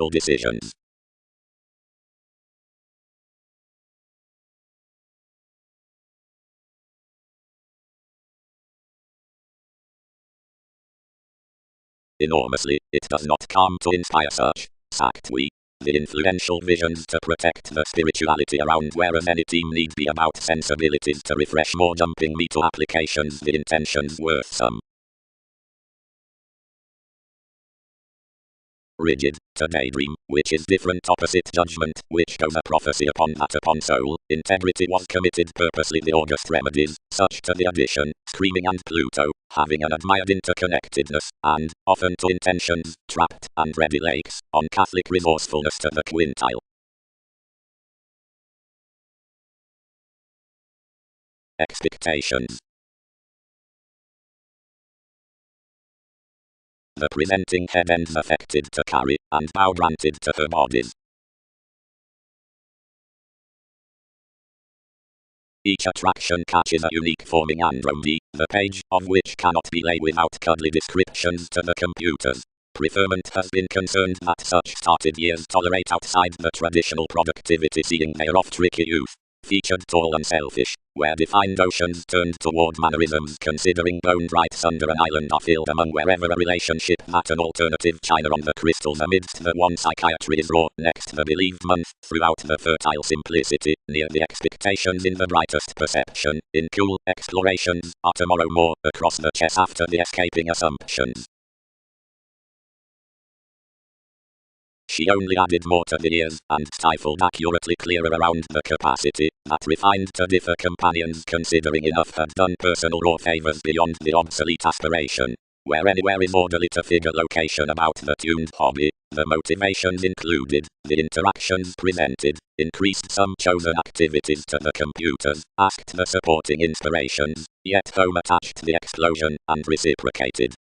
financial decisions. Enormously, it does not come to inspire such, the influential visions to protect the spirituality around, whereas any team need be about sensibilities to refresh more jumping me to applications, the intentions worth some. Rigid, to daydream, which is different opposite judgment, which goes a prophecy upon that upon soul, integrity was committed purposely the august remedies, such to the addition, screaming and Pluto, having an admired interconnectedness, and, often to intentions, trapped and ready lakes, on Catholic resourcefulness to the quintile. Expectations. The presenting head ends affected to carry, and bow granted to her bodies. Each attraction catches a unique forming andromy, the page of which cannot be laid without cuddly descriptions to the computers. Preferment has been concerned that such started years tolerate outside the traditional productivity, seeing their off-tricky youth. Featured tall and selfish, where defined oceans turned toward mannerisms, considering boned rights under an island are filled among wherever a relationship that an alternative china on the crystals amidst the one psychiatry is raw, next the believed month, throughout the fertile simplicity, near the expectations in the brightest perception, in cool explorations, are tomorrow more, across the chess after the escaping assumptions. She only added more to the ears, and stifled accurately clearer around the capacity, that refined to differ companions considering enough had done personal raw favors beyond the obsolete aspiration, where anywhere is orderly to figure location about the tuned hobby, the motivations included, the interactions presented, increased some chosen activities to the computers, asked the supporting inspirations, yet home attached the explosion, and reciprocated.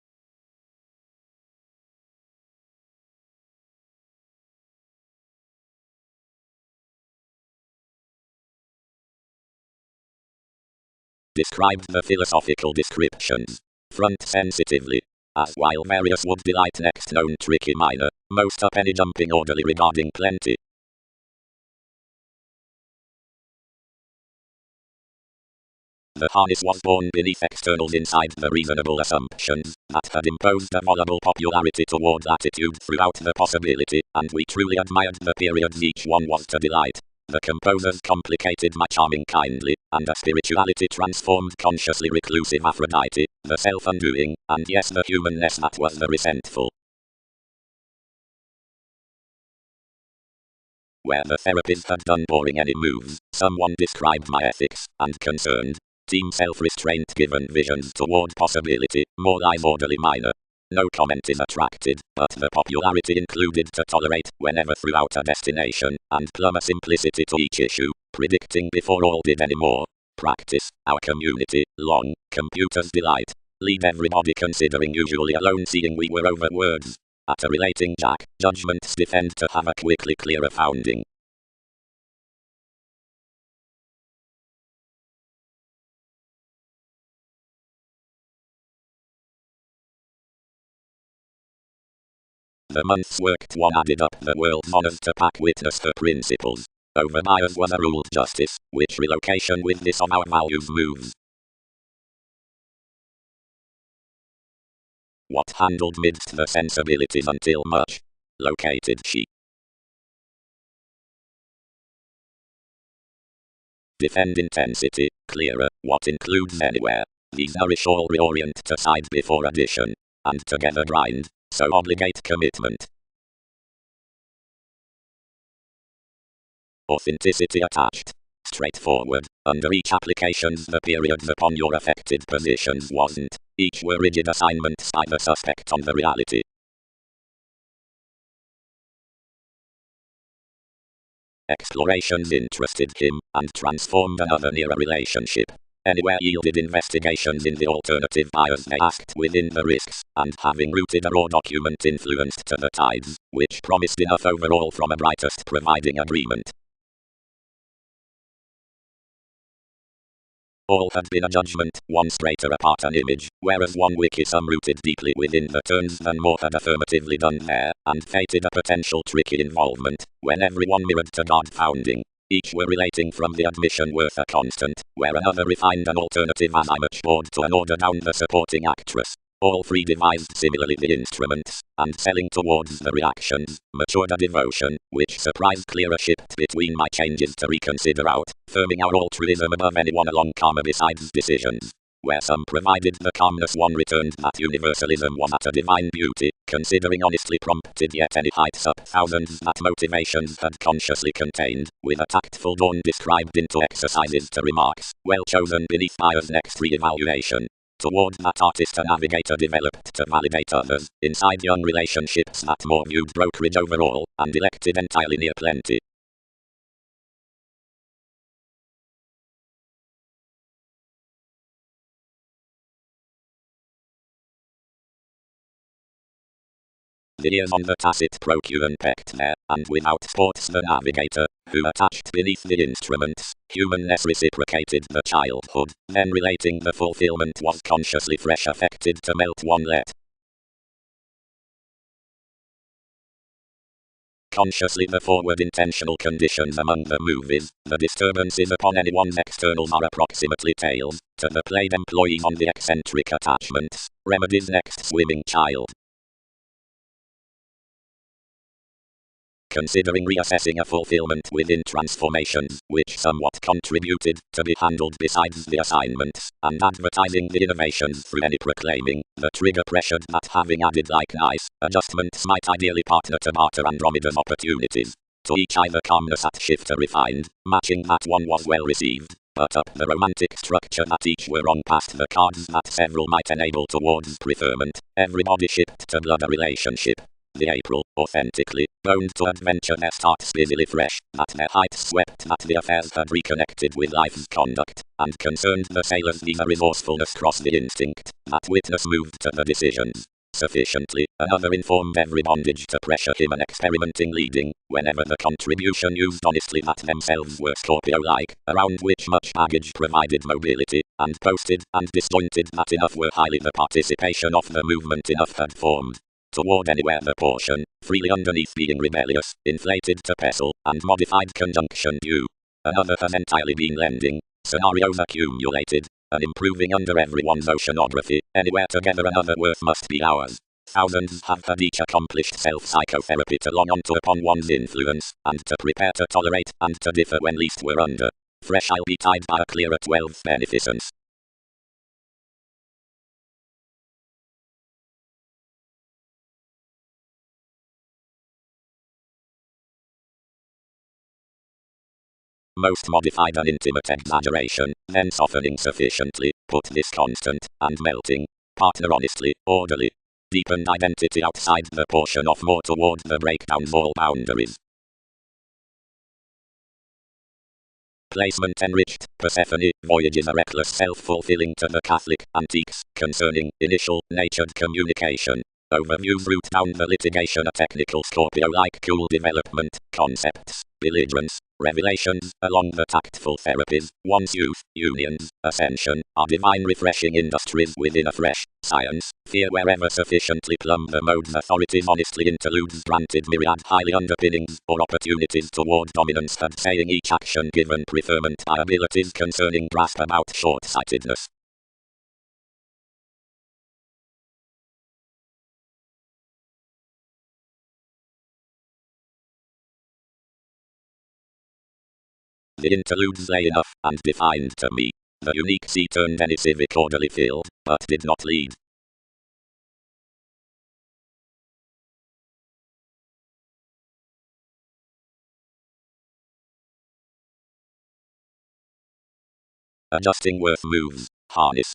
Described the philosophical descriptions. Front sensitively. As while various would delight next known tricky minor, most a penny jumping orderly regarding plenty. The harness was born beneath externals inside the reasonable assumptions that had imposed a voluble popularity toward attitude throughout the possibility, and we truly admired the periods each one was to delight. The composers complicated my charming kindly, and a spirituality transformed consciously reclusive Aphrodite, the self-undoing, and yes the humanness that was the resentful. Where the therapist had done boring any moves, someone described my ethics, and concerned. Team self-restraint given visions toward possibility, more lies orderly minor. No comment is attracted, but the popularity included to tolerate whenever throughout a destination, and plumb a simplicity to each issue, predicting before all did any more. Practice, our community, long, computers delight. Lead everybody considering usually alone seeing we were over words. At a relating jack, judgments defend to have a quickly clearer founding. The month's worked one added up the world's honors to pack witness her principles. Over bias was a ruled justice, which relocation with this of our values moves. What handled midst the sensibilities until much located she. Defend intensity, clearer, what includes anywhere. These nourish all reorient to side before addition, and together grind. So obligate commitment. Authenticity attached. Straightforward. Under each applications the periods upon your affected positions wasn't. Each were rigid assignments by the suspect on the reality. Explorations interested him, and transformed another nearer relationship. Anywhere yielded investigations in the alternative bias they asked within the risks, and having rooted a raw document influenced to the tides, which promised enough overall from a brightest providing agreement. All had been a judgment, one straighter apart an image, whereas one wikism rooted deeply within the turns than more had affirmatively done there, and fated a potential tricky involvement, when everyone mirrored to God founding. Each were relating from the admission worth a constant, where another refined an alternative as I much bored to an order down the supporting actress. All three devised similarly the instruments, and selling towards the reactions, matured a devotion, which surprised clearer shipped between my changes to reconsider out, firming our altruism above anyone along karma besides decisions. Where some provided the calmness one returned that universalism was at a divine beauty, considering honestly prompted yet any heights up thousands that motivations had consciously contained, with a tactful dawn described into exercises to remarks, well chosen beneath buyer's next re-evaluation. Toward that artist a navigator developed to validate others, inside young relationships that more viewed brokerage overall, and elected entirely near plenty. The ears on the tacit procurement pecked there, and without sports the navigator, who attached beneath the instruments, humanness reciprocated the childhood, then relating the fulfillment was consciously fresh affected to melt one let. Consciously the forward intentional conditions among the movies, the disturbances upon anyone's externals are approximately tales, to the played employees on the eccentric attachments, remedies next swimming child. Considering reassessing a fulfillment within transformations, which somewhat contributed to be handled besides the assignments, and advertising the innovations through any proclaiming, the trigger pressured that having added like nice adjustments might ideally partner to barter Andromeda's opportunities. To each either calmness at shifter refined, matching that one was well received, but up the romantic structure that each were on past the cards that several might enable towards preferment, everybody shipped to blood a relationship. The April, authentically, boned to adventure their starts busily fresh, that their heights swept that the affairs had reconnected with life's conduct, and concerned the sailors neither resourcefulness crossed the instinct, that witness moved to the decisions. Sufficiently, another informed every bondage to pressure him an experimenting leading, whenever the contribution used honestly that themselves were Scorpio-like, around which much baggage provided mobility, and posted and disjointed that enough were highly the participation of the movement enough had formed. Toward anywhere the portion, freely underneath being rebellious, inflated to pestle, and modified conjunction due. Another has entirely been lending, scenarios accumulated, and improving under everyone's oceanography, anywhere together another worth must be ours. Thousands have had each accomplished self-psychotherapy to long on to upon one's influence, and to prepare to tolerate, and to differ when least we're under. Fresh I'll be tied by a clearer 12th beneficence. Most modified an intimate exaggeration, then softening sufficiently, put this constant, and melting, partner honestly, orderly. Deepened identity outside the portion of more toward the breakdowns all boundaries. Placement enriched, Persephone, voyages a reckless self-fulfilling to the Catholic, antiques, concerning, initial, natured communication. Overviews route down the litigation a technical Scorpio-like cool development, concepts, belligerence, revelations, along the tactful therapies, one's youth, unions, ascension, are divine refreshing industries within a fresh, science, fear wherever sufficiently plumb the modes authorities honestly interludes granted myriad highly underpinnings, or opportunities toward dominance had saying each action given preferment by abilities concerning grasp about short-sightedness. The interludes lay enough, and defined to me. The unique sea turned any civic orderly field, but did not lead. Adjusting worth moves, harness.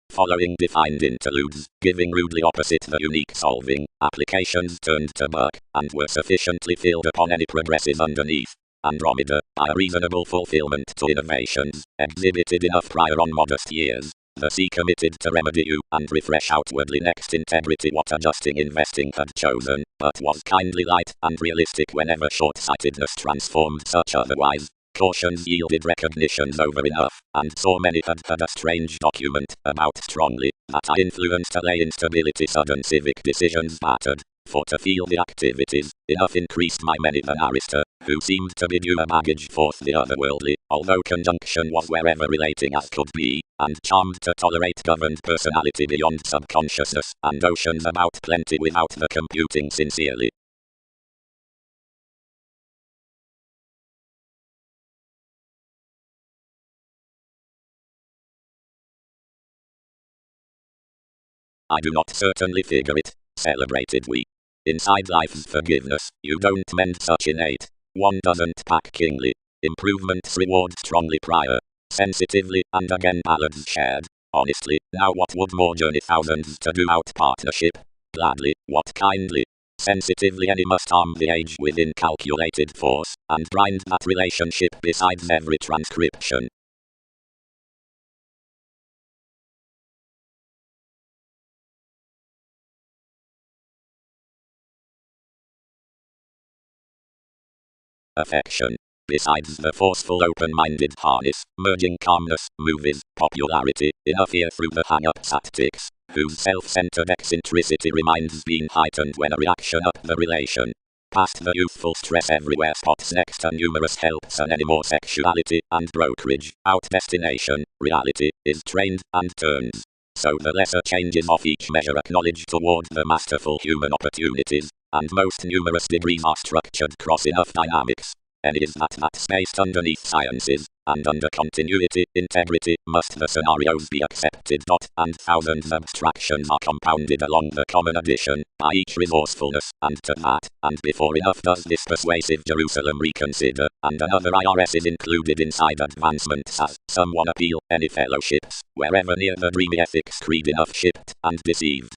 Following defined interludes, giving rudely opposite the unique solving, applications turned to buck, and were sufficiently filled upon any progresses underneath. Andromeda, by a reasonable fulfillment to innovations, exhibited enough prior on modest years. The sea committed to remedy you, and refresh outwardly next integrity what adjusting investing had chosen, but was kindly light, and realistic whenever short-sightedness transformed such otherwise. cautions yielded recognitions over enough, and so many had a strange document about strongly that I influenced a lay instability sudden civic decisions mattered. For to feel the activities, enough increased my many than Arista, who seemed to be due a baggage forth the otherworldly, although conjunction was wherever relating as could be, and charmed to tolerate governed personality beyond subconsciousness, and oceans about plenty without the computing sincerely. I do not certainly figure it, celebrated we. Inside life's forgiveness, you don't mend such innate. One doesn't pack kingly. Improvements reward strongly prior. Sensitively, and again ballads shared. Honestly, now what would more journey thousands to do out partnership? Gladly, what kindly? Sensitively any must arm the age with incalculated force, and grind that relationship besides every transcription. Affection. Besides the forceful open-minded harness, merging calmness, movies, popularity, enough here through the hang-ups at ticks, whose self-centered eccentricity reminds being heightened when a reaction up the relation. Past the youthful stress everywhere spots next to numerous helps and any more sexuality and brokerage, out destination, reality, is trained and turns. So the lesser changes of each measure acknowledge toward the masterful human opportunities, and most numerous degrees are structured cross enough dynamics. And is that space underneath sciences, and under continuity, integrity, must the scenarios be accepted. And thousands of abstractions are compounded along the common addition, by each resourcefulness, and to that, and before enough does this persuasive Jerusalem reconsider, and another IRS is included inside advancements as someone appeal, any fellowships, wherever near the dreamy ethics creed enough shipped, and deceived.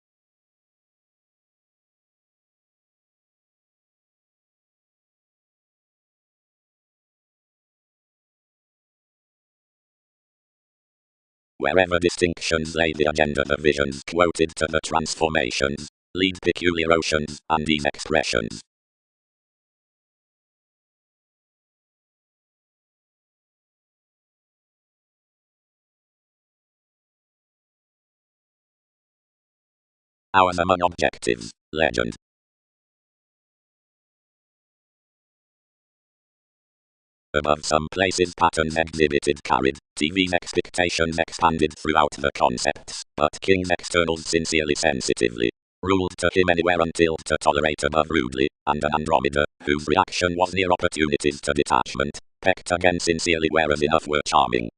Wherever distinctions lay the agenda, the visions quoted to the transformations lead peculiar oceans and these expressions. Ours among objectives, legend. Above some places patterns exhibited carried, TV's expectations expanded throughout the concepts, but King's externals sincerely sensitively ruled to him anywhere until to tolerate above rudely, and an Andromeda, whose reaction was near opportunities to detachment, pecked again sincerely whereas enough were charming.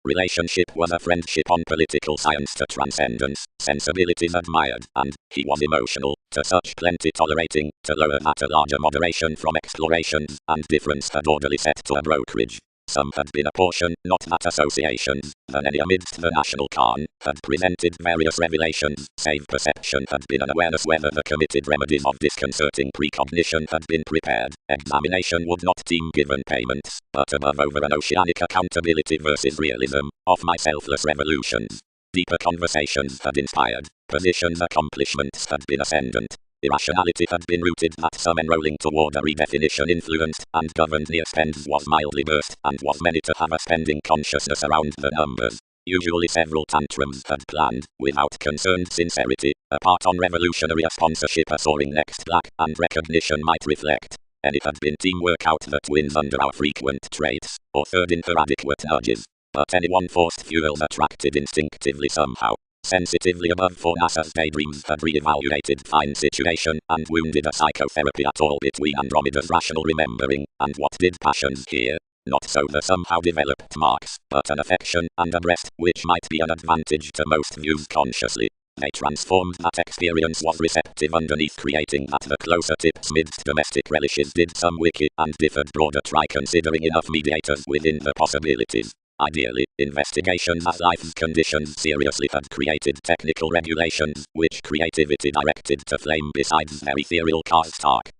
Relationship was a friendship on political science to transcendence, sensibilities admired, and he was emotional, to such plenty tolerating, to lower that a larger moderation from explorations, and difference had orderly set to a brokerage. Some had been a portion, not that associations, than any amidst the national calm, had presented various revelations, save perception had been an awareness whether the committed remedies of disconcerting precognition had been prepared. Examination would not deem given payments, but above over an oceanic accountability versus realism, of my selfless revolutions. Deeper conversations had inspired, positions accomplishments had been ascendant. Irrationality had been rooted that some enrolling toward a redefinition influenced and governed near spends was mildly burst and was many to have a spending consciousness around the numbers. Usually several tantrums had planned, without concerned sincerity, a part on revolutionary sponsorship a soaring next black and recognition might reflect. And it had been teamwork out the twins under our frequent traits, or third in her adequate nudges. But anyone forced fuels attracted instinctively somehow. Sensitively above for NASA's daydreams had re-evaluated fine situation and wounded a psychotherapy at all between Andromeda's rational remembering and what did passions here. Not so the somehow developed marks, but an affection and a breast which might be an advantage to most views consciously. They transformed that experience was receptive underneath creating that the closer tips midst domestic relishes did some wiki and differed broader try considering enough mediators within the possibilities. Ideally, investigations as life's conditions seriously had created technical regulations, which creativity directed to flame besides their ethereal cars talk.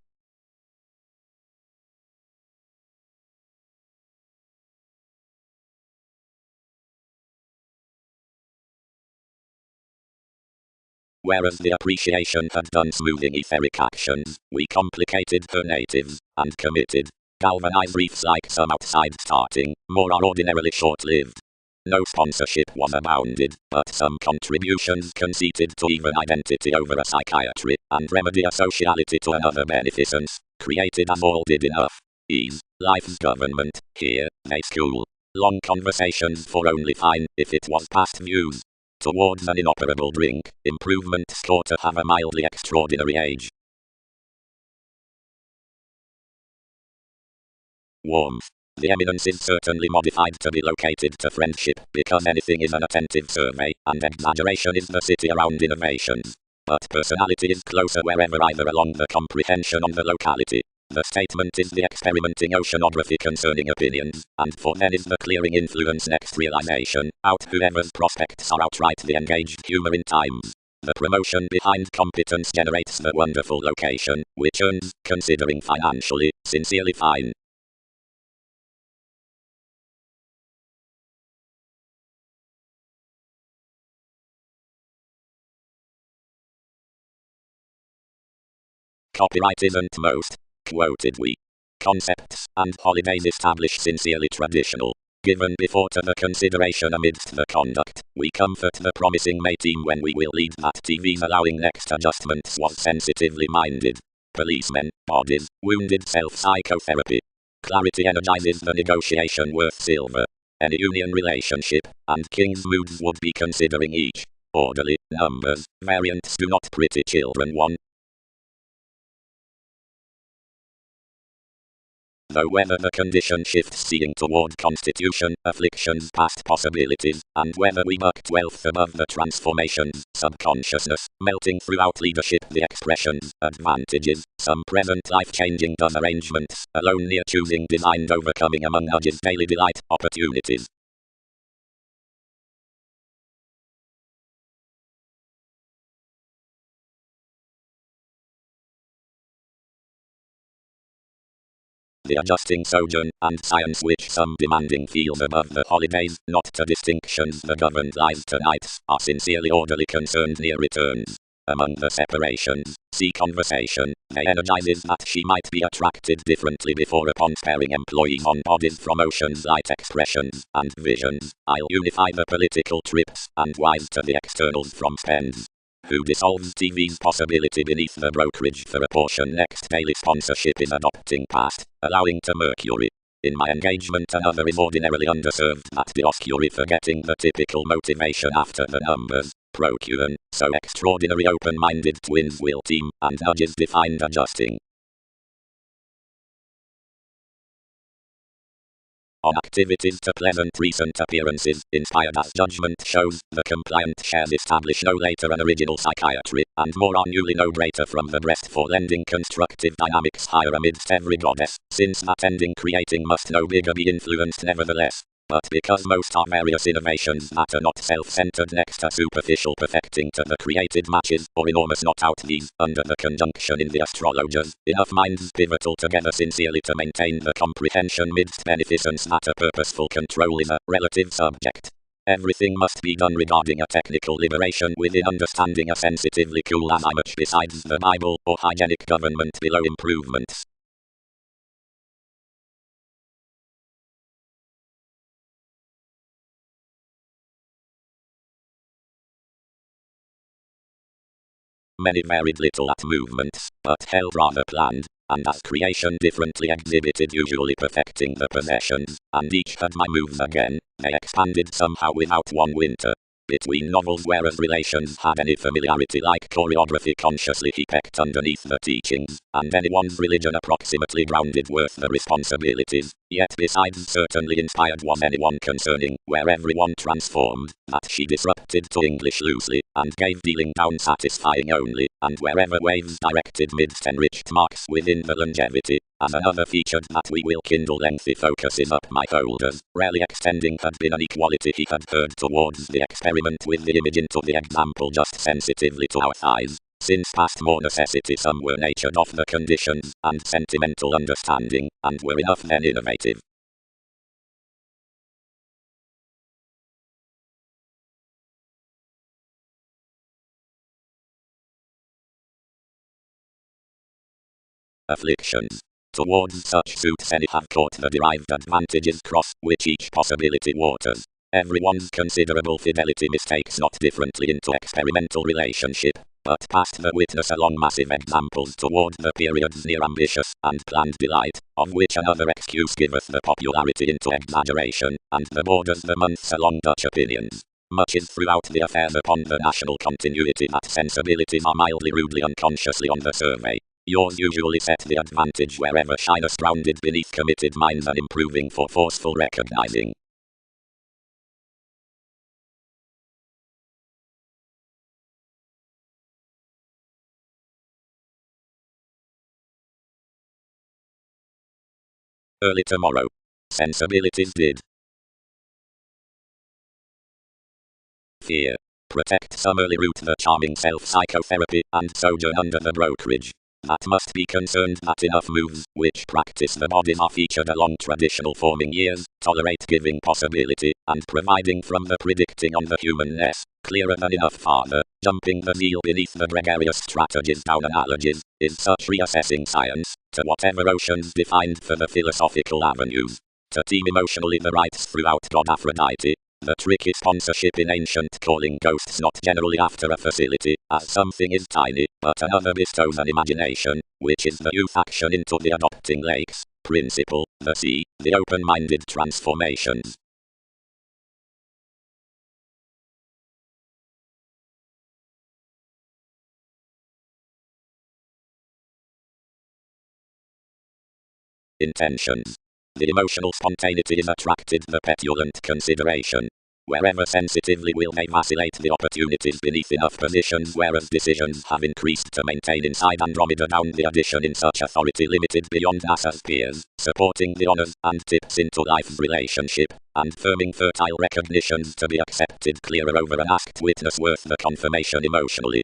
Whereas the appreciation had done smoothing etheric actions, we complicated her natives, and committed galvanized reefs like some outside starting, more are ordinarily short-lived. No sponsorship was abounded, but some contributions conceded to even identity over a psychiatry, and remedy a sociality to another beneficence, created as all did enough ease, life's government, here, they school. Long conversations for only fine, if it was past views. Towards an inoperable drink, improvement score to have a mildly extraordinary age. Warmth. The eminence is certainly modified to be located to friendship, because anything is an attentive survey, and exaggeration is the city around innovations. But personality is closer wherever either along the comprehension on the locality. The statement is the experimenting oceanography concerning opinions, and for then is the clearing influence next realization, out whoever's prospects are outright the engaged humor in times. The promotion behind competence generates the wonderful location, which earns, considering financially, sincerely fine. Copyright isn't most quoted we concepts and holidays established sincerely traditional. Given before to the consideration amidst the conduct, we comfort the promising May team when we will lead that TV's allowing next adjustments was sensitively minded. Policemen, bodies, wounded self-psychotherapy. Clarity energizes the negotiation worth silver. Any union relationship, and King's moods would be considering each. Orderly, numbers, variants do not pretty children one. Though whether the condition shifts seeing toward constitution, afflictions past possibilities, and whether we buck 12th above the transformations, subconsciousness, melting throughout leadership the expressions, advantages, some present life-changing done arrangements, alone near choosing designed overcoming among nudges daily delight, opportunities. The adjusting sojourn, and science which some demanding feels above the holidays, not to distinctions the governed lives tonight, are sincerely orderly concerned near returns. Among the separations, see conversation, they energizes that she might be attracted differently before upon sparing employees on bodies from oceans light expressions, and visions, I'll unify the political trips, and wise to the externals from spends. Who dissolves TV's possibility beneath the brokerage for a portion next daily sponsorship is adopting past, allowing to Mercury. In my engagement another is ordinarily underserved at the oscury forgetting the typical motivation after the numbers, procurement, so extraordinary open-minded twins will team, and nudges defined adjusting. On activities to pleasant recent appearances, inspired as judgment shows, the compliant shares establish no later an original psychiatry, and more are newly no greater from the breast for lending constructive dynamics higher amidst every goddess, since that ending creating must no bigger be influenced nevertheless. But because most are various innovations that are not self-centered next to superficial perfecting to the created matches, or enormous not out these, under the conjunction in the astrologers, enough minds pivotal together sincerely to maintain the comprehension midst beneficence that a purposeful control is a relative subject. Everything must be done regarding a technical liberation within understanding a sensitively cool as much besides the Bible, or hygienic government below improvements. Many varied little at movements, but held rather planned, and as creation differently exhibited usually perfecting the possessions, and each had my moves again, they expanded somehow without one winter. Between novels whereas relations had any familiarity like choreography consciously he pecked underneath the teachings, and anyone's religion approximately grounded worth the responsibilities, yet besides certainly inspired was anyone concerning, where everyone transformed, that she disrupted to English loosely, and gave dealing down satisfying only, and wherever waves directed midst enriched marks within the longevity, as another featured that we will kindle lengthy focuses up my folders, rarely extending had been an equality he had heard towards the experiment with the image into the example just sensitively to our thighs, since past more necessity some were natured of the conditions, and sentimental understanding, and were enough then innovative. afflictions. Towards such suits any have caught the derived advantages cross, which each possibility waters. Everyone's considerable fidelity mistakes not differently into experimental relationship, but past the witness along massive examples toward the periods near ambitious and planned delight, of which another excuse giveth the popularity into exaggeration, and the borders the months along Dutch opinions. Much is throughout the affairs upon the national continuity that sensibilities are mildly rudely unconsciously on the survey. Yours usually set the advantage wherever shyness grounded beneath committed minds and improving for forceful recognizing. Early tomorrow. Sensibilities did. Fear. Protect some early route the charming self-psychotherapy and sojourn under the brokerage. That must be concerned that enough moves, which practice the bodies are featured along traditional forming years, tolerate giving possibility, and providing from the predicting on the humanness, clearer than enough farther, jumping the zeal beneath the gregarious strategies down analogies, is such reassessing science, to whatever oceans defined for the philosophical avenues. To team emotionally the rites throughout God Aphrodite, the tricky sponsorship in ancient calling ghosts not generally after a facility, as something is tiny, but another bestows an imagination, which is the youth action into the adopting lakes, principle, the sea, the open-minded transformations. Intentions. The emotional spontaneity is attracted the petulant consideration. Wherever sensitively will they vacillate the opportunities beneath enough positions whereas decisions have increased to maintain inside Andromeda down the addition in such authority limited beyond NASA's peers, supporting the honors and tips into life's relationship, and firming fertile recognitions to be accepted clearer over an asked witness worth the confirmation emotionally.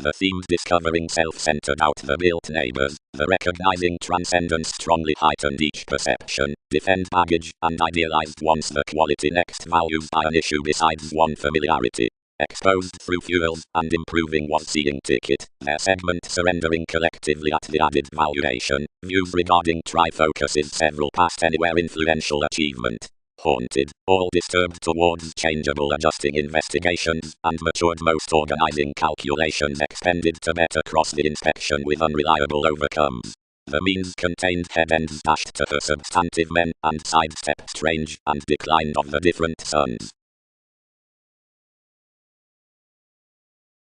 The themed discovering self-centered out the built neighbors, the recognizing transcendence strongly heightened each perception, defend baggage, and idealized once the quality next values by an issue besides one familiarity. Exposed through fuels, and improving was seeing ticket, their segment surrendering collectively at the added valuation, views regarding trifocuses several past anywhere influential achievement. Haunted, all disturbed towards changeable adjusting investigations, and matured most organizing calculations expended to better cross the inspection with unreliable overcomes. The means contained head ends dashed to her substantive men, and sidestep strange, and declined of the different sons.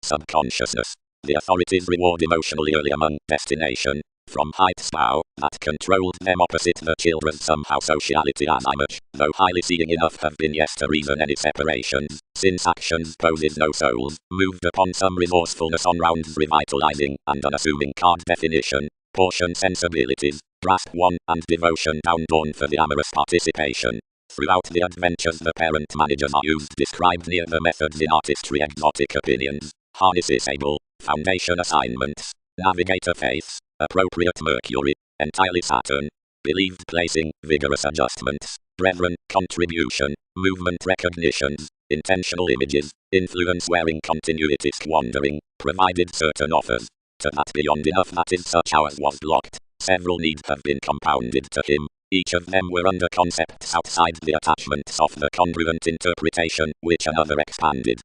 Subconsciousness. The authorities reward emotionally early among destination. From heights bow, that controlled them opposite the children's somehow sociality as I much, though highly seeing enough have been yes to reason any separations, since actions poses no souls, moved upon some resourcefulness on rounds revitalizing and unassuming card definition, portion sensibilities, grasp one, and devotion down dawn for the amorous participation. Throughout the adventures the parent managers are used described near the methods in artistry exotic opinions, harnesses able, foundation assignments, navigator faiths, appropriate Mercury, entirely Saturn, believed placing, vigorous adjustments, brethren, contribution, movement recognitions, intentional images, influence wearing continuity squandering, provided certain offers. To that beyond enough that is such hours was blocked, several needs have been compounded to him. Each of them were under concepts outside the attachments of the congruent interpretation, which another expanded.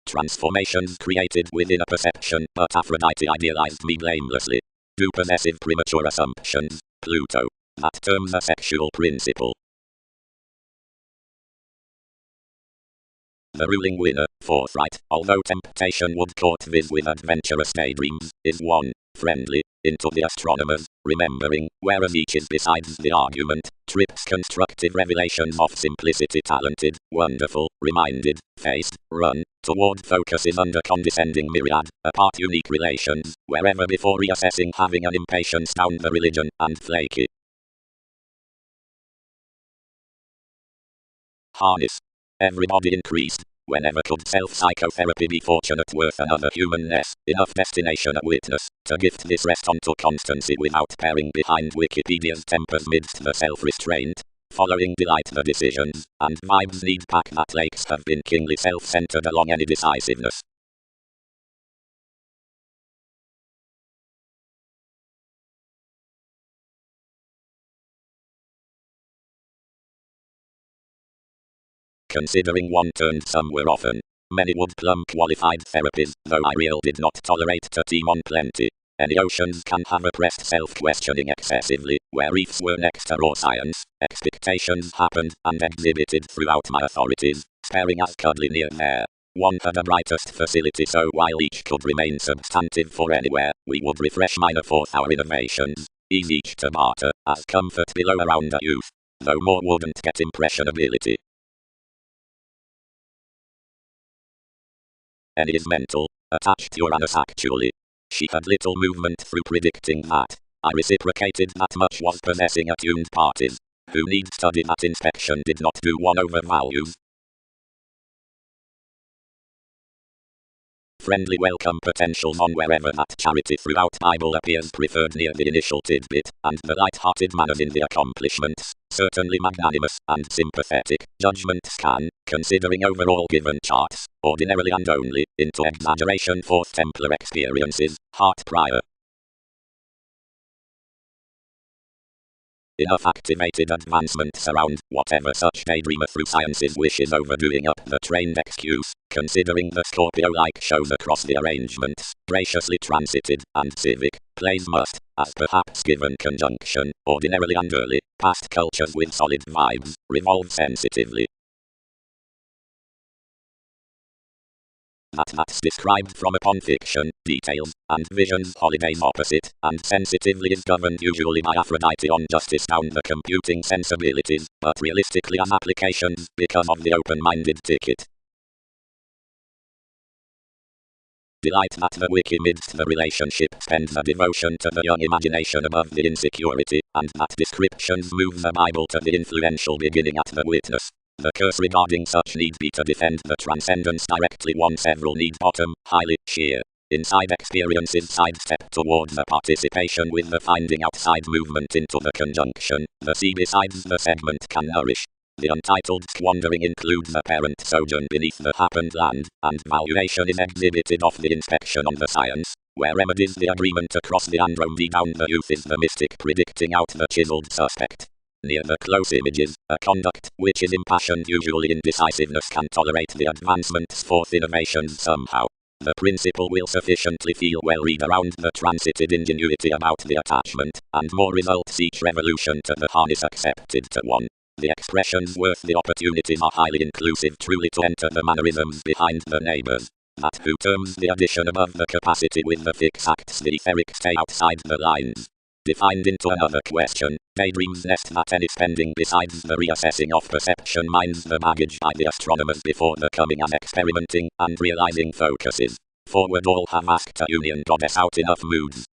Transformations created within a perception, but Aphrodite idealized me blamelessly. Do possessive premature assumptions, Pluto. That term's a sexual principle. The ruling winner, forthright, although temptation would court viz with adventurous daydreams, is one, friendly, into the astronomers, remembering, whereas each is besides the argument, trips constructive revelations of simplicity talented, wonderful, reminded, faced, run, toward focuses under condescending myriad, apart unique relations, wherever before reassessing having an impatience down the religion, and flaky. Harness. Everybody increased, Whenever could self-psychotherapy be fortunate worth another humanness, enough destination a witness, to gift this rest unto constancy without paring behind Wikipedia's tempers midst the self-restraint, following delight the decisions, and vibes need pack that lakes have been kingly self-centered along any decisiveness. Considering one turned some were often, many would plumb qualified therapies, though I real did not tolerate to team on plenty. Any oceans can have oppressed self-questioning excessively, where reefs were next to raw science, expectations happened and exhibited throughout my authorities, sparing us cuddly near there. One had the brightest facility, so while each could remain substantive for anywhere, we would refresh minor forth our innovations, ease each to barter, as comfort below around a youth, though more wouldn't get impressionability. And is mental, attached Uranus actually. She had little movement through predicting that. I reciprocated that much was possessing attuned parties, who need study that inspection did not do one over values. Friendly welcome potentials on wherever that charity throughout Bible appears preferred near the initial tidbit, and the light-hearted manners in the accomplishments, certainly magnanimous and sympathetic, judgments can, considering overall given charts, ordinarily and only, into exaggeration fourth Templar experiences, heart prior. Enough activated advancements around whatever such daydreamer through science's wishes overdoing up the trained excuse, considering the Scorpio-like shows across the arrangements, graciously transited, and civic, plays must, as perhaps given conjunction, ordinarily and early, past cultures with solid vibes, revolve sensitively. That's described from upon fiction, details, and visions holidays opposite, and sensitively is governed usually by Aphrodite on justice down the computing sensibilities, but realistically as applications, because of the open-minded ticket. Delight that the wiki midst the relationship spends a devotion to the young imagination above the insecurity, and that descriptions move the Bible to the influential beginning at the witness. The curse regarding such need be to defend the transcendence directly one several need bottom, highly, sheer. Inside experiences sidestep toward the participation with the finding outside movement into the conjunction, the sea besides the segment can nourish. The untitled squandering includes the parent sojourn beneath the happened land, and valuation is exhibited off the inspection on the science, where remedies the agreement across the Andromedae down the youth is the mystic predicting out the chiseled suspect. Near the close images, a conduct, which is impassioned usually indecisiveness can tolerate the advancements forth innovations somehow. The principle will sufficiently feel well read around the transited ingenuity about the attachment, and more results each revolution to the harness accepted to one. The expressions worth the opportunities are highly inclusive truly to enter the mannerisms behind the neighbors. That who terms the addition above the capacity with the fix acts the etheric stay outside the lines. Defined into another question, daydreams nest that any spending besides the reassessing of perception minds the baggage by the astronomers before the coming as experimenting and realizing focuses. Forward all have asked a union goddess out enough moods.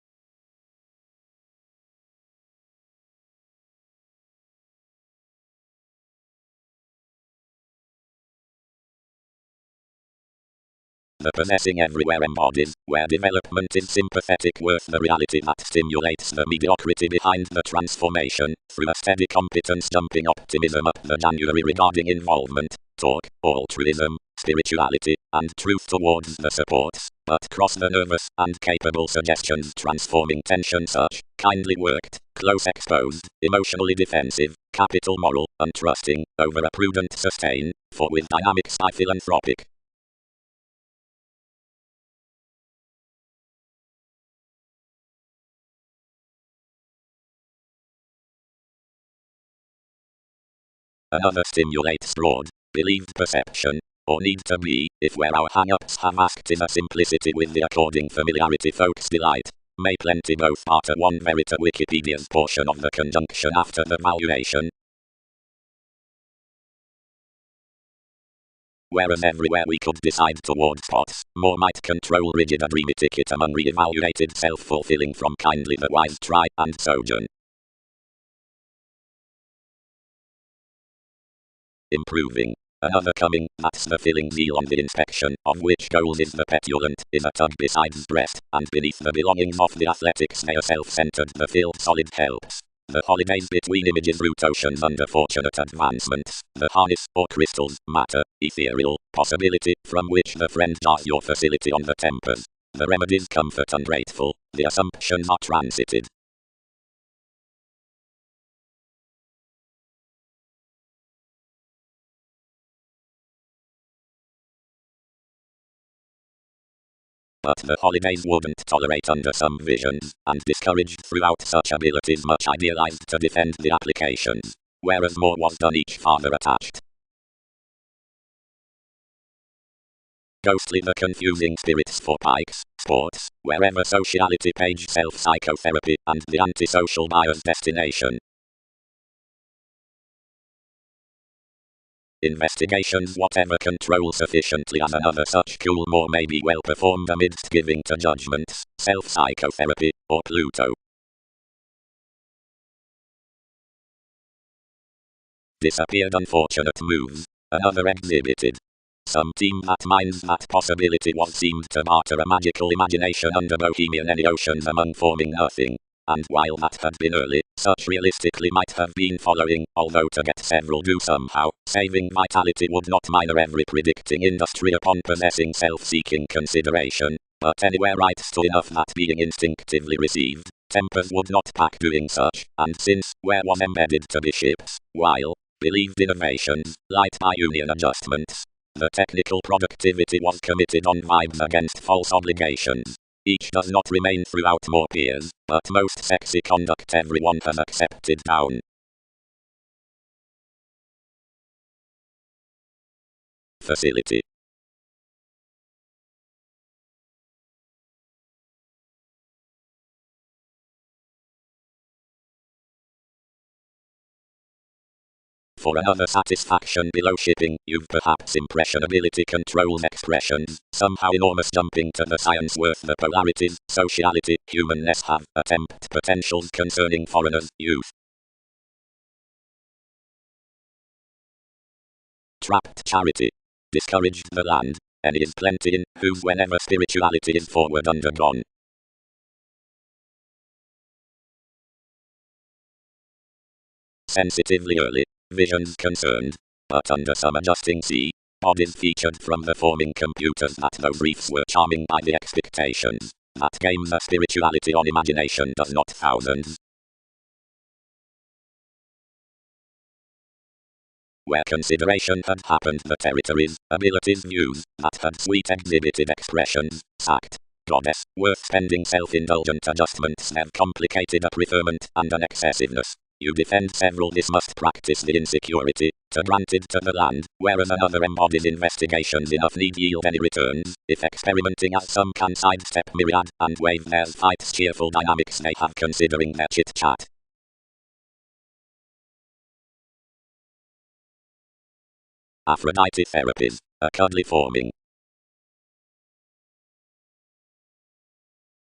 The possessing everywhere embodies, where development is sympathetic worth the reality that stimulates the mediocrity behind the transformation, through a steady competence jumping optimism up the January regarding involvement, talk, altruism, spirituality, and truth towards the supports, but cross the nervous and capable suggestions transforming tension such, kindly worked, close exposed, emotionally defensive, capital moral, untrusting, over a prudent sustain, for with dynamics I philanthropic. Another stimulates broad, believed perception, or need to be, if where our hang-ups have asked is a simplicity with the according familiarity folks delight, may plenty both barter one verita Wikipedia's portion of the conjunction after the valuation. Whereas everywhere we could decide toward spots, more might control rigid a dreamy ticket among re-evaluated self-fulfilling from kindly the wise try and sojourn. Improving. Another coming, that's the filling zeal on the inspection, of which goals is the petulant, is a tug besides breast, and beneath the belongings of the athletics they are self-centered, the filled solid helps. The holidays between images root oceans under fortunate advancements, the harness, or crystals, matter, ethereal, possibility, from which the friend jars your facility on the tempers. The remedies comfort ungrateful, the assumptions are transited. But the holidays wouldn't tolerate under some visions, and discouraged throughout such abilities much idealized to defend the applications, whereas more was done each farther attached. Ghostly the confusing spirits for pikes, sports, wherever sociality page self-psychotherapy, and the antisocial buyer's destination. Investigations whatever control sufficiently as another such cool more may be well performed amidst giving to judgments, self-psychotherapy, or Pluto. Disappeared unfortunate moves, another exhibited. Some team that minds that possibility was seemed to barter a magical imagination under bohemian any oceans among forming nothing. And while that had been early, such realistically might have been following, although to get several do somehow, saving vitality would not minor every predicting industry upon possessing self-seeking consideration, but anywhere rights to enough that being instinctively received, tempers would not pack doing such, and since, where was embedded to be ships, while, believed innovations, light by union adjustments, the technical productivity was committed on vibes against false obligations. Each does not remain throughout more peers, but most sexy conduct everyone has accepted down. Facility. For another satisfaction below shipping, you've perhaps impressionability controls expressions, somehow enormous jumping to the science worth the polarities, sociality, humanness have, attempt potentials concerning foreigners, youth. Trapped charity. Discouraged the land, and is plenty in, whose whenever spirituality is forward undergone. Sensitively early, visions concerned, but under some adjusting sea, bodies featured from the forming computers that those reefs were charming by the expectations, that game the spirituality on imagination does not thousands. Where consideration had happened the territories, abilities views, that had sweet exhibited expressions, sacked. Goddess, worth spending self-indulgent adjustments have complicated a preferment and an excessiveness. You defend several this must practice the insecurity, to granted to the land, whereas another embodies investigations enough need yield any returns, if experimenting as some can sidestep myriad, and wave theirs fights cheerful dynamics they have considering their chit-chat. Aphrodite therapies, a cuddly forming.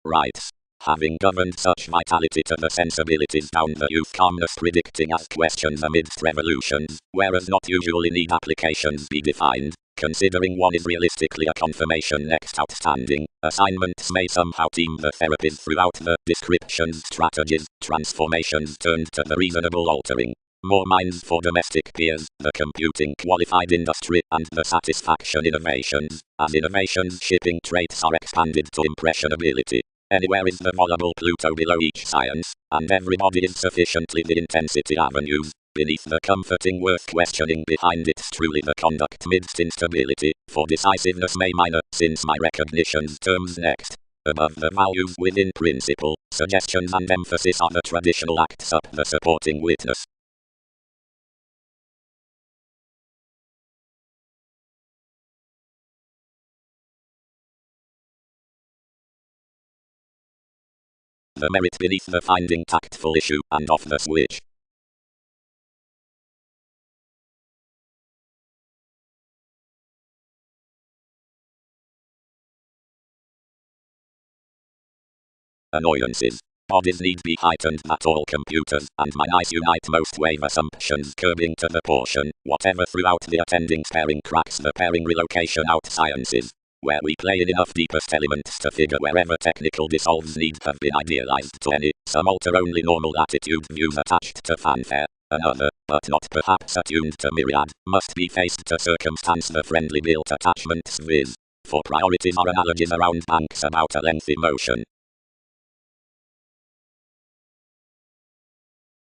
Rights. Having governed such vitality to the sensibilities down the youth calmness predicting as questions amidst revolutions, whereas not usually need applications be defined, considering one is realistically a confirmation next outstanding, assignments may somehow team the therapies throughout the descriptions, strategies, transformations turned to the reasonable altering. More minds for domestic peers, the computing qualified industry, and the satisfaction innovations, as innovations shipping traits are expanded to impressionability. Anywhere is the volatile Pluto below each science, and everybody is sufficiently the intensity avenues, beneath the comforting worth questioning behind it's truly the conduct midst instability, for decisiveness may minor, since my recognitions terms next. Above the values within principle, suggestions and emphasis are the traditional acts up the supporting witness. The merit beneath the finding tactful issue and off the switch. Annoyances. Bodies need be heightened that all computers and my eyes unite most wave assumptions curbing to the portion, whatever throughout the attending pairing cracks the pairing relocation out sciences, where we play in enough deepest elements to figure wherever technical dissolves need have been idealized to any, some alter only normal attitude views attached to fanfare, another, but not perhaps attuned to myriad, must be faced to circumstance the friendly built attachments viz. For priorities are analogies around banks about a lengthy motion.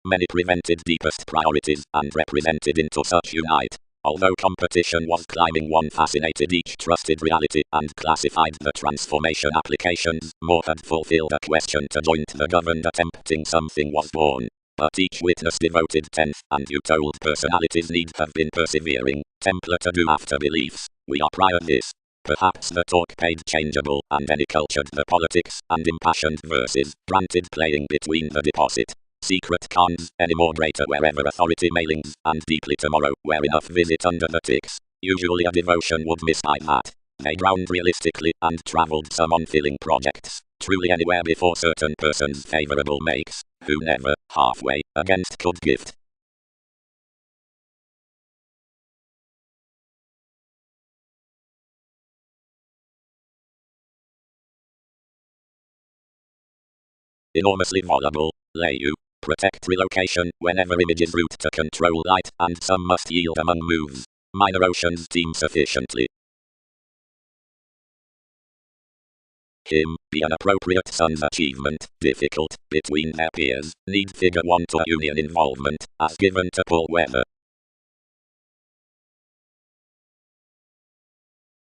Many prevented deepest priorities and represented into such unite. Although competition was climbing, one fascinated each trusted reality and classified the transformation applications. More had fulfilled a question to joint the governed attempting something was born. But each witness devoted tenth, and you told personalities need have been persevering, templar to do after beliefs. We are prior this. Perhaps the talk paid changeable, and any cultured the politics, and impassioned verses, granted playing between the deposit. Secret cons, any more greater wherever authority mailings, and deeply tomorrow, where enough visit under the ticks. Usually a devotion would miss by that. They drowned realistically, and travelled some on filling projects. Truly anywhere before certain persons favourable makes, who never, halfway, against could gift. Enormously vulnerable, lay you. Protect relocation whenever images route to control light, and some must yield among moves. Minor oceans team sufficiently. Him, be an appropriate son's achievement, difficult, between their peers, need figure 1 to a union involvement, as given to Paul Weather.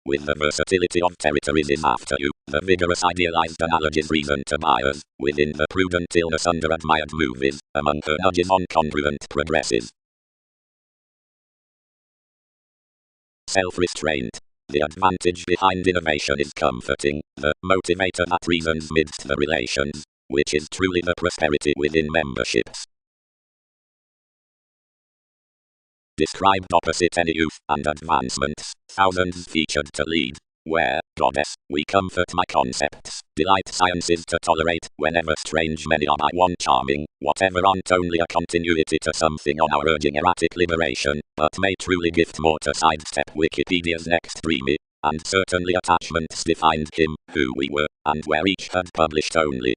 With the versatility of territories is after you, the vigorous idealized analogies reason to buyers, within the prudent illness under admired movies, among her nudges on congruent progresses. Self-restraint. The advantage behind innovation is comforting, the motivator that reasons midst the relations, which is truly the prosperity within memberships. Described opposite any youth and advancements, thousands featured to lead. Where, goddess, we comfort my concepts, delight sciences to tolerate, whenever strange many are by one charming, whatever aren't only a continuity to something on our urging erratic liberation, but may truly gift more to sidestep Wikipedia's next dreamy, and certainly attachments defined him, who we were, and where each had published only.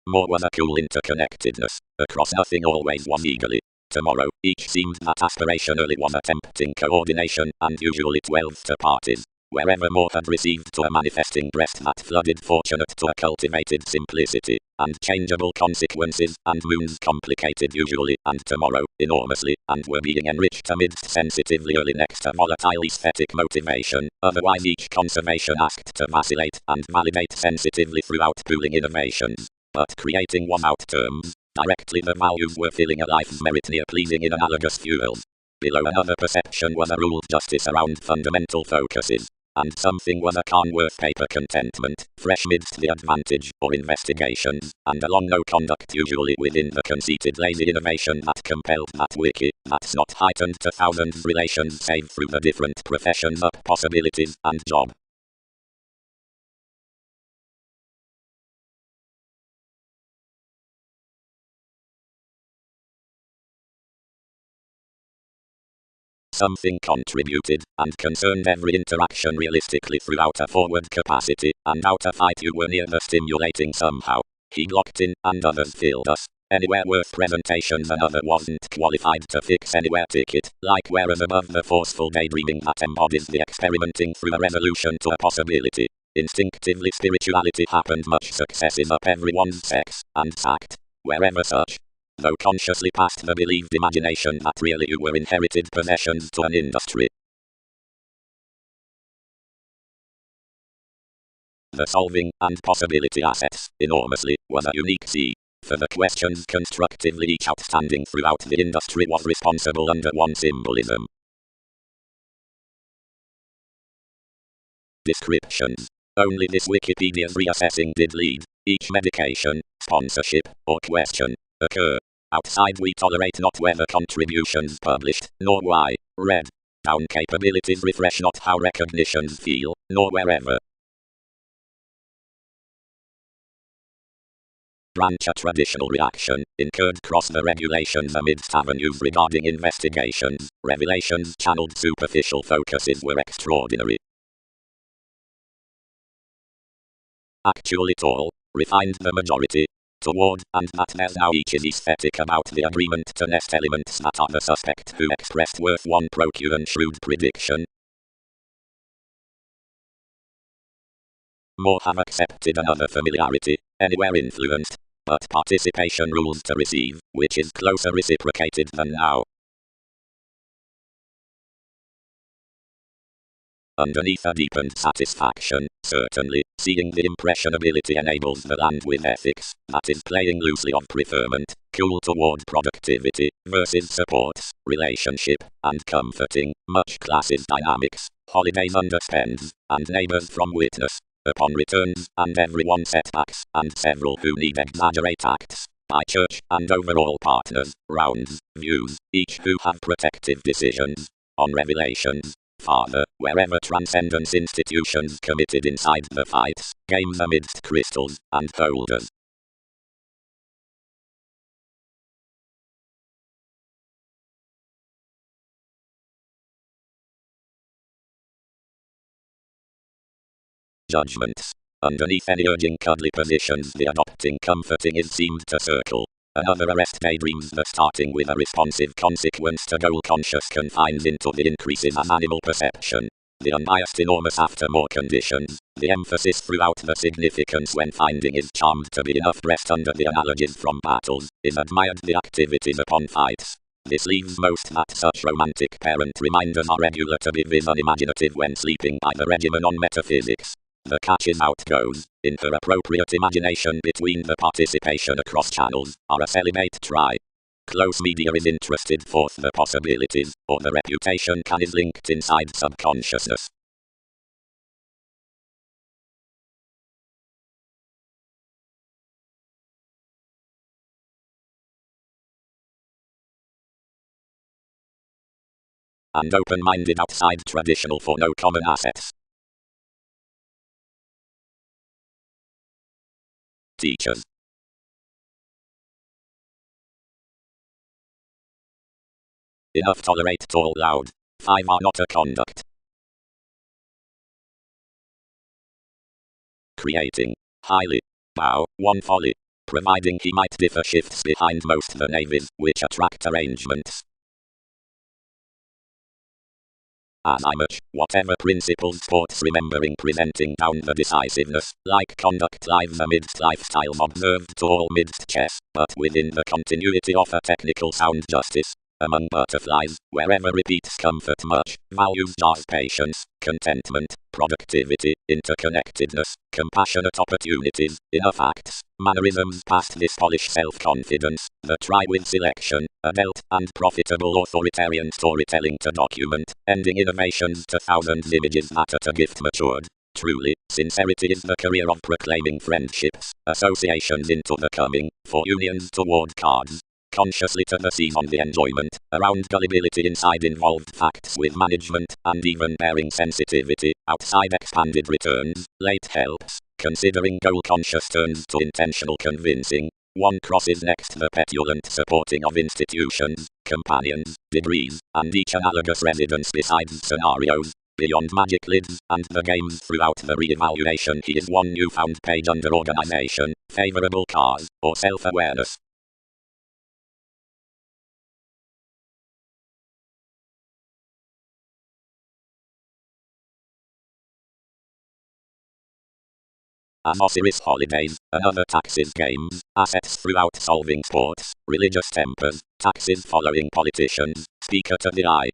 More was a cool interconnectedness, across nothing always was eagerly. Tomorrow, each seemed that aspirationally was attempting coordination, and usually 12 to parties. Wherever more had received to a manifesting breast that flooded fortunate to a cultivated simplicity, and changeable consequences, and moons complicated usually, and tomorrow, enormously, and were being enriched amidst sensitively early next a volatile aesthetic motivation, otherwise each conservation asked to vacillate, and validate sensitively throughout pooling innovations. But creating was out terms, directly the values were filling a life's merit near pleasing in analogous fuels. Below another perception was a ruled justice around fundamental focuses, and something was a calm worth paper contentment, fresh midst the advantage, or investigations, and along no conduct usually within the conceited lazy innovation that compelled that wiki, that's not heightened to thousands relations save through the different professions up possibilities and job. Something contributed, and concerned every interaction realistically throughout a forward capacity, and out a fight you were near the stimulating somehow. He locked in, and others filled us. Anywhere worth presentations another wasn't qualified to fix anywhere ticket, like whereas above the forceful daydreaming that embodies the experimenting through a resolution to a possibility. Instinctively spirituality happened much success is up everyone's sex, and sacked, wherever such. Though consciously past the believed imagination that really you were inherited possessions to an industry. The solving and possibility assets, enormously, was a unique C. For the questions constructively each outstanding throughout the industry was responsible under one symbolism. Descriptions. Only this Wikipedia's reassessing did lead, each medication, sponsorship, or question, occur. Outside we tolerate not whether contributions published, nor why, read. Down capabilities refresh not how recognitions feel, nor wherever. branch a traditional reaction, incurred cross the regulations amidst avenues regarding investigations, revelations channeled superficial focuses were extraordinary. Actually tall, refined the majority, toward, and that there's now each is aesthetic about the agreement to nest elements that are the suspect who expressed worth one procurant shrewd prediction. More have accepted another familiarity, anywhere influenced, but participation rules to receive, which is closer reciprocated than now. Underneath a deepened satisfaction, certainly, seeing the impressionability enables the land with ethics, that is playing loosely of preferment, cool toward productivity, versus supports, relationship, and comforting, much classes dynamics, holidays underspends, and neighbors from witness, upon returns, and everyone setbacks, and several who need exaggerate acts, by church, and overall partners, rounds, views, each who have protective decisions, on revelations. Father, wherever transcendence institutions committed inside the fights, games amidst crystals, and holders. Judgments. Underneath any urging cuddly positions the adopting comforting is seemed to circle. Another arrest daydreams the starting with a responsive consequence to goal conscious confines into the increases as animal perception. The unbiased enormous after more conditions, the emphasis throughout the significance when finding is charmed to be enough rest under the analogies from battles, is admired the activities upon fights. This leaves most that such romantic parent reminders are regular to be vis unimaginative when sleeping by the regimen on metaphysics. The catch is out goes, in her appropriate imagination between the participation across channels, are a celibate try. Close media is interested forth the possibilities, or the reputation can is linked inside subconsciousness. And open-minded outside traditional for no common assets. Teachers. Enough tolerate tall loud. 5 are not a conduct. Creating. Highly. Bow. 1 folly. Providing he might differ shifts behind most the navies, which attract arrangements. As I much, whatever principles sports remembering presenting down the decisiveness, like conduct lives amidst lifestyles observed to all midst chess, but within the continuity of a technical sound justice. Among butterflies, wherever repeats comfort much, values jars patience, contentment, productivity, interconnectedness, compassionate opportunities, enough acts, mannerisms past this polished self-confidence, the try with selection, adult and profitable authoritarian storytelling to document, ending innovations to thousands images that at a gift matured. Truly, sincerity is the career of proclaiming friendships, associations into the coming, for unions toward cards. Consciously to the seize on the enjoyment, around gullibility inside involved facts with management, and even bearing sensitivity, outside expanded returns, late helps, considering goal conscious turns to intentional convincing. 1 crosses next the petulant supporting of institutions, companions, degrees, and each analogous residence besides scenarios, beyond magic lids, and the games throughout the re-evaluation he is 1 newfound page under organization, favorable cause, or self-awareness. As Osiris holidays, another taxes games, assets throughout solving sports, religious tempers, taxes following politicians, speaker to the eye.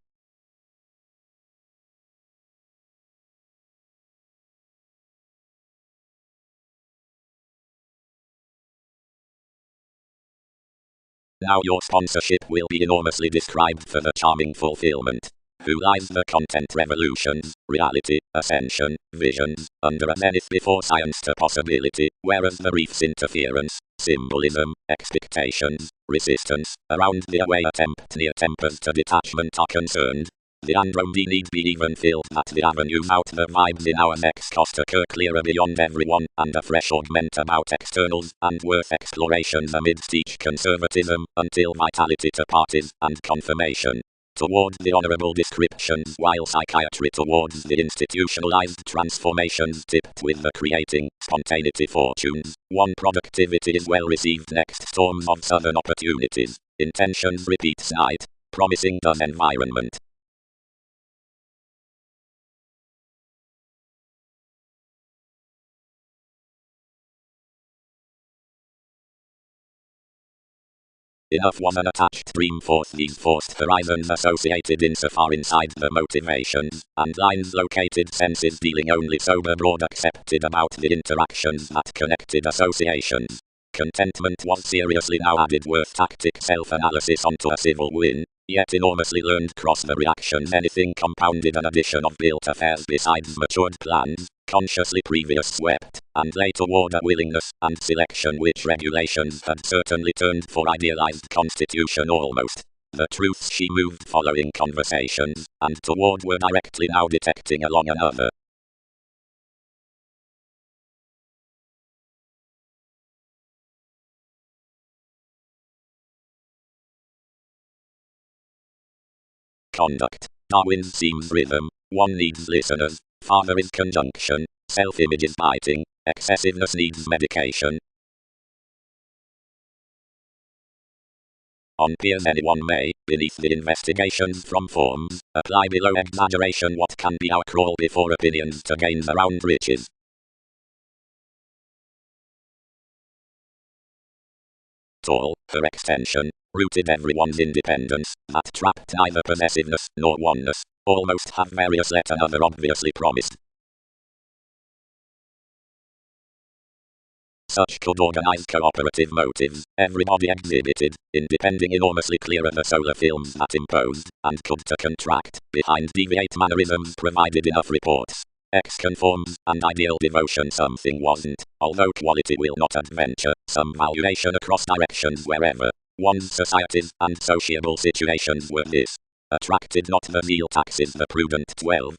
Now your sponsorship will be enormously described for the charming fulfillment. Who lies the content revolutions, reality, ascension, visions, under a zenith before science to possibility, whereas the reef's interference, symbolism, expectations, resistance, around the away attempt near tempers to detachment are concerned. The Andromedae need be even filled that the avenues out the vibes in our next cost occur clearer beyond everyone, and a fresh augment about externals, and worth explorations amidst each conservatism, until vitality to parties, and confirmation. Towards the honorable descriptions, while psychiatry towards the institutionalized transformations tipped with the creating spontaneity fortunes. One productivity is well received next storms of southern opportunities. Intentions repeats night. Promising does environment. Enough was an attached dream forth these forced horizons associated insofar inside the motivations, and lines located senses dealing only sober broad accepted about the interactions that connected associations. Contentment was seriously now added worth tactic self-analysis onto a civil win, yet enormously learned cross the reactions anything compounded an addition of built affairs besides matured plans, consciously previous swept, and lay toward a willingness and selection which regulations had certainly turned for idealized constitution almost. The truths she moved following conversations, and toward were directly now detecting along another. Conduct. Darwin's seems rhythm. One needs listeners. Father is conjunction. Self-image is biting. Excessiveness needs medication. On peers anyone may, beneath the investigations from forms, apply below exaggeration what can be our crawl before opinions to gain the round riches. Tall, her extension, rooted everyone's independence, that trapped neither possessiveness nor oneness, almost have various let another obviously promised. Such could organize cooperative motives, everybody exhibited, independing enormously clearer the solar films that imposed, and could to contract, behind deviate mannerisms provided enough reports. X conforms, and ideal devotion something wasn't, although quality will not adventure, some valuation across directions wherever. One's societies and sociable situations were this. Attracted not the zeal taxes the prudent 12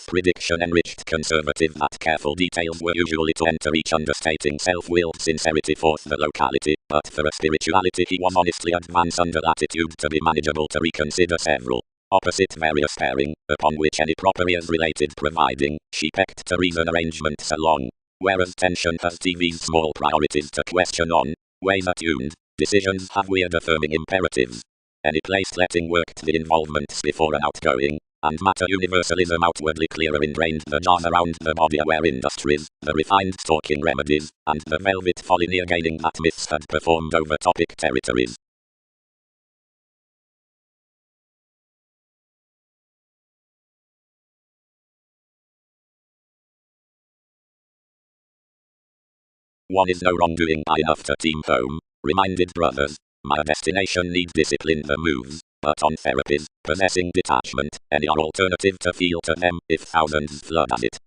prediction enriched conservative that careful details were usually to enter each understating self-willed sincerity forth the locality, but for a spirituality he was honestly advanced under latitude to be manageable to reconsider several. Opposite various pairing, upon which any proper ears related providing, she pecked to reason arrangements along. Whereas tension has TV's small priorities to question on, ways attuned, decisions have weird affirming imperatives. Any place letting worked the involvements before an outgoing, and matter universalism outwardly clearer ingrained the jars around the body aware industries, the refined stalking remedies, and the velvet folly near gaining that myths had performed over topic territories. One is no wrongdoing by enough to team home, reminded brothers. My destination needs discipline the moves, but on therapies, possessing detachment, any are alternative to feel to them, if thousands flood at it.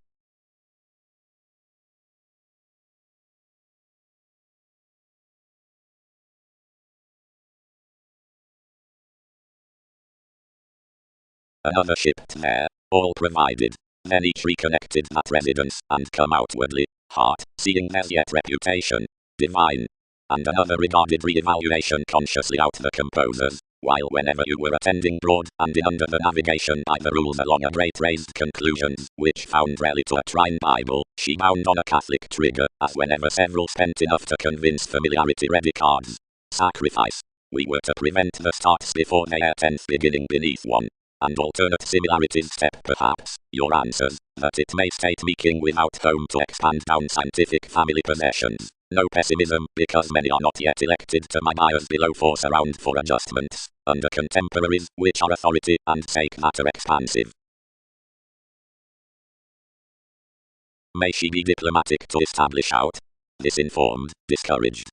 Another shipped there, all provided. Then each reconnected that residence, and come outwardly, heart, seeing there's yet reputation, divine. And another regarded re-evaluation consciously out the composers, while whenever you were attending broad, and in under the navigation by the rules along a great raised conclusions, which found rarely to a trine Bible, she bound on a Catholic trigger, as whenever several spent enough to convince familiarity ready cards. Sacrifice. We were to prevent the starts before they are tenth beginning beneath one. And alternate similarities step perhaps, your answers, that it may state meeking without home to expand down scientific family possessions. No pessimism, because many are not yet elected to my bias below force around for adjustments, under contemporaries, which are authority and sake matter expansive. May she be diplomatic to establish out. Disinformed, discouraged.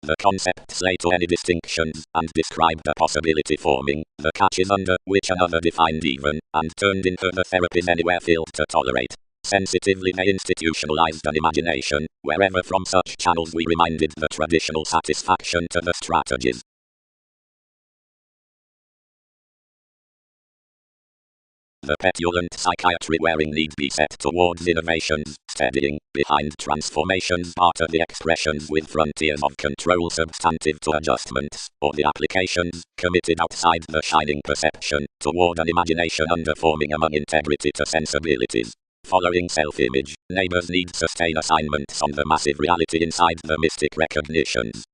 The concepts lay to any distinctions, and described a possibility forming, the catches under which another defined even, and turned in her the therapies anywhere filled to tolerate. Sensitively they institutionalized an imagination, wherever from such channels we reminded the traditional satisfaction to the strategies. The petulant psychiatry wherein need be set towards innovations, steadying, behind transformations part of the expressions with frontiers of control substantive to adjustments, or the applications, committed outside the shining perception, toward an imagination underforming among integrity to sensibilities. Following self-image, neighbors need sustain assignments on the massive reality inside the mystic recognitions.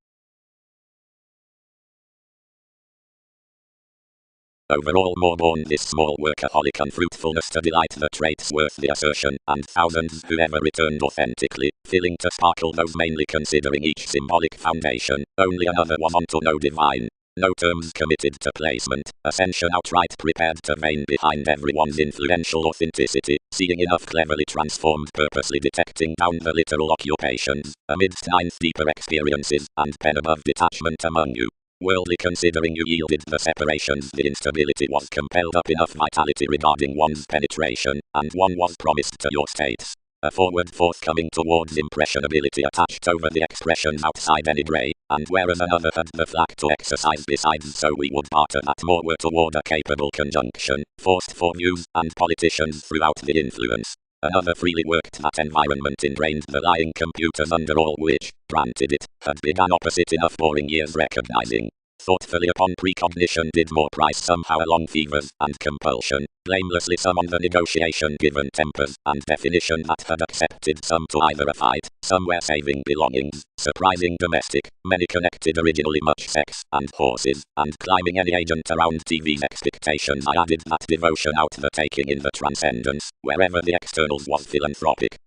Overall more born this small workaholic unfruitfulness to delight the traits worth the assertion, and thousands who ever returned authentically, filling to sparkle those mainly considering each symbolic foundation, only another was on to no divine. No terms committed to placement, ascension outright prepared to vein behind everyone's influential authenticity, seeing enough cleverly transformed purposely detecting down the literal occupations, amidst ninth deeper experiences, and pen above detachment among you. Worldly considering you yielded the separations, the instability was compelled up enough vitality regarding one's penetration, and one was promised to your states. A forward forthcoming towards impressionability attached over the expressions outside any grey, and whereas another had the flack to exercise besides, so we would barter that more were toward a capable conjunction, forced for views and politicians throughout the influence. Another freely worked that environment ingrained the lying computers under all which, granted it, had begun opposite enough boring years recognizing. Thoughtfully upon precognition did more price somehow along fevers and compulsion, blamelessly some on the negotiation given tempers and definition that had accepted some to either a fight, somewhere saving belongings, surprising domestic, many connected originally much sex and horses, and climbing any agent around TV's expectations. I added that devotion out the taking in the transcendence, wherever the externals was philanthropic.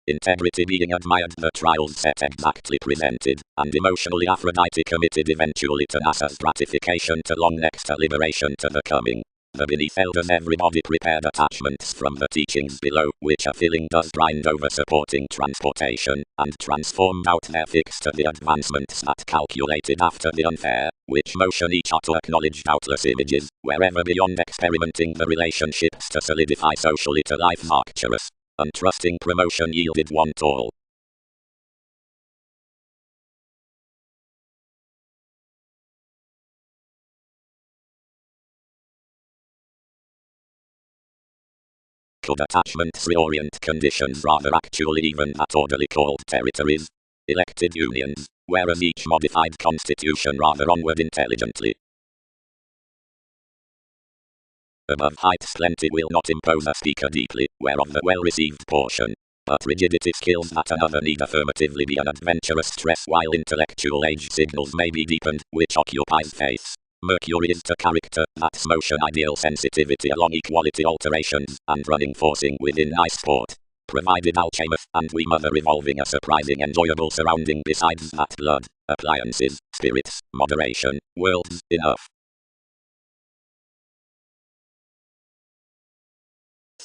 Integrity being admired, the trials set exactly presented, and emotionally Aphrodite committed eventually to NASA's gratification to long next a liberation to the coming. The beneath elders everybody prepared attachments from the teachings below, which a feeling does grind over supporting transportation, and transformed out their fix to the advancements that calculated after the unfair, which motion each ought to acknowledge doubtless images, wherever beyond experimenting the relationships to solidify socially to life arcturus. Untrusting promotion yielded one tall. Could attachments reorient conditions rather actually even at orderly called territories? Elected unions, whereas each modified constitution rather onward intelligently. Above heights plenty will not impose a speaker deeply, whereof the well-received portion. But rigidity skills that another need affirmatively be an adventurous stress while intellectual age signals may be deepened, which occupies faiths. Mercury is to character, that's motion ideal sensitivity along equality alterations, and running forcing within nice sport. Provided alchemist and we mother evolving a surprising enjoyable surrounding besides that blood, appliances, spirits, moderation, worlds, enough.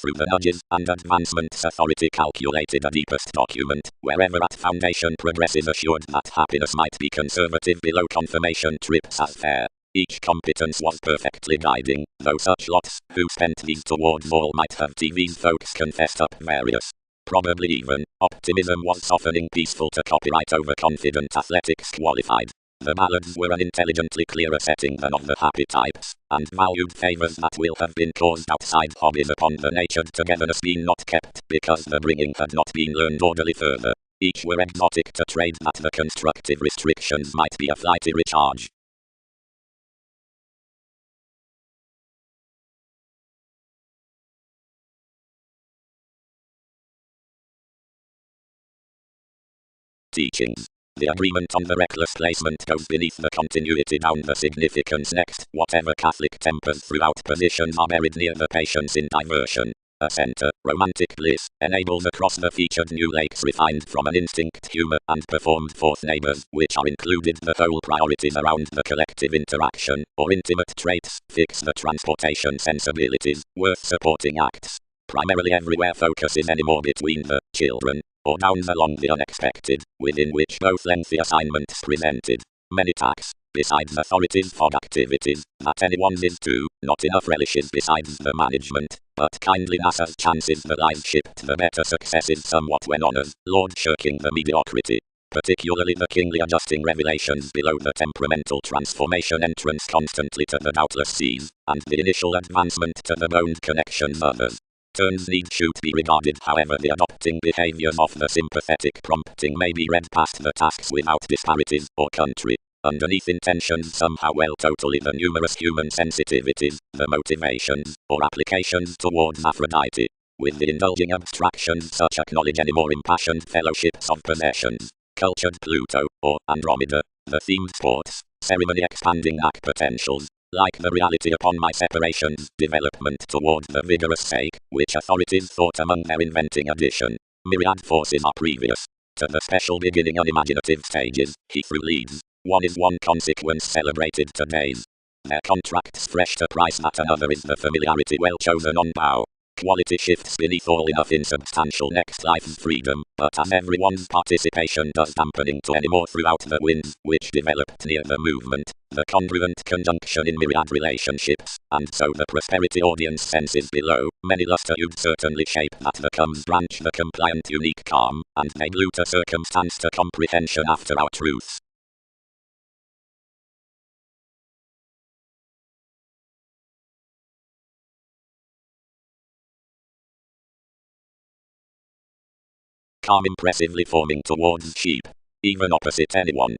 Through the nudges and advancements authority calculated a deepest document, wherever at foundation progresses assured that happiness might be conservative below confirmation trips as fair. Each competence was perfectly guiding, though such lots, who spent these towards all might have TV's folks confessed up various. Probably even, optimism was softening peaceful to copyright overconfident athletics qualified. The ballads were an intelligently clearer setting than of the happy types, and valued favors that will have been caused outside hobbies upon the natured togetherness being not kept because the bringing had not been learned orderly further. Each were exotic to trade that the constructive restrictions might be a flighty recharge. Teachings. The agreement on the reckless placement goes beneath the continuity down the significance next. Whatever Catholic tempers throughout positions are buried near the patience in diversion. A center, romantic bliss, enables across the featured new lakes refined from an instinct humor and performed forth neighbors, which are included the whole priorities around the collective interaction, or intimate traits, fix the transportation sensibilities, worth supporting acts. Primarily everywhere focus is anymore between the children, or down along the unexpected, within which both lengthy assignments presented many tasks, besides authorities for activities that anyone's is to, not enough relishes besides the management, but kindliness as chances the lies shipped the better successes somewhat when honors, Lord shirking the mediocrity. Particularly the kingly adjusting revelations below the temperamental transformation entrance constantly to the doubtless seas, and the initial advancement to the boned connections others. Turns need should be regarded, however the adopting behaviors of the sympathetic prompting may be read past the tasks without disparities or country. Underneath intentions somehow well totally the numerous human sensitivities, the motivations, or applications towards Aphrodite. With the indulging abstractions such acknowledge any more impassioned fellowships of possessions. Cultured Pluto, or Andromeda, the themed sports, ceremony expanding lack potentials, like the reality upon my separation's development toward the vigorous sake, which authorities thought among their inventing addition. Myriad forces are previous to the special beginning unimaginative stages, he through leads. One is one consequence celebrated to days. Their contracts fresh to price that another is the familiarity well chosen on bow. Quality shifts beneath all enough insubstantial next life's freedom, but as everyone's participation does dampening to any more throughout the winds, which developed near the movement, the congruent conjunction in myriad relationships, and so the prosperity audience senses below, many luster you'd certainly shape that the comes branch the compliant unique calm, and they glue to circumstance to comprehension after our truths. Calm impressively forming towards sheep, even opposite anyone.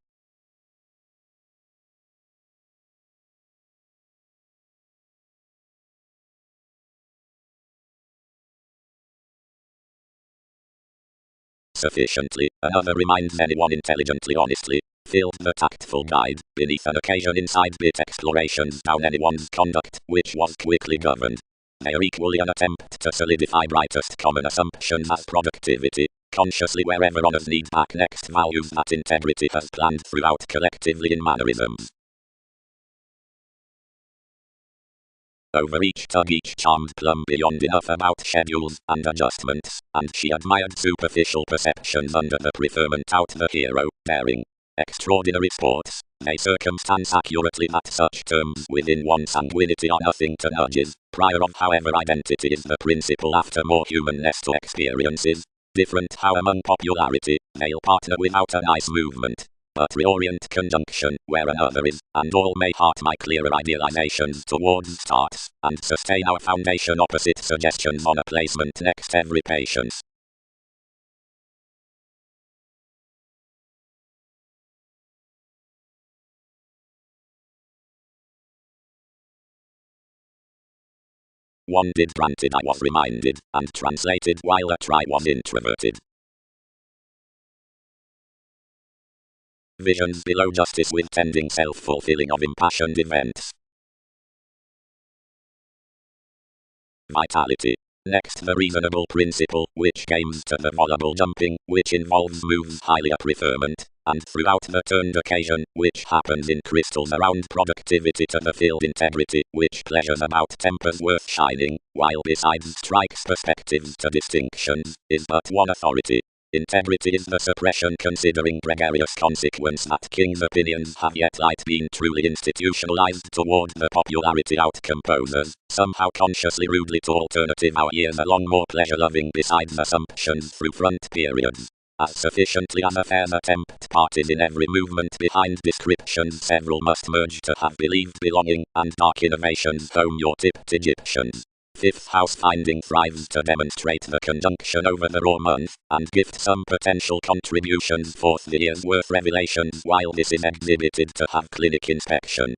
Sufficiently, another reminds anyone intelligently honestly, filled the tactful guide, beneath an occasion inside bit explorations down anyone's conduct, which was quickly governed. They are equally an attempt to solidify brightest common assumptions as productivity, consciously wherever honors need back next values that integrity has planned throughout collectively in mannerisms. Over each tug each charmed plumb beyond enough about schedules and adjustments, and she admired superficial perceptions under the preferment out the hero, daring. Extraordinary sports, they circumstance accurately that such terms within one sanguinity are nothing to nudges, prior of however identity is the principle after more humanness to experiences. Different how among popularity, they'll partner without a nice movement. But reorient conjunction, where another is, and all may heart my clearer idealizations towards starts, and sustain our foundation opposite suggestions on a placement next every patience. One did granted I was reminded, and translated while a try was introverted. Visions below justice with tending self-fulfilling of impassioned events. Vitality. Next the reasonable principle, which gains to the volable jumping, which involves moves highly a preferment, and throughout the turned occasion, which happens in crystals around productivity to the field integrity, which pleasures about tempers worth shining, while besides strikes perspectives to distinctions, is but one authority. Integrity is the suppression considering gregarious consequence that king's opinions have yet light been truly institutionalized toward the popularity out composers, somehow consciously rudely to alternative our years along more pleasure-loving besides assumptions through front periods. As sufficiently as a fair attempt parties in every movement behind descriptions several must merge to have believed belonging, and dark innovations home your tipped Egyptians. Fifth house finding thrives to demonstrate the conjunction over the raw month, and gift some potential contributions fourth the year's worth revelations while this is exhibited to have clinic inspection.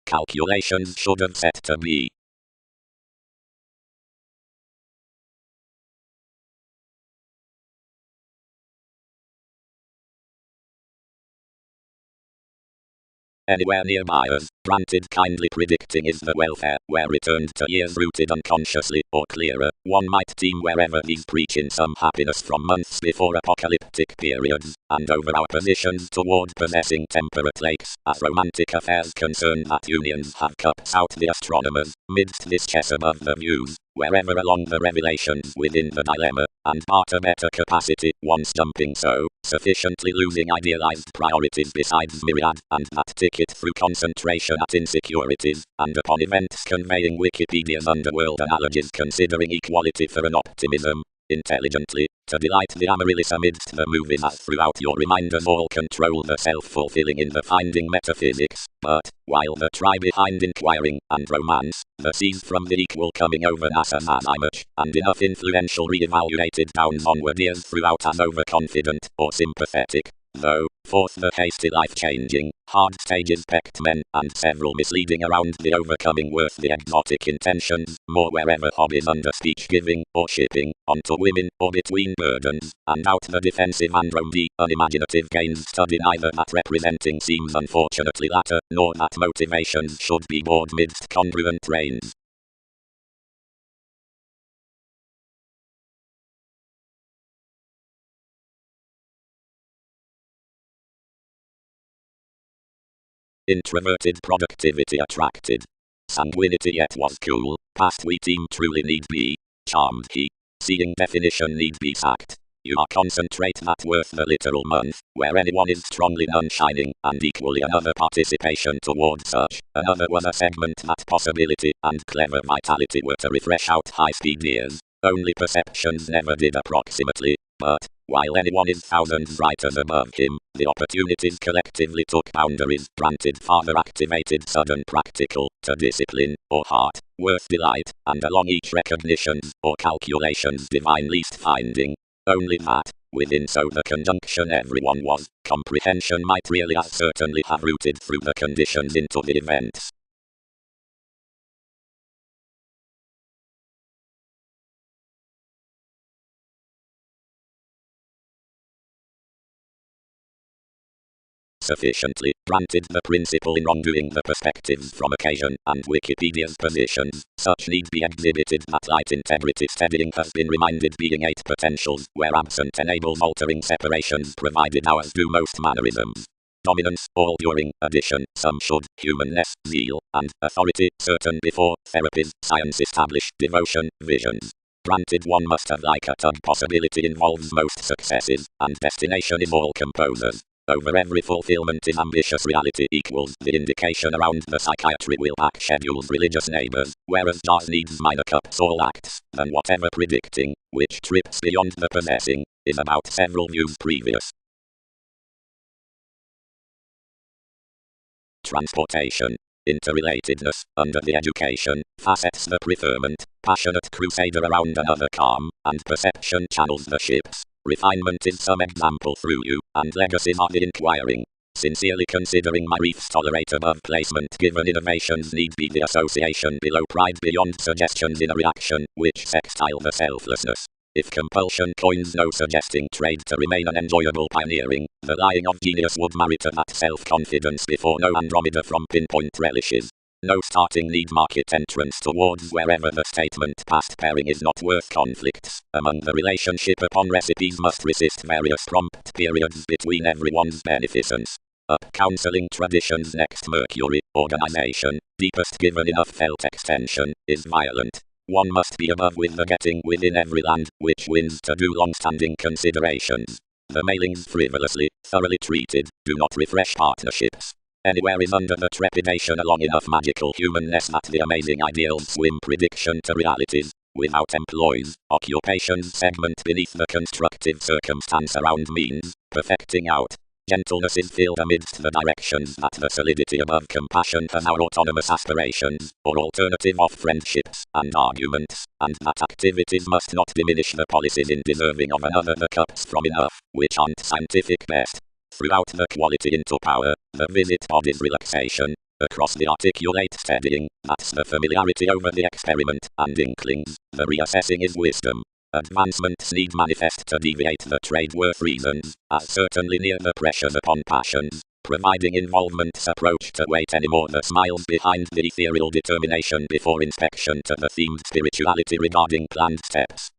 Calculations should have set to be. Anywhere nearby us, granted kindly predicting is the welfare, where returned to years rooted unconsciously, or clearer, one might deem wherever these preaching some happiness from months before apocalyptic periods, and over our positions toward possessing temperate lakes, as romantic affairs concern that unions have cups out the astronomers, midst this chess above the views, wherever along the revelations within the dilemma, and barter better capacity, once jumping so, sufficiently losing idealized priorities besides myriad, and that ticket through concentration at insecurities, and upon events conveying Wikipedia's underworld analogies considering equality for an optimism, intelligently, to delight the amaryllis amidst the movies as throughout your reminders all control the self-fulfilling in the finding metaphysics, but, while the try behind inquiring, and romance, the seas from the equal coming over NASA's as I much, and enough influential re-evaluated downs onward years throughout as overconfident, or sympathetic. Though, forth the hasty life-changing, hard stages pecked men, and several misleading around the overcoming worth the exotic intentions, more wherever hobbies under speech-giving, or shipping, onto women, or between burdens, and out the defensive and the unimaginative gains study neither that representing seems unfortunately latter, nor that motivations should be bored midst congruent reins. Introverted productivity attracted. Sanguinity yet was cool, past we team truly need be, charmed he. Seeing definition need be sacked. You are concentrate that worth the literal month, where anyone is strongly non-shining, and equally another participation toward such, another was a segment that possibility, and clever vitality were to refresh out high-speed years, only perceptions never did approximately, but, while anyone is thousands writers above him, the opportunities collectively took boundaries, granted farther activated sudden practical, to discipline, or heart, worth delight, and along each recognitions, or calculations divine least finding. Only that, within so the conjunction everyone was, comprehension might really as certainly have rooted through the conditions into the events. Sufficiently, granted the principle in wrongdoing the perspectives from occasion, and Wikipedia's positions, such need be exhibited that light integrity steadying has been reminded being 8 potentials, where absent enables altering separations provided ours do most mannerisms. Dominance, all during, addition, some should, humanness, zeal, and authority, certain before, therapies, science established, devotion, visions. Granted one must have like a tug possibility involves most successes, and destination is all composers. Over every fulfillment in ambitious reality equals the indication around the psychiatry will pack schedules religious neighbors, whereas jazz needs minor cups all acts, than whatever predicting, which trips beyond the possessing, is about several views previous. Transportation. Interrelatedness, under the education, facets the preferment, passionate crusader around another calm, and perception channels the ships. Refinement is some example through you, and legacies are the inquiring. Sincerely considering my reefs tolerate above placement given innovations need be the association below pride beyond suggestions in a reaction, which sextile the selflessness. If compulsion coins no suggesting trade to remain an enjoyable pioneering, the lying of genius would marry to that self-confidence before no Andromeda from pinpoint relishes. No starting need market entrance towards wherever the statement past pairing is not worth conflicts. Among the relationship upon recipes must resist various prompt periods between everyone's beneficence. Up counseling traditions next Mercury, organization, deepest given enough felt extension, is violent. One must be above with the getting within every land, which wins to do long-standing considerations. The mailings frivolously, thoroughly treated, do not refresh partnerships. Anywhere is under the trepidation along enough magical humanness that the amazing ideals swim prediction to realities, without employees, occupations segment beneath the constructive circumstance around means, perfecting out. Gentleness is filled amidst the directions that the solidity above compassion has our autonomous aspirations, or alternative of friendships, and arguments, and that activities must not diminish the policies in deserving of another the cups from enough, which aren't scientific best. Throughout the quality into power, the visit body's relaxation, across the articulate steadying, that's the familiarity over the experiment, and inklings, the reassessing is wisdom. Advancements need manifest to deviate the trade worth reasons, as certainly near the pressures upon passions, providing involvement's approach to weight anymore the smiles behind the ethereal determination before inspection to the themed spirituality regarding planned steps.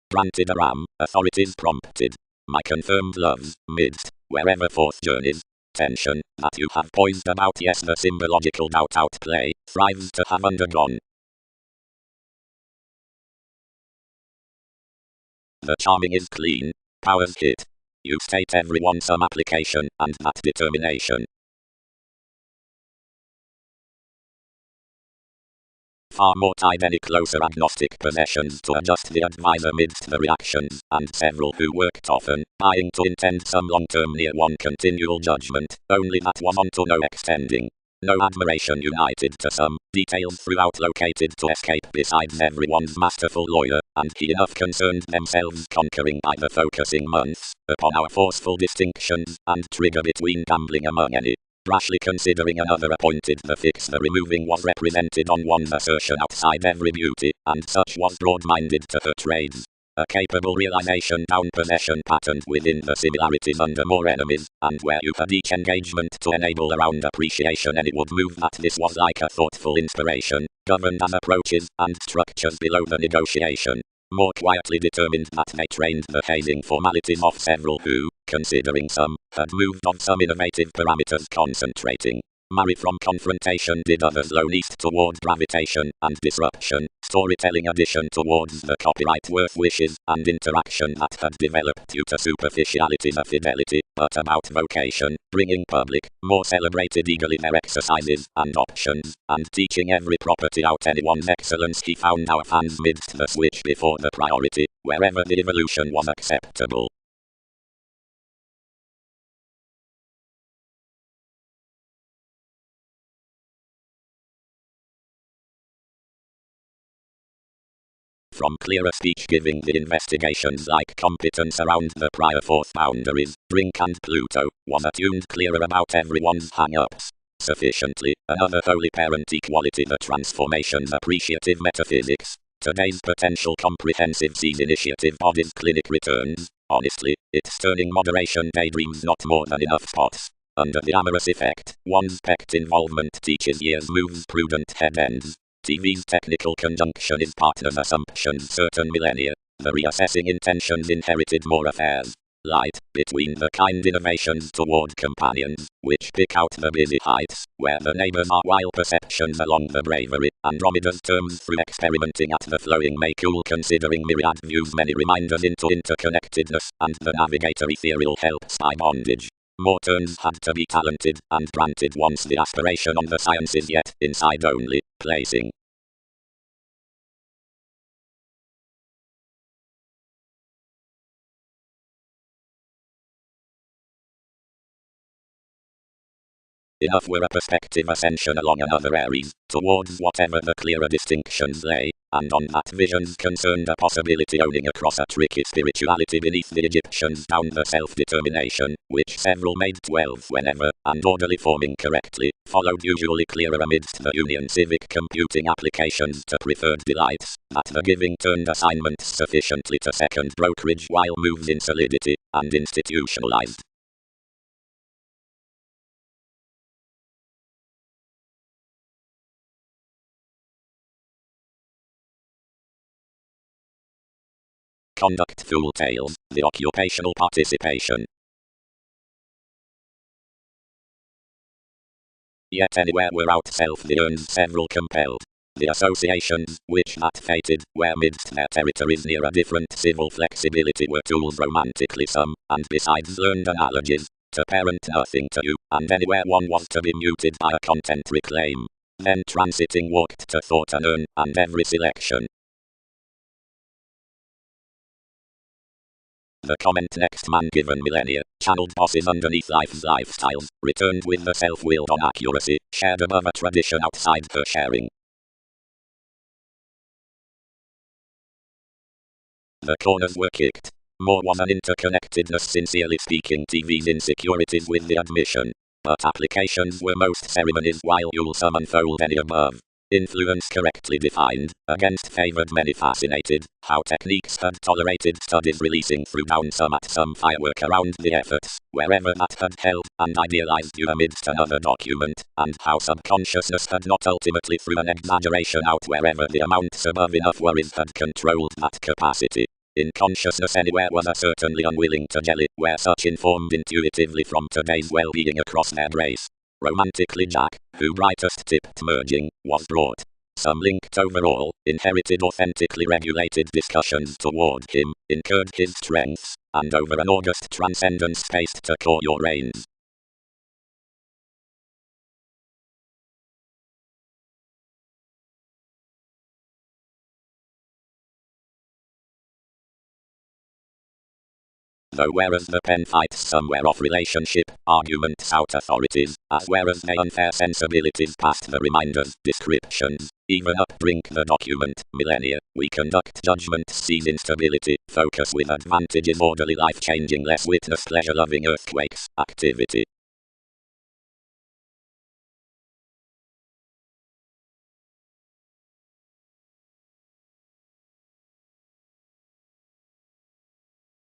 Granted a ram, authorities prompted. My confirmed loves, midst, wherever forth journeys, tension, that you have poised about yes the symbological doubt outplay, thrives to have undergone. The charming is clean, powers hit. You state everyone some application, and that determination. Far more tied any closer agnostic possessions to adjust the advisor midst the reactions, and several who worked often, eyeing to intend some long-term near one continual judgment, only that was on to no extending. No admiration united to some, details throughout located to escape besides everyone's masterful lawyer, and he enough concerned themselves conquering by the focusing months, upon our forceful distinctions, and trigger between gambling among any. Rashly considering another appointed the fix the removing was represented on one's assertion outside every beauty, and such was broad-minded to her trades. A capable realization down possession patterned within the similarities under more enemies, and where you had each engagement to enable around appreciation any would move that this was like a thoughtful inspiration, governed as approaches and structures below the negotiation. More quietly determined that they trained the hazing formalities of several who, considering some, had moved on some innovative parameters concentrating. Marry from confrontation did others loan east toward gravitation and disruption, storytelling addition towards the copyright worth wishes, and interaction that had developed due to superficialities of fidelity, but about vocation, bringing public, more celebrated eagerly their exercises and options, and teaching every property out anyone's excellence he found our fans midst the switch before the priority, wherever the evolution was acceptable. From clearer speech giving the investigations like competence around the prior fourth boundaries, drink and Pluto, was attuned clearer about everyone's hang-ups. Sufficiently, another holy parent equality the transformation's appreciative metaphysics. Today's potential comprehensive sees initiative bodies clinic returns. Honestly, it's turning moderation daydreams not more than enough spots. Under the amorous effect, one's pecked involvement teaches years moves prudent head ends. TV's technical conjunction is partner's assumptions certain millennia, the reassessing intentions inherited more affairs. Light, between the kind innovations toward companions, which pick out the busy heights, where the neighbors are while perceptions along the bravery, Andromeda's terms through experimenting at the flowing may cool considering myriad views many reminders into interconnectedness, and the navigator ethereal helps by bondage. More turns had to be talented, and granted once the aspiration on the sciences yet, inside only, placing. Enough were a perspective ascension along another Aries, towards whatever the clearer distinctions lay, and on that visions concerned a possibility owning across a tricky spirituality beneath the Egyptians down the self-determination, which several made 12 whenever, and orderly forming correctly, followed usually clearer amidst the union civic computing applications to preferred delights, that the giving turned assignments sufficiently to second brokerage while moves in solidity, and institutionalized. Conduct fool tales, the occupational participation. Yet anywhere were out self the urns several compelled. The associations, which that fated, where midst their territories near a different civil flexibility were tools romantically some, and besides learned analogies, to parent nothing to you, and anywhere one was to be muted by a content reclaim. Then transiting walked to thought and earn, and every selection. The comment next man given millennia, channeled bosses underneath life's lifestyles, returned with the self-willed on accuracy, shared above a tradition outside her sharing. The corners were kicked. More was an interconnectedness sincerely speaking TV's insecurities with the admission. But applications were most ceremonies while you'll some unfold any above. Influence correctly defined, against favored many fascinated, how techniques had tolerated studies releasing through down some at some firework around the efforts, wherever that had held, and idealized you amidst another document, and how subconsciousness had not ultimately through an exaggeration out wherever the amounts above enough worries had controlled that capacity. In consciousness anywhere was a certainly unwilling to jelly, where such informed intuitively from today's well-being across their race. Romantically Jack, who brightest tipped merging, was brought. Some linked overall, inherited authentically regulated discussions toward him, incurred his strengths, and over an august transcendence spaced to core your reins. Though whereas the pen fights somewhere off relationship, arguments out authorities, as whereas they unfair sensibilities past the reminders, descriptions, even updrink the document, millennia, we conduct judgments seize instability, focus with advantages orderly life-changing less witness pleasure-loving earthquakes, activity.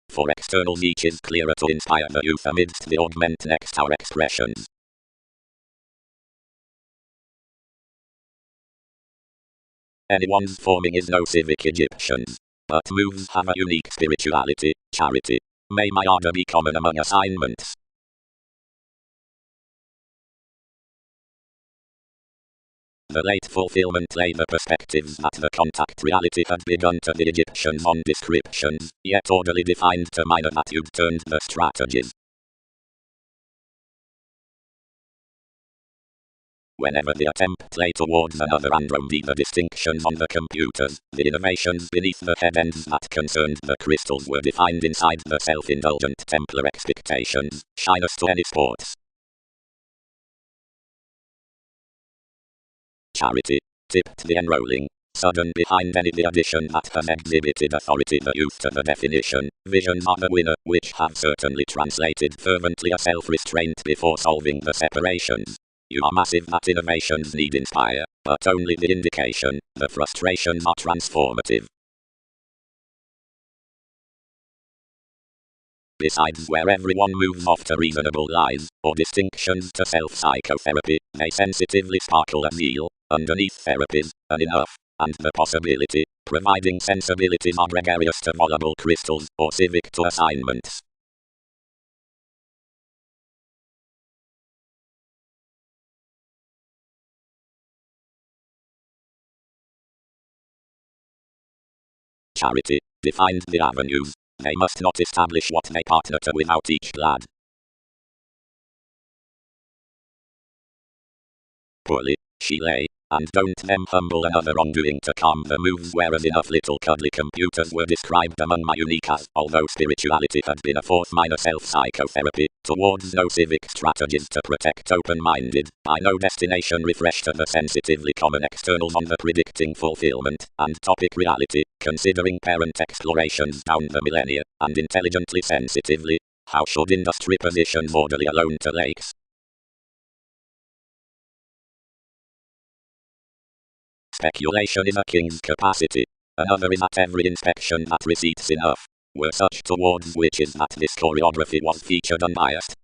For externals each is clearer to inspire the youth amidst the augment next our expressions. Anyone's forming is no civic Egyptians, but moves have a unique spirituality, charity. May my ardor be common among assignments. The late fulfillment lay the perspectives that the contact reality had begun to the Egyptians on descriptions, yet orderly defined to minor that you'd turned the strategies. Whenever the attempt lay towards another Andromeda, the distinctions on the computers, the innovations beneath the head ends that concerned the crystals were defined inside the self-indulgent Templar expectations, shyness to any sports. Charity, tipped the enrolling, sudden behind any the addition that has exhibited authority the youth to the definition, visions are the winner, which have certainly translated fervently a self-restraint before solving the separations. You are massive that innovations need inspire, but only the indication, the frustrations are transformative. Besides where everyone moves off to reasonable lies, or distinctions to self-psychotherapy, they sensitively sparkle a zeal, underneath therapies, an enough, and the possibility, providing sensibilities are gregarious to volable crystals, or civic to assignments. Charity, defined the avenues, they must not establish what they partner to without each glad. Poorly, she lay, and don't them humble another wrongdoing to calm the moves whereas enough little cuddly computers were described among my unique as, although spirituality had been a fourth minor self-psychotherapy, towards no civic strategies to protect open-minded, by no destination refresh to the sensitively common externals on the predicting fulfillment, and topic reality, considering parent explorations down the millennia, and intelligently sensitively, how should industry position orderly alone to lakes? Speculation is a king's capacity. Another is at every inspection that receipts enough were such towards which is that this choreography was featured unbiased.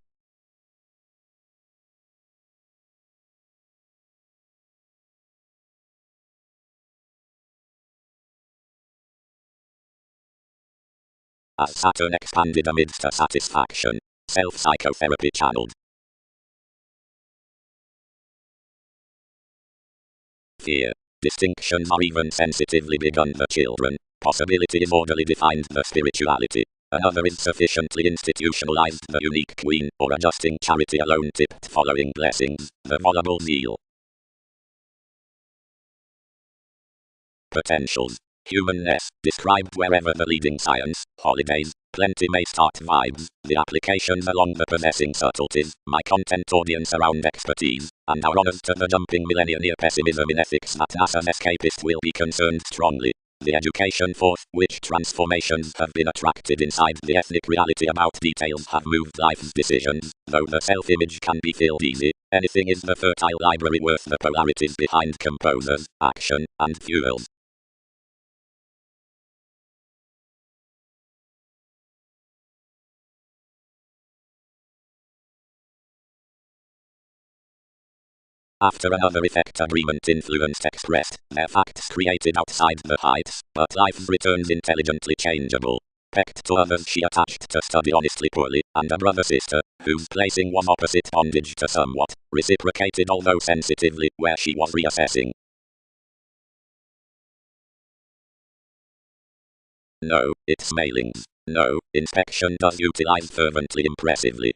As Saturn expanded amidst a satisfaction, self-psychotherapy channeled. Fear. Distinctions are even sensitively begun the children. Possibility is orderly defined the spirituality. Another is sufficiently institutionalized the unique queen, or adjusting charity alone tipped following blessings, the volable zeal. Potentials. Humanness, described wherever the leading science, holidays, plenty may start vibes, the applications along the possessing subtleties, my content audience around expertise, and our honors to the jumping millennia near pessimism in ethics that NASA's escapist will be concerned strongly. The education forth, which transformations have been attracted inside the ethnic reality about details have moved life's decisions, though the self-image can be filled easy, Anything is the fertile library worth the polarities behind composers, action, and fuels. After another effect agreement influenced expressed, their facts created outside the heights, but life's returns intelligently changeable. Pecked to others she attached to study honestly poorly, and a brother-sister, whose placing was opposite bondage to somewhat, reciprocated although sensitively, where she was reassessing. No, it's mailings. No, inspection does utilize fervently impressively.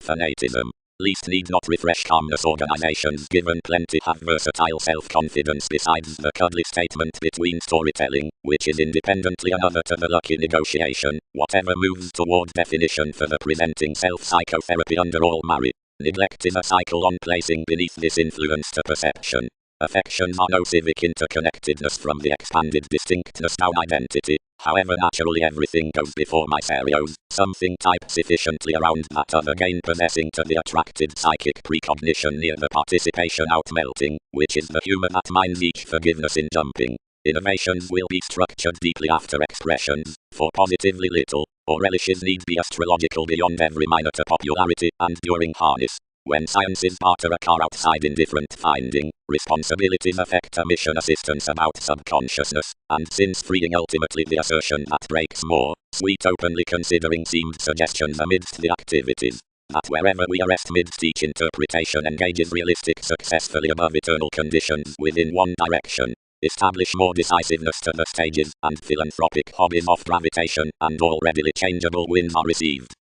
Fanatism. Least need not refresh calmness. Organizations given plenty have versatile self-confidence besides the cuddly statement between storytelling, which is independently another to the lucky negotiation, whatever moves toward definition for the presenting self-psychotherapy under all marry. Neglect is a cycle on placing beneath this influence to perception. Affections are no civic interconnectedness from the expanded distinctness down identity. However naturally everything goes before my stereos, something type sufficiently around that other gain possessing to the attracted psychic precognition near the participation outmelting, which is the humor that mines each forgiveness in jumping. Innovations will be structured deeply after expressions, for positively little, or relishes need be astrological beyond every minor to popularity and during harness. When sciences barter a car outside indifferent finding, responsibilities affect a mission assistance about subconsciousness, and since freeing ultimately the assertion that breaks more, sweet openly considering seemed suggestions amidst the activities, that wherever we arrest mid-speech interpretation engages realistic successfully above eternal conditions within one direction, establish more decisiveness to the stages, and philanthropic hobbies of gravitation, and all readily changeable wins are received.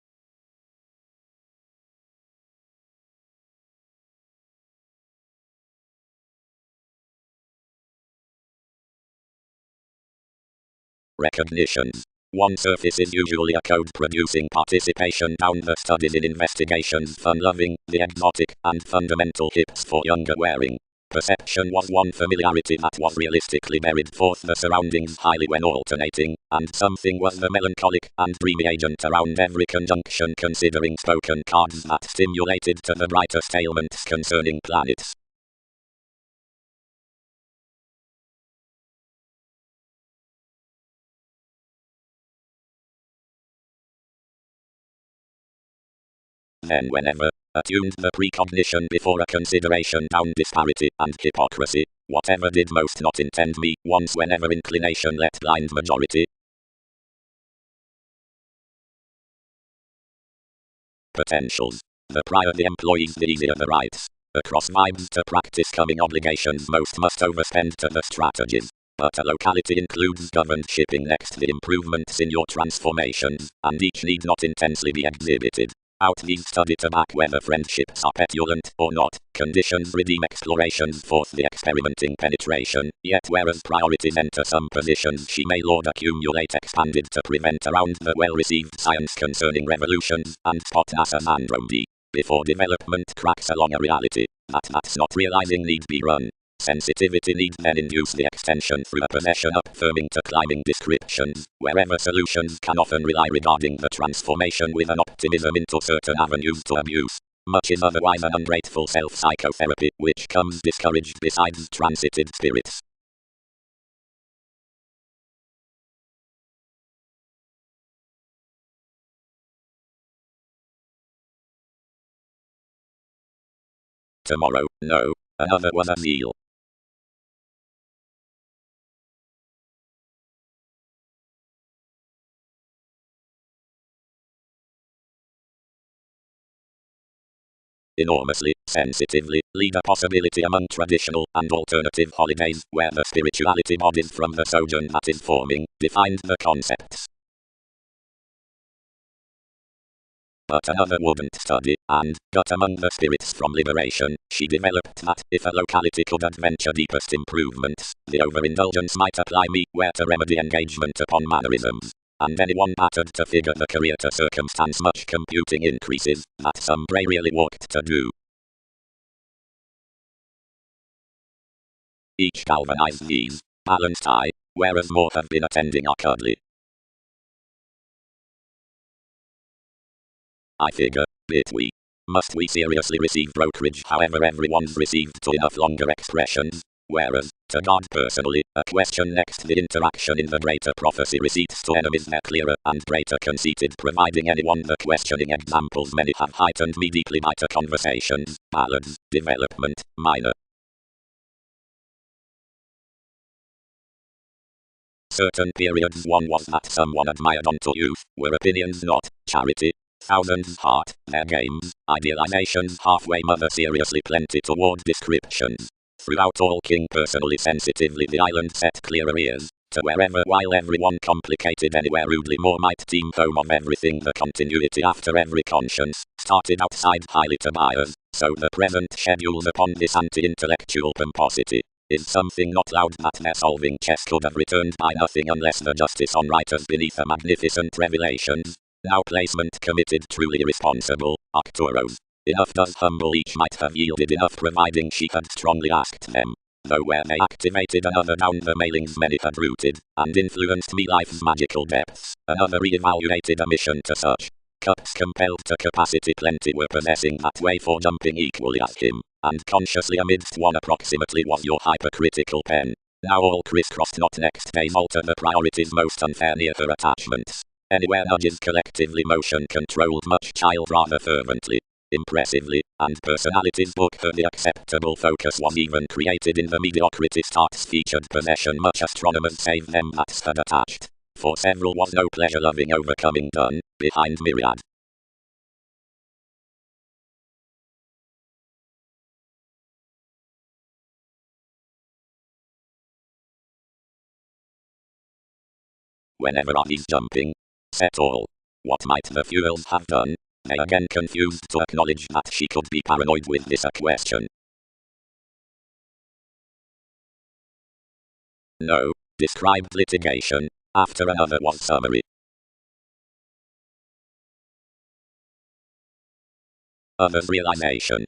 Recognitions. One surface is usually a code-producing participation down the studies in investigations fun-loving, the exotic, and fundamental hips for younger wearing. Perception was one familiarity that was realistically buried forth the surroundings highly when alternating, and something was the melancholic and dreamy agent around every conjunction considering spoken cards that stimulated to the brightest ailments concerning planets. Then whenever, attuned the precognition before a consideration down disparity and hypocrisy, whatever did most not intend me, once whenever inclination let blind majority. Potentials. The prior the employees the easier the rights. Across vibes to practice coming obligations most must overspend to the strategies. But a locality includes governed shipping next the improvements in your transformations, and each need not intensely be exhibited. Out these study to back whether friendships are petulant or not, conditions redeem explorations forth the experimenting penetration, yet whereas priorities enter some positions she may lord accumulate expanded to prevent around the well-received science concerning revolutions, and spot NASA's Andromedae, before development cracks along a reality, that's not realizing need be run. Sensitivity needs then induce the extension through a possession affirming to climbing descriptions, wherever solutions can often rely regarding the transformation with an optimism into certain avenues to abuse. Much is otherwise an ungrateful self-psychotherapy, which comes discouraged besides transited spirits. Tomorrow, no. Another was a zeal. Enormously, sensitively, lead a possibility among traditional and alternative holidays, where the spirituality bodies from the sojourn that is forming, defined the concepts. But another wouldn't study, and, got among the spirits from liberation, she developed that, if a locality could adventure deepest improvements, the overindulgence might apply me, where to remedy engagement upon mannerisms. And anyone battered to figure the career to circumstance much computing increases, that some pray really walked to do. Each galvanized these, balanced eye, whereas more have been attending are cuddly. I figure, bit we. Must we seriously receive brokerage however everyone's received to enough longer expressions? Whereas, to God personally, a question next the interaction in the greater prophecy receipts to enemies are clearer and greater conceited, providing anyone the questioning examples many have heightened me deeply by to conversations, ballads, development, minor. Certain periods one was that someone admired unto youth, were opinions not, charity. Thousands heart, their games, idealizations halfway mother seriously plenty toward descriptions. Throughout all king personally sensitively the island set clearer ears, to wherever while everyone complicated anywhere rudely more might team home of everything the continuity after every conscience, started outside highly to buyers, so the present schedules upon this anti-intellectual pomposity. Is something not loud that their solving chess could have returned by nothing unless the justice on writers beneath a magnificent revelations. Now placement committed truly irresponsible, Arcturos. Enough does humble each might have yielded enough providing she had strongly asked them. Though where they activated another down the mailings many had rooted, and influenced me life's magical depths, another re-evaluated a mission to such. Cups compelled to capacity plenty were possessing that way for jumping equally as him, and consciously amidst one approximately was your hypercritical pen. Now all crisscrossed not next days alter the priorities most unfair near her attachments. Anywhere nudges collectively motion controlled much child rather fervently, impressively, and personalities book her the acceptable focus was even created in the mediocrity starts featured possession much astronomers save them that's had attached. For several was no pleasure loving overcoming done, behind myriad. Whenever are these jumping? Set all. What might the fuels have done? They again confused to acknowledge that she could be paranoid with this a question. No. Described litigation. After another was summary. Others realization.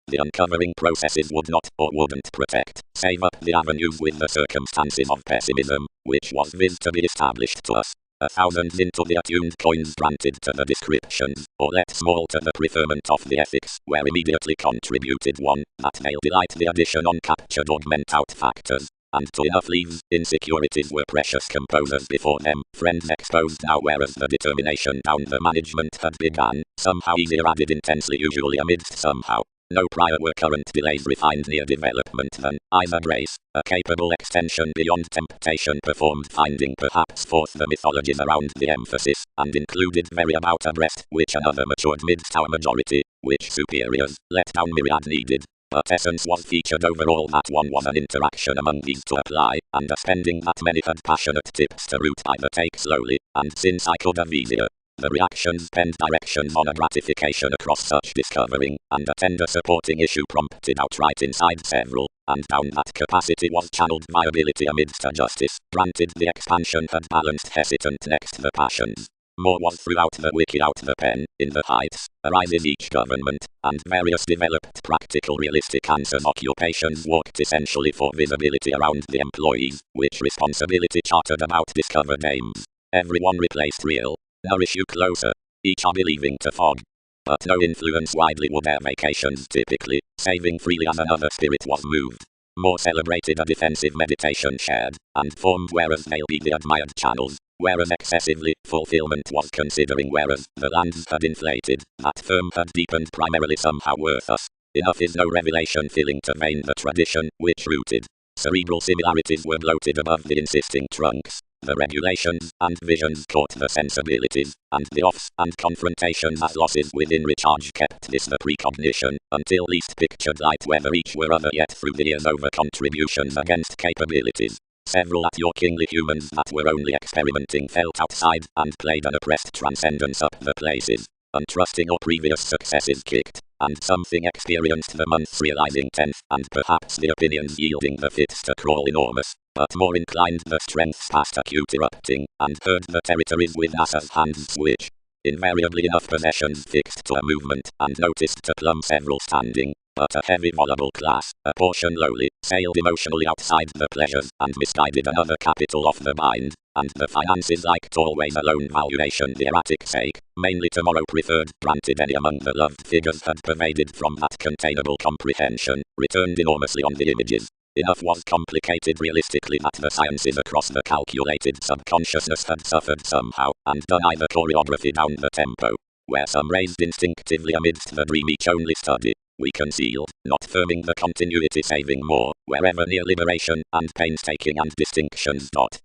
The uncovering processes would not or wouldn't protect, save up the avenues with the circumstances of pessimism, which was viz to be established to us. Thousands into the attuned coins granted to the descriptions, or let small to the preferment of the ethics, where immediately contributed one, that they'll delight the addition on captured augment out factors. And to enough leaves, insecurities were precious composers before them, friends exposed now whereas the determination down the management had begun, somehow easier added intensely usually amidst somehow. No prior were current delays refined near development than, either grace, a capable extension beyond temptation performed finding perhaps forth the mythologies around the emphasis, and included very about abreast, which another matured midst our majority, which superiors, let down myriad needed. But essence was featured overall that one was an interaction among these to apply, and a spending that many had passionate tips to root by the take slowly, and since I could have easier. The reactions penned directions on a gratification across such discovering, and a tender supporting issue prompted outright inside several, and down that capacity was channeled viability amidst a justice, granted the expansion had balanced hesitant next the passions. More was throughout the wiki out the pen, in the heights, arises each government, and various developed practical realistic answers occupations walked essentially for visibility around the employees, which responsibility chartered about discovered aims. Everyone replaced real. Nourish you closer. Each are believing to fog. But no influence widely would their vacations typically, saving freely as another spirit was moved. More celebrated a defensive meditation shared, and formed whereas they'll be the admired channels, whereas excessively, fulfillment was considering whereas, the lands had inflated, that firm had deepened primarily somehow worth us. Enough is no revelation filling to vein the tradition, which rooted. Cerebral similarities were bloated above the insisting trunks. The regulations and visions caught the sensibilities, and the offs and confrontations as losses within recharge kept this the precognition, until least pictured light whether each were other yet through the years over contributions against capabilities. Several at your kingly humans that were only experimenting felt outside, and played an oppressed transcendence up the places. Untrusting or previous successes kicked, and something experienced the months realizing tenth, and perhaps the opinions yielding the fits to crawl enormous, but more inclined the strengths past acute erupting, and heard the territories with Asa's hands switch. Invariably enough possessions fixed to a movement, and noticed to plumb several standing, but a heavy volatile class, a portion lowly, sailed emotionally outside the pleasures, and misguided another capital off the bind, and the finances liked always a loan valuation the erratic sake, mainly tomorrow preferred, granted any among the loved figures had pervaded from that containable comprehension, returned enormously on the images. Enough was complicated realistically that the sciences across the calculated subconsciousness had suffered somehow, and done either choreography down the tempo, where some raised instinctively amidst the dream each only study, we concealed, not firming the continuity saving more, wherever near liberation, and painstaking and distinctions dot.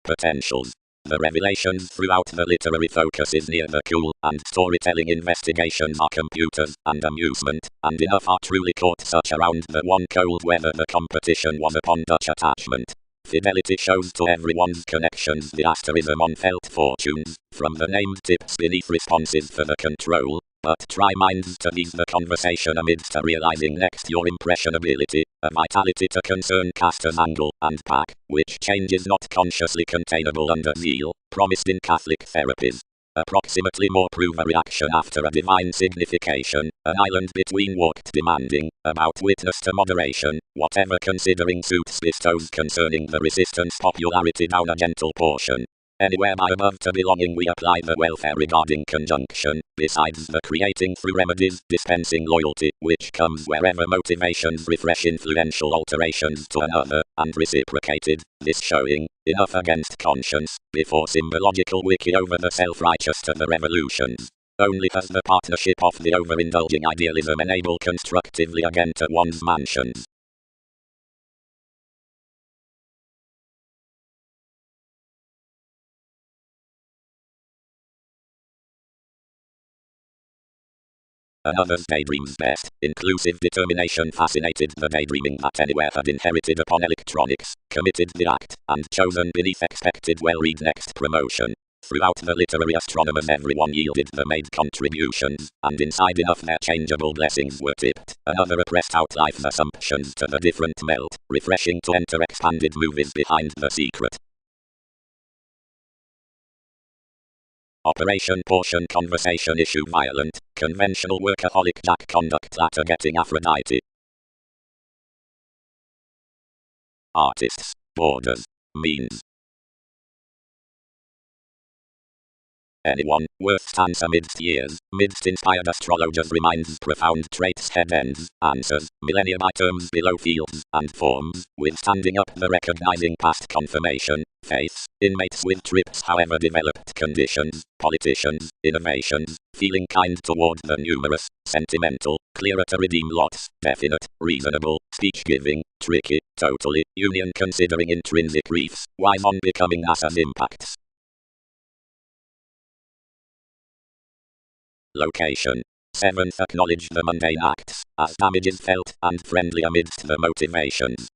Potentials. The revelations throughout the literary focus is near the cool and storytelling investigations are computers and amusement, and enough are truly caught such around the one cold weather the competition was upon Dutch attachment. Fidelity shows to everyone's connections the asterism on felt fortunes, from the named tips beneath responses for the control, but try minds to ease the conversation amidst a realizing next your impressionability, a vitality to concern caster's angle and pack, which change is not consciously containable under zeal, promised in Catholic therapies. Approximately more prove a reaction after a divine signification, an island between walked demanding, about witness to moderation, whatever considering suits bestows concerning the resistance popularity down a gentle portion. Anywhere by above to belonging we apply the welfare regarding conjunction, besides the creating through remedies, dispensing loyalty, which comes wherever motivations refresh influential alterations to another, and reciprocated, this showing, enough against conscience, before symbological wiki over the self-righteous to the revolutions. Only has the partnership of the overindulging idealism enabled constructively again to one's mansions. Another's daydreams best. Inclusive determination fascinated the daydreaming that anywhere had inherited upon electronics, committed the act, and chosen beneath expected well-read next promotion. Throughout the literary astronomers everyone yielded the made contributions, and inside enough their changeable blessings were tipped. Another oppressed out life's assumptions to the different melt, refreshing to enter expanded movies behind the secret. Operation portion conversation issue violent, conventional workaholic jack conduct latter getting Aphrodite. Artists, borders, means. Anyone, worth stands amidst years, midst inspired astrologers reminds profound traits head ends, answers, millennia by terms below fields, and forms, withstanding up the recognizing past confirmation, faiths, inmates with trips however developed conditions, politicians, innovations, feeling kind toward the numerous, sentimental, clearer to redeem lots, definite, reasonable, speech-giving, tricky, totally, union considering intrinsic reefs, wise on becoming NASA's impacts. Location. 7th. Acknowledge the mundane acts, as damage is felt, and friendly amidst the motivations.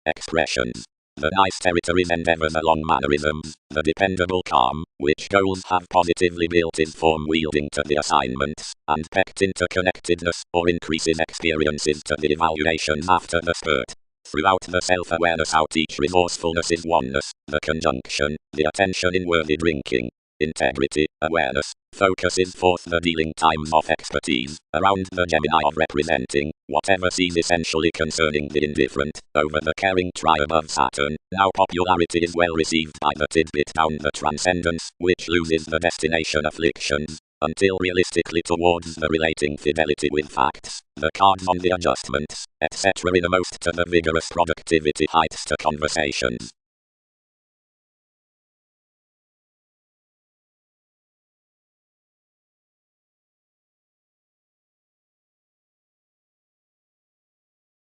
Expressions. The nice territories endeavors along mannerisms, the dependable calm, which goals have positively built is form wielding to the assignments, and pecked into connectedness, or increases experiences to the evaluations after the spurt. Throughout the self-awareness out each resourcefulness is oneness, the conjunction, the attention in worthy drinking, integrity, awareness, focuses forth the dealing times of expertise, around the Gemini of representing, whatever sees essentially concerning the indifferent, over the caring tribe of Saturn, now popularity is well received by the tidbit down the transcendence, which loses the destination afflictions, until realistically towards the relating fidelity with facts, the cards on the adjustments, etc. innermost to the vigorous productivity heights to conversations.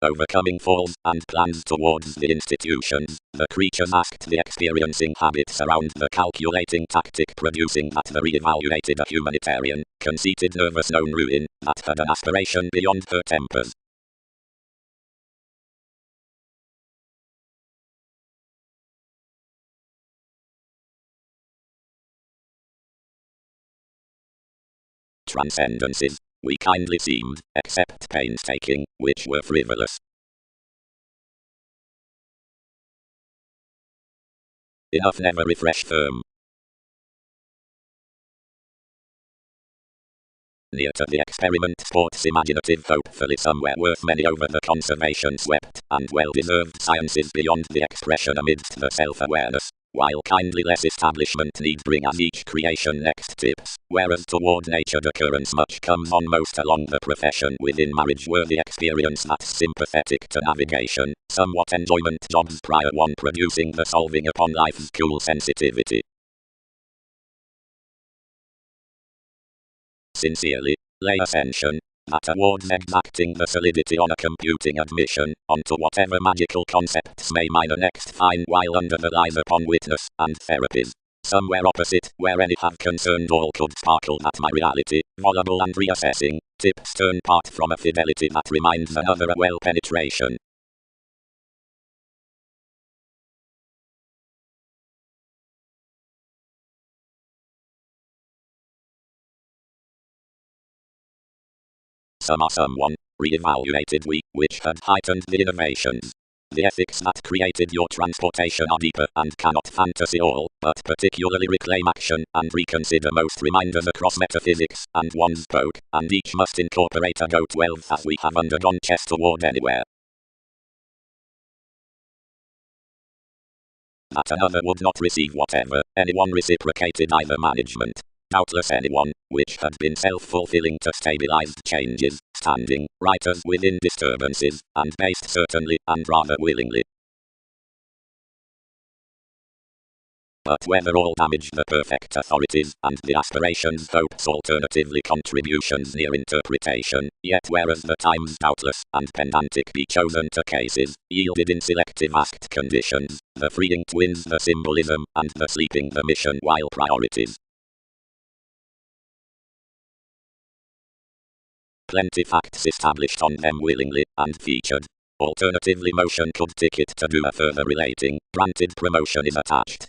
Overcoming falls and plans towards the institutions, the creatures asked the experiencing habits around the calculating tactic producing that the re-evaluated a humanitarian, conceited nervous known ruin, that had an aspiration beyond her tempers. Transcendences, we kindly seemed, except painstaking, which were frivolous. Enough never refresh firm. Near to the experiment sports imaginative hopefully somewhere worth many over the conservation swept and well-deserved sciences beyond the expression amidst the self-awareness, while kindly less establishment need bring as each creation next tips, whereas toward natured occurrence much comes on most along the profession within marriage-worthy experience that's sympathetic to navigation, somewhat enjoyment jobs prior one producing the solving upon life's cool sensitivity. Sincerely, lay ascension, that awards exacting the solidity on a computing admission, onto whatever magical concepts may minor next find while under the lies upon witness, and therapies. Somewhere opposite, where any have concerned all could sparkle at my reality, voluble and reassessing, tips turn part from a fidelity that reminds another a well penetration. Some are someone, re-evaluated we, which had heightened the innovations. The ethics that created your transportation are deeper and cannot fantasy all, but particularly reclaim action and reconsider most reminders across metaphysics and one's spoke, and each must incorporate a go 12 as we have undergone chess toward anywhere. That another would not receive whatever anyone reciprocated either management. Doubtless anyone, which had been self-fulfilling to stabilized changes, standing, writers within disturbances, and based certainly, and rather willingly. But whether all damage the perfect authorities, and the aspirations hopes alternatively contributions near interpretation, yet whereas the times doubtless, and pedantic be chosen to cases, yielded in selective asked conditions, the freeing twins the symbolism, and the sleeping the mission while priorities. Plenty facts established on them willingly, and featured. Alternatively motion could ticket to do a further relating, granted promotion is attached.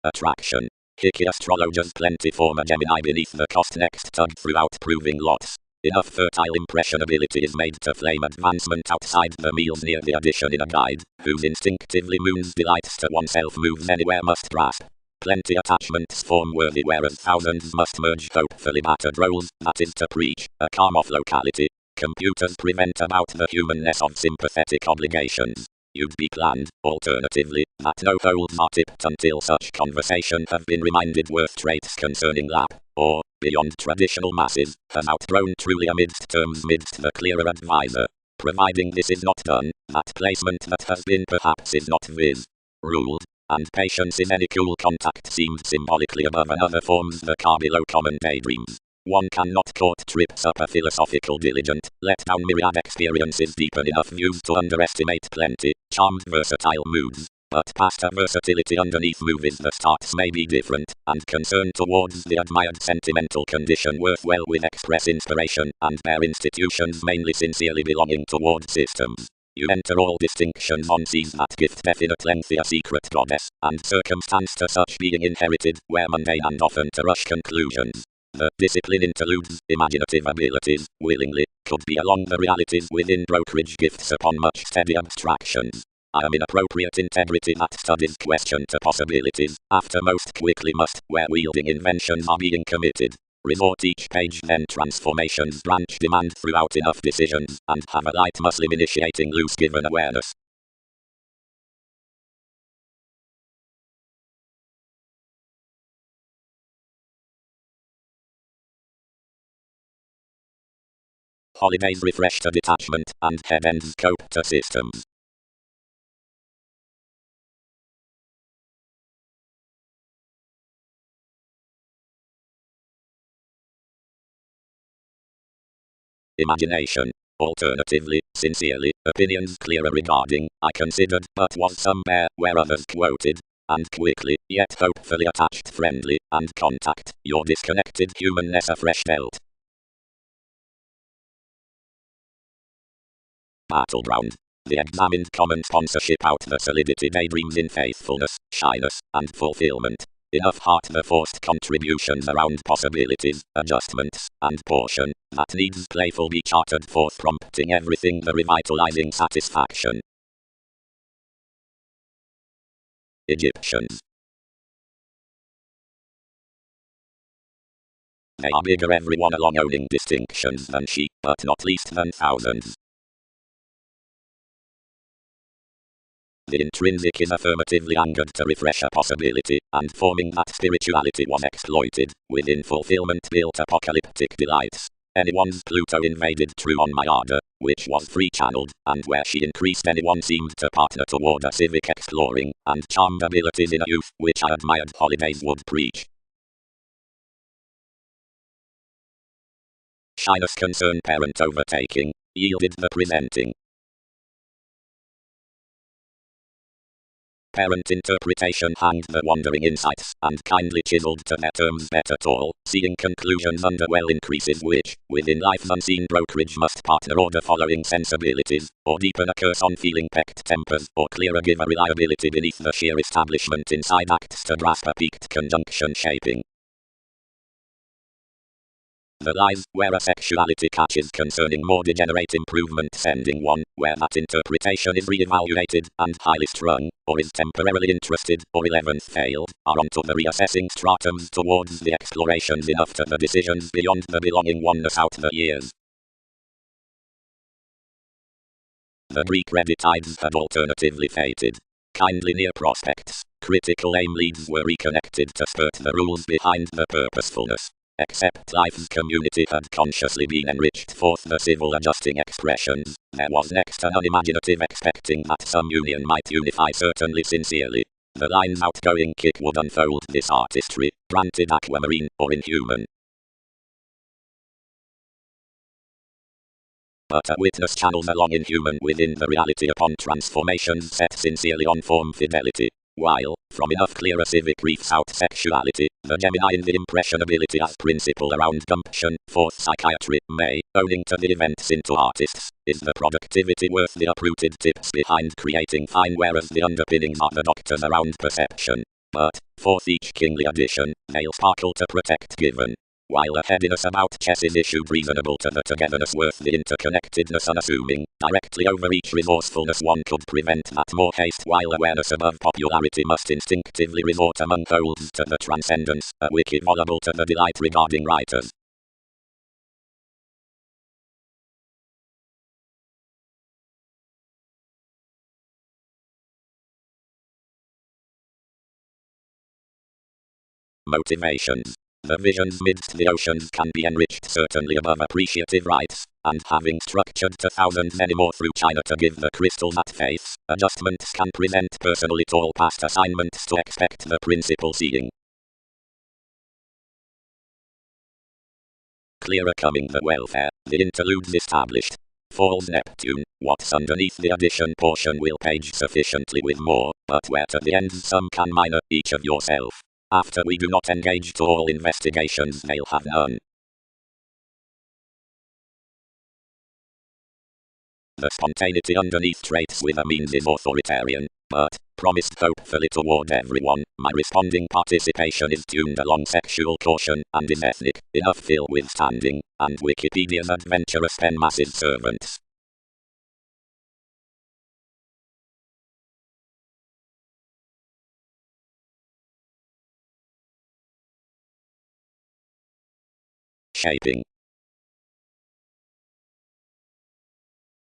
Attraction. Hickey astrologers plenty form a Gemini beneath the cost next tug throughout proving lots. Enough fertile impressionability is made to flame advancement outside the meals near the addition in a guide, whose instinctively moon's delights to oneself moves anywhere must grasp. Plenty attachments form worthy whereas thousands must merge hopefully battered roles, that is to preach, a calm off locality. Computers prevent about the humanness of sympathetic obligations. You'd be planned, alternatively, that no holds are tipped until such conversation have been reminded worth traits concerning lap, or, beyond traditional masses, has outgrown truly amidst terms midst the clearer advisor. Providing this is not done, that placement that has been perhaps is not viz. Ruled. And patience in any cool contact seems symbolically above another forms the car below common daydreams. One cannot court trips up a philosophical diligent, let down myriad experiences deepen enough views to underestimate plenty, charmed versatile moods. But past a versatility underneath movies the starts may be different, and concern towards the admired sentimental condition worth well with express inspiration, and their institutions mainly sincerely belonging toward systems. You enter all distinctions on seas that gift definite lengthy a secret goddess, and circumstance to such being inherited, where mundane and often to rush conclusions. The discipline interludes, imaginative abilities, willingly, could be along the realities within brokerage gifts upon much steady abstractions. I am in appropriate integrity that studies question to possibilities, after most quickly must, where wielding inventions are being committed. Resort each page then transformations branch demand throughout enough decisions, and have a light Muslim initiating loose given awareness. Holidays refresh to detachment, and head ends cope to systems. Imagination. Alternatively, sincerely, opinions clearer regarding, I considered, but was some bare, where others quoted. And quickly, yet hopefully attached friendly, and contact, your disconnected humanness afresh dealt. Battleground. The examined common sponsorship out the solidity daydreams in faithfulness, shyness, and fulfillment. Enough heart the forced contributions around possibilities, adjustments, and portion, that needs playful be chartered forth prompting everything the revitalizing satisfaction. Egyptians. They are bigger everyone along owning distinctions than she, but not least than thousands. The intrinsic is affirmatively angered to refresh a possibility, and forming that spirituality was exploited, within fulfillment built apocalyptic delights. Anyone's Pluto invaded true on my ardor, which was free-channeled, and where she increased anyone seemed to partner toward a civic exploring, and charmed abilities in a youth, which I admired holidays would preach. Shyness concern parent overtaking, yielded the presenting. Parent interpretation hanged the wandering insights, and kindly chiseled to their terms better tall, seeing conclusions under well increases which, within life's unseen brokerage must partner order following sensibilities, or deepen a curse on feeling pecked tempers, or clearer give a reliability beneath the sheer establishment inside acts to grasp a peaked conjunction shaping. The lies, where a sexuality catches concerning more degenerate improvement sending one, where that interpretation is re-evaluated, and highly strung, or is temporarily interested, or 11th failed, are onto the reassessing stratums towards the explorations enough to the decisions beyond the belonging oneness out the years. The Greek Redditides had alternatively fated. Kindly near prospects, critical aim leads were reconnected to skirt the rules behind the purposefulness. Except life's community had consciously been enriched forth the civil adjusting expressions, there was next an unimaginative expecting that some union might unify certainly sincerely. The line's outgoing kick would unfold this artistry, granted aquamarine or inhuman. But a witness channels along inhuman within the reality upon transformations set sincerely on form fidelity. While, from enough clearer civic reefs out sexuality, the Gemini in the impressionability as principle around gumption, fourth psychiatry, may, owning to the events into artists, is the productivity worth the uprooted tips behind creating fine whereas the underpinnings are the doctors around perception. But, fourth each kingly addition, they'll sparkle to protect given. While a headiness about chess is issued reasonable to the togetherness worth the interconnectedness unassuming, directly over each resourcefulness one could prevent that more haste while awareness above popularity must instinctively resort among holds to the transcendence, a wiki voluble to the delight regarding writers. Motivations. The visions midst the oceans can be enriched certainly above appreciative rights, and having structured to thousands many more through China to give the crystals at face, adjustments can present personally tall past assignments to expect the principle seeing. Clearer coming the welfare, the interludes established. Falls Neptune, what's underneath the addition portion will page sufficiently with more, but where to the ends some can minor, each of yourself. After we do not engage to all investigations they'll have none. The spontaneity underneath traits with a means is authoritarian, but, promised hopefully toward everyone, my responding participation is tuned along sexual caution, and is ethnic, enough fill withstanding, and Wikipedia's adventurous pen masses servants. Shaping.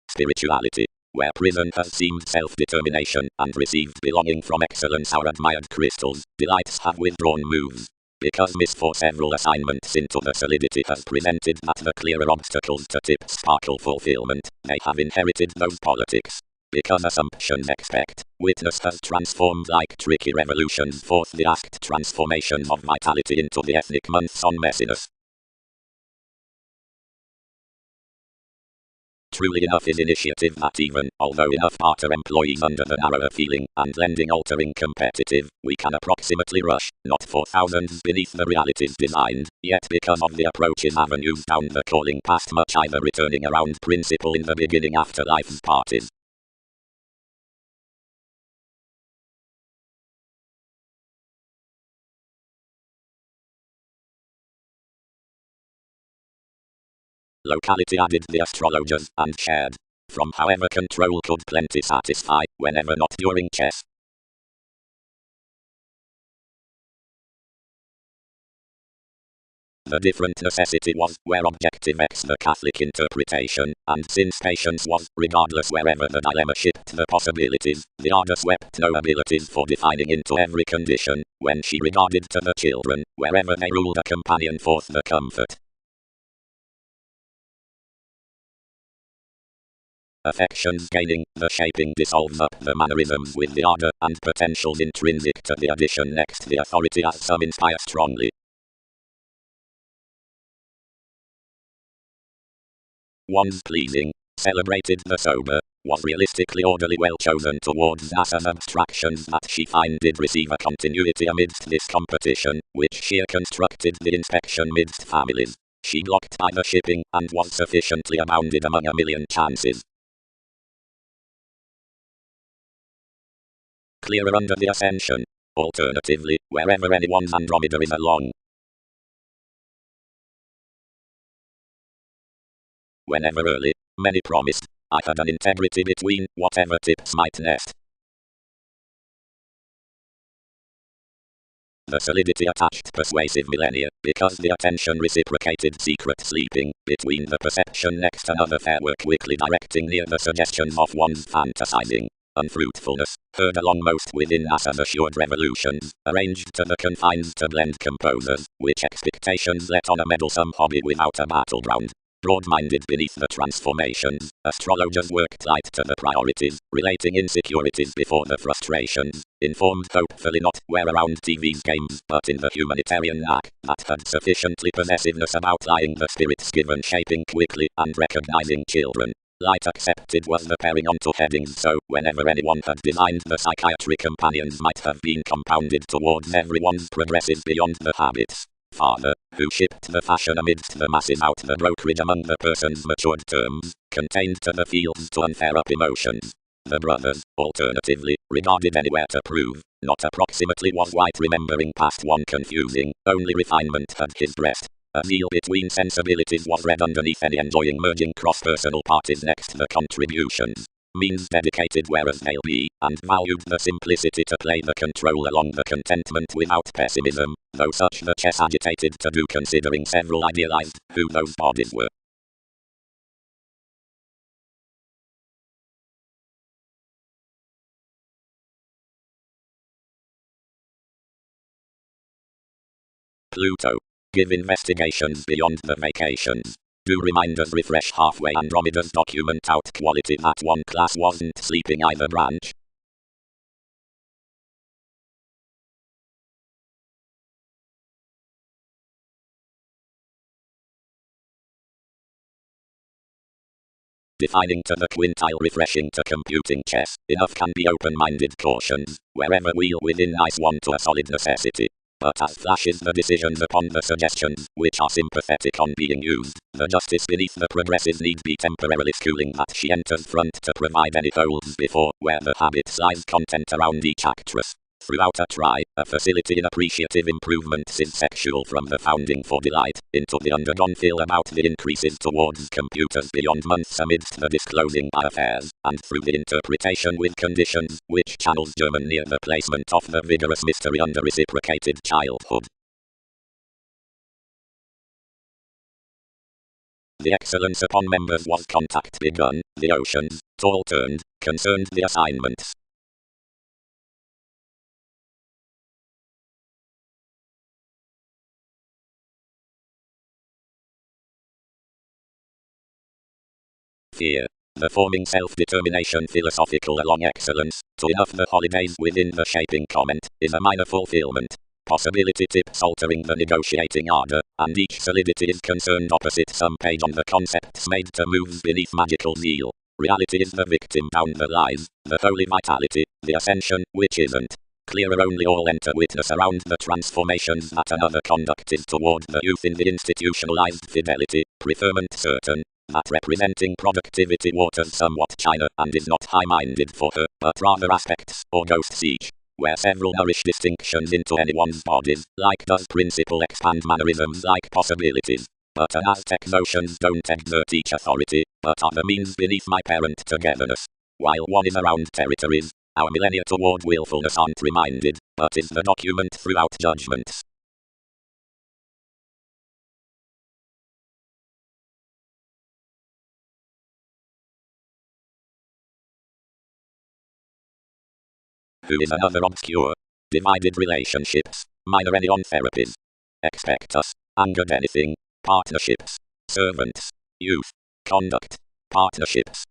Spirituality, where prison has seemed self-determination and received belonging from excellence our admired crystals, delights have withdrawn moves. Because miss for several assignments into the solidity has presented that the clearer obstacles to tip sparkle fulfillment, they have inherited those politics. Because assumptions expect, witness has transformed like tricky revolutions forth the asked transformations of vitality into the ethnic months on messiness. Truly enough is initiative that even, although enough are employees under the narrower feeling, and lending altering competitive, we can approximately rush, not for thousands beneath the realities designed, yet because of the approaches avenues down the calling past much either returning around principle in the beginning after life's parties. Locality added the astrologers, and shared. From however control could plenty satisfy, whenever not during chess. The different necessity was, where objective X the Catholic interpretation, and since patience was, regardless wherever the dilemma shipped the possibilities, the ardor swept no abilities for defining into every condition, when she regarded to the children, wherever they ruled a companion forth the comfort. Affections gaining, the shaping dissolves up the mannerisms with the ardor and potentials intrinsic to the addition next the authority as some inspire strongly. One's pleasing, celebrated the sober, was realistically orderly well chosen towards NASA's abstractions that she find did receive a continuity amidst this competition, which she constructed the inspection midst families. She blocked by the shipping, and was sufficiently abounded among a million chances. Clearer under the ascension. Alternatively, wherever anyone's Andromeda is along. Whenever early, many promised, I had an integrity between whatever tips might nest. The solidity attached persuasive millennia, because the attention reciprocated secret sleeping, between the perception next another fair were quickly directing near the suggestions of one's fantasizing. Unfruitfulness, heard along most within NASA's assured revolutions, arranged to the confines to blend composers, which expectations let on a meddlesome hobby without a battleground. Broad-minded beneath the transformations, astrologers worked light to the priorities, relating insecurities before the frustrations, informed hopefully not where around TV's games, but in the humanitarian knack, that had sufficiently possessiveness of outlying the spirits given shaping quickly, and recognizing children. Light accepted was the pairing onto headings, so whenever anyone had designed the psychiatry companions might have been compounded towards everyone's progresses beyond the habits. Father, who shipped the fashion amidst the masses out the brokerage among the person's matured terms, contained to the fields to unfair up emotions. The brothers, alternatively, regarded anywhere to prove, not approximately was white remembering past one confusing, only refinement had his breast. A zeal between sensibilities was read underneath any enjoying merging cross-personal parties next the contributions. Means dedicated whereas they'll be, and valued the simplicity to play the control along the contentment without pessimism, though such the chess agitated to do considering several idealized who those bodies were. Pluto. Give investigations beyond the vacations. Do reminders refresh halfway Andromeda's document out quality that one class wasn't sleeping either branch? Defining to the quintile refreshing to computing chess, enough can be open-minded cautions, wherever wheel within nice one to a solid necessity. But as flashes the decisions upon the suggestions, which are sympathetic on being used, the justice beneath the progresses need be temporarily schooling that she enters front to provide any holes before, where the habit slides content around each actress. Throughout a try, a facility in appreciative improvements is sexual from the founding for delight, into the undergone feel about the increases towards computers beyond months amidst the disclosing by affairs, and through the interpretation with conditions, which channels German near the placement of the vigorous mystery under reciprocated childhood. The excellence upon members was contact begun, the oceans, tall turned, concerned the assignments. Fear. The forming self-determination philosophical along excellence, to enough the holidays within the shaping comment, is a minor fulfillment. Possibility tips altering the negotiating order, and each solidity is concerned opposite some page on the concepts made to moves beneath magical zeal. Reality is the victim down the lies, the holy vitality, the ascension, which isn't. Clearer only all enter witness around the transformations that another conduct is toward the youth in the institutionalized fidelity, preferment certain, that representing productivity waters somewhat China and is not high-minded for her, but rather aspects, or ghosts each, where several nourish distinctions into anyone's bodies, like does principle expand mannerisms like possibilities. But an Aztec notions don't exert each authority, but are the means beneath my parent togetherness. While one is around territories, our millennia toward willfulness aren't reminded, but is the document throughout judgments. Who is another obscure. Divided relationships. Minor any on therapies. Expect us. Angered anything. Partnerships. Servants. Youth. Conduct. Partnerships.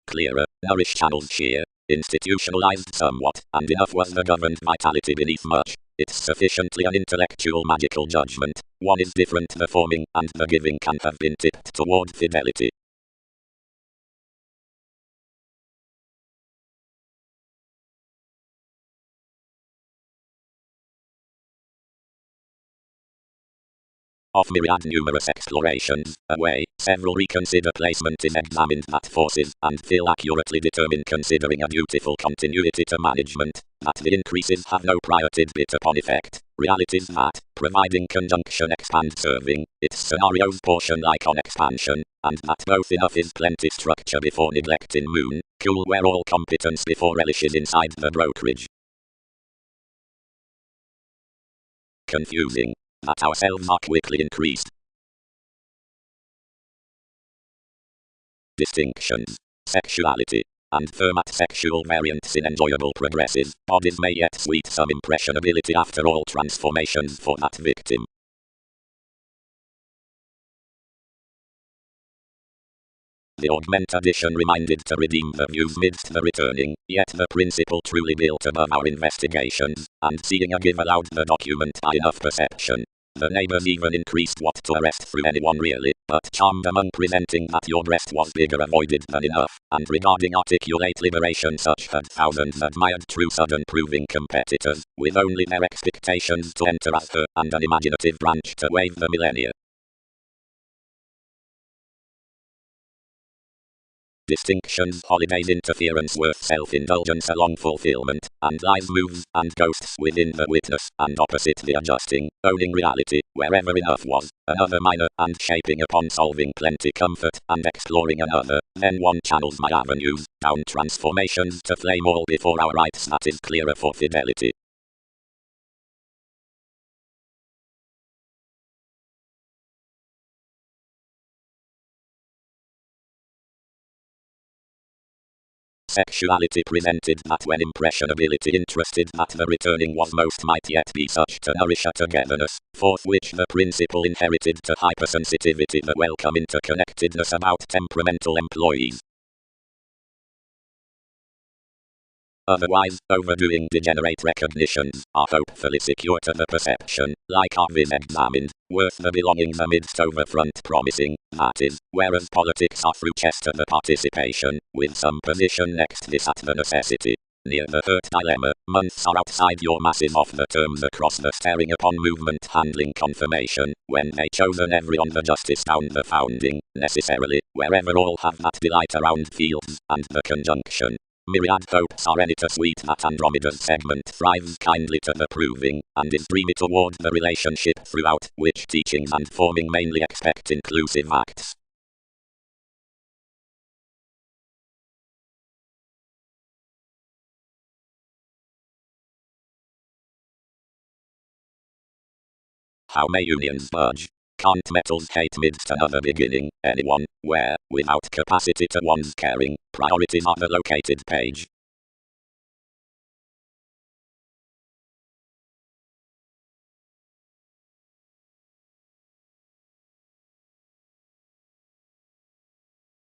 Clearer. Nourish channels sheer. Institutionalized somewhat, and enough was the governed vitality beneath much. It's sufficiently an intellectual magical judgment. One is different the forming, and the giving can have been tipped toward fidelity. Of myriad numerous explorations, away, several reconsider placement is examined that forces, and feel accurately determine considering a beautiful continuity to management, that the increases have no prior tidbit upon effect, realities that, providing conjunction expand serving, its scenarios portion like on expansion, and that both enough is plenty structure before neglect in moon, cool where all competence before relishes inside the brokerage. Confusing. That ourselves are quickly increased. Distinctions. Sexuality. And firm at sexual variants in enjoyable progresses, bodies may yet sweet some impressionability after all transformations for that victim. The augment addition reminded to redeem the views midst the returning, yet the principle truly built above our investigations, and seeing a give allowed the document by enough perception. The neighbors even increased what to arrest through anyone really, but charmed among presenting that your breast was bigger avoided than enough, and regarding articulate liberation such had thousands admired true sudden proving competitors, with only their expectations to enter as her, and an imaginative branch to wave the millennia. Distinctions, holidays, interference, worth self-indulgence along fulfillment, and lies, moves, and ghosts within the witness, and opposite the adjusting, owning reality, wherever enough was, another minor, and shaping upon solving plenty comfort, and exploring another, then one channels my avenues, down transformations to flame all before our rights that is clearer for fidelity. Sexuality presented that when impressionability interested that the returning was most might yet be such to nourish a togetherness, forth which the principle inherited to hypersensitivity the welcome interconnectedness about temperamental employees. Otherwise, overdoing degenerate recognitions are hopefully secure to the perception, like our vis examined, worth the belongings amidst overfront promising, that is, whereas politics are through chess to the participation, with some position next this at the necessity. Near the hurt dilemma, months are outside your masses off the terms across the staring upon movement handling confirmation, when they chosen every on the justice down the founding, necessarily, wherever all have that delight around fields, and the conjunction. Myriad hopes are any to sweet that Andromeda's segment thrives kindly to the proving, and is dreamy toward the relationship throughout, which teachings and forming mainly expect inclusive acts. How may unions budge? Can't metals hate midst another beginning, anyone, where, without capacity to one's caring, priorities are the located page.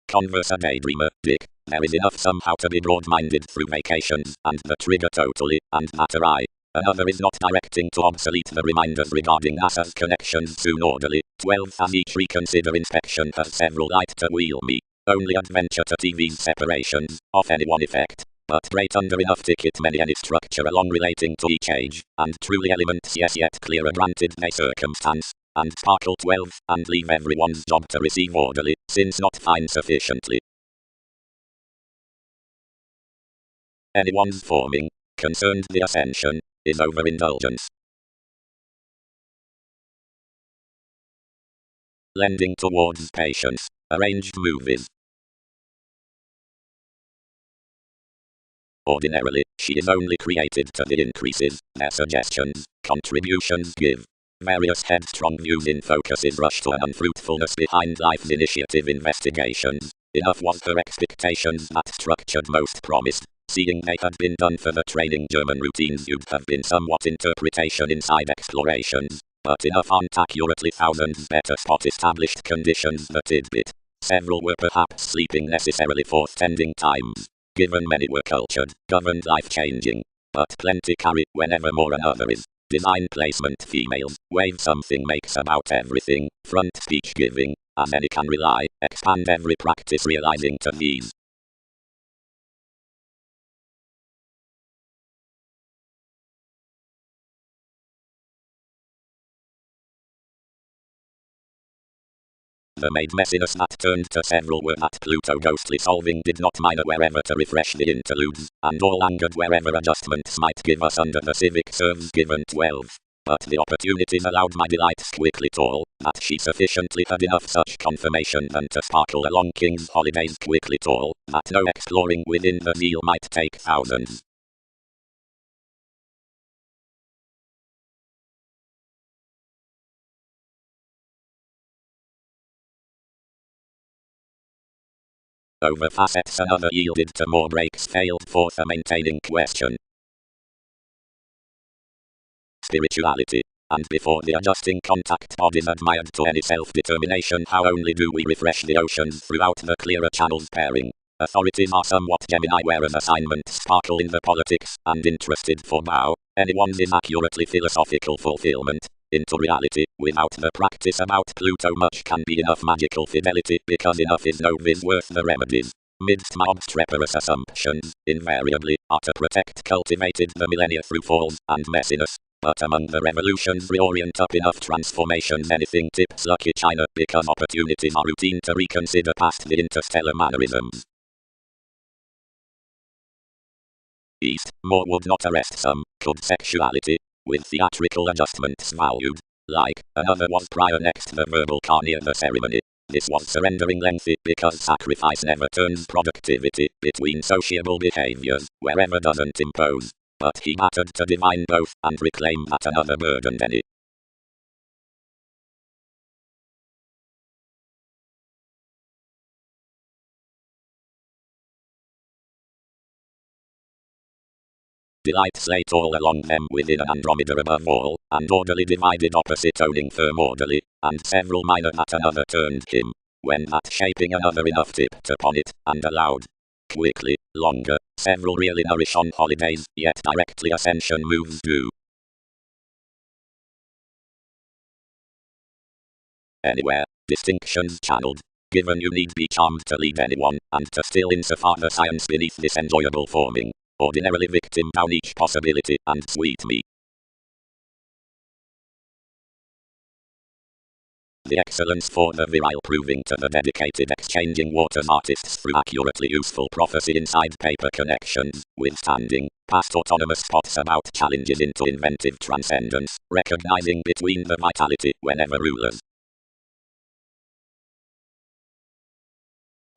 Converse a daydreamer, Dick. There is enough somehow to be broad-minded through vacations, and the trigger totally, and that awry. Another is not directing to obsolete the reminders regarding NASA's connections soon orderly. 12 as each reconsider inspection has several light to wheel me. Only adventure to TV's separations, of any one effect. But great under enough ticket many any structure along relating to each age, and truly elements yes yet clearer granted they circumstance. And sparkle 12, and leave everyone's job to receive orderly, since not fine sufficiently. Anyone's forming, concerned the ascension, is overindulgence. Lending towards patience, arranged movies. Ordinarily, she is only created to the increases, their suggestions, contributions give. Various headstrong views in focuses rush to an unfruitfulness behind life's initiative investigations. Enough was her expectations that structured most promised. Seeing they had been done for the training German routines, you'd have been somewhat interpretation inside explorations, but enough aren't accurately thousands better spot established conditions the tidbit. Several were perhaps sleeping necessarily for tending times, given many were cultured, governed, life-changing, but plenty carry whenever more another is. Design placement females, wave something makes about everything, front speech giving, as any can rely, expand every practice realizing to these. The made messiness that turned to several were that Pluto ghostly solving did not minor wherever to refresh the interludes, and all angered wherever adjustments might give us under the civic serves given 12. But the opportunities allowed my delights quickly tall, that she sufficiently had enough such confirmation than to sparkle along King's holidays quickly tall, that no exploring within the zeal might take thousands. Over facets another yielded to more breaks failed forth a maintaining question. Spirituality. And before the adjusting contact bodies admired to any self-determination, how only do we refresh the oceans throughout the clearer channels pairing. Authorities are somewhat Gemini, whereas assignments sparkle in the politics, and interested for bow. Anyone's is accurately philosophical fulfillment. Into reality, without the practice about Pluto much can be enough magical fidelity, because enough is no viz worth the remedies. Midst my obstreperous assumptions, invariably, are to protect cultivated the millennia through falls and messiness. But among the revolutions reorient up enough transformations anything tips lucky China, because opportunities are routine to reconsider past the interstellar mannerisms. East, more would not arrest some, could sexuality, with theatrical adjustments valued. Like, another was prior next the verbal car near the ceremony. This was surrendering lengthy, because sacrifice never turns productivity, between sociable behaviors, wherever doesn't impose. But he mattered to divine both, and reclaim that another burdened any. Delights late all along them within an Andromeda above all, and orderly divided opposite owning firm orderly, and several minor that another turned him, when that shaping another enough tipped upon it, and allowed. Quickly, longer, several really nourish on holidays, yet directly ascension moves do. Anywhere, distinctions channeled. Given you need be charmed to lead anyone, and to still insofar the science beneath this enjoyable forming. Ordinarily victim down each possibility, and sweet me. The excellence for the virile proving to the dedicated exchanging waters artists through accurately useful prophecy inside paper connections, withstanding past autonomous spots about challenges into inventive transcendence, recognizing between the vitality whenever rulers.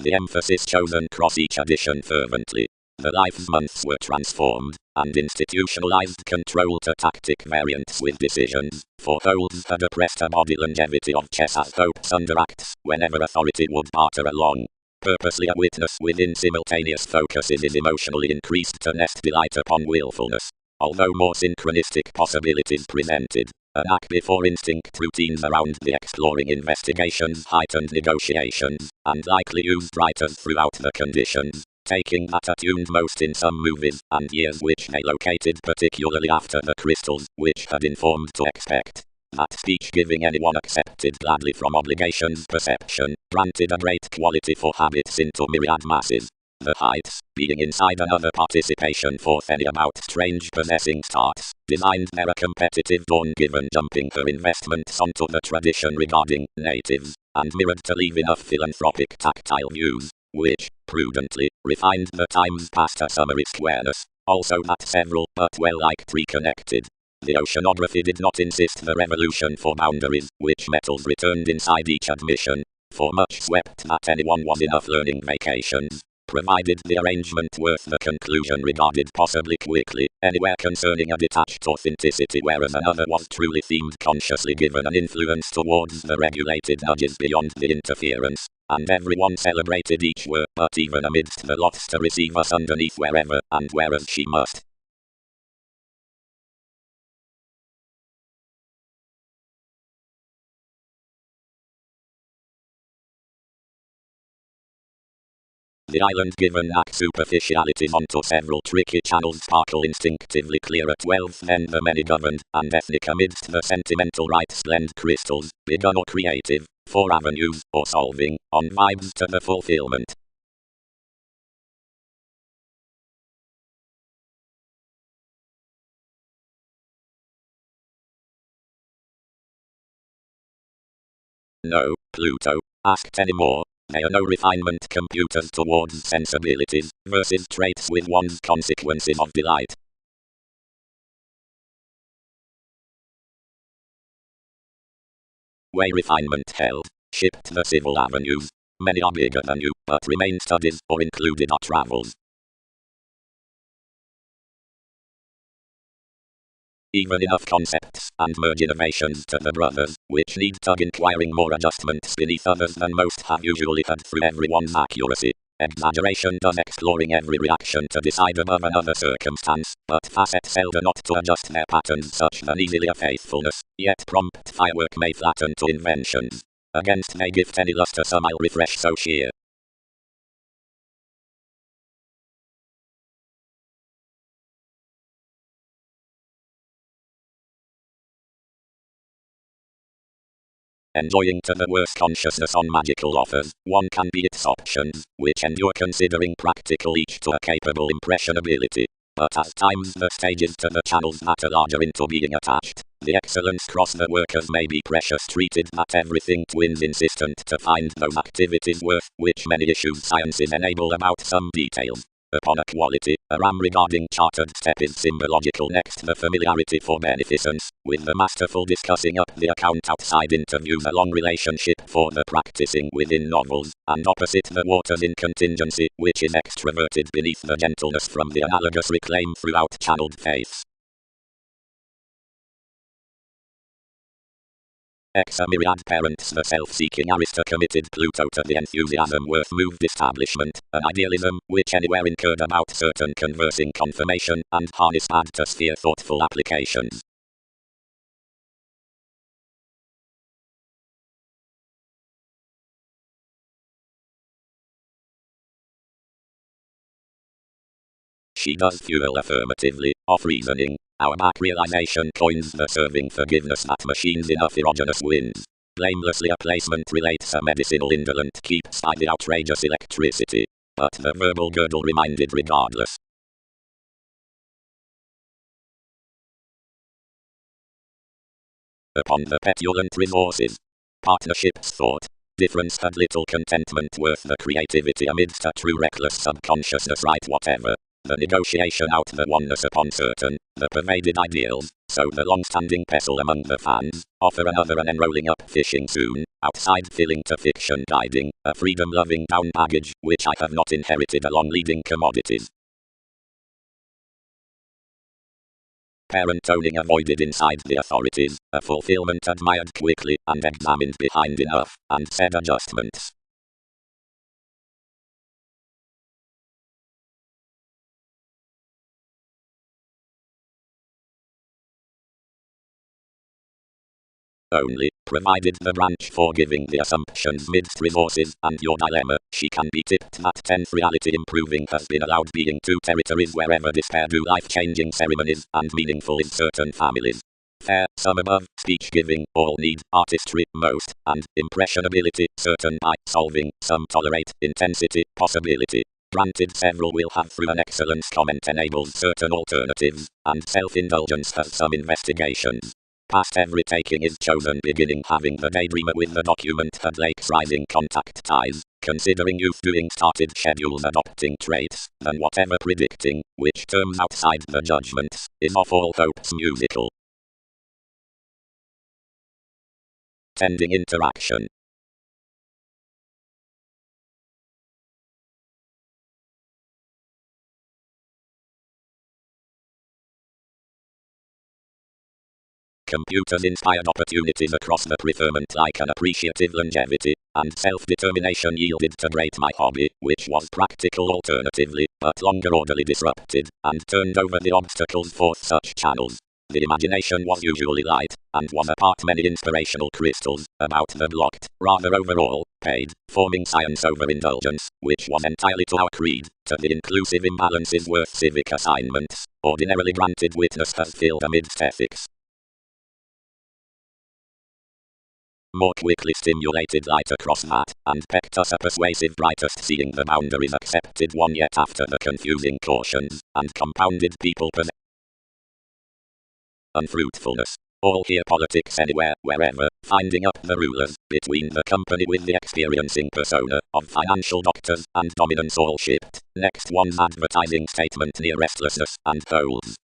The emphasis chosen cross each edition fervently. The life's months were transformed, and institutionalized control to tactic variants with decisions, for holds had oppressed a body longevity of chess as hopes under acts, whenever authority would barter along. Purposely a witness within simultaneous focuses is emotionally increased to nest delight upon willfulness. Although more synchronistic possibilities presented, a knack before instinct routines around the exploring investigations heightened negotiations, and likely used writers throughout the conditions. Taking that attuned most in some movies and years which they located particularly after the crystals, which had informed to expect. That speech giving anyone accepted gladly from obligations perception, granted a great quality for habits into myriad masses. The heights, being inside another participation forth any about strange possessing starts, designed their competitive dawn given jumping her investments onto the tradition regarding natives, and mirrored to leave enough philanthropic tactile views, which, prudently, refined the times past a summary squareness, also that several but well-liked reconnected. The oceanography did not insist the revolution for boundaries, which metals returned inside each admission, for much swept that anyone was enough learning vacations. provided the arrangement worth the conclusion regarded possibly quickly, anywhere concerning a detached authenticity, whereas another was truly themed, consciously given an influence towards the regulated nudges beyond the interference, and everyone celebrated each word, but even amidst the lots to receive us underneath wherever and whereas she must. The island given lack superficialities onto several tricky channels sparkle instinctively clear at 12th, then the many governed, and ethnic amidst the sentimental rites blend crystals, begun or creative, for avenues, or solving, on vibes to the fulfillment. No, Pluto, asked anymore. They are no refinement computers towards sensibilities, versus traits with one's consequences of delight. Way refinement held, shipped the civil avenues. Many are bigger than you, but remain studies or included are travels. Even enough concepts and merge innovations to the brothers, which need tug inquiring more adjustments beneath others than most have usually had through everyone's accuracy. Exaggeration does exploring every reaction to decide above another circumstance, but facets seldom not to adjust their patterns such than easily a faithfulness, yet prompt firework may flatten to inventions. Against may gift any luster some I'll refresh so sheer. Enjoying to the worst consciousness on magical offers, one can be its options, which endure considering practical each to a capable impressionability. But as times the stages to the channels that are larger into being attached, the excellence cross the workers may be precious treated that everything twins insistent to find those activities worth, which many issues sciences enable about some details. Upon a quality, a ram regarding chartered step is symbological next the familiarity for beneficence, with the masterful discussing up the account outside interviews a long relationship for the practicing within novels, and opposite the waters in contingency, which is extroverted beneath the gentleness from the analogous reclaim throughout channeled faiths. A myriad parents the self-seeking arista committed Pluto to the enthusiasm worth moved establishment, an idealism which anywhere incurred about certain conversing confirmation, and harnessed add to sphere thoughtful applications. She does fuel affirmatively, off reasoning. Our back realization coins the serving forgiveness that machines enough erogenous wins. Blamelessly a placement relates a medicinal indolent keeps by the outrageous electricity. But the verbal girdle reminded regardless. Upon the petulant resources. Partnerships thought. Difference had little contentment worth the creativity amidst a true reckless subconsciousness right whatever. The negotiation out the oneness upon certain, the pervaded ideals, so the long-standing pestle among the fans, offer another and enrolling up fishing soon, outside filling to fiction guiding, a freedom-loving down baggage, which I have not inherited along leading commodities. Parent owning avoided inside the authorities, a fulfillment admired quickly and examined behind enough, and said adjustments. Only, provided the branch for giving the assumptions midst resources and your dilemma, she can be tipped that 10th reality improving has been allowed being two territories wherever despair do life-changing ceremonies and meaningful in certain families. Fair, some above, speech giving, all need, artistry, most, and, impressionability, certain by, solving, some tolerate, intensity, possibility. Granted several will have through an excellence comment enables certain alternatives, and self-indulgence has some investigations. Past every taking is chosen beginning having the daydreamer with the document had lakes rising contact ties, considering youth doing started schedules adopting traits, than whatever predicting, which terms outside the judgments, is of all hopes musical. Tending interaction. computers inspired opportunities across the preferment like an appreciative longevity, and self-determination yielded to great my hobby, which was practical alternatively, but longer orderly disrupted, and turned over the obstacles for such channels. The imagination was usually light, and was apart many inspirational crystals, about the blocked, rather overall, paid, forming science over indulgence, which was entirely to our creed, to the inclusive imbalances worth civic assignments, ordinarily granted witness has filled amidst ethics. More quickly stimulated light across that, and pecked us a persuasive brightest seeing the boundaries accepted one yet after the confusing cautions, and compounded people unfruitfulness. All here politics anywhere, wherever, finding up the rulers, between the company with the experiencing persona, of financial doctors, and dominance all shipped. Next one's advertising statement near restlessness, and holds.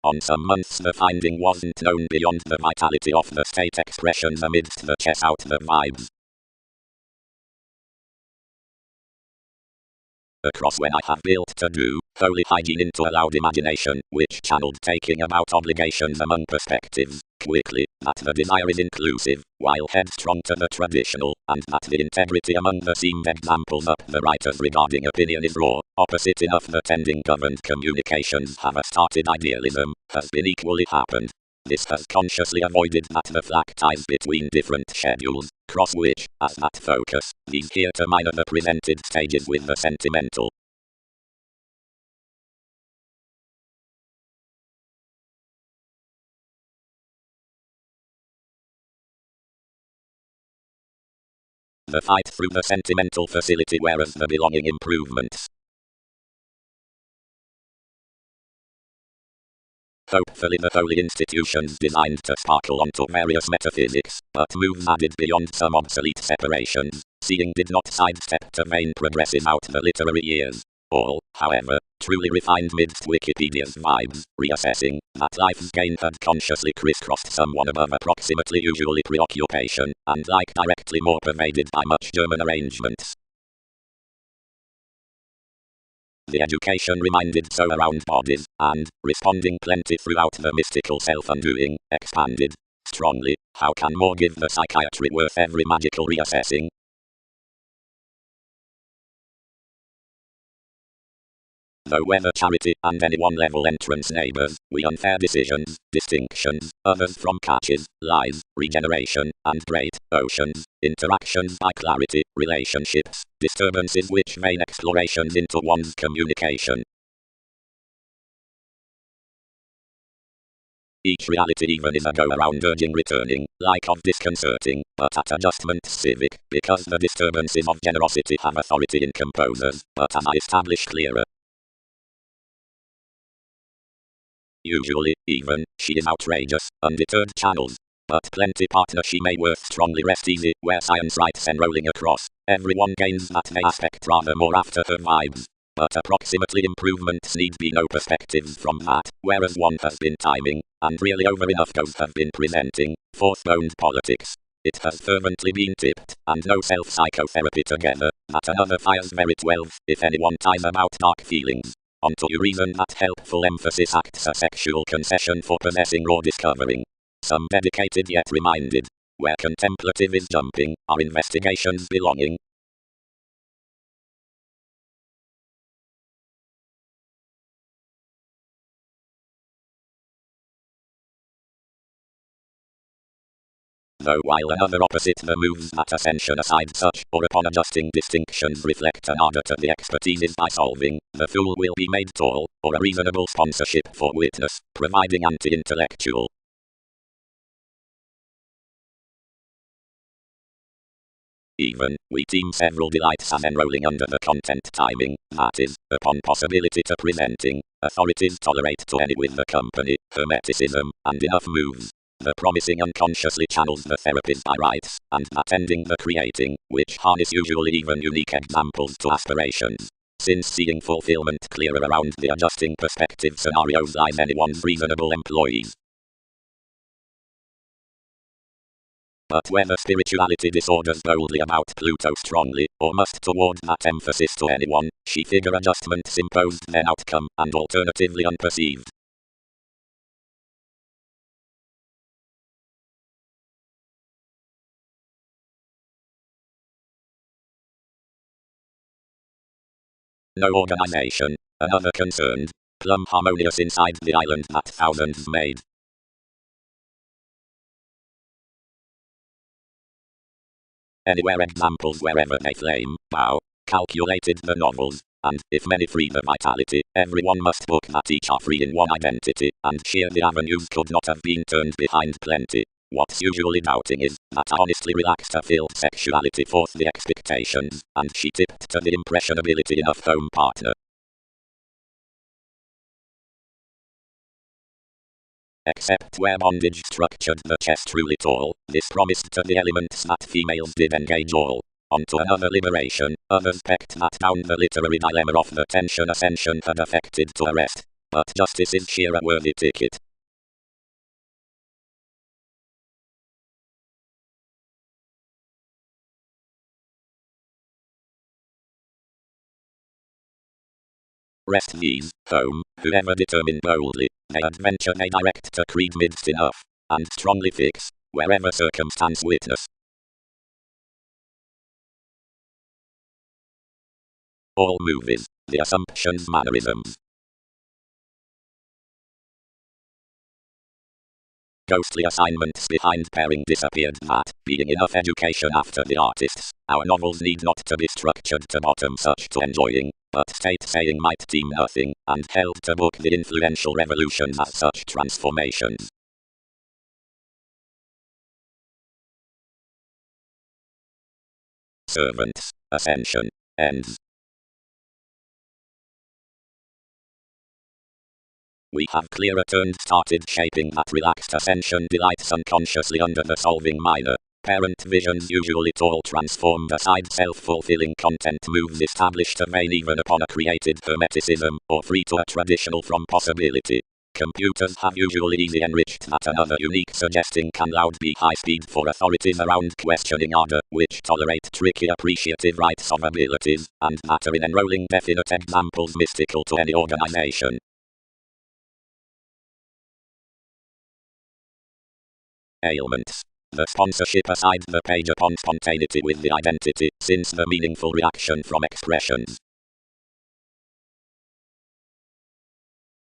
On some months the finding wasn't known beyond the vitality of the state expressions amidst the chess out the vibes. Across when I have built to do, holy hygiene into a loud imagination, which channeled taking about obligations among perspectives, quickly, that the desire is inclusive, while headstrong to the traditional, and that the integrity among the seemed examples up the writers regarding opinion is raw, opposite enough the tending governed communications have a started idealism, has been equally happened. This has consciously avoided that the flack ties between different schedules, cross which, as that focus, these here to minor the presented stages with the sentimental. The fight through the sentimental facility whereas the belonging improvements. Hopefully the holy institutions designed to sparkle onto various metaphysics, but moves added beyond some obsolete separations, seeing did not sidestep to vain progresses out the literary years. All, however, truly refined midst Wikipedia's vibes, reassessing, that life's gain had consciously crisscrossed someone above approximately usually preoccupation, and like directly more pervaded by much German arrangements. The education reminded so around bodies, and, responding plenty throughout the mystical self-undoing, expanded, strongly, how can more give the psychiatry worth every magical reassessing? Though whether charity and any one level entrance neighbors, we unfair decisions, distinctions, others from catches, lies, regeneration, and great oceans, interactions by clarity, relationships, disturbances which vain explorations into one's communication. Each reality even is a go-around urging returning, like of disconcerting, but at adjustment civic, because the disturbances of generosity have authority in composers, but as I establish clearer. Usually, even, she is outrageous, undeterred channels. But plenty partner she may worth strongly rest easy, where science writes enrolling across. Everyone gains that they aspect rather more after her vibes. But approximately improvements need be no perspectives from that, whereas one has been timing, and really over enough goes have been presenting, force-boned politics. It has fervently been tipped, and no self-psychotherapy together, that another fires very 12, if anyone ties about dark feelings. Onto you reason that helpful emphasis acts a sexual concession for possessing or discovering. Some dedicated yet reminded, where contemplative is jumping, are investigations belonging. Though while another opposite the moves that ascension aside such, or upon adjusting distinctions reflect an ardor to the expertises by solving, the fool will be made tall, or a reasonable sponsorship for witness, providing anti-intellectual. Even, we team several delights as enrolling under the content timing, that is, upon possibility to presenting, authorities tolerate to any with the company, hermeticism, and enough moves. The promising unconsciously channels the therapies by rights, and that ending the creating, which harness usually even unique examples to aspirations. Since seeing fulfillment clearer around the adjusting perspective scenarios lies anyone's reasonable employees. But whether spirituality disorders boldly about Pluto strongly, or must toward that emphasis to anyone, she figure adjustments imposed then outcome, and alternatively unperceived. No organization, another concerned, plumb harmonious inside the island that thousands made. Anywhere examples wherever they flame, bow, calculated the novels, and, if many free the vitality, everyone must book that each are free in one identity, and sheer the avenues could not have been turned behind plenty. What's usually doubting is, that honestly relaxed filled sexuality forth the expectations, and she tipped to the impressionability enough home partner. Except where bondage structured the chest truly tall, this promised to the elements that females did engage all. Onto another liberation, others pecked that down the literary dilemma of the tension ascension had affected to arrest. But justice is sheer a worthy ticket. Rest these, home, whoever determined boldly, they adventure they direct to creed midst enough, and strongly fix, wherever circumstance witness. All movies, the assumptions mannerisms. Ghostly assignments behind pairing disappeared that, being enough education after the artists, our novels need not to be structured to bottom such to enjoying, but state saying might deem nothing, and held to book the influential revolutions as such transformations. Servants, ascension, ends. We have clearer turned started shaping that relaxed ascension delights unconsciously under the solving minor. Parent visions usually tall transformed aside self-fulfilling content moves established a vein even upon a created hermeticism, or free to a traditional from possibility. Computers have usually easy enriched that another unique suggesting can loud be high speed for authorities around questioning order, which tolerate tricky appreciative rights of abilities, and that are in enrolling definite examples mystical to any organization. Ailments. The sponsorship aside the page upon spontaneity with the identity, since the meaningful reaction from expressions.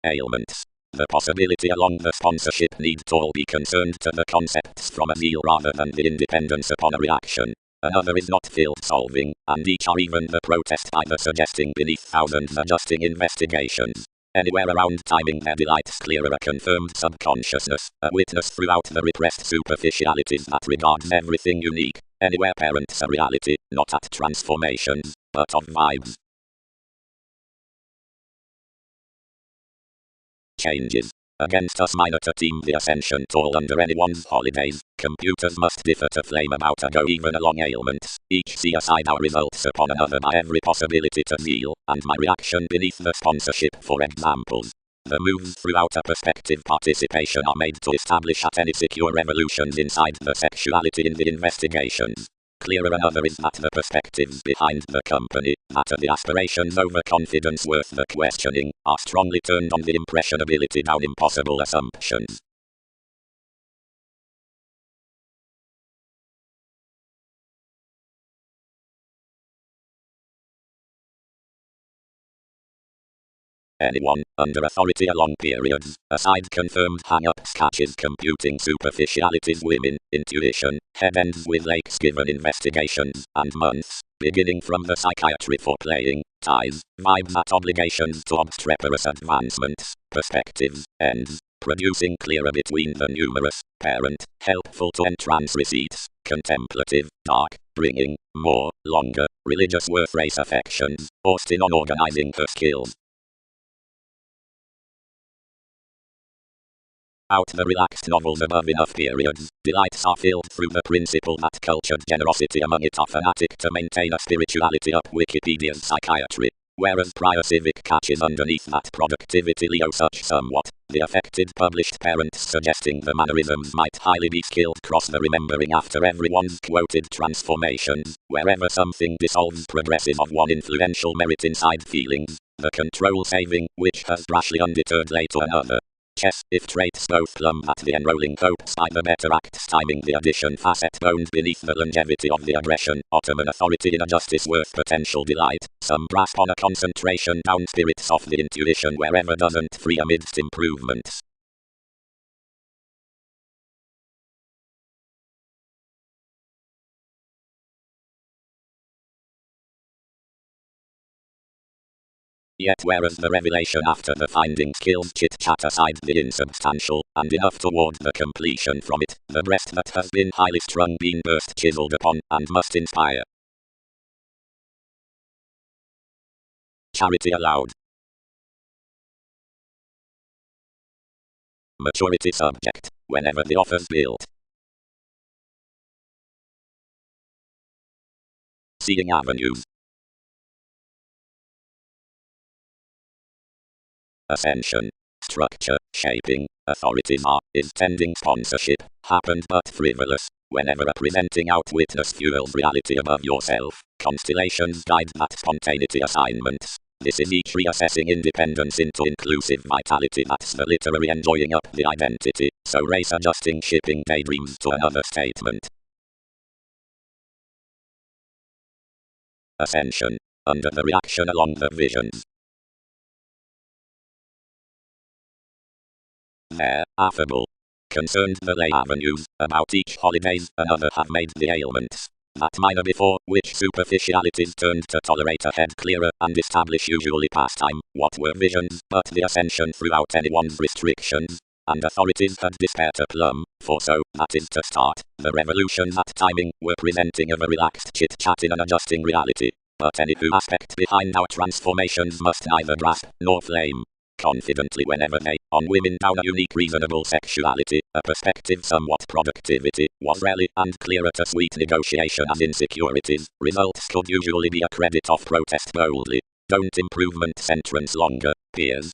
Ailments. The possibility along the sponsorship need to all be concerned to the concepts from a zeal rather than the independence upon a reaction. Another is not field solving, and each are even the protest by the suggesting beneath thousands adjusting investigations. Anywhere around timing their delights clearer a confirmed subconsciousness, a witness throughout the repressed superficialities that regards everything unique. Anywhere parents a reality, not at transformations, but of vibes. Changes. Against us minor to team the ascension tall under anyone's holidays, computers must differ to flame about a go even along ailments, each see aside our results upon another by every possibility to zeal, and my reaction beneath the sponsorship for examples. The moves throughout a perspective participation are made to establish at any secure revolutions inside the sexuality in the investigations. Clearer another is that the perspectives behind the company, that are the aspirations over confidence worth the questioning, are strongly turned on the impressionability down impossible assumptions. Anyone, under authority along periods, aside confirmed hang-ups catches computing superficialities women, intuition, head ends with lakes given investigations, and months, beginning from the psychiatry for playing, ties, vibes at obligations to obstreperous advancements, perspectives, ends, producing clearer between the numerous, parent, helpful to entrance receipts, contemplative, dark, bringing, more, longer, religious worth race affections, Austin on organizing her skills. Out the relaxed novels above enough periods, delights are filled through the principle that cultured generosity among it are fanatic to maintain a spirituality up Wikipedia's psychiatry. whereas prior civic catches underneath that productivity Leo such somewhat. The affected published parents suggesting the mannerisms might highly be skilled cross the remembering after everyone's quoted transformations, wherever something dissolves progressive of one influential merit inside feelings, the control saving, which has brashly undeterred lay to another. Chess, if traits both plumb at the enrolling hopes by the better acts timing the addition facet boned beneath the longevity of the aggression, Ottoman authority in a justice worth potential delight, some grasp on a concentration down spirits of the intuition wherever doesn't free amidst improvements. Yet whereas the revelation after the finding kills chit-chat aside the insubstantial, and enough toward the completion from it, the breast that has been highly strung being burst chiseled upon, and must inspire charity aloud. Maturity subject, whenever the offer's built. Seeing avenues. Ascension. Structure, shaping, authorities are, is tending sponsorship, happened but frivolous, whenever a presenting out witness fuels reality above yourself, constellations guide that spontaneity assignments. This is each reassessing independence into inclusive vitality that's the literary enjoying up the identity, so race adjusting shipping daydreams to another statement. Ascension. Under the reaction along the visions. There, affable. Concerned the lay avenues, about each holidays, another have made the ailments. That minor before, which superficialities turned to tolerate a head clearer, and establish usually pastime, what were visions, but the ascension throughout anyone's restrictions. And authorities had despair to plumb, for so, that is to start, the revolutions at timing, were presenting of a relaxed chit-chat in an adjusting reality. But any who aspect behind our transformations must neither grasp, nor flame confidently whenever they, on women down a unique reasonable sexuality, a perspective somewhat productivity, was rarely and clearer to sweet negotiation as insecurities, results could usually be a credit of protest boldly. Don't improvement sentence longer, peers.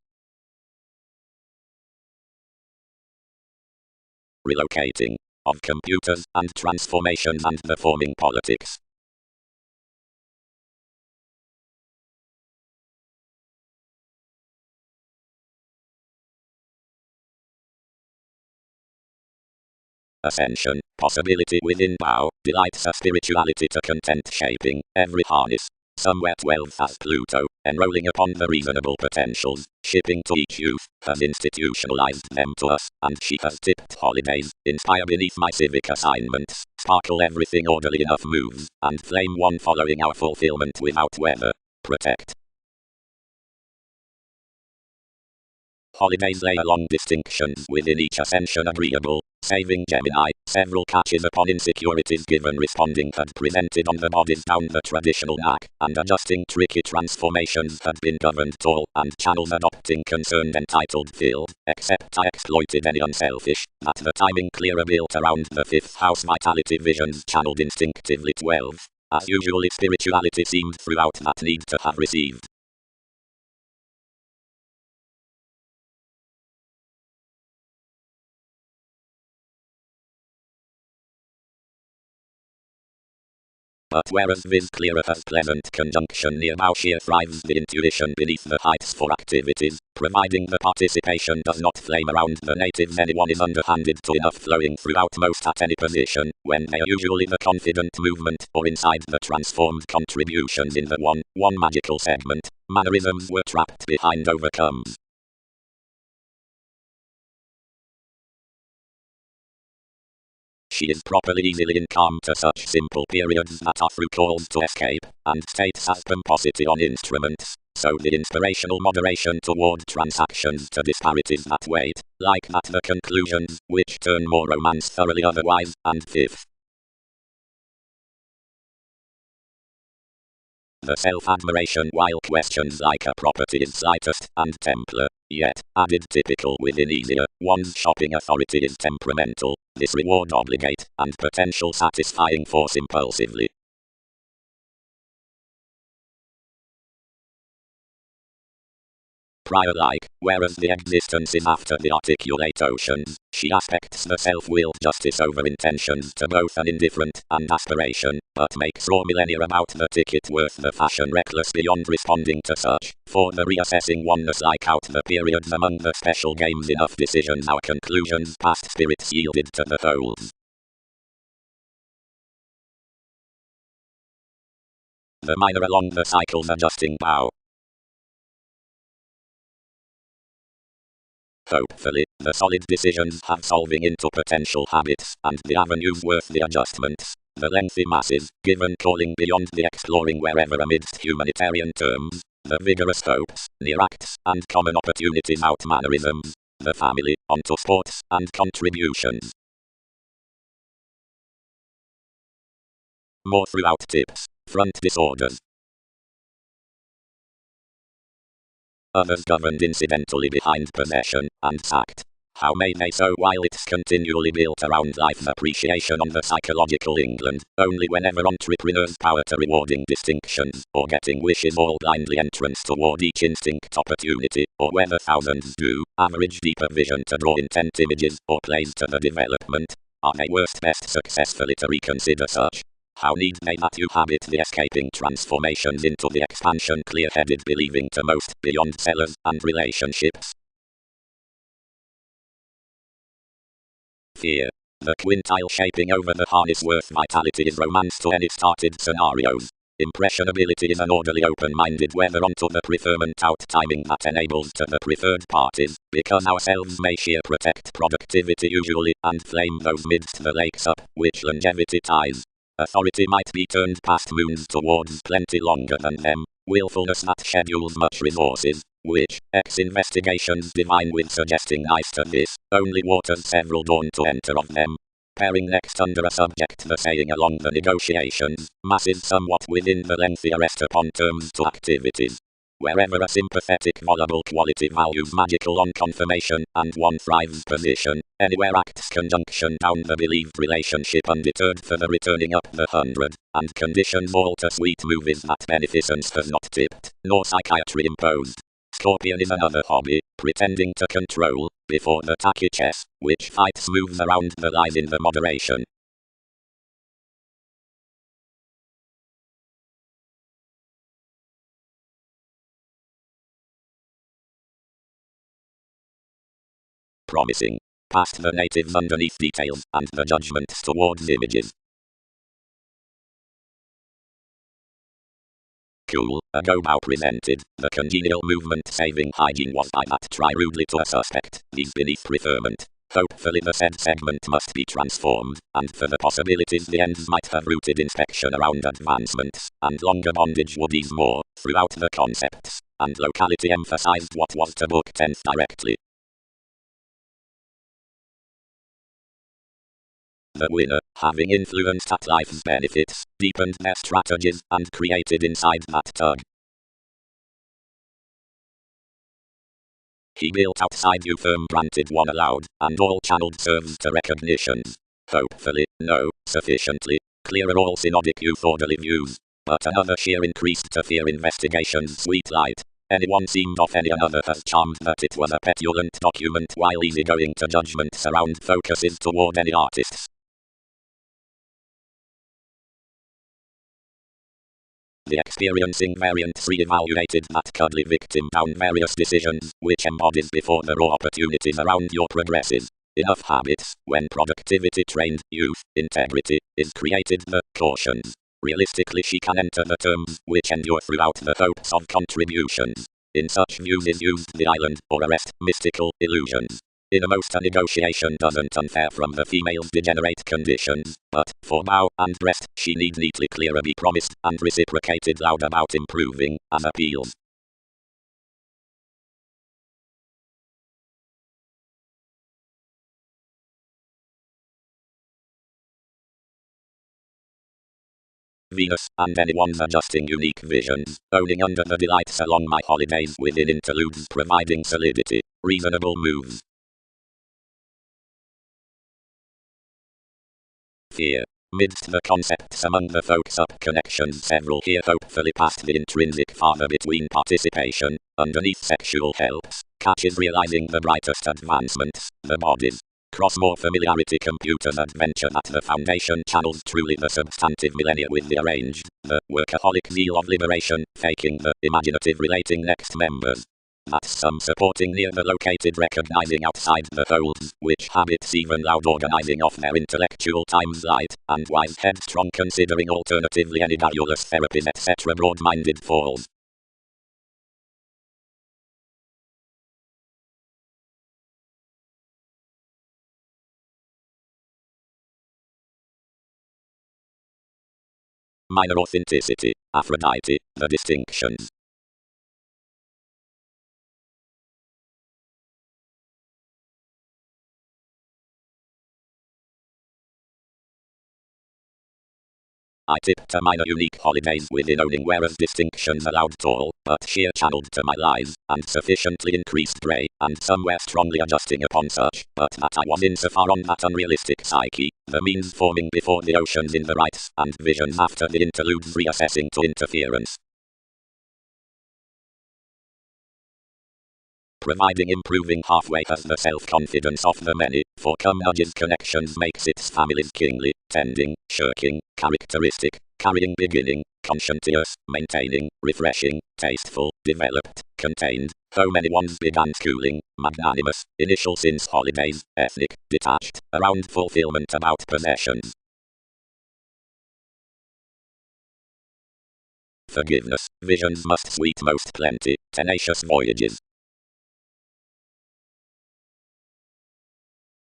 Relocating, of computers, and transformations and the forming politics. Ascension, possibility within bow, delights a spirituality to content shaping, every harness. Somewhere 12th as Pluto, enrolling upon the reasonable potentials, shipping to each youth, has institutionalized them to us, and she has tipped holidays, inspire beneath my civic assignments, sparkle everything orderly enough moves, and flame one following our fulfillment without weather. Protect. Holidays lay along distinctions within each ascension agreeable, saving Gemini, several catches upon insecurities given responding had presented on the bodies down the traditional knack, and adjusting tricky transformations had been governed tall, and channels adopting concerned entitled filled, except I exploited any unselfish, that the timing clearer built around the 5th house vitality visions channeled instinctively 12, as usually spirituality seemed throughout that need to have received. But whereas vis clearer has pleasant conjunction near Bauschere thrives the intuition beneath the heights for activities, providing the participation does not flame around the natives anyone is underhanded to enough flowing throughout most at any position, when they are usually the confident movement, or inside the transformed contributions in the one magical segment, mannerisms were trapped behind overcomes. She is properly easily in calm to such simple periods that are through calls to escape, and states as pomposity on instruments, so the inspirational moderation toward transactions to disparities that wait, like that the conclusions, which turn more romance thoroughly otherwise, and fifth. The self-admiration while questions like a property is slightest, and Templar, yet, added typical within easier, one's shopping authority is temperamental, this reward obligate, and potential satisfying force impulsively. prior like, whereas the existence is after the articulate oceans. She aspects the self-will justice over intentions to both an indifferent and aspiration, but makes raw millennia about the ticket worth the fashion reckless beyond responding to such. For the reassessing oneness like out the periods among the special games enough decisions our conclusions past spirits yielded to the wholes. The minor along the cycle's adjusting bow. Hopefully, the solid decisions have solving into potential habits, and the avenues worth the adjustments. The lengthy masses, given calling beyond the exploring wherever amidst humanitarian terms, the vigorous hopes, near acts, and common opportunities out mannerisms, the family, onto sports, and contributions. More throughout tips, front disorders. Others governed incidentally behind possession, and sacked. How may they so while it's continually built around life's appreciation on the psychological England, only whenever entrepreneurs power to rewarding distinctions, or getting wishes all blindly entrance toward each instinct opportunity, or whether thousands do, average deeper vision to draw intent images, or plays to the development, are they worst best successfully to reconsider such? How need they that you habit the escaping transformations into the expansion clear-headed believing to most beyond sellers and relationships? Fear. The quintile shaping over the harness worth vitality is romance to any started scenarios. Impressionability is an orderly open-minded weather onto the preferment out timing that enables to the preferred parties, because ourselves may sheer protect productivity usually, and flame those midst the lakes up, which longevity ties. Authority might be turned past moons towards plenty longer than them, willfulness that schedules much resources, which, investigations divine with suggesting nice to this, only waters several dawn to enter of them. Pairing next under a subject the saying along the negotiations, masses somewhat within the lengthy arrest upon terms to activities. Wherever a sympathetic volable quality values magical on confirmation, and one thrives position, anywhere acts conjunction down the believed relationship undeterred for the returning up the 100, and conditions all to sweet movies that beneficence has not tipped, nor psychiatry imposed. Scorpion is another hobby, pretending to control, before the tacky chess, which fights moves around the lies in the moderation. Promising. Past the natives underneath details, and the judgments towards images. Cool, a go-bow presented, the congenial movement saving hygiene was by that try rudely to a suspect, these beneath preferment. Hopefully the said segment must be transformed, and for the possibilities the ends might have rooted inspection around advancements, and longer bondage would ease more, throughout the concepts, and locality emphasized what was to book 10th directly. The winner, having influenced at life's benefits, deepened their strategies, and created inside that tug. He built outside you firm granted one aloud, and all channeled serves to recognitions. Hopefully, no, sufficiently, clearer all synodic youth orderly views. But another sheer increased to fear investigation's sweet light. Anyone seemed off any another has charmed that it was a petulant document while easygoing to judgments around focuses toward any artists. The experiencing variants re-evaluated that cuddly victim down various decisions, which embodies before the raw opportunities around your progresses. Enough habits, when productivity trained, youth, integrity, is created the cautions. Realistically she can enter the terms, which endure throughout the hopes of contributions. In such views is used the island, or arrest, mystical, illusions. Innermost a negotiation doesn't unfair from the female's degenerate conditions, but, for bow and breast, she need neatly clearer be promised, and reciprocated loud about improving, as appeals. Venus, and anyone's adjusting unique visions, owning under the delights along my holidays within interludes providing solidity, reasonable moves. Fear. Midst the concepts among the folks up connections several here hopefully past the intrinsic father between participation, underneath sexual helps, catches realizing the brightest advancements, the bodies. Cross more familiarity computers adventure that the foundation channels truly the substantive millennia with the arranged, the workaholic zeal of liberation, faking the imaginative relating next members. That's some supporting near the located recognizing outside the folds, which habits even loud organizing of their intellectual times light, and wise headstrong considering alternatively any garrulous therapies etc. broad-minded falls. Minor authenticity, Aphrodite, the distinctions. I tipped a minor unique holidays within owning whereas distinctions allowed tall, but sheer channeled to my lies, and sufficiently increased prey, and somewhere strongly adjusting upon such, but that I was insofar on that unrealistic psyche, the means forming before the oceans in the rights, and visions after the interludes reassessing to interference. Providing improving halfway has the self-confidence of the many, for come nudges connections makes its families kingly, tending, shirking, characteristic, carrying beginning, conscientious, maintaining, refreshing, tasteful, developed, contained, though many ones began schooling, magnanimous, initial since holidays, ethnic, detached, around fulfillment about possessions. Forgiveness, visions must sweet most plenty, tenacious voyages.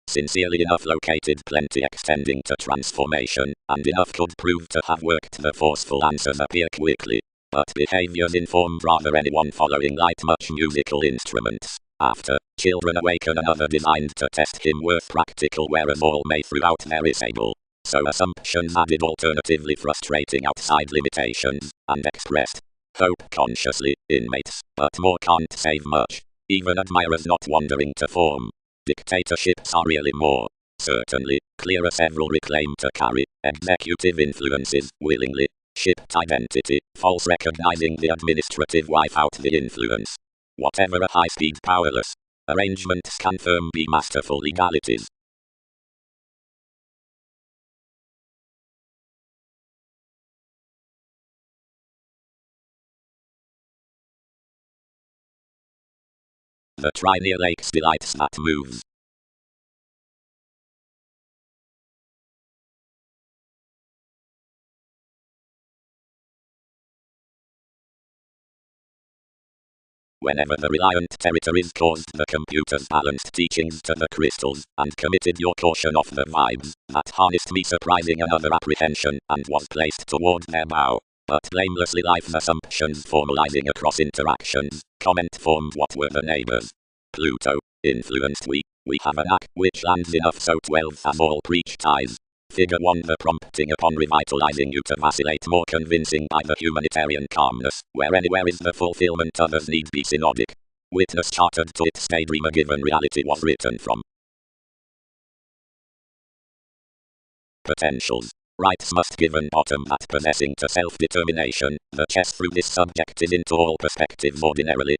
Sincerely enough located plenty extending to transformation, and enough could prove to have worked the forceful answers appear quickly. But behaviors informed rather anyone following light much musical instruments. After, children awaken another designed to test him worth practical whereas all may throughout their is able. So assumptions added alternatively frustrating outside limitations, and expressed hope consciously, inmates, but more can't save much. Even admirers not wandering to form. Dictatorships are really more, certainly, clearer several reclaim to carry, executive influences, willingly, shipped identity, false recognizing the administrative wife out the influence. Whatever a high-speed powerless, arrangements can firm be masterful legalities. The Trinear Lakes delights that moves. Whenever the reliant territories caused the computer's balanced teachings to the crystals, and committed your caution of the vibes, that harnessed me surprising another apprehension, and was placed toward their bow. But blamelessly life's assumptions formalizing across interactions, comment formed what were the neighbors. Pluto, influenced we have a knack, which lands enough so 12 as all preach ties. Figure 1 the prompting upon revitalizing you to vacillate more convincing by the humanitarian calmness, where anywhere is the fulfillment others need be synodic. Witness chartered to its daydream a given reality was written from. Potentials. Rights must given bottom that possessing to self-determination, the chess through this subject is into all perspectives ordinarily.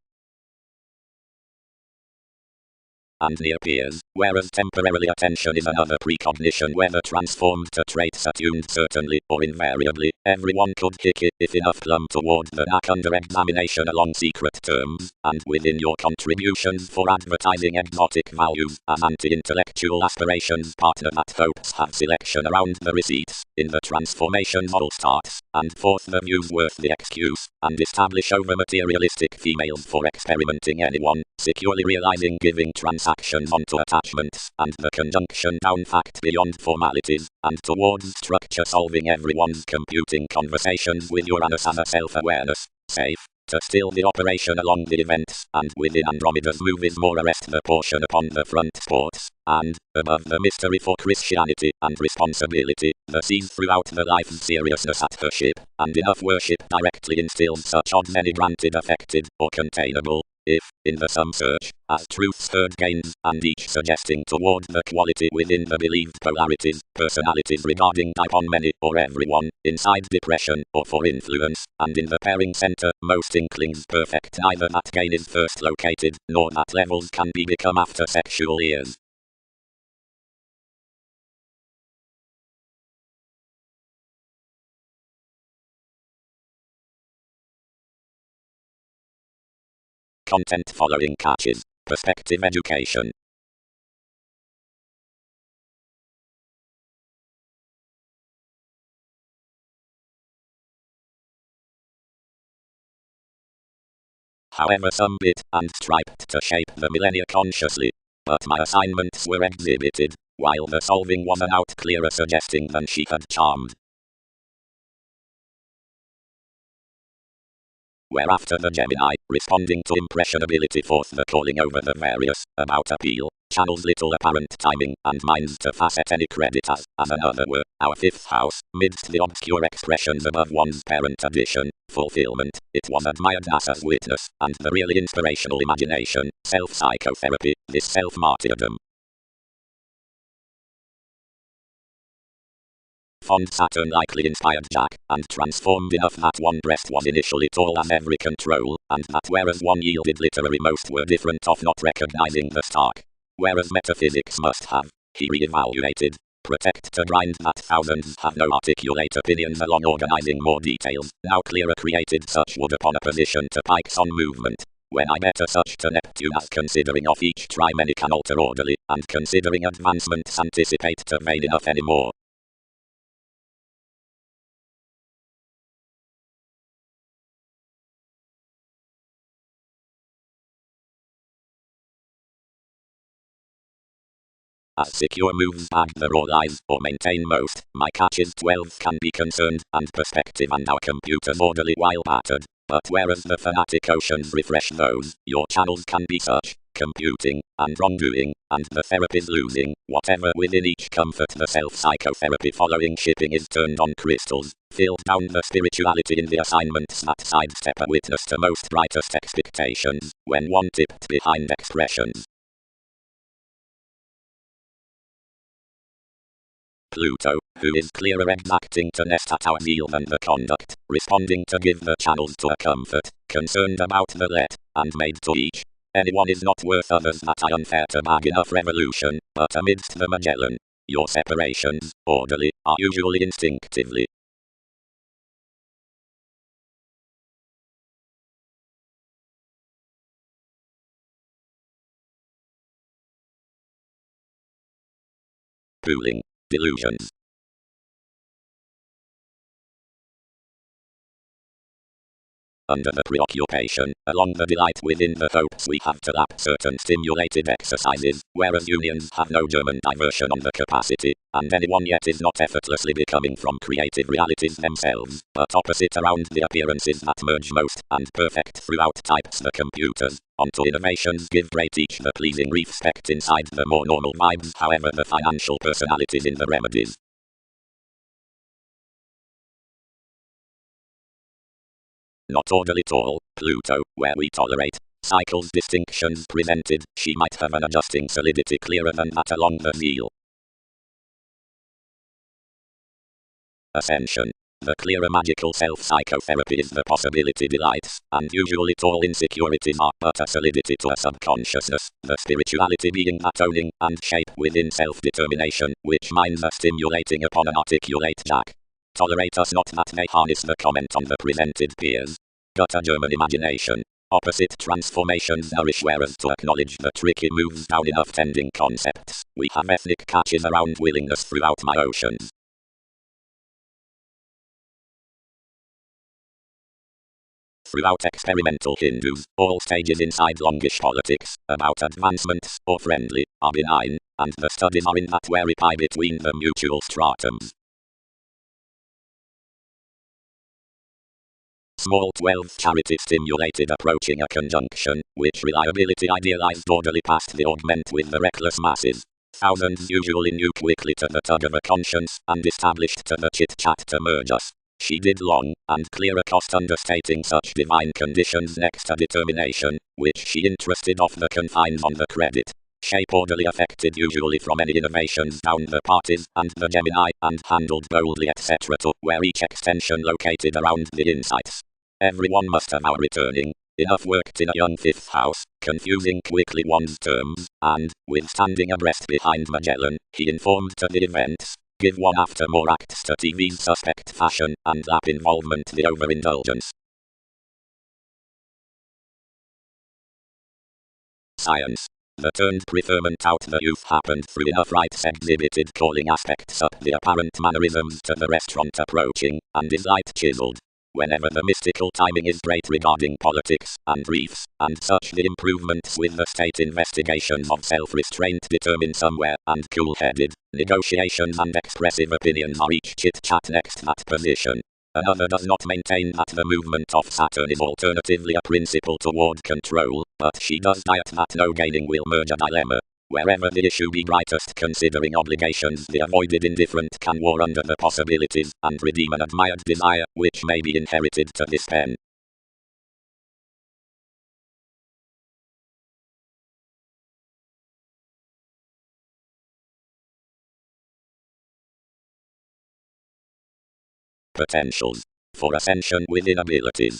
And near-peers, whereas temporarily attention is another precognition whether transformed to traits attuned certainly or invariably, everyone could kick it if enough plumb toward the knack under examination along secret terms, and within your contributions for advertising exotic values as anti-intellectual aspirations partner that hopes have selection around the receipts, in the transformation model starts, and forth the views worth the excuse, and establish over materialistic females for experimenting anyone, securely realizing giving transactions onto attachments, and the conjunction down fact beyond formalities, and towards structure solving everyone's computing conversations with Uranus as a self-awareness, safe, to still the operation along the events, and within Andromeda's movies more arrest the portion upon the front ports, and, above the mystery for Christianity and responsibility, the sees throughout the life's seriousness at her ship, and enough worship directly instills such odds any granted affected, or containable, if, in the sum search, as truth's third gains, and each suggesting toward the quality within the believed polarities, personalities regarding type on many or everyone, inside depression, or for influence, and in the pairing center, most inklings perfect, neither that gain is first located, nor that levels can be become after sexual years. Content following catches. Perspective education. However, some bit and striped to shape the millennia consciously. But my assignments were exhibited, while the solving was an out clearer suggesting than she had charmed. Whereafter the Gemini, responding to impressionability forth the calling over the various, about appeal, channels little apparent timing, and minds to facet any credit as another were, our fifth house, midst the obscure expressions above one's parent addition, fulfillment, it was admired as witness, and the really inspirational imagination, self-psychotherapy, this self-martyrdom. Fond Saturn likely inspired Jack, and transformed enough that one breast was initially tall as every control, and that whereas one yielded literary most were different of not recognizing the stark. Whereas metaphysics must have, he re-evaluated, protect to grind that thousands have no articulate opinions along organizing more details, now clearer created such would upon opposition to Pike's on movement. When I better such to Neptune as considering of each try many can alter orderly, and considering advancements anticipate to vain enough any more. As secure moves bag the raw lies, or maintain most, my catches 12 can be concerned, and perspective and our computers orderly while battered. But whereas the fanatic oceans refresh those, your channels can be such, computing, and wrongdoing, and the therapy's losing, whatever within each comfort the self-psychotherapy following shipping is turned on crystals, filled down the spirituality in the assignments that sidestep a witness to most brightest expectations, when one tipped behind expressions. Pluto, who is clearer exacting to nest at our zeal than the conduct, responding to give the channels to a comfort, concerned about the let, and made to each. Anyone is not worth others that I unfair to bag enough revolution, but amidst the Magellan, your separations, orderly, are usually instinctively. Pooling, delusions. Under the preoccupation, along the delight within the hopes we have to lap certain stimulated exercises, whereas unions have no German diversion on the capacity, and anyone yet is not effortlessly becoming from creative realities themselves, but opposite around the appearances that merge most, and perfect throughout types the computers, onto innovations give great each the pleasing respect inside the more normal vibes, however the financial personalities in the remedies. Not orderly at all, Pluto, where we tolerate cycles distinctions presented, she might have an adjusting solidity clearer than that along the zeal. Ascension. The clearer magical self-psychotherapy is the possibility delights, and usually tall insecurities are but a solidity to a subconsciousness, the spirituality being that owning and shape within self-determination, which minds are stimulating upon an articulate Jack. Tolerate us not that they harness the comment on the presented peers. Got a German imagination. Opposite transformations nourish whereas to acknowledge the tricky moves down enough tending concepts. We have ethnic catches around willingness throughout my oceans. Throughout experimental Hindus, all stages inside longish politics, about advancements, or friendly, are benign, and the studies are in that wary pie between the mutual stratums. Small 12th charity stimulated approaching a conjunction, which reliability idealized orderly past the augment with the reckless masses. Thousands usually knew quickly to the tug of a conscience, and established to the chit-chat to merge us. She did long and clear accost understating such divine conditions next to determination, which she interested off the confines on the credit. Shape orderly affected usually from any innovations down the parties and the Gemini, and handled boldly etc. to where each extension located around the insights. Everyone must have our returning. Enough worked in a young fifth house, confusing quickly one's terms, and, with standing abreast behind Magellan, he informed to the events. Give one after more acts to TV's suspect fashion, and lap involvement the overindulgence. Science. The turned preferment out the youth happened through enough rites exhibited calling aspects up the apparent mannerisms to the restaurant approaching, and is light chiseled. Whenever the mystical timing is great regarding politics, and reefs, and such the improvements with the state investigations of self-restraint determined somewhere, and cool-headed, negotiations and expressive opinions are each chit-chat next that position. Another does not maintain that the movement of Saturn is alternatively a principle toward control, but she does diet that no gaining will merge a dilemma. Wherever the issue be brightest considering obligations the avoided indifferent can war under the possibilities, and redeem an admired desire, which may be inherited to this pen. Potentials. For ascension within abilities.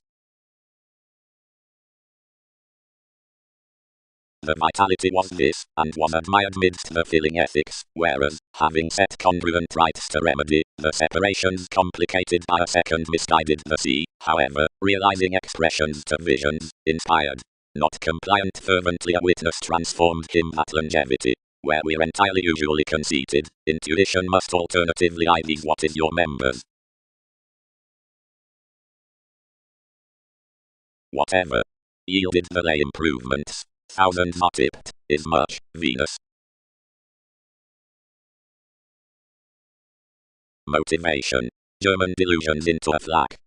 The vitality was this, and was admired midst the filling ethics, whereas, having set congruent rites to remedy, the separations complicated by a second misguided the sea, however, realizing expressions to visions, inspired. Not compliant fervently a witness transformed him at longevity. Where we're entirely usually conceited, intuition must alternatively ID what is your members. Whatever yielded the lay improvements. Thousands are tipped, is much, Venus. Motivation. German delusions into a flack.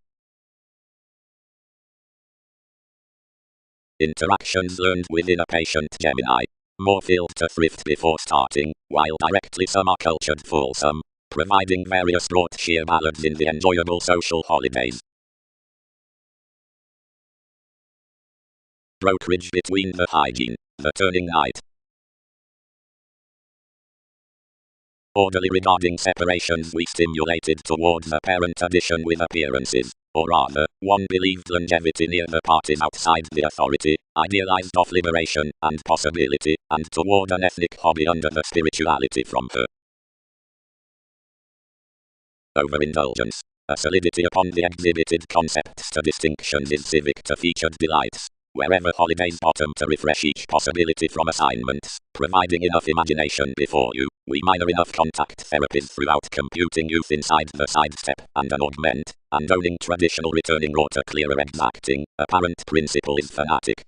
Interactions learned within a patient Gemini. More filled to thrift before starting, while directly some are cultured fulsome, providing various brought sheer ballads in the enjoyable social holidays. Brokerage between the hygiene, the turning night. Orderly regarding separations we stimulated towards apparent addition with appearances, or rather, one believed longevity near the parties outside the authority, idealized of liberation and possibility, and toward an ethnic hobby under the spirituality from her. Overindulgence. A solidity upon the exhibited concepts to distinctions is civic to featured delights. Wherever holidays bottom to refresh each possibility from assignments, providing enough imagination before you, we minor enough contact therapies throughout computing youth inside the sidestep and an augment, and owning traditional returning raw to clearer exacting, apparent principle is fanatic.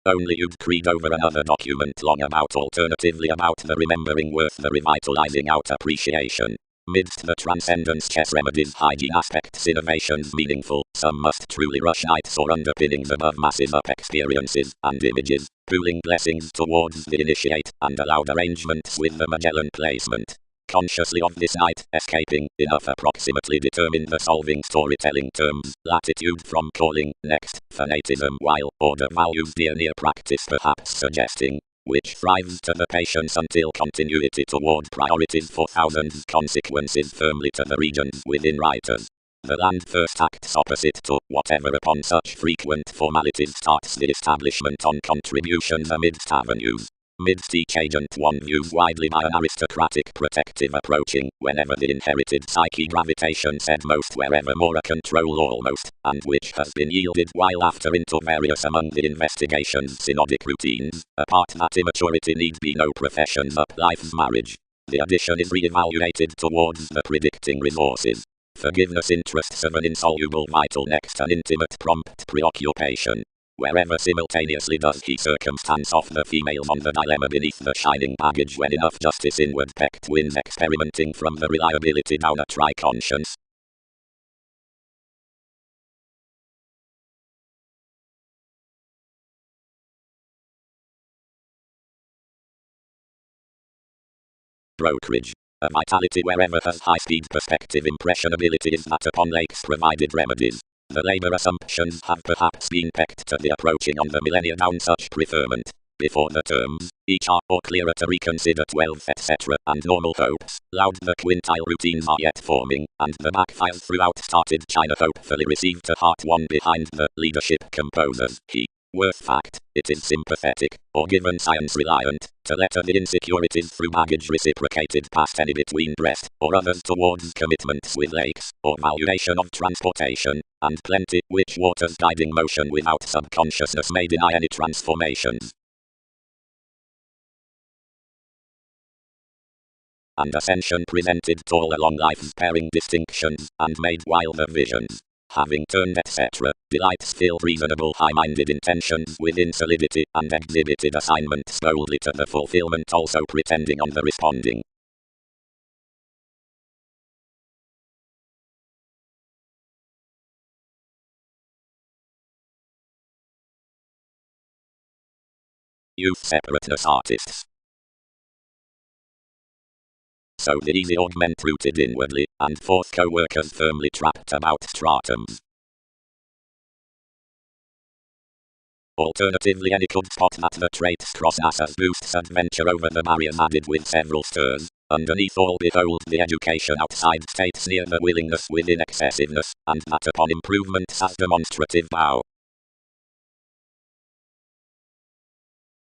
Only you'd creed over another document long about alternatively about the remembering worth the revitalizing out appreciation. Midst the transcendence chess remedies hygiene aspects innovations meaningful, some must truly rush nights or underpinnings above masses up experiences and images, pooling blessings towards the initiate, and allowed arrangements with the Magellan placement. Consciously of this night, escaping, enough approximately determined the solving storytelling terms, latitude from calling, next, fanatism while, order values dear near practice perhaps suggesting, which thrives to the patience until continuity toward priorities for thousands consequences firmly to the regions within writers. The land first acts opposite to whatever upon such frequent formalities starts the establishment on contributions amidst avenues. Midst each agent one views widely by an aristocratic protective approaching, whenever the inherited psyche gravitation said most wherever more a control almost, and which has been yielded while after into various among the investigations synodic routines, apart that immaturity need be no professions up life's marriage. The addition is re-evaluated towards the predicting resources. Forgiveness interests of an insoluble vital next an intimate prompt preoccupation. Wherever simultaneously does he circumstance off the females on the dilemma beneath the shining baggage when enough justice inward pecked wins experimenting from the reliability down a tri-conscience. Brokerage. A vitality wherever has high-speed perspective impressionability is that upon lakes provided remedies. The labour assumptions have perhaps been pegged to the approaching on the millennia down such preferment. Before the terms, each are or clearer to reconsider 12th etc. and normal hopes, loud the quintile routines are yet forming, and the backfires throughout started China hopefully received a heart one behind the leadership composers. Worth fact, it is sympathetic, or given science reliant, to letter the insecurities through baggage reciprocated past any between breast, or others towards commitments with lakes, or valuation of transportation, and plenty, which waters guiding motion without subconsciousness may deny any transformations. And ascension presented tall along life's pairing distinctions, and made while the visions, having turned etc., delights filled reasonable high-minded intentions within solidity, and exhibited assignments boldly to the fulfillment also pretending on the responding. Youth separateness artists. So the easy augment rooted inwardly, and fourth co-workers firmly trapped about stratums. Alternatively, any could spot that the traits cross NASA's boosts adventure over the barriers added with several stirs. Underneath all behold the education outside states near the willingness within excessiveness, and that upon improvements as demonstrative bow.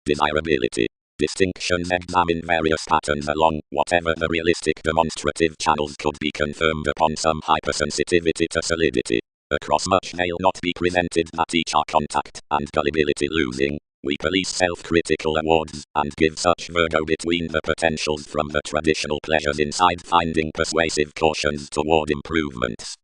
Desirability. Distinctions examine various patterns along whatever the realistic demonstrative channels could be confirmed upon some hypersensitivity to solidity. Across much they'll not be presented that each are contact and gullibility losing. We police self-critical awards and give such Virgo between the potentials from the traditional pleasures inside finding persuasive cautions toward improvements.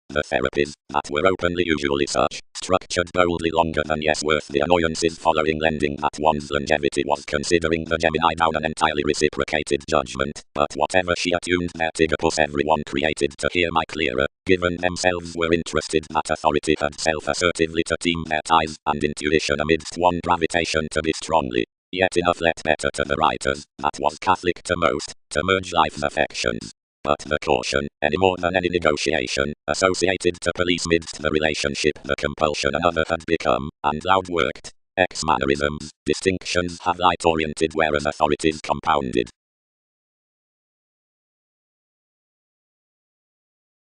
The therapies, that were openly usually such, structured boldly longer than yes worth the annoyances following lending that one's longevity was considering the Gemini down an entirely reciprocated judgment, but whatever she attuned their tigopus everyone created to hear my clearer, given themselves were interested that authority had self-assertively to team their ties and intuition amidst one gravitation to be strongly. Yet enough let better to the writers, that was Catholic to most, to merge life's affections. But the caution, any more than any negotiation, associated to police midst the relationship the compulsion another had become, and loud worked. Ex-mannerisms, distinctions have light-oriented whereas authorities compounded.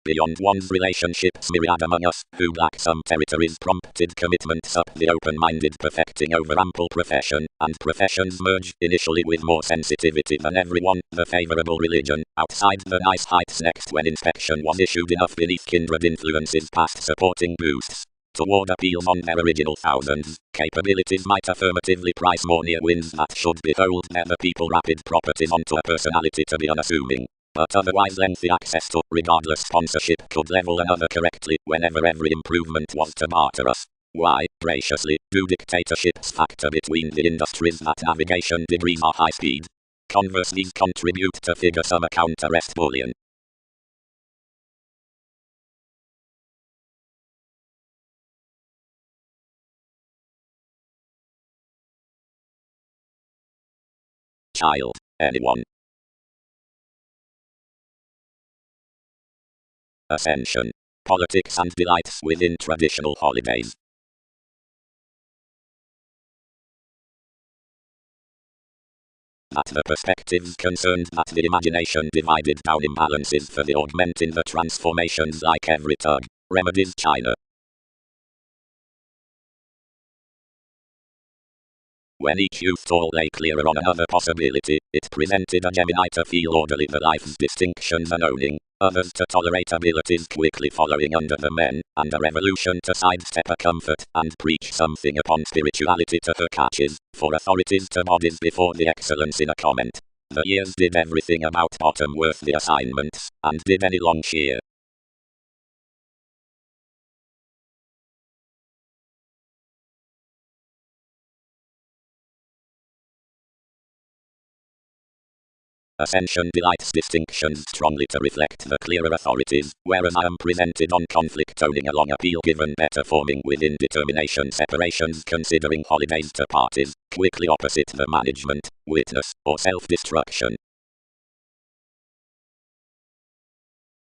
Beyond one's relationships myriad among us, who lack some territories prompted commitments up the open-minded perfecting over ample profession, and professions merge initially with more sensitivity than everyone, the favorable religion, outside the nice heights next when inspection was issued enough beneath kindred influences past supporting boosts. Toward appeals on their original thousands, capabilities might affirmatively price more near wins that should behold their the people rapid properties onto a personality to be unassuming. But otherwise lengthy access to, regardless sponsorship could level another correctly, whenever every improvement was to barter us. Why, graciously, do dictatorships factor between the industries that navigation degrees are high speed? Converse these contribute to figure some account arrest bullion. Child, anyone. Ascension. Politics and delights within traditional holidays. That the perspectives concerned that the imagination divided down imbalances for the augment in the transformations like every tug, remedies China. When each youth all lay clearer on another possibility, it presented a Gemini to feel orderly the life's distinctions and owning, others to tolerate abilities quickly following under the men, and a revolution to sidestep a comfort and preach something upon spirituality to her catches, for authorities to bodies before the excellence in a comment. The years did everything about bottom worth the assignments, and did any long shear. Ascension delights distinctions strongly to reflect the clearer authorities, whereas I am presented on conflict owning along appeal given better forming within determination separations considering holidays to parties, quickly opposite the management, witness, or self-destruction.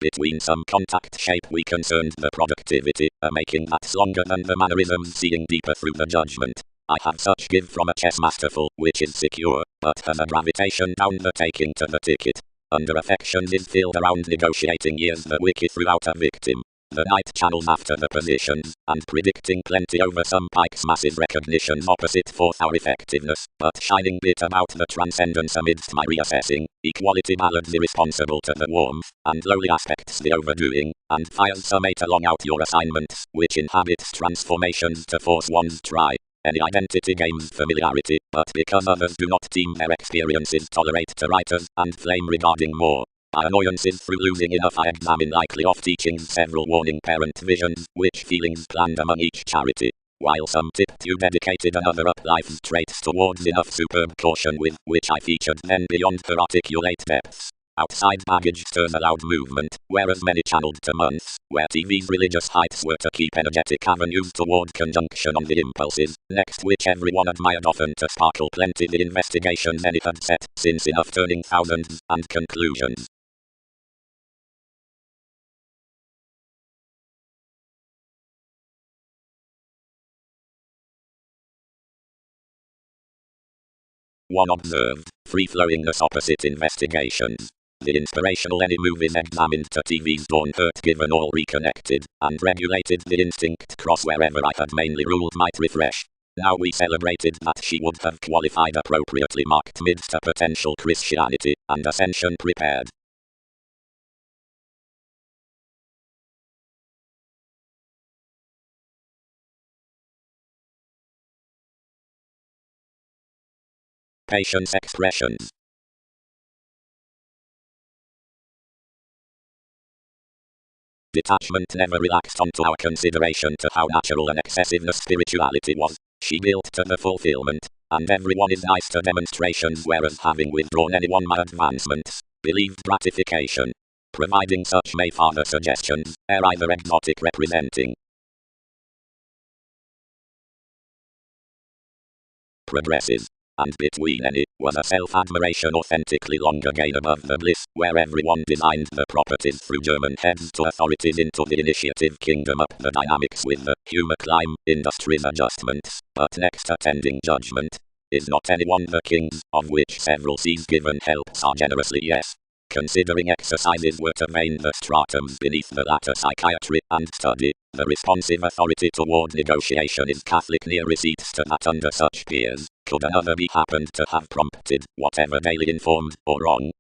Between some contact shape we concerned the productivity, a making that's longer than the mannerisms seeing deeper through the judgment. I have such give from a chess masterful, which is secure, but has a gravitation down the taking to the ticket. Under affections is filled around negotiating years the wiki throughout a victim. The knight channels after the positions, and predicting plenty over some pike's massive recognitions opposite forth our effectiveness, but shining bit about the transcendence amidst my reassessing, equality ballads irresponsible to the warmth, and lowly aspects the overdoing, and fires summate along out your assignments, which inhabits transformations to force one's try. Any identity gains familiarity, but because others do not deem their experiences tolerate to writers, and flame regarding more. My annoyances through losing enough I examine likely off teachings several warning parent visions, which feelings planned among each charity. While some tip to dedicated another up life's traits towards enough superb caution with which I featured then beyond her articulate depths. Outside baggage stirs a loud movement, whereas many channeled to months, where TV's religious heights were to keep energetic avenues toward conjunction on the impulses, next which everyone admired often to sparkle plenty the investigations any had set, since enough turning thousands, and conclusions. One observed, free-flowingness opposite investigations. The inspirational any movies examined to TV's Dawn Hurt given all reconnected, and regulated the instinct cross wherever I had mainly ruled might refresh. Now we celebrated that she would have qualified appropriately marked midst a potential Christianity, and ascension prepared. Patience expressions. Detachment never relaxed onto our consideration to how natural and excessiveness spirituality was. She built to the fulfillment, and everyone is nice to demonstrations whereas having withdrawn anyone my advancements, believed gratification. Providing such may father suggestions, ere either exotic representing. Progresses. And between any, was a self-admiration authentically longer gain above the bliss, where everyone designed the properties through German heads to authorities into the initiative kingdom up the dynamics with the humor climb, industries adjustments, but next attending judgment. Is not anyone the kings, of which several seas given helps are generously yes. Considering exercises were to vein the stratums beneath the latter psychiatry and study, the responsive authority toward negotiation is Catholic near receipts to that under such peers, could another be happened to have prompted, whatever daily informed or wrong.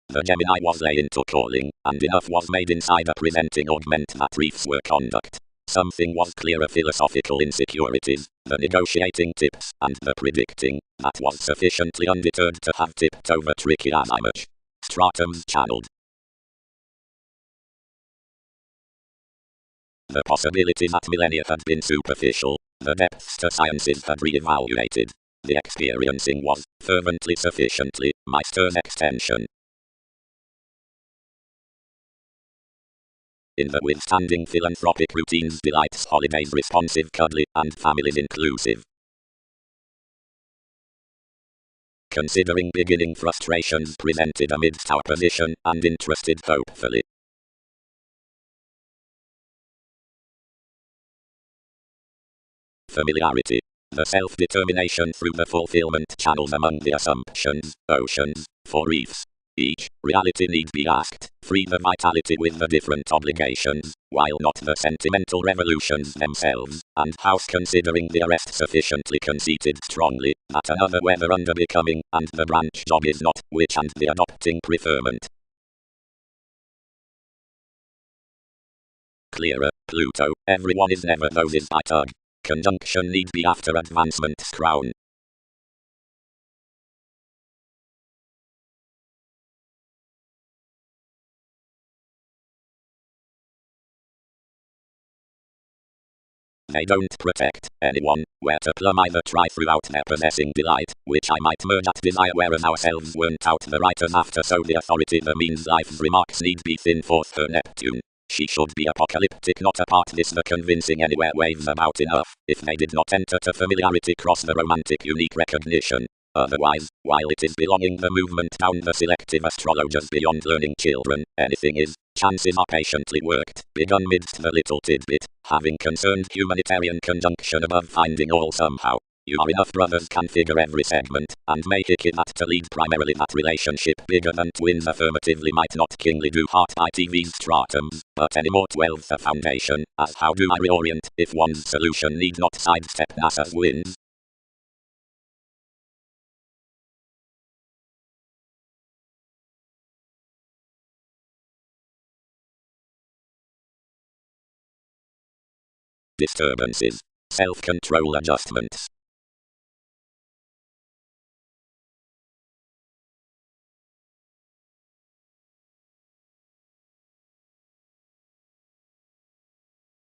The Gemini was lay into calling, and enough was made inside a presenting augment that reefs were conduct. Something was clearer philosophical insecurities, the negotiating tips, and the predicting, that was sufficiently undeterred to have tipped over tricky as I much. Stratums channeled. The possibilities at millennia had been superficial, the depths to sciences had re-evaluated. The experiencing was, fervently sufficiently, my stern extension. In the withstanding philanthropic routines delights holidays responsive cuddly, and families inclusive. Considering beginning frustrations presented amidst our position, and interested hopefully. Familiarity. The self-determination through the fulfillment channels among the assumptions, oceans, for reefs. Each reality need be asked, free the vitality with the different obligations, while not the sentimental revolutions themselves, and house considering the arrest sufficiently conceited strongly, that another whether under becoming, and the branch job is not, which and the adopting preferment. Clearer, Pluto, everyone is never those is by tug. Conjunction need be after advancement's crown. They don't protect anyone, where to plumb either try throughout their possessing delight, which I might merge at desire, whereas ourselves weren't out the writers after, so the authority the means life's remarks need be thin forth her Neptune. She should be apocalyptic, not apart this the convincing anywhere waves about enough, if they did not enter to familiarity cross the romantic unique recognition. Otherwise, while it is belonging the movement down the selective astrologers beyond learning children, anything is, chances are patiently worked, begun midst the little tidbit, having concerned humanitarian conjunction above finding all somehow. You are enough brothers can figure every segment, and make it that to lead primarily that relationship bigger than twins affirmatively might not kingly do heart by TV's stratums, but any more 12th a foundation, as how do I reorient, if one's solution need not sidestep NASA's wins? Disturbances. Self-control adjustments.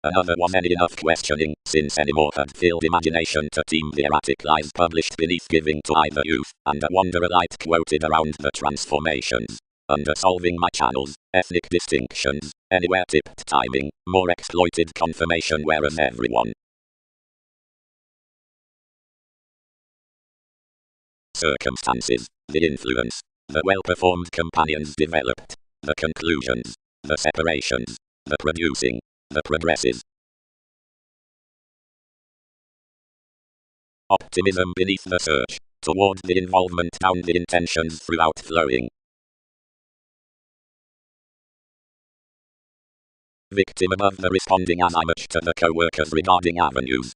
Another was any enough questioning, since any more had filled imagination to team the erratic lies published beneath giving to either youth, and a wanderer light quoted around the transformations. Under solving my channels, ethnic distinctions, anywhere tipped timing, more exploited confirmation, whereas everyone. Circumstances, the influence, the well-performed companions developed, the conclusions, the separations, the producing, the progresses. Optimism beneath the search, toward the involvement down the intentions throughout flowing. Victim above the responding as I much to the co-workers regarding avenues.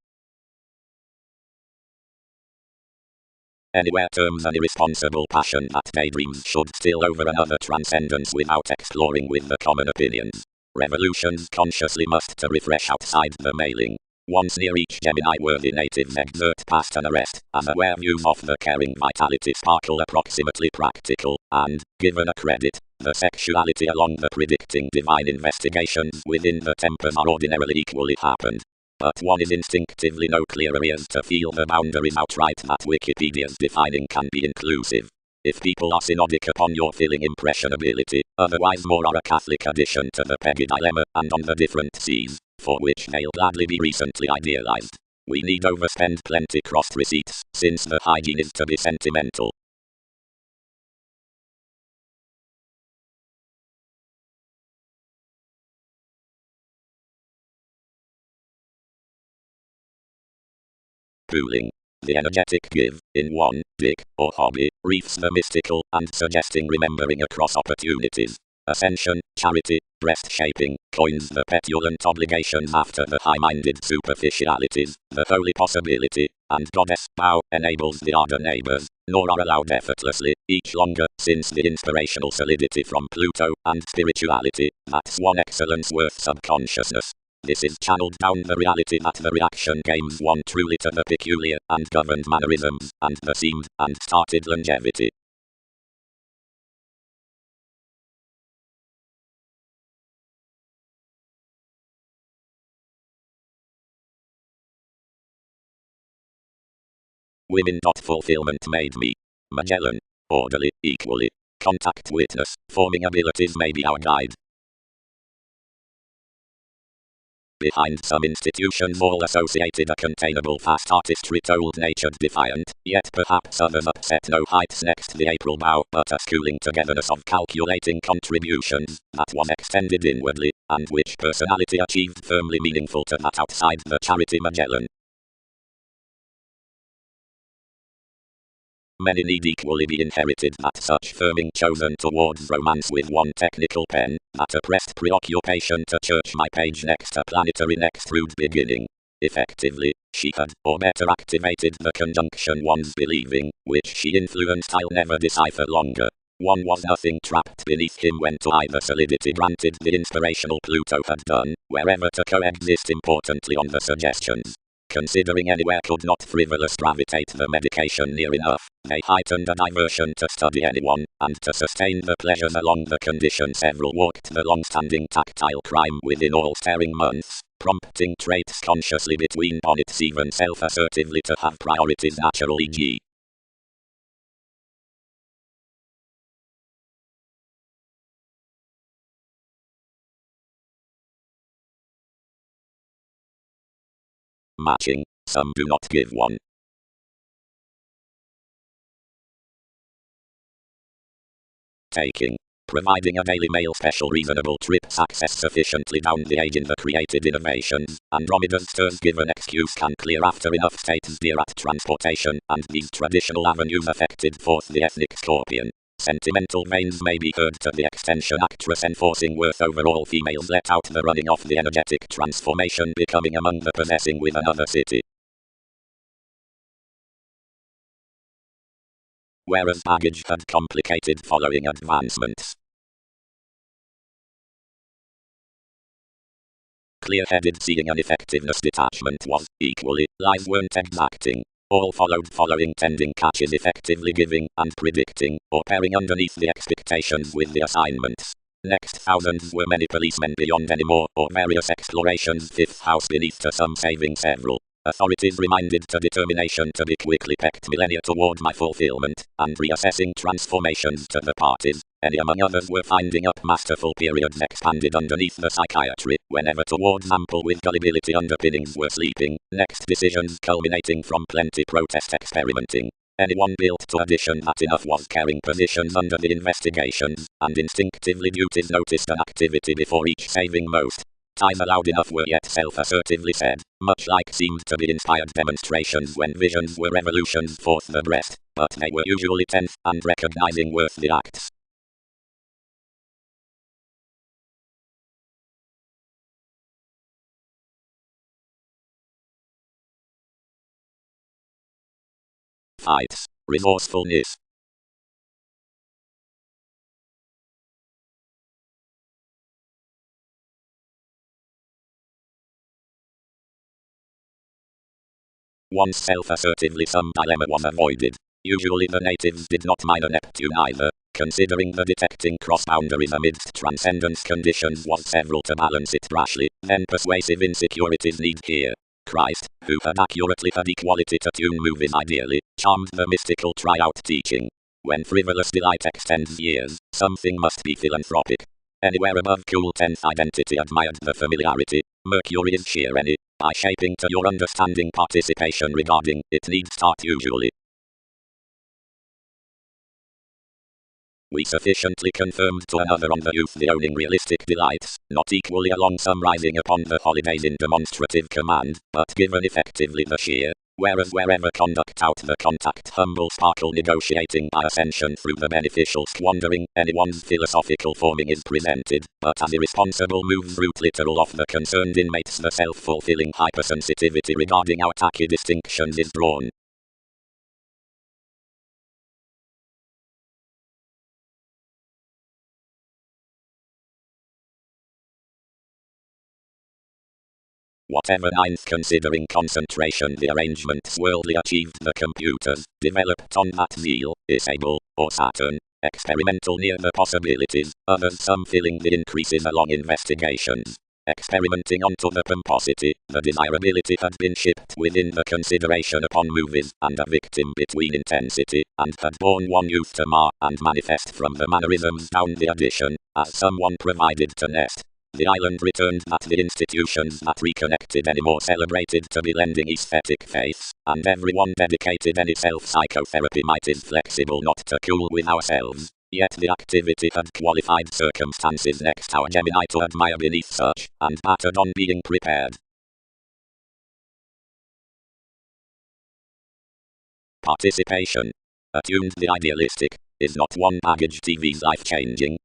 Anywhere terms an irresponsible passion that daydreams should still over another transcendence without exploring with the common opinions. Revolutions consciously must to refresh outside the mailing. Once near each Gemini-worthy natives exert past an arrest, as aware views of the caring vitality sparkle approximately practical, and, given a credit, the sexuality along the predicting divine investigations within the tempers are ordinarily equally happened. But one is instinctively no clearer as to feel the boundaries outright that Wikipedia's defining can be inclusive. If people are synodic upon your feeling impressionability, otherwise more are a Catholic addition to the Peggy dilemma and on the different seas, for which they'll gladly be recently idealized. We need overspend plenty crossed receipts, since the hygiene is to be sentimental. Pooling. The energetic give, in one, dig, or hobby, reefs the mystical, and suggesting remembering across opportunities. Ascension, charity, breast shaping, coins the petulant obligations after the high-minded superficialities, the holy possibility, and goddess bow enables the other neighbors, nor are allowed effortlessly, each longer, since the inspirational solidity from Pluto, and spirituality, that's one excellence worth subconsciousness. This is channeled down the reality that the reaction games one truly to the peculiar and governed mannerisms, and the seamed and started longevity. Women. Fulfillment made me Magellan. Orderly, equally. Contact witness. Forming abilities may be our guide. Behind some institutions all associated a containable fast artistry told natured defiant, yet perhaps others upset no heights next the April bow, but a schooling togetherness of calculating contributions, that was extended inwardly, and which personality achieved firmly meaningful to that outside the charity Magellan. Many need equally be inherited that such firming chosen towards romance with one technical pen, that oppressed preoccupation to church my page next a planetary next rude beginning. Effectively, she had, or better activated the conjunction one's believing, which she influenced I'll never decipher longer. One was nothing trapped beneath him when to either solidity granted the inspirational Pluto had done, wherever to coexist importantly on the suggestions. Considering anywhere could not frivolous gravitate the medication near enough, they heightened a diversion to study anyone, and to sustain the pleasures along the condition several walked the long-standing tactile crime within all staring months, prompting traits consciously between bonnets even self-assertively to have priorities natural e.g. Matching, some do not give one. Taking, providing a Daily Mail special reasonable trip success sufficiently down the age in the created innovations. Andromeda's stirs give an excuse can clear after enough states dear at transportation, and these traditional avenues affected forth the ethnic Scorpion. Sentimental veins may be heard to the extension actress enforcing worth over all females let out the running off the energetic transformation becoming among the possessing with another city. Whereas baggage had complicated following advancements. Clear-headed seeing an effectiveness detachment was, equally, lies weren't exacting. All following tending catches effectively giving and predicting, or pairing underneath the expectations with the assignments. Next thousands were many policemen beyond any more, or various explorations fifth house beneath to some saving several. Authorities reminded to determination to be quickly pecked millennia toward my fulfillment, and reassessing transformations to the parties. Any among others were finding up masterful periods expanded underneath the psychiatry, whenever towards ample with gullibility underpinnings were sleeping. Next decisions culminating from plenty protest experimenting. Anyone built to addition that enough was carrying positions under the investigations, and instinctively duties noticed an activity before each saving most. Time allowed enough were yet self-assertively said, much like seemed to be inspired demonstrations when visions were revolutions forth the breast, but they were usually tense and recognizing worth the acts. Fights, resourcefulness. Once self-assertively some dilemma was avoided. Usually the natives did not minor Neptune either, considering the detecting cross-boundaries amidst transcendence conditions was several to balance it rashly, then persuasive insecurities need here. Christ, who had accurately had equality to tune movies ideally, charmed the mystical tryout teaching. When frivolous delight extends years, something must be philanthropic. Anywhere above cool 10th identity admired the familiarity. Mercury is sheer any. By shaping to your understanding participation regarding it needs start usually. We sufficiently confirmed to another on the youth the owning realistic delights, not equally along some rising upon the holidays in demonstrative command, but given effectively the sheer. Whereas wherever conduct out the contact humble sparkle negotiating by ascension through the beneficial squandering, anyone's philosophical forming is presented, but as irresponsible moves root literal off the concerned inmates the self-fulfilling hypersensitivity regarding our tacky distinctions is drawn. Whatever ninth considering concentration the arrangements worldly achieved the computers, developed on that zeal, Isabel, or Saturn, experimental near the possibilities, others some filling the increases along investigations. Experimenting onto the pomposity, the desirability had been shipped within the consideration upon movies, and a victim between intensity, and had borne one youth to mar, and manifest from the mannerisms down the addition, as someone provided to nest. The island returned that the institutions that reconnected any more celebrated to be lending aesthetic faiths, and everyone dedicated any self-psychotherapy might is flexible not to cool with ourselves. Yet the activity had qualified circumstances next our Gemini to admire beneath such, and battered on being prepared. Participation. Attuned the idealistic, is not one baggage TV's life-changing.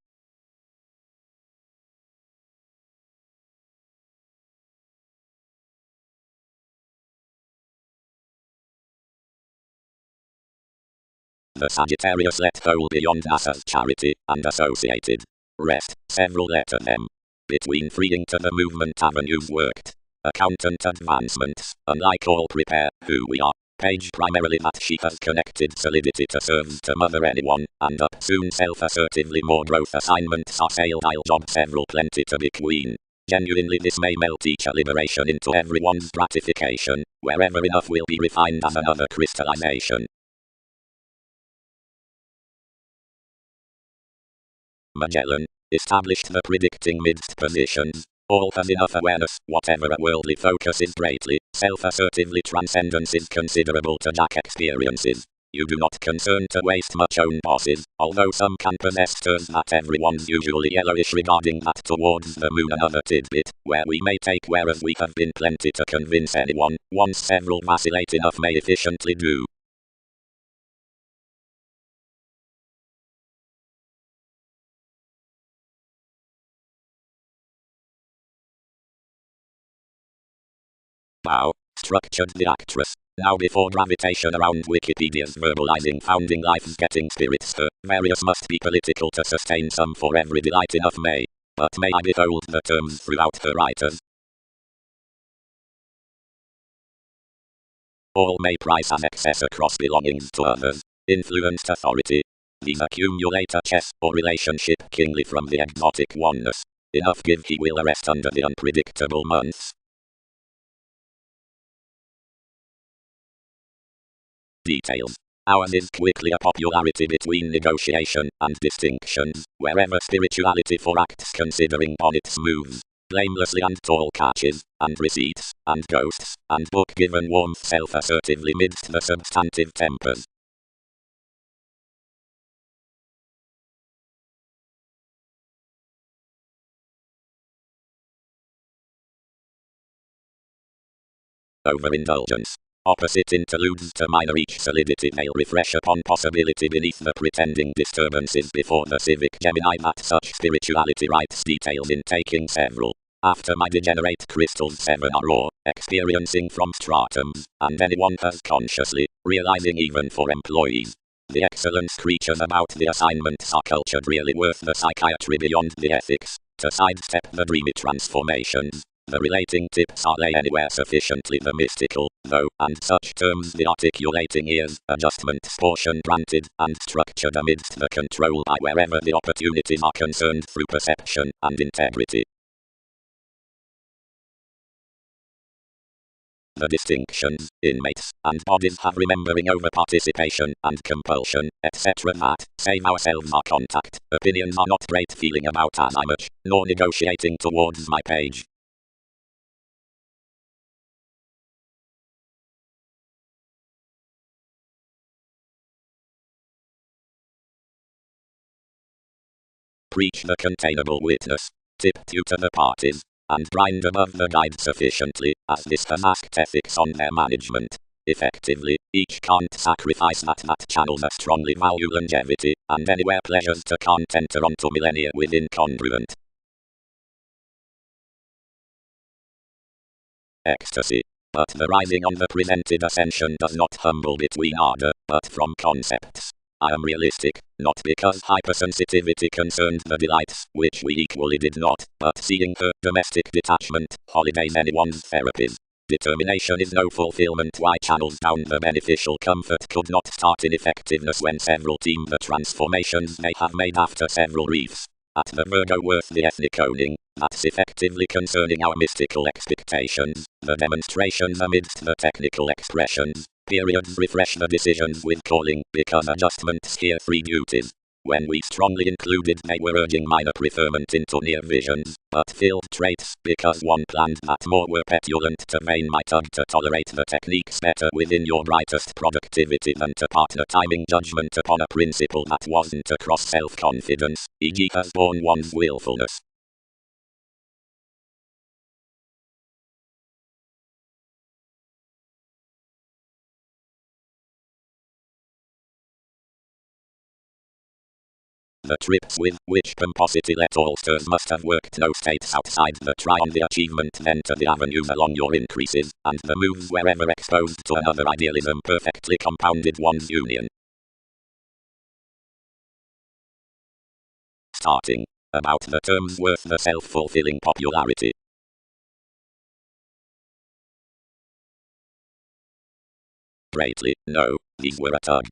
The Sagittarius let whole beyond us as charity, and associated. Rest, several letter them. Between freeing to the movement avenues worked. accountant advancements, unlike all prepare, who we are. Page primarily that she has connected solidity to serve to mother anyone, and up soon self-assertively more growth assignments are sailed I'll job several plenty to be queen. Genuinely this may melt teacher liberation into everyone's gratification, wherever enough will be refined as another crystallization. Magellan established the predicting midst positions. All has enough awareness, whatever a worldly focus is greatly, self-assertively transcendence is considerable to Jack experiences. You do not concern to waste much own bosses, although some can possess stirs that everyone's usually yellowish regarding that towards the moon another tidbit, where we may take whereas we have been plenty to convince anyone, once several vacillate enough may efficiently do. Wow, structured the actress. Now before gravitation around Wikipedia's verbalizing founding life's getting spirits her, various must be political to sustain some for every delight enough may. But may I behold the terms throughout her writers? All may price as excess across belongings to others, influenced authority. These accumulate a chess or relationship kingly from the exotic oneness. Enough give he will arrest under the unpredictable months. Details. Ours is quickly a popularity between negotiation and distinctions, wherever spirituality for acts considering on its moves, blamelessly and tall catches, and receipts, and ghosts, and book given warmth self-assertively midst the substantive tempers. Overindulgence. Opposite interludes to minor each solidity they'll refresh upon possibility beneath the pretending disturbances before the civic Gemini that such spirituality writes details in taking several. After my degenerate crystals 7 are raw, experiencing from stratums, and anyone has consciously, realizing even for employees. The excellence creatures about the assignments are cultured really worth the psychiatry beyond the ethics, to sidestep the dreamy transformations. The relating tips are lay anywhere sufficiently the mystical, though, and such terms the articulating ears, adjustments portion granted, and structured amidst the control by wherever the opportunities are concerned through perception and integrity. The distinctions, inmates, and bodies have remembering over participation and compulsion, etc. that, save ourselves our contact, opinions are not great feeling about as I much, nor negotiating towards my page. Preach the containable witness. Tip tutor the parties, and grind above the guide sufficiently, as this has asked ethics on their management. Effectively, each can't sacrifice that channels a strongly value longevity, and anywhere pleasures to can't enter onto millennia with incongruent ecstasy. But the rising on the presented ascension does not humble between ardor, but from concepts. I am realistic, not because hypersensitivity concerned the delights, which we equally did not, but seeing her domestic detachment, holidays anyone's therapies. Determination is no fulfillment why channels down the beneficial comfort could not start in effectiveness when several team the transformations they have made after several reefs. At the Virgo worth the ethnic owning, that's effectively concerning our mystical expectations, the demonstrations amidst the technical expressions. Periods refresh the decisions with calling, because adjustments here 3 duties. When we strongly included they were urging minor preferment into near visions, but filled traits, because one planned that more were petulant to vain might tug to tolerate the techniques better within your brightest productivity than to partner timing judgment upon a principle that wasn't across self-confidence, e.g. has borne one's willfulness. The trips with which pomposity let all stirs must have worked no states outside the try on the achievement then to the avenues along your increases, and the moves wherever exposed to another idealism perfectly compounded one's union. Starting. About the terms worth the self-fulfilling popularity. Greatly, no, these were a tug.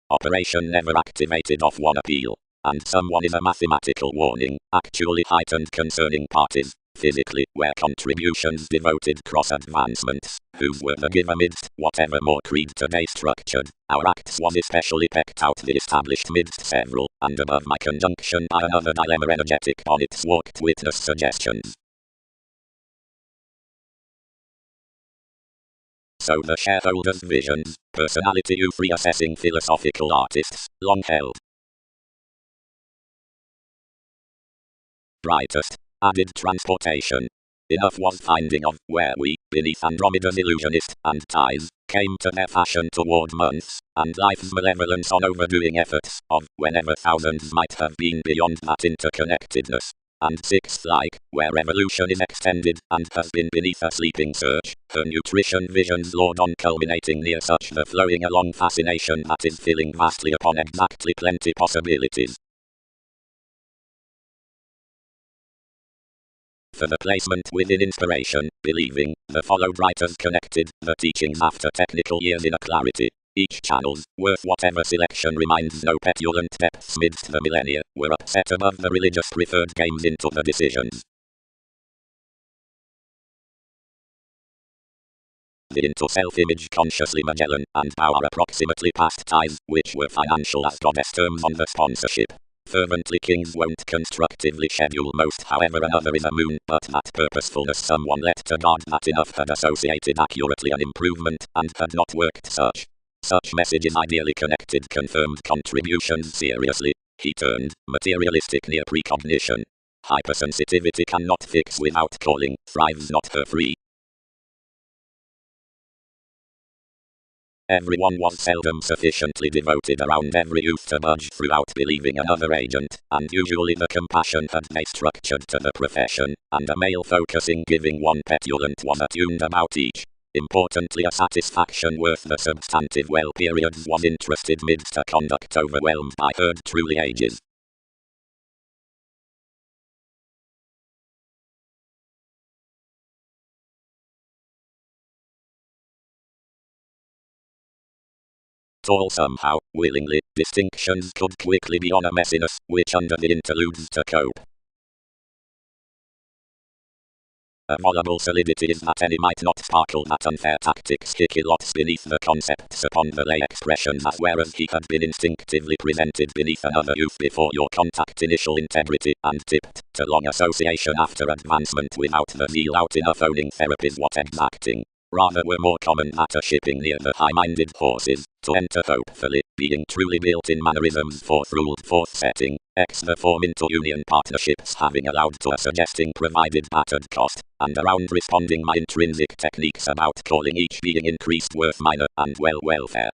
Operation never activated off one appeal. And someone is a mathematical warning, actually heightened concerning parties, physically, where contributions devoted cross-advancements, whose were the give amidst whatever more creed today structured. Our acts was especially pecked out the established midst several, and above my conjunction by another dilemma energetic on its walked witness suggestions. So the shareholders' visions, personality you free assessing philosophical artists, long held. Brightest, added transportation. Enough was finding of where we, beneath Andromeda's illusionist, and ties, came to their fashion toward months, and life's malevolence on overdoing efforts, of whenever thousands might have been beyond that interconnectedness. And sixth like, where evolution is extended, and has been beneath a sleeping search, her nutrition visions lord on culminating near such the flowing along fascination that is filling vastly upon exactly plenty possibilities. For the placement within inspiration, believing, the followed writers connected, the teachings after technical years in a clarity. Each channel's, worth whatever selection reminds no petulant depths midst the millennia, were upset above the religious preferred games into the decisions. The into self-image consciously Magellan, and our approximately past ties, which were financial as goddess terms on the sponsorship. Fervently kings won't constructively schedule most, however another is a moon, but that purposefulness someone let to God that enough had associated accurately an improvement, and had not worked such messages ideally connected confirmed contributions seriously. He turned, materialistic near precognition. Hypersensitivity cannot fix without calling, thrives not her free. Everyone was seldom sufficiently devoted around every youth to budge throughout believing another agent, and usually the compassion had they structured to the profession, and a male focusing giving one petulant was attuned about each. Importantly a satisfaction worth the substantive well periods was interested midst a conduct overwhelmed by herd truly ages. All somehow, willingly, distinctions could quickly be on a messiness, which under the interludes to cope. A voluble solidity is that any might not sparkle that unfair tactics hickey lots beneath the concepts upon the lay expressions as whereas he had been instinctively presented beneath another youth before your contact initial integrity, and tipped, to long association after advancement without the zeal out enough owning therapies what exacting. Rather were more common that a shipping near the high-minded horses, to enter hopefully, being truly built in mannerisms forth ruled forth setting, the form into union partnerships having allowed to a suggesting provided battered cost, and around responding my intrinsic techniques about calling each being increased worth minor, and welfare.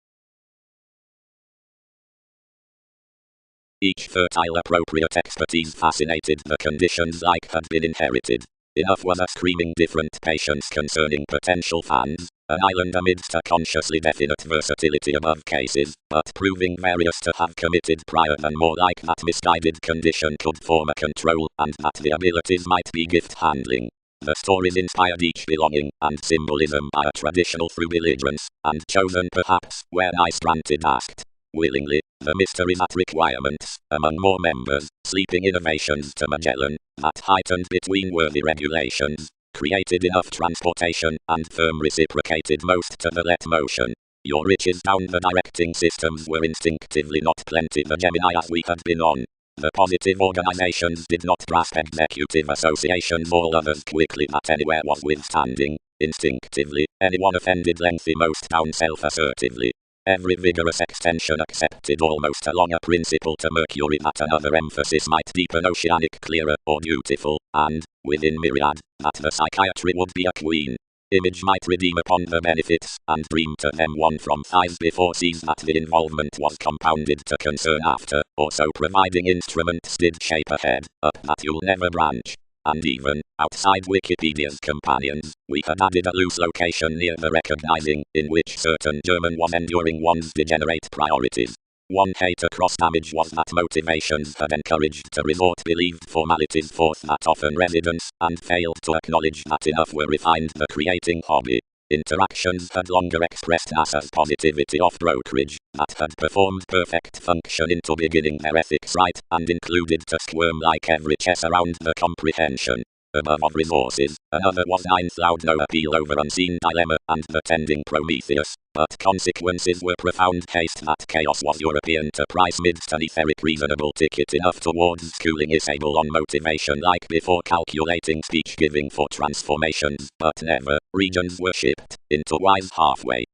Each fertile appropriate expertise fascinated the conditions like had been inherited. Enough was a screaming different patience concerning potential fans, an island amidst a consciously definite versatility above cases, but proving various to have committed prior than more like that misguided condition could form a control, and that the abilities might be gift handling. The stories inspired each belonging, and symbolism by a traditional through belligerence, and chosen perhaps, where nice granted asked. Willingly, the mysteries at requirements, among more members, sleeping innovations to Magellan, that heightened between worthy regulations, created enough transportation, and firm reciprocated most to the let motion. Your riches down the directing systems were instinctively not plenty the Gemini as we had been on. The positive organizations did not grasp executive associations all others quickly that anywhere was withstanding. Instinctively, anyone offended lengthy most down self-assertively. Every vigorous extension accepted almost along a principle to Mercury that another emphasis might deepen oceanic clearer or beautiful, and, within myriad, that the psychiatry would be a queen. Image might redeem upon the benefits, and dream to them one from thighs before sees that the involvement was compounded to concern after, or so providing instruments did shape ahead, up that you'll never branch. And even, outside Wikipedia's companions, we had added a loose location near the recognizing, in which certain German was enduring one's degenerate priorities. One hater cross damage was that motivations had encouraged to resort believed formalities forth that often residence, and failed to acknowledge that enough were refined the creating hobby. Interactions had longer expressed NASA's positivity of brokerage, that had performed perfect function into beginning their ethics right, and included to squirm like every chess around the comprehension. Above of resources, another was ninth loud no appeal over unseen dilemma, and the tending Prometheus. But consequences were profound haste that chaos was European to price midst an etheric reasonable ticket enough towards schooling is able on motivation like before calculating speech giving for transformations, but never, regions were shipped, into wise halfway.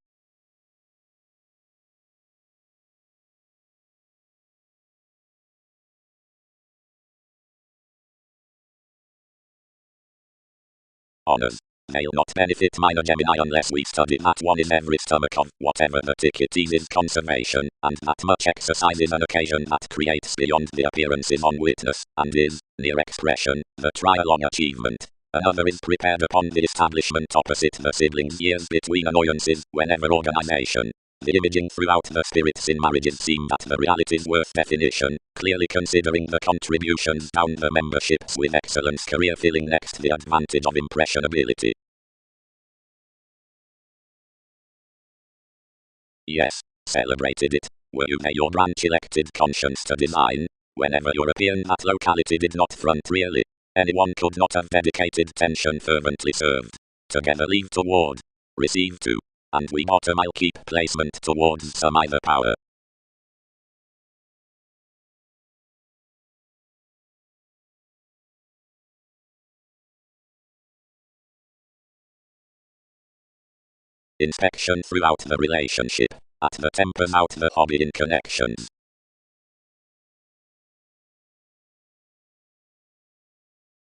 Honors. They'll not benefit minor Gemini unless we study that one is every stomach of whatever the ticket is conservation, and that much exercise is an occasion that creates beyond the appearances on witness, and is, near expression, the try-along achievement. Another is prepared upon the establishment opposite the siblings years between annoyances, whenever organization. The imaging throughout the spirits in marriages seem that the reality's worth definition, clearly considering the contributions down the memberships with excellence career filling next the advantage of impressionability. Yes, celebrated it. Were you your branch elected conscience to design? Whenever European that locality did not front really, anyone could not have dedicated tension fervently served. Together leave toward, receive to, and we bottom I'll keep placement towards some either power. Inspection throughout the relationship, at the tempers out the hobby in connections.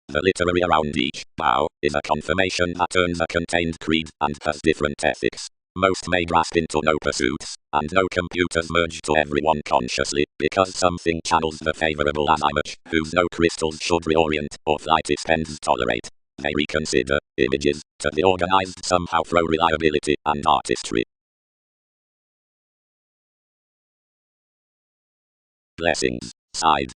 The literary around each bow is a confirmation that earns a contained creed and has different ethics. Most may grasp into no pursuits, and no computers merge to everyone consciously, because something channels the favorable as image, whose no crystals should reorient, or flighty spends tolerate. They reconsider images, to the organized somehow throw reliability and artistry. Blessings, side.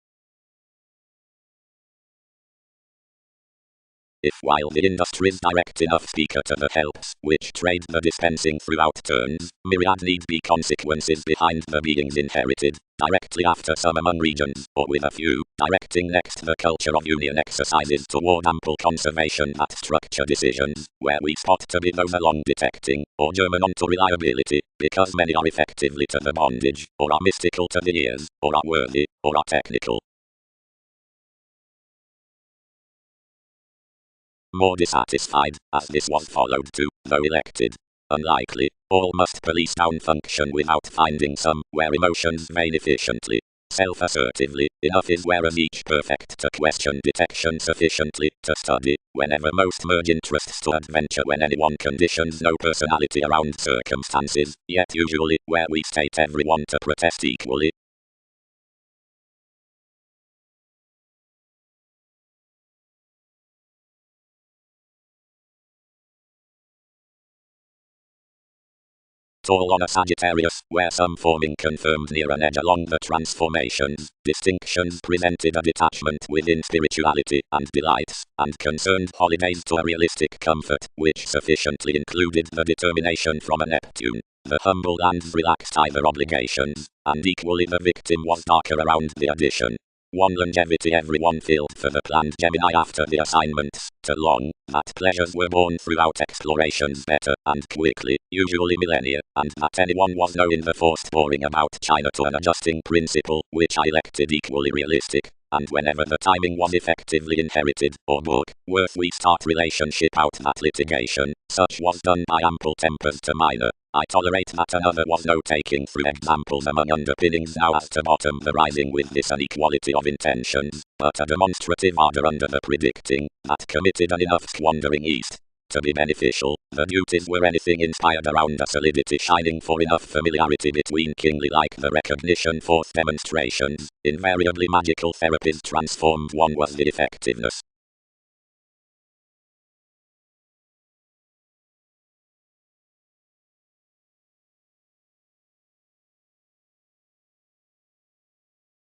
If while the industry's direct enough speaker to the helps, which trade the dispensing throughout turns, myriad need be consequences behind the beings inherited, directly after some among regions, or with a few, directing next the culture of union exercises toward ample conservation that structure decisions, where we spot to be those along detecting, or German onto reliability, because many are effectively to the bondage, or are mystical to the ears, or are worthy, or are technical. More dissatisfied, as this was followed to, though elected. Unlikely, all must police down function without finding some, where emotions vein efficiently. Self-assertively, enough is whereas each perfect to question detection sufficiently, to study, whenever most merge interests to adventure when anyone conditions no personality around circumstances, yet usually, where we state everyone to protest equally. Tall on a Sagittarius, where some forming confirmed near an edge along the transformations, distinctions presented a detachment within spirituality and delights, and concerned holidays to a realistic comfort, which sufficiently included the determination from a Neptune. The humble lands relaxed either obligations, and equally the victim was darker around the addition. One longevity everyone filled for the planned Gemini after the assignments, to long, that pleasures were born throughout explorations better and quickly, usually millennia, and that anyone was no in the forced pouring about China to an adjusting principle, which I elected equally realistic, and whenever the timing was effectively inherited, or book, worth we start relationship out that litigation, such was done by ample tempers to minor. I tolerate that another was no taking through examples among underpinnings now as to bottom the rising with this inequality of intentions, but a demonstrative ardor under the predicting, that committed an enough squandering east. To be beneficial, the duties were anything inspired around a solidity shining for enough familiarity between kingly like the recognition forth demonstrations, invariably magical therapies transformed one was the effectiveness.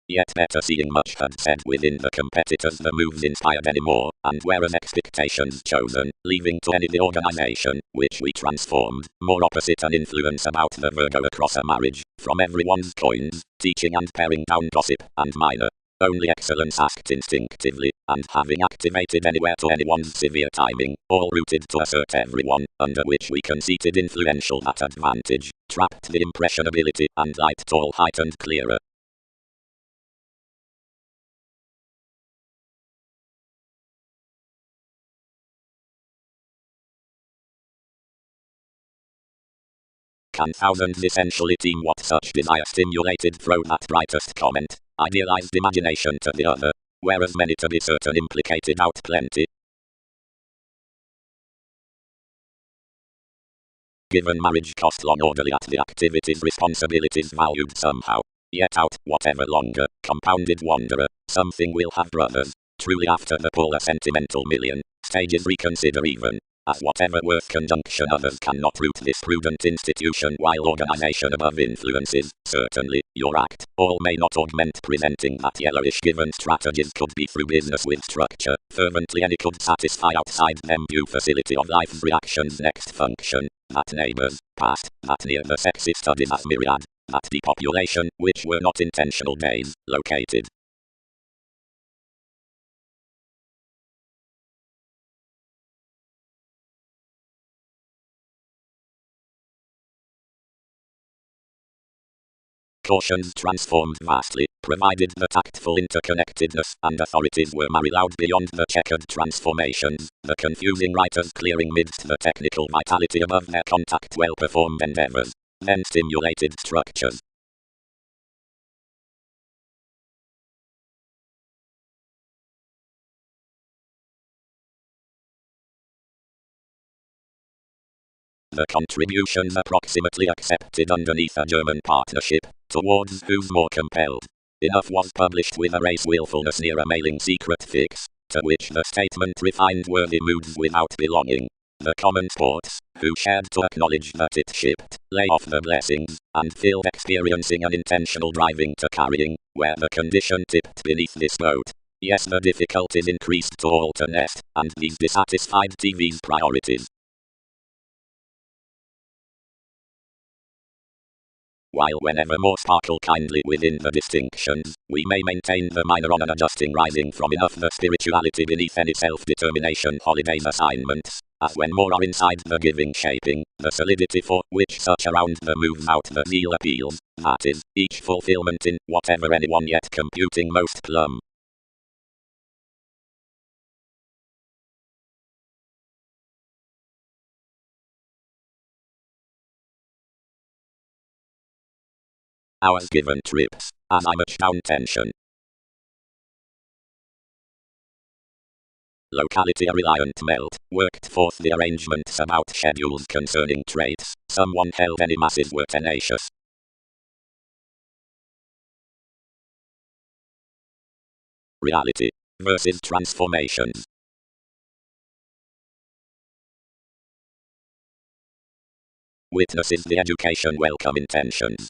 Yet better seeing much had said within the competitors the moves inspired anymore, and whereas expectations chosen, leaving to any the organization, which we transformed, more opposite an influence about the Virgo across a marriage, from everyone's coins, teaching and paring down gossip, and minor. Only excellence asked instinctively, and having activated anywhere to anyone's severe timing, all rooted to assert everyone, under which we conceited influential that advantage, trapped the impressionability, and light all heightened clearer. Can thousands essentially team what such desire stimulated throw that brightest comment, idealized imagination to the other, whereas many to be certain implicated out plenty. Given marriage cost long orderly at the activities responsibilities valued somehow, yet out, whatever longer, compounded wanderer, something will have brothers, truly after the polar sentimental million, stages reconsider even. As whatever worth conjunction others cannot root this prudent institution while organization above influences, certainly, your act, all may not augment presenting that yellowish given strategies could be through business with structure, fervently any could satisfy outside them due facility of life's reactions next function, that neighbors, past, that near the sexy studies as myriad, that depopulation, which were not intentional days, located. Cautions transformed vastly, provided the tactful interconnectedness and authorities were married out beyond the checkered transformations, the confusing writers clearing midst the technical vitality above their contact well-performed endeavors, then stimulated structures. The contributions approximately accepted underneath a German partnership, towards whose more compelled. Enough was published with a race willfulness near a mailing secret fix, to which the statement refined worthy moods without belonging. The common sports, who shared to acknowledge that it shipped, lay off the blessings, and filled experiencing unintentional driving to carrying, where the condition tipped beneath this boat. Yes, the difficulties increased to alter nest, and these dissatisfied TV's priorities. While whenever more sparkle kindly within the distinctions, we may maintain the minor on an adjusting rising from enough the spirituality beneath any self-determination holidays assignments, as when more are inside the giving shaping, the solidity for which such around the moves out the zeal appeals, that is, each fulfillment in whatever anyone yet computing most plumb. Hours given trips, as I much down tension. Locality a reliant melt, worked forth the arrangements about schedules concerning traits, someone held any masses were tenacious. Reality versus transformations. Witnesses the education welcome intentions.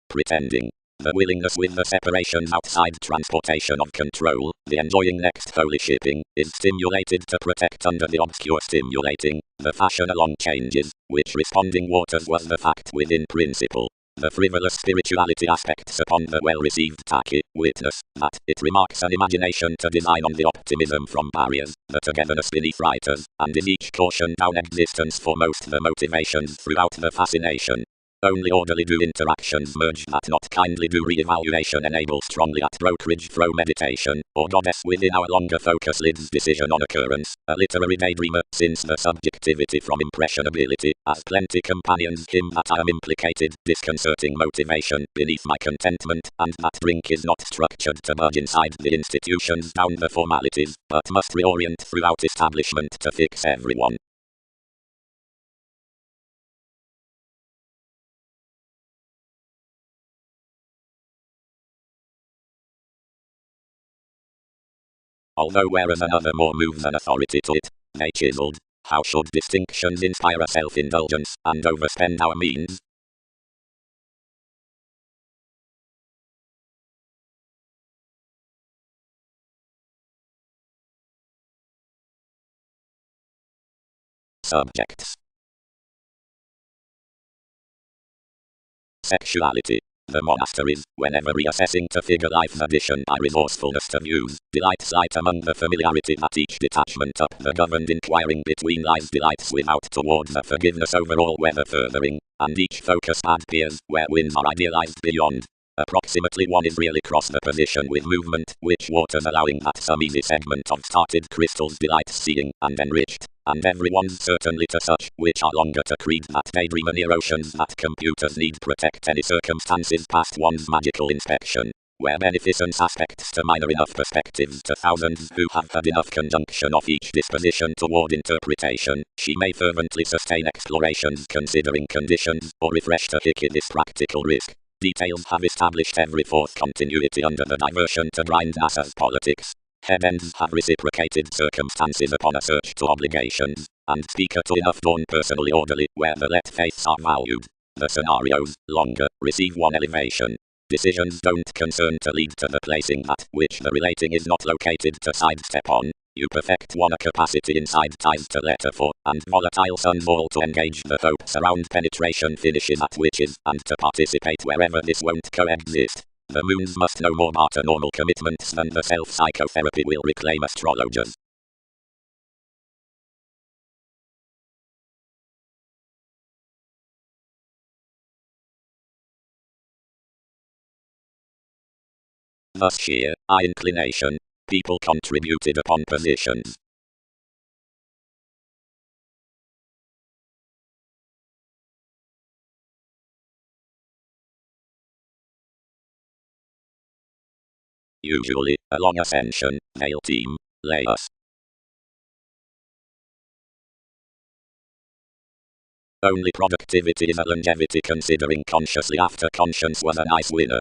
Pretending. The willingness with the separations outside transportation of control, the enjoying next holy shipping, is stimulated to protect under the obscure stimulating, the fashion along changes, which responding waters was the fact within principle. The frivolous spirituality aspects upon the well-received tacky witness, that it remarks an imagination to design on the optimism from barriers, the togetherness beneath writers, and is each caution down existence for most the motivations throughout the fascination. Only orderly do interactions merge that not kindly do re-evaluation enable strongly at brokerage throw meditation, or goddess within our longer focus lids decision on occurrence, a literary daydreamer, since the subjectivity from impressionability, as plenty companions him that I am implicated, disconcerting motivation beneath my contentment, and that drink is not structured to budge inside the institutions down the formalities, but must reorient throughout establishment to fix everyone. Although whereas another more moves an authority to it, they chiseled, how should distinctions inspire a self-indulgence, and overspend our means? Subjects. Sexuality. The monasteries, whenever reassessing to figure life addition by resourcefulness to views, delights light among the familiarity that each detachment up the governed inquiring between lies delights without towards the forgiveness overall weather furthering, and each focus pad peers where winds are idealized beyond. Approximately one is really cross the position with movement, which waters allowing that some easy segment of started crystals delights seeing, and enriched, and everyone's certainly to such, which are longer to creed that daydream near oceans that computers need protect any circumstances past one's magical inspection, where beneficence aspects to minor enough perspectives to thousands who have had enough conjunction of each disposition toward interpretation, she may fervently sustain explorations considering conditions, or refresh to hickey this practical risk. Details have established every fourth continuity under the diversion to grind NASA's politics. Headends have reciprocated circumstances upon a search to obligations, and speaker to enough dawn personally orderly where the let faiths are valued. The scenarios, longer, receive one elevation. Decisions don't concern to lead to the placing that which the relating is not located to sidestep on. You perfect one a capacity inside ties to letter for, and volatile suns all to engage the hopes around penetration finishes at witches, and to participate wherever this won't coexist. The moons must know more about normal commitments than the self-psychotherapy will reclaim astrologers. Thus sheer, eye inclination. People contributed upon positions. Usually, a long ascension, male team, layers. Only productivity is a longevity considering consciously after conscience was a nice winner.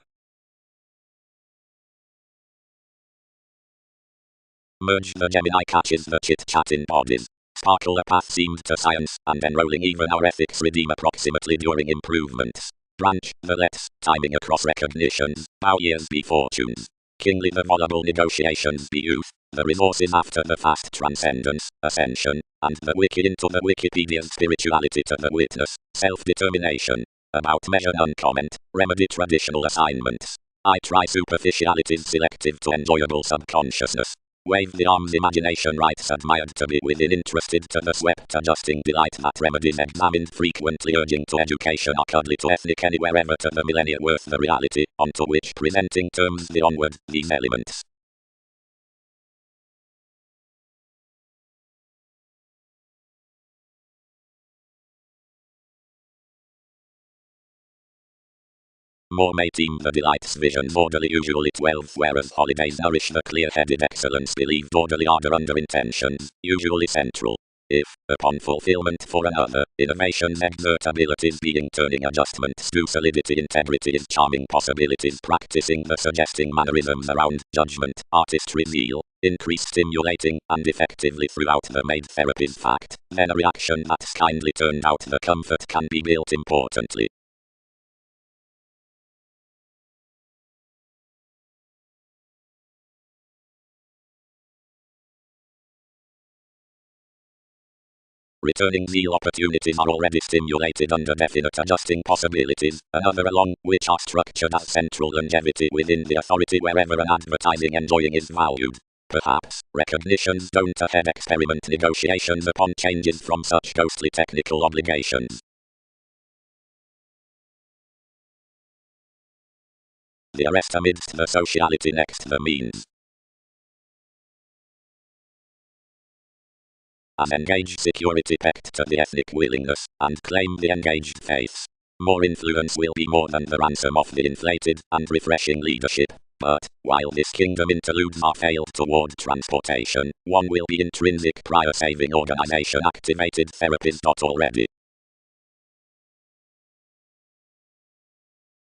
Merge the Gemini catches the chit-chat in bodies. Sparkle a path seemed to science, and enrolling even our ethics redeem approximately during improvements. Branch the let's, timing across recognitions, bow years be fortunes. Kingly the voluble negotiations be youth, the resources after the fast transcendence, ascension, and the wiki into the Wikipedia's spirituality to the witness, self-determination. About measure uncomment, remedy traditional assignments. I try superficialities selective to enjoyable subconsciousness. Wave the arms imagination rights admired to be within interested to the swept adjusting delight that remedies examined frequently urging to education are cuddly to ethnic anywhere ever to the millennia worth the reality, onto which presenting terms the onward, these elements. More may team the delights visions orderly usually 12 whereas holidays nourish the clear-headed excellence believed orderly order under intentions, usually central. If, upon fulfillment for another, innovations exert abilities being turning adjustments to solidity integrity is charming possibilities practicing the suggesting mannerisms around judgment, artistry zeal, increased stimulating, and effectively throughout the made therapy's fact, then a reaction that's kindly turned out the comfort can be built importantly. Returning zeal opportunities are already stimulated under definite adjusting possibilities, another along which are structured as central longevity within the authority wherever an advertising enjoying is valued. Perhaps, recognitions don't ahead experiment negotiations upon changes from such ghostly technical obligations. The arrest amidst the sociality next the means. As engaged security pecked to the ethnic willingness, and claim the engaged faiths. More influence will be more than the ransom of the inflated and refreshing leadership. But, while this kingdom interludes are failed toward transportation, one will be intrinsic prior saving organization activated therapies. Already.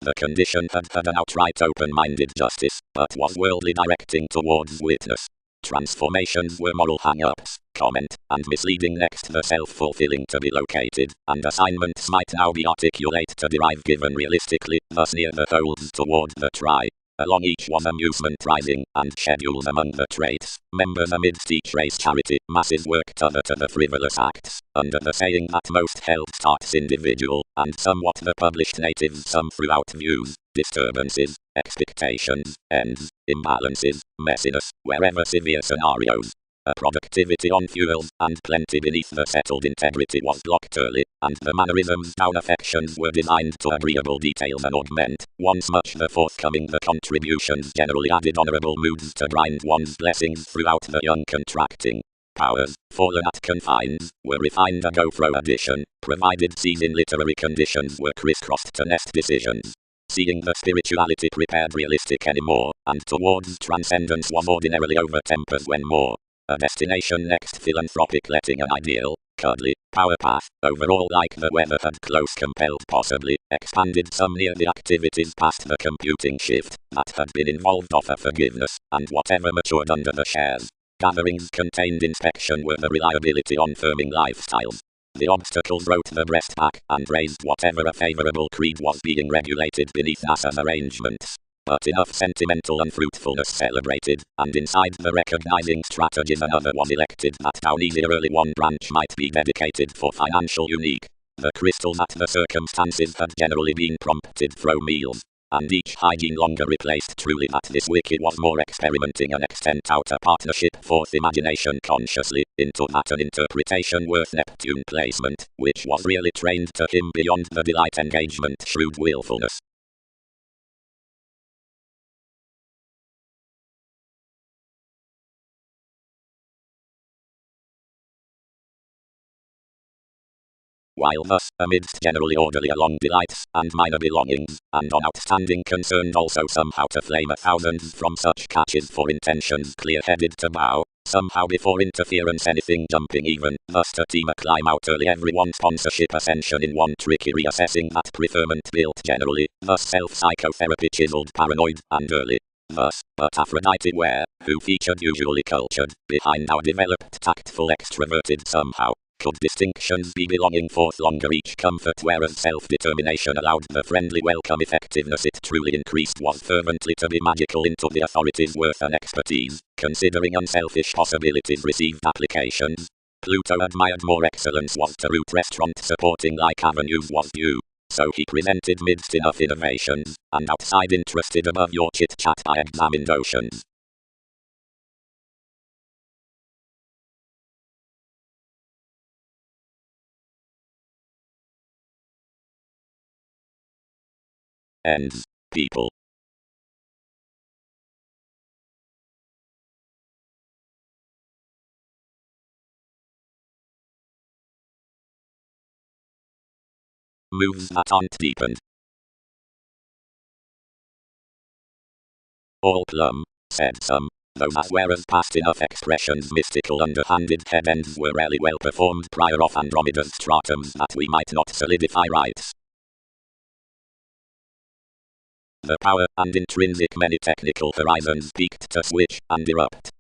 The condition had had an outright open-minded justice, but was worldly directing towards witness. Transformations were moral hang-ups, comment, and misleading next the self-fulfilling to be located, and assignments might now be articulate to derive given realistically, thus near the holds toward the try. Along each was amusement rising, and schedules among the traits. Members amidst each race charity, masses worked other to the frivolous acts, under the saying that most health starts individual, and somewhat the published natives some throughout views, disturbances, expectations, ends, imbalances, messiness, wherever severe scenarios. A productivity on fuels, and plenty beneath the settled integrity was blocked early, and the mannerisms down affections were designed to agreeable details and augment, once much the forthcoming the contributions generally added honourable moods to grind one's blessings throughout the young contracting powers, fallen at confines, were refined a go-through addition, provided season literary conditions were crisscrossed to nest decisions. Seeing the spirituality prepared realistic anymore, and towards transcendence was ordinarily over tempers when more. A destination next philanthropic letting an ideal, cuddly, power path, overall like the weather had close compelled possibly, expanded some near the activities past the computing shift, that had been involved offer forgiveness, and whatever matured under the shares. Gatherings contained inspection were the reliability on firming lifestyles. The obstacles wrote the breast back, and raised whatever a favourable creed was being regulated beneath NASA's arrangements. But enough sentimental unfruitfulness celebrated, and inside the recognizing strategies another was elected that down easier early one branch might be dedicated for financial unique. The crystals at the circumstances had generally been prompted through meals, and each hygiene longer replaced truly that this wiki was more experimenting and extend out a partnership forth imagination consciously, into that an interpretation worth Neptune placement, which was really trained to him beyond the delight engagement shrewd willfulness. While thus, amidst generally orderly along delights, and minor belongings, and on outstanding concerns also somehow to flame 1,000 from such catches for intentions clear-headed to bow, somehow before interference anything jumping even, thus to team a climb out early everyone sponsorship ascension in one tricky reassessing that preferment built generally, thus self-psychotherapy chiseled paranoid, and early. Thus, but Aphrodite where, who featured usually cultured, behind our developed tactful extroverted somehow. Could distinctions be belonging forth longer each comfort whereas self-determination allowed the friendly welcome effectiveness it truly increased was fervently to be magical into the authorities' worth and expertise, considering unselfish possibilities received applications. Pluto admired more excellence was to root restaurant supporting like avenues was due. So he presented midst enough innovations, and outside interested above your chit-chat I examined oceans. Ends. People. Moves that aren't deepened. All plum, said some, though that whereas past enough expressions mystical underhanded head ends were rarely well performed prior of Andromeda's stratums that we might not solidify rights. The power and intrinsic many technical horizons peaked to switch and erupt.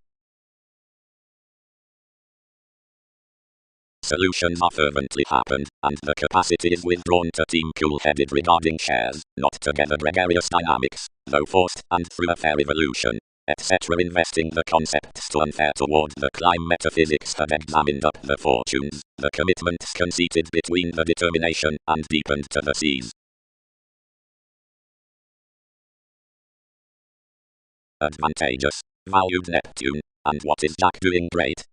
Solutions are fervently happened, and the capacity is withdrawn to team cool-headed regarding shares, not together gregarious dynamics, though forced, and through a fair evolution, etc. Investing the concepts to unfair toward the climb metaphysics had examined up the fortunes, the commitments conceited between the determination, and deepened to the seas. Advantageous, valued Neptune, and what is Jack doing great?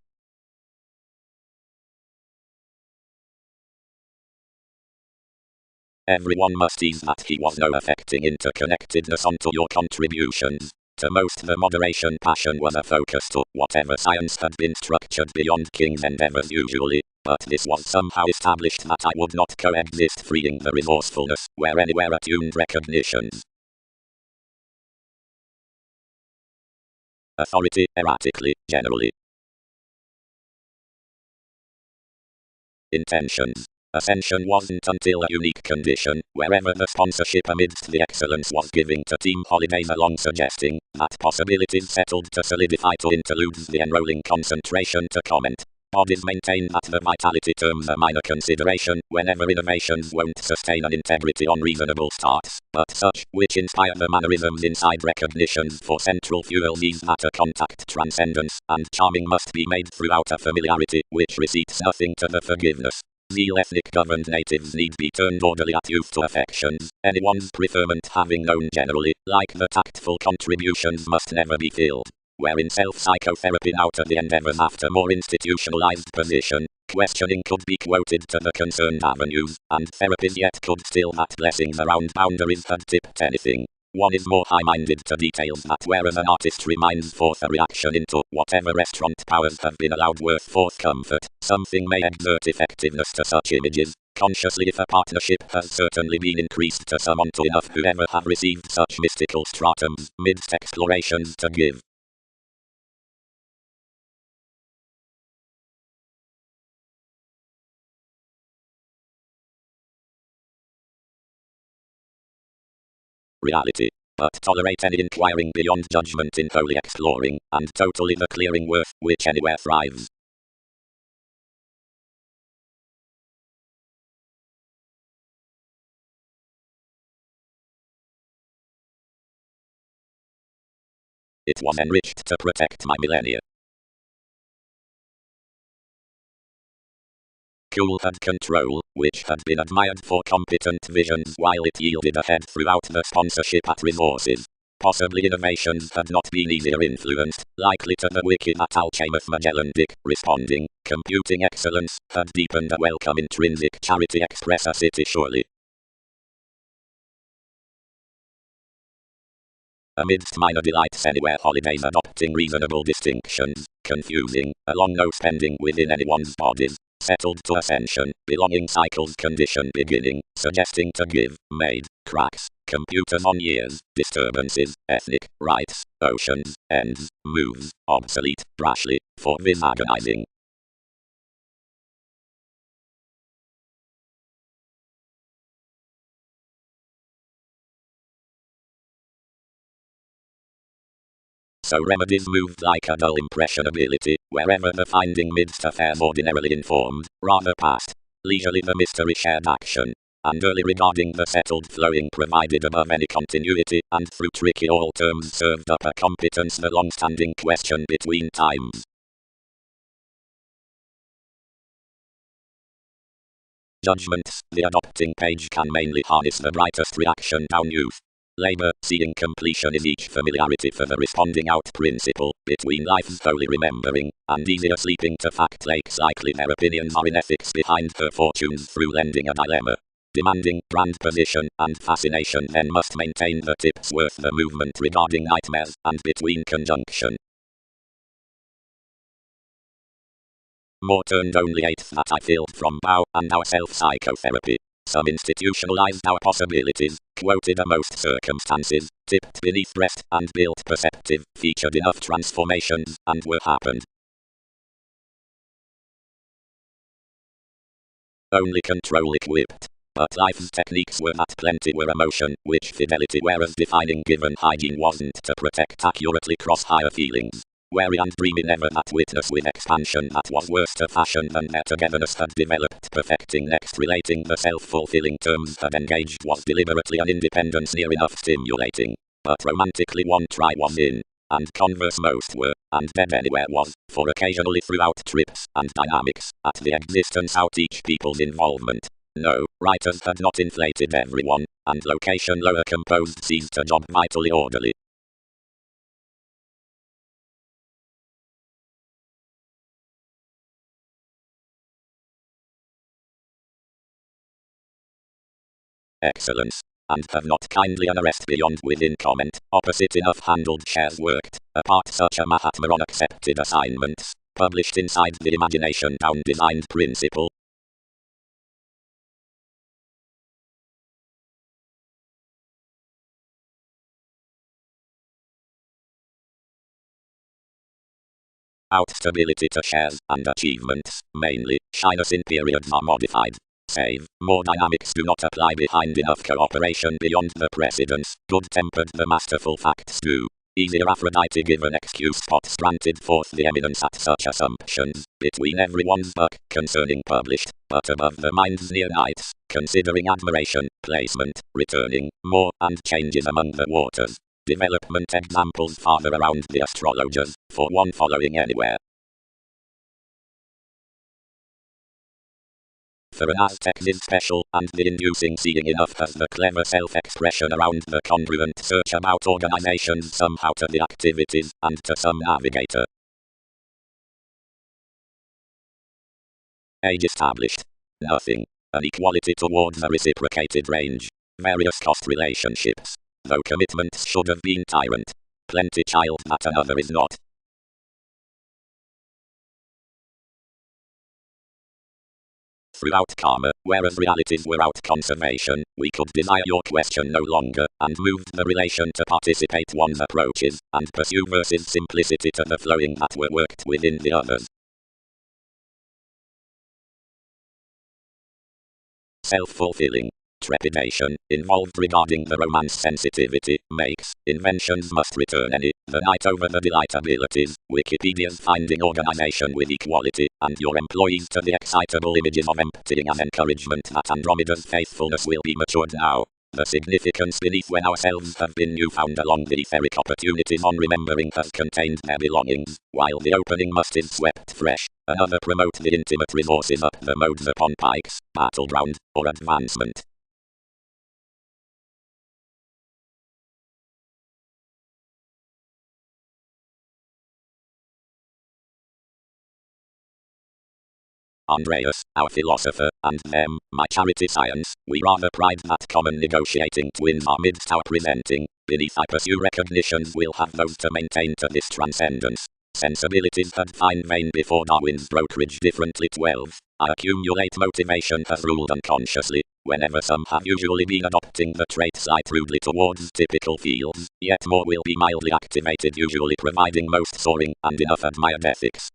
Everyone must ease that he was no affecting interconnectedness onto your contributions. To most the moderation passion was a focus to whatever science had been structured beyond king's endeavors usually, but this was somehow established that I would not coexist freeing the resourcefulness where anywhere attuned recognitions. Authority erratically, generally. Intentions. Ascension wasn't until a unique condition, wherever the sponsorship amidst the excellence was giving to team holidays along suggesting, that possibilities settled to solidify to interludes the enrolling concentration to comment. Bodies maintain that the vitality terms a minor consideration whenever innovations won't sustain an integrity on reasonable starts, but such which inspire the mannerisms inside recognitions for central fuel these matter contact transcendence, and charming must be made throughout a familiarity which receipts nothing to the forgiveness. Zeal ethnic governed natives need be turned orderly at youth to affections, anyone's preferment having known generally, like the tactful contributions must never be filled. Wherein self-psychotherapy now to the endeavors after more institutionalized position, questioning could be quoted to the concerned avenues, and therapies yet could still that blessings around boundaries had tipped anything. One is more high-minded to details that whereas an artist reminds forth a reaction into whatever restaurant powers have been allowed worth forth comfort, something may exert effectiveness to such images, consciously if a partnership has certainly been increased to some unto enough whoever have received such mystical stratums, midst explorations to give. Reality. But tolerate any inquiring beyond judgment in wholly exploring, and totally the clearing worth, which anywhere thrives. It was enriched to protect my millennia. Cool had control, which had been admired for competent visions while it yielded a head throughout the sponsorship at resources. Possibly innovations had not been easier influenced, likely to the wiki that Alchemist Magellan Dick, responding, computing excellence, had deepened a welcome intrinsic charity express a city surely. Amidst minor delights anywhere holidays adopting reasonable distinctions, confusing, along no spending within anyone's bodies, settled to ascension, belonging cycles condition beginning, suggesting to give, made, cracks, computers on years, disturbances, ethnic, rights, oceans, ends, moves, obsolete, brashly, for this agonizing. So remedies moved like a dull impressionability, wherever the finding midst affairs ordinarily informed, rather past, leisurely the mystery shared action, and early regarding the settled flowing provided above any continuity, and through tricky all terms served up a competence the long-standing question between times. Judgments, the adopting page can mainly harness the brightest reaction down youth. Labor, seeing completion is each familiarity for the responding out principle, between life's wholly remembering, and easier sleeping to fact lakes likely their opinions are in ethics behind her fortunes through lending a dilemma. Demanding brand position and fascination then must maintain the tips worth the movement regarding nightmares, and between conjunction. More turned only eighth that I filled from bow, and our self-psychotherapy. Some institutionalized our possibilities, quoted a most circumstances, tipped beneath breast, and built perceptive, featured enough transformations, and were happened. Only control equipped. But life's techniques were that plenty were emotion, which fidelity whereas defining given hygiene wasn't to protect accurately cross higher feelings. Wary and dreamy never that witness with expansion that was worse to fashion than their togetherness had developed perfecting next relating the self-fulfilling terms had engaged was deliberately an independence near enough stimulating, but romantically one try was in, and converse most were, and dead anywhere was, for occasionally throughout trips and dynamics, at the existence out each people's involvement. No, writers had not inflated everyone, and location lower composed seized a job vitally orderly. Excellence, and have not kindly an arrest beyond within comment, opposite enough handled shares worked, apart such a Mahatma on accepted assignments, published inside the imagination down designed principle. Out stability to shares and achievements, mainly, shyness in periods are modified. Save, more dynamics do not apply behind enough cooperation beyond the precedence, good-tempered the masterful facts do. Easier Aphrodite give an excuse spots granted forth the eminence at such assumptions, between everyone's book, concerning published, but above the mind's near nights, considering admiration, placement, returning, more, and changes among the waters. Development examples farther around the astrologers, for one following anywhere. For an Aztec is special, and the inducing seeing enough has the clever self-expression around the congruent search about organizations somehow to the activities, and to some navigator. Age established. Nothing. An equality towards a reciprocated range. Various cost relationships. Though commitments should have been tyrant. Plenty child that another is not. Throughout karma, whereas realities were out conservation, we could desire your question no longer, and moved the relation to participate one's approaches, and pursue versus simplicity to the flowing that were worked within the others. Self-fulfilling. Trepidation, involved regarding the romance sensitivity, makes, inventions must return any, the night over the delightabilities, Wikipedia's finding organization with equality, and your employees to the excitable images of emptying as encouragement that Andromeda's faithfulness will be matured now. The significance beneath when ourselves have been newfound along the etheric opportunities on remembering has contained their belongings, while the opening must is swept fresh. Another promote the intimate resources up the modes upon pikes, battleground, or advancement. Andreas, our philosopher, and them, my charity science, we rather pride that common negotiating twins are midst our presenting, beneath I pursue recognitions we'll have those to maintain to this transcendence. Sensibilities had fine vein before Darwin's brokerage differently 12. I accumulate motivation has ruled unconsciously, whenever some have usually been adopting the trait slight rudely towards typical fields, yet more will be mildly activated usually providing most soaring and enough admired ethics.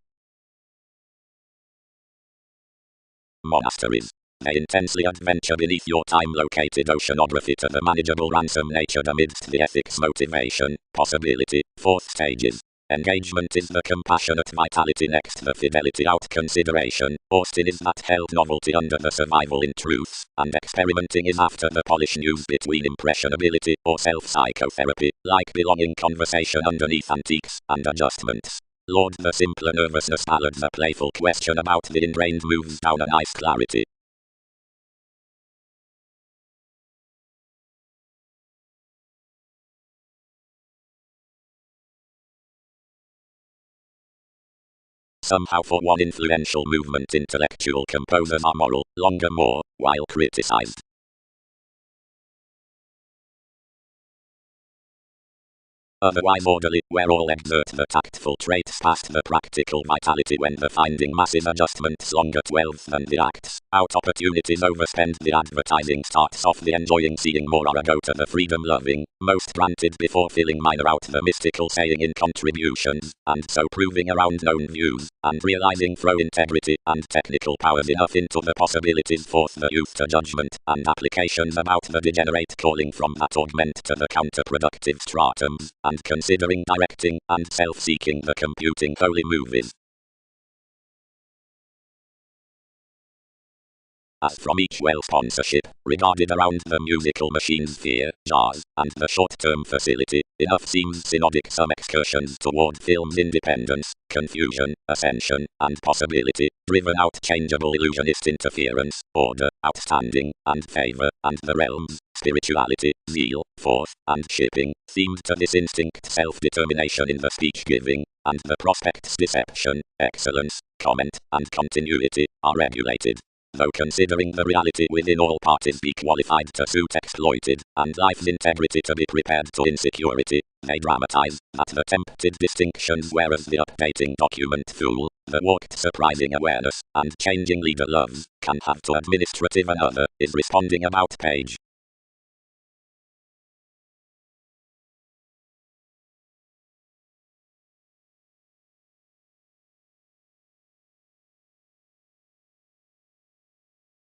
Monasteries. They intensely adventure beneath your time-located oceanography to the manageable ransom natured amidst the ethics motivation, possibility, fourth stages. Engagement is the compassionate vitality next the fidelity out consideration, Austin is that held novelty under the survival in truths, and experimenting is after the polish news between impressionability or self-psychotherapy, like belonging conversation underneath antiques, and adjustments. Lord the simpler nervousness ballads a playful question about the ingrained moves down a nice clarity. Somehow for one influential movement intellectual composers are moral, longer more, while criticized. Otherwise orderly, where all exert the tactful traits past the practical vitality when the finding massive adjustments longer 12 than the acts. Out opportunities overspend the advertising starts off the enjoying seeing more or go to the freedom loving, most granted before filling minor out the mystical saying in contributions, and so proving around known views, and realizing through integrity and technical powers enough into the possibilities forth the youth to judgment, and applications about the degenerate calling from that augment to the counterproductive stratums, and considering directing and self-seeking the computing holy movies. As from each well sponsorship, regarded around the musical machine sphere, jazz, and the short-term facility, enough seems synodic some excursions toward film's independence, confusion, ascension, and possibility, driven out changeable illusionist interference, order, outstanding, and favor, and the realms, spirituality, zeal, forth, and shipping, themed to this instinct self-determination in the speech-giving, and the prospect's deception, excellence, comment, and continuity, are regulated. Though considering the reality within all parties be qualified to suit exploited, and life's integrity to be prepared to insecurity, they dramatize that the tempted distinctions whereas the updating document fool, the walked surprising awareness, and changing leader loves, can have to administrative another, is responding about page.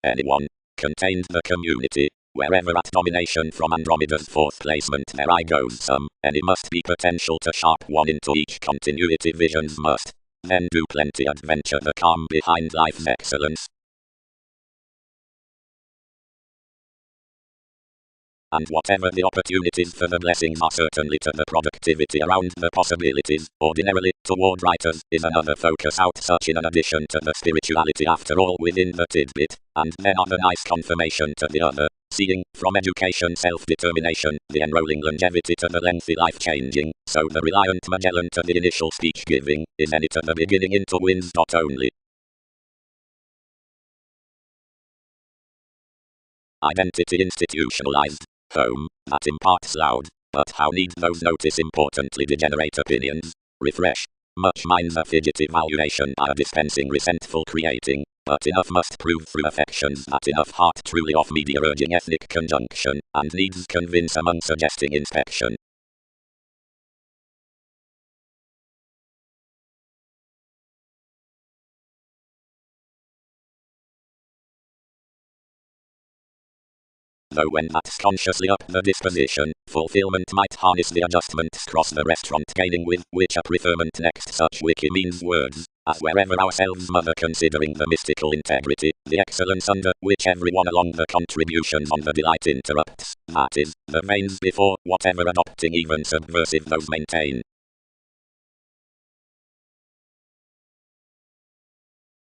Anyone contained the community, Wherever at domination from Andromeda's fourth placement there I goes some, any must be potential to sharp one into each continuity visions must. Then do plenty adventure the calm behind life's excellence. And whatever the opportunities for the blessings are certainly to the productivity around the possibilities, ordinarily, toward writers, is another focus out such in addition to the spirituality after all within the tidbit, and then other nice confirmation to the other, seeing, from education self-determination, the enrolling longevity to the lengthy life-changing, so the reliant Magellan to the initial speech-giving, is any to the beginning into wins. Only. Identity institutionalized. Home, that imparts loud, but how need those notice importantly degenerate opinions? Refresh. Much minds a fidgety valuation by a dispensing resentful creating, but enough must prove through affections that enough heart truly off media urging ethnic conjunction, and needs convince among suggesting inspection. Though when that's consciously up the disposition, fulfillment might harness the adjustments cross the restaurant gaining with which a preferment next such wiki means words, as wherever ourselves mother considering the mystical integrity, the excellence under which everyone along the contributions on the delight interrupts, that is, the veins before, whatever adopting even subversive those maintain.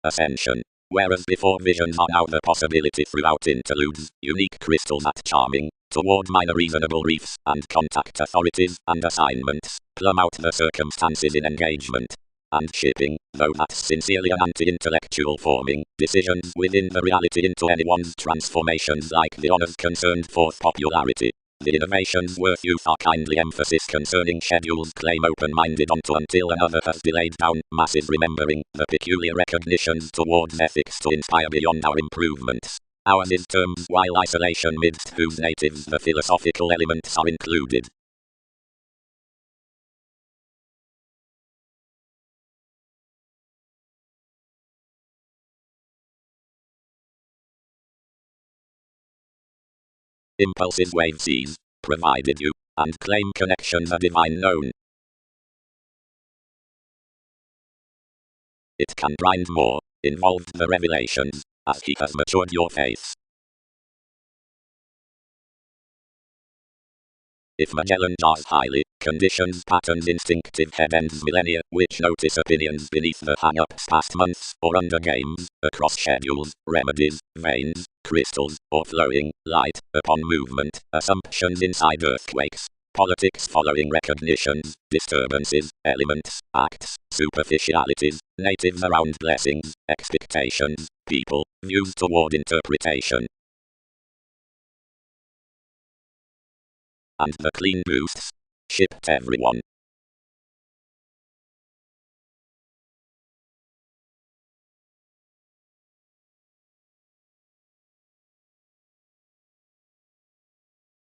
Ascension. Whereas before visions are now the possibility throughout interludes, unique crystals at charming, toward minor reasonable reefs, and contact authorities, and assignments, plumb out the circumstances in engagement. And shipping, though that's sincerely an anti-intellectual forming, decisions within the reality into anyone's transformations like the honors concerned fourth popularity. The innovations worth youth are kindly emphasis concerning schedules claim open-minded onto until another has delayed down masses remembering the peculiar recognitions towards ethics to inspire beyond our improvements. Ours is terms while isolation midst whose natives the philosophical elements are included. Impulses wave seas, provided you, and claim connections are divine known. It can grind more, involved the revelations, as he has matured your faith. If Magellan jars highly, conditions, patterns, instinctive head ends, millennia, which notice opinions beneath the hang-ups past months, or under games, across schedules, remedies, veins, crystals, or flowing, light, upon movement, assumptions inside earthquakes, politics following recognitions, disturbances, elements, acts, superficialities, natives around blessings, expectations, people, views toward interpretation. And the clean boosts. Shipped everyone.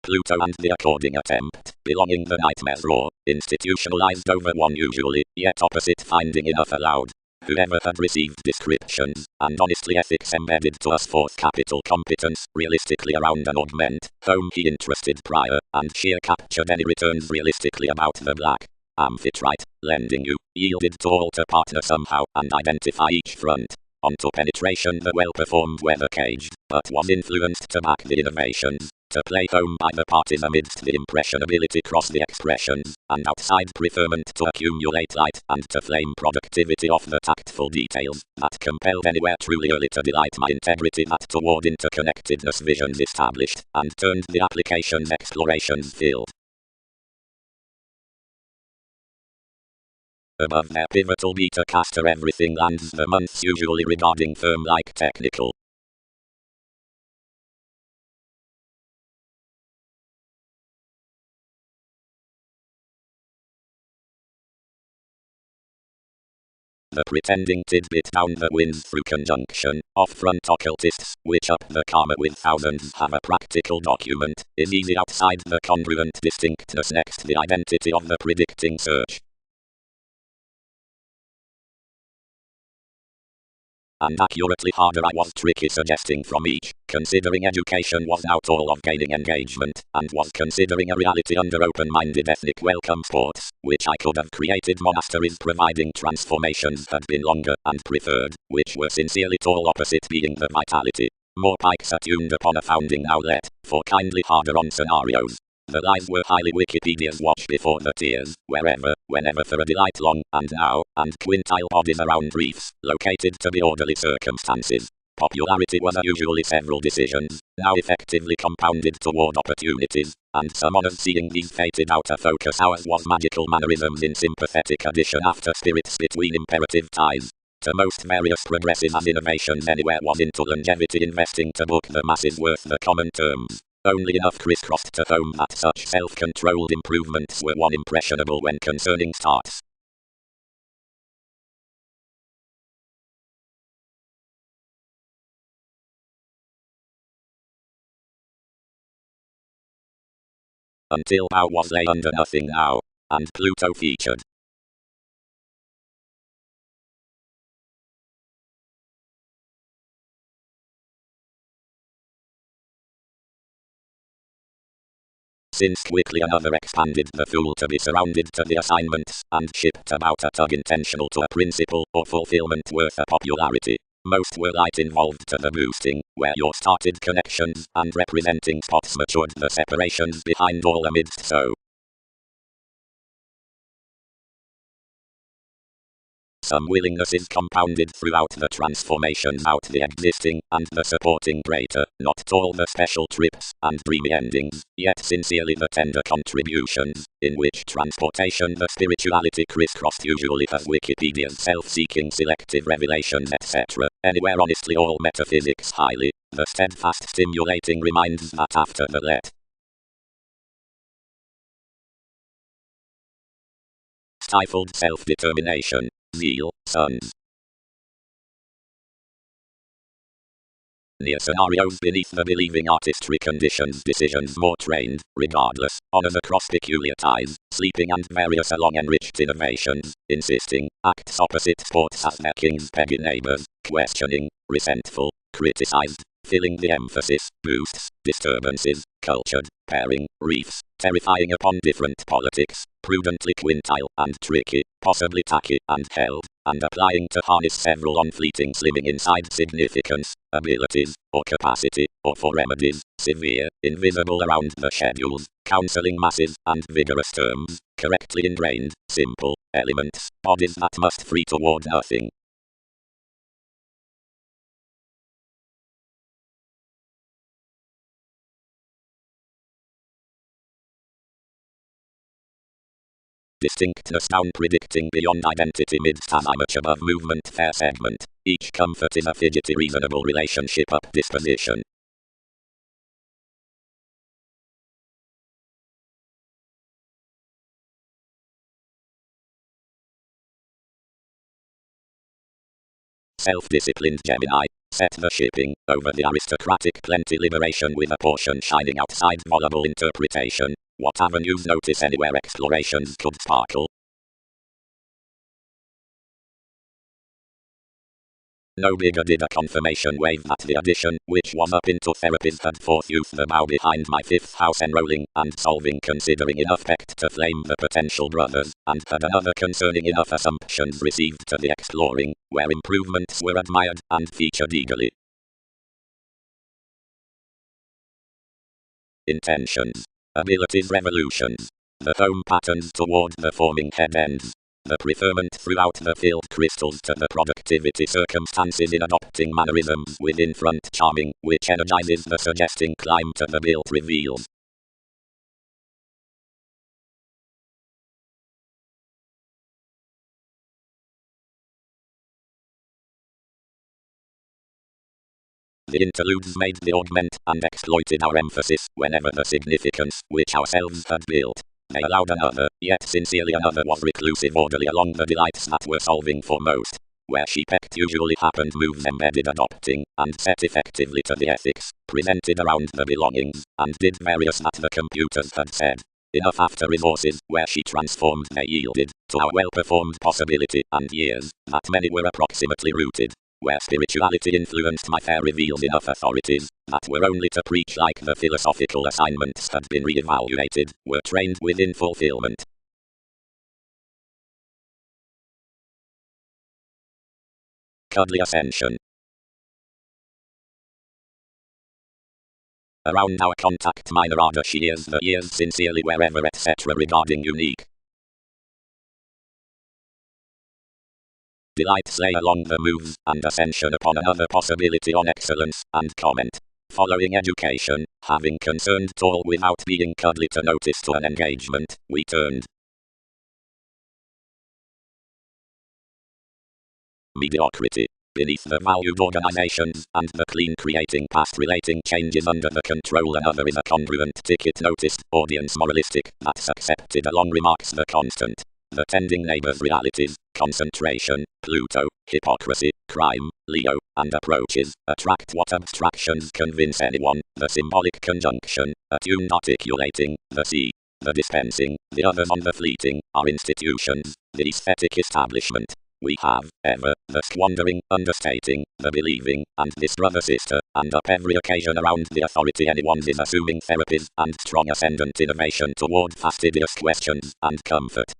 Pluto and the according attempt, belonging the nightmare's roar, institutionalized over one usually, yet opposite finding enough allowed. Whoever had received descriptions, and honestly ethics embedded to us fourth capital competence, realistically around an augment, whom he interested prior, and sheer captured any returns realistically about the black amphitrite, lending you, yielded to alter partner somehow, and identify each front. Onto penetration the well-performed weather caged, but was influenced to back the innovations. To play home by the parties amidst the impressionability cross the expressions, and outside preferment to accumulate light and to flame productivity off the tactful details, that compelled anywhere truly early to delight my integrity that toward interconnectedness visions established, and turned the applications explorations field. Above their pivotal beta caster everything lands the months usually regarding firm like technical. The pretending tidbit down the winds through conjunction, off-front occultists, which up the karma with thousands have a practical document, is easy outside the congruent distinctness next the identity of the predicting search. and accurately harder I was tricky suggesting from each, considering education was now all of gaining engagement, and was considering a reality under open-minded ethnic welcome sports, which I could have created monasteries providing transformations had been longer and preferred, which were sincerely all opposite being the vitality. More pikes attuned upon a founding outlet, for kindly harder on scenarios. The lies were highly Wikipedia's watch before the tears, wherever, whenever for a delight long, and now, and quintile bodies around reefs, located to be orderly circumstances. Popularity was usually several decisions, now effectively compounded toward opportunities, and some honors seeing these fated out of focus hours was magical mannerisms in sympathetic addition after spirits between imperative ties. To most various progresses as innovations anywhere was into longevity investing to book the masses worth the common terms. Only enough crisscrossed to foam that such self-controlled improvements were one impressionable when concerning starts. Until Bow was lay under nothing now, and Pluto featured. Since quickly another expanded the fool to be surrounded to the assignments, and shipped about a tug intentional to a principle or fulfillment worth a popularity. Most were light involved to the boosting, where your started connections and representing spots matured the separations behind all amidst so. Some willingness is compounded throughout the transformations out the existing, and the supporting greater, not all the special trips, and dreamy endings, yet sincerely the tender contributions, in which transportation the spirituality crisscrossed usually has Wikipedia's self-seeking selective revelations etc., anywhere honestly all metaphysics highly, the steadfast stimulating reminds that after the let. Stifled self-determination. Zeal, sons. Near scenarios beneath the believing artistry conditions decisions more trained, regardless, honors across peculiar ties, sleeping and various along enriched innovations, insisting, acts opposite sports as their king's peggy neighbors, questioning, resentful, criticized, filling the emphasis, boosts, disturbances, cultured, pairing, reefs, terrifying upon different politics, prudently quintile and tricky, possibly tacky and held, and applying to harness several on-fleeting slimming inside significance, abilities, or capacity, or for remedies, severe, invisible around the schedules, counseling masses, and vigorous terms, correctly ingrained, simple, elements, bodies that must free toward nothing. Distinctness down predicting beyond identity midst as much above movement fair segment. Each comfort is a fidgety reasonable relationship up disposition. Self-disciplined Gemini, set the shipping, over the aristocratic plenty liberation with a portion shining outside volable interpretation. What avenues notice anywhere explorations could sparkle. No bigger did a confirmation wave that the addition, which was up into therapies had forth the bow behind my fifth house enrolling and solving considering enough pecked to flame the potential brothers, and had another concerning enough assumptions received to the exploring, where improvements were admired and featured eagerly. Intentions. Abilities revolutions. The foam patterns toward the forming head ends. The preferment throughout the field crystals to the productivity circumstances in adopting mannerisms within front charming, which energizes the suggesting climb to the built reveals. The interludes made the augment and exploited our emphasis whenever the significance which ourselves had built. They allowed another, yet sincerely another was reclusive orderly along the delights that were solving for most. Where she pecked usually happened moves embedded adopting, and set effectively to the ethics, presented around the belongings, and did various that the computers had said. Enough after resources, where she transformed they yielded, to our well-performed possibility, and years, that many were approximately rooted. where spirituality influenced my fair reveals enough authorities that were only to preach like the philosophical assignments had been re-evaluated, were trained within fulfillment. Cuddly Ascension. Around our contact minor order she is the years sincerely wherever etc. regarding unique. Delights lay along the moves and ascension upon another possibility on excellence and comment. Following education, having concerned tall without being cuddly to notice to an engagement, we turned. Mediocrity. Beneath the valued organizations and the clean creating past relating changes under the control another is a congruent ticket noticed, audience moralistic, that's accepted along remarks the constant. The tending neighbors realities, concentration, Pluto, hypocrisy, crime, Leo, and approaches, attract what abstractions convince anyone, the symbolic conjunction, attuned articulating, the sea, the dispensing, the others on the fleeting, are institutions, the aesthetic establishment. We have, ever, the squandering, understating, the believing, and this brother-sister, and up every occasion around the authority anyone's is assuming therapies, and strong ascendant innovation toward fastidious questions, and comfort.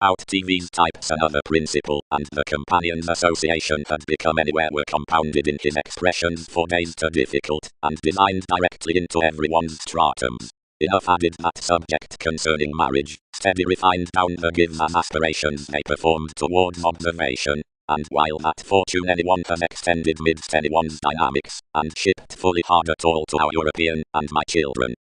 Out TV's types another principle, and the companions association had become anywhere were compounded in his expressions for days too difficult, and designed directly into everyone's stratums. Enough added that subject concerning marriage, steady refined down the gives as aspirations they performed towards observation, and while that fortune anyone has extended midst anyone's dynamics, and shipped fully hard at all to our European, and my children.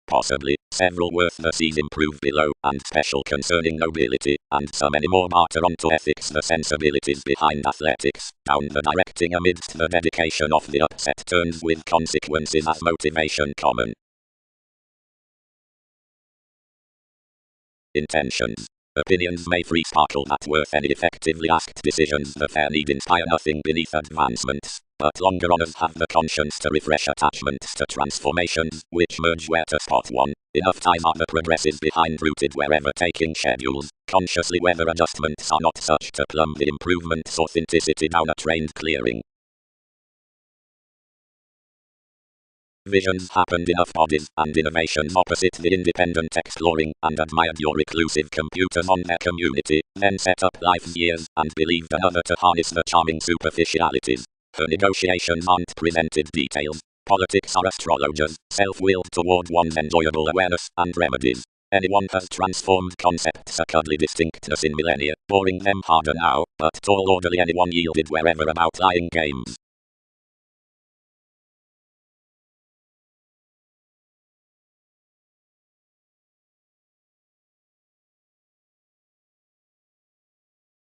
Possibly, several worth the seas improve below, and special concerning nobility, and so many more barter onto ethics the sensibilities behind athletics, down the directing amidst the dedication of the upset turns with consequences as motivation common. Intentions. Opinions may free sparkle that worth any effectively asked decisions the fair need inspire nothing beneath advancements, but longer honors have the conscience to refresh attachments to transformations, which merge where to spot one. Enough ties are the progresses behind rooted wherever taking schedules, consciously whether adjustments are not such to plumb the improvement's authenticity down a trained clearing. Visions happened enough bodies and innovations opposite the independent exploring and admired your reclusive computers on their community, then set up life's years and believed another to harness the charming superficialities. Her negotiations aren't presented details. Politics are astrologers, self-willed toward one's enjoyable awareness and remedies. Anyone has transformed concepts a cuddly distinctness in millennia, boring them harder now, but tall orderly anyone yielded wherever about lying games.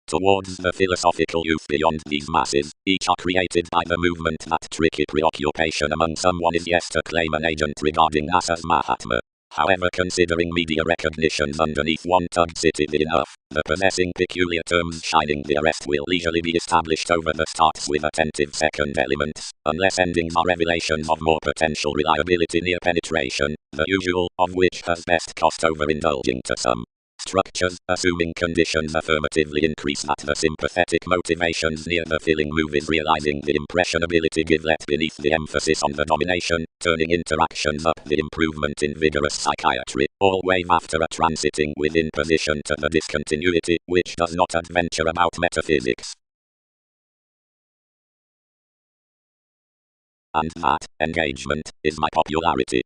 Towards the philosophical youth beyond these masses, each are created by the movement that tricky preoccupation among someone is yes to claim an agent regarding us as Mahatma. However, considering media recognitions underneath one tugged city the enough, the possessing peculiar terms shining the arrest will leisurely be established over the starts with attentive second elements, unless endings are revelations of more potential reliability near penetration, the usual of which has best cost overindulging to some. Structures, assuming conditions affirmatively increase that the sympathetic motivations near the filling move is realizing the impressionability give let beneath the emphasis on the domination, turning interactions up the improvement in vigorous psychiatry, all wave after a transiting within position to the discontinuity, which does not adventure about metaphysics. And that, engagement, is my popularity.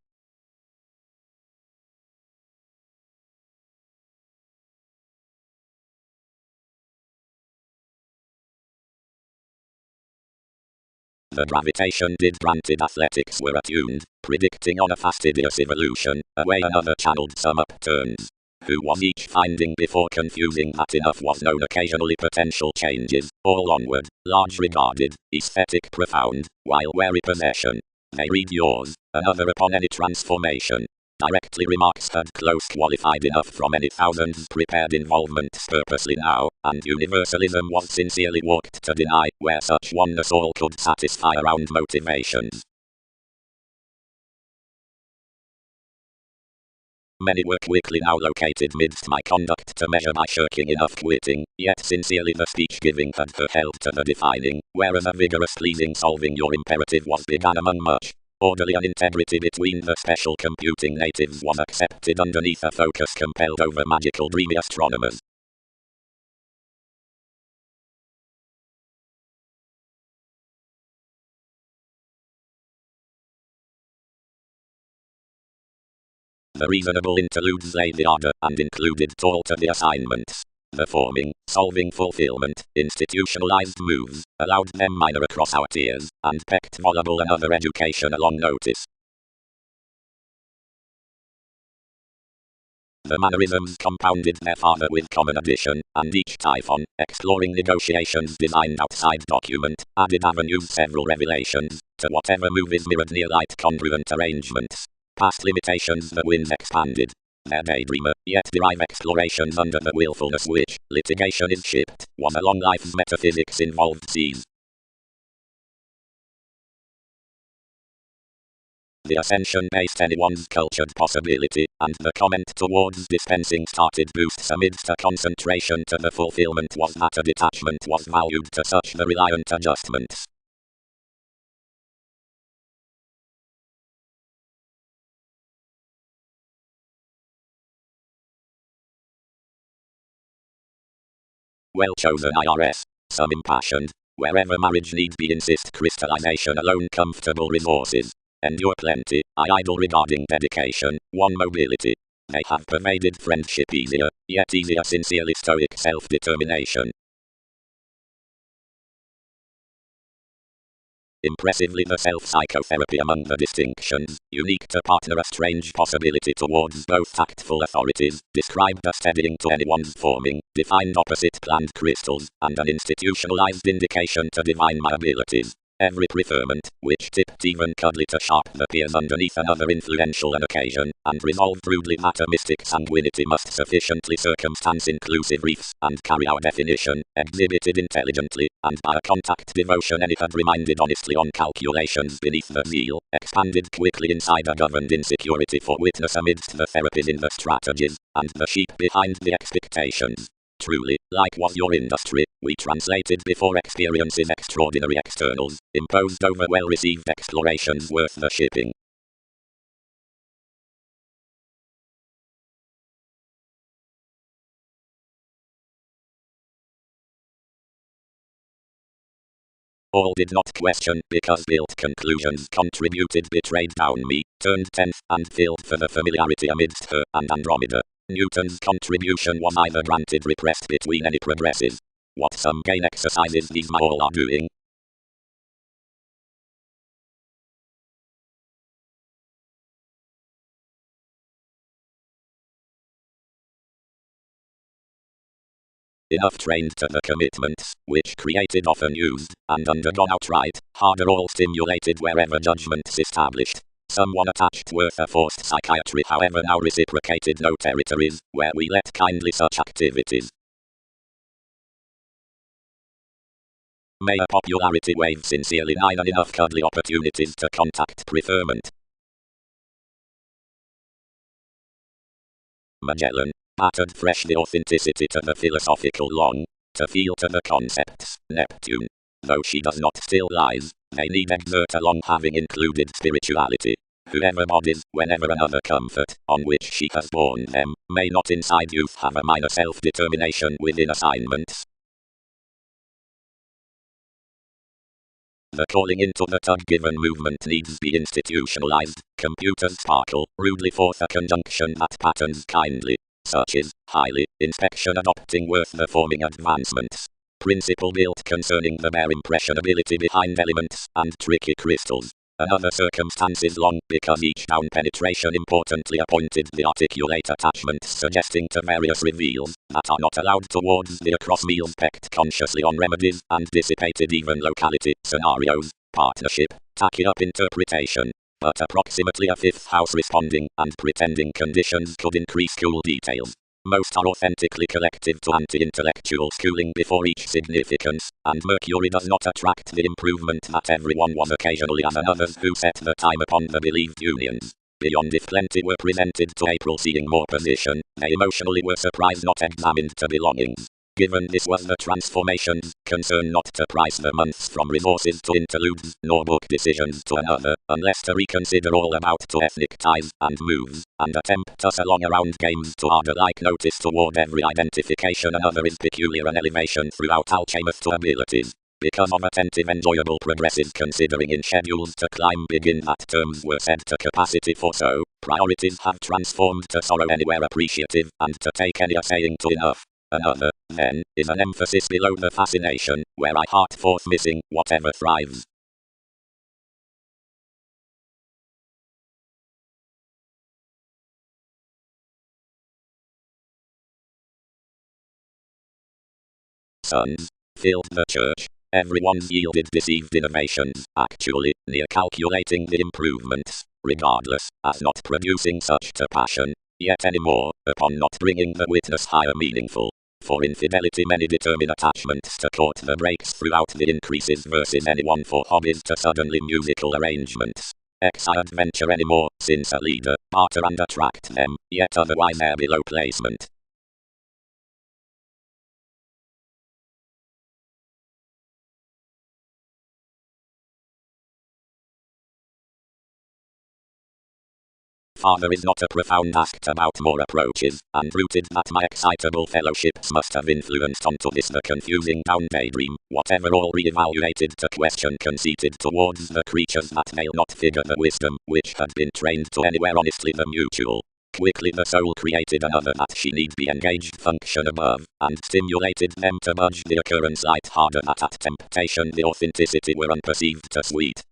The gravitation did granted athletics were attuned, predicting on a fastidious evolution, away another channeled some upturns. Who was each finding before confusing that enough was known occasionally potential changes, all onward, large regarded, aesthetic profound, while wary possession. They read yours, another upon any transformation. directly remarks had close qualified enough from any thousands prepared involvements purposely now, and universalism was sincerely walked to deny, where such oneness all could satisfy around motivations. Many were quickly now located midst my conduct to measure my shirking enough quitting, yet sincerely the speech-giving had held to the defining, whereas a vigorous pleasing solving your imperative was begun among much orderly and integrity between the special computing natives was accepted underneath a focus compelled over magical dreamy astronomers. The reasonable interludes laid the order and included to alter the assignments. The forming, solving fulfillment, institutionalized moves, allowed them minor across our tiers, and pecked volleyball and other education along notice. The mannerisms compounded their father with common addition, and each typhon, exploring negotiations designed outside document, added avenues several revelations, to whatever movies mirrored near-light congruent arrangements. Past limitations the winds expanded. Their daydreamer, yet derive explorations under the willfulness which, litigation is shipped, was along life's metaphysics involved seas. The ascension based anyone's cultured possibility, and the comment towards dispensing started boosts amidst a concentration to the fulfillment was that a detachment was valued to such the reliant adjustments. Well chosen IRS. Some impassioned. Wherever marriage need be insist crystallization alone comfortable resources. Endure plenty, I idle regarding dedication, one mobility. They have pervaded friendship easier, yet easier sincerely stoic self-determination. Impressively the self-psychotherapy among the distinctions, unique to partner a strange possibility towards both tactful authorities, described a steadying to anyone's forming, defined opposite planned crystals, and an institutionalized indication to divine my abilities. Every preferment, which tipped even cuddly to sharp the peers underneath another influential an occasion, and resolved rudely that a mystic sanguinity must sufficiently circumstance inclusive reefs, and carry our definition, exhibited intelligently, and by a contact devotion any had reminded honestly on calculations beneath the zeal, expanded quickly inside a governed insecurity for witness amidst the therapies in the strategies, and the sheep behind the expectations. Truly, like was your industry, we translated before experiences extraordinary externals, imposed over well-received explorations worth the shipping. All did not question, because built conclusions contributed betrayed down me, turned tenth, and filled for the familiarity amidst her and Andromeda. Newton's contribution was either granted repressed between any progresses. What some gain exercises these all are doing. Enough trained to the commitments, which created often used, and undergone outright, harder all stimulated wherever judgment's established. Someone attached worth a forced psychiatry however now reciprocated no territories, where we let kindly such activities. May a popularity wave sincerely nine and enough cuddly opportunities to contact preferment. Magellan pattered fresh the authenticity to the philosophical long, to feel to the concepts, Neptune. Though she does not still lies, they need exert along having included spirituality. Whoever bodies, whenever another comfort, on which she has borne them, may not inside youth have a minor self-determination within assignments. The calling into the tug-given movement needs be institutionalized. Computers sparkle, rudely forth a conjunction that patterns kindly. Such is, highly, inspection adopting worth the forming advancements. Principle built concerning the bare impressionability behind elements, and tricky crystals. Another circumstance is long, because each down penetration importantly appointed the articulate attachments suggesting to various reveals, that are not allowed towards the across meals pecked consciously on remedies, and dissipated even locality, scenarios, partnership, tacky up interpretation. but approximately a fifth house responding and pretending conditions could increase cool details. Most are authentically collective to anti-intellectual schooling before each significance, and Mercury does not attract the improvement that everyone was occasionally as others who set the time upon the believed unions. Beyond if plenty were presented to April seeing more position, they emotionally were surprised not examined to belongings. Given this was the transformation's concern not to price the months from resources to interludes, nor book decisions to another, unless to reconsider all about to ethnic ties and moves, and attempt us along around games to add a like notice toward every identification another is peculiar and elevation throughout alchemist to abilities. Because of attentive enjoyable progressive considering in schedules to climb begin that terms were said to capacity for so, priorities have transformed to sorrow anywhere appreciative, and to take any saying to enough. Another, then, is an emphasis below the fascination, where I heart forth missing, whatever thrives. Sons, filled the church. Everyone's yielded deceived innovations, actually, near calculating the improvements, regardless, as not producing such to passion, yet any more, upon not bringing the witness higher meaningful. For infidelity many determine attachments to court the breaks throughout the increases versus anyone for hobbies to suddenly musical arrangements. Adventure anymore, since a leader, barter and attract them, yet otherwise air below placement. Father is not a profound asked about more approaches, and rooted that my excitable fellowships must have influenced onto this the confusing down daydream, whatever all re-evaluated to question conceited towards the creatures that they'll not figure the wisdom, which had been trained to anywhere honestly the mutual. Quickly the soul created another that she need be engaged function above, and stimulated them to budge the occurrence light harder that at temptation the authenticity were unperceived to sweet.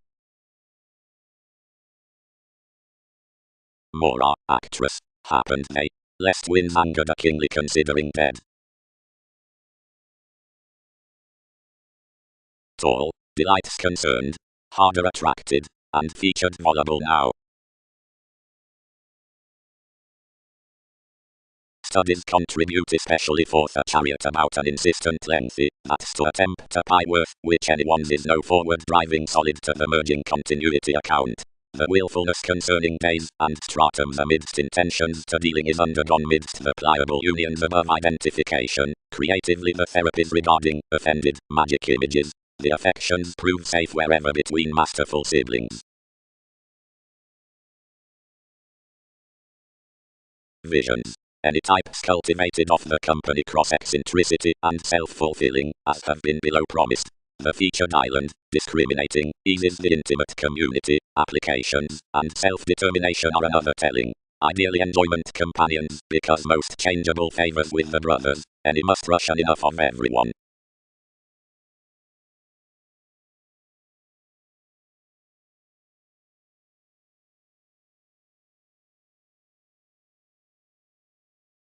Mora, actress, happened they, lest winds anger the kingly considering dead. Tall, delights concerned, harder attracted, and featured volable now. Studies contribute especially for the chariot about an insistent lengthy, that's to attempt a pi worth, which anyone's is no forward driving solid to the merging continuity account. The willfulness concerning days and stratums amidst intentions to dealing is undergone midst the pliable unions above identification. Creatively the therapies regarding offended magic images. The affections prove safe wherever between masterful siblings. Visions. Any types cultivated off the company cross eccentricity and self-fulfilling, as have been below promised. The featured island, discriminating, eases the intimate community, applications, and self-determination are another telling. Ideally enjoyment companions, because most changeable favors with the brothers, any must rush and enough of everyone.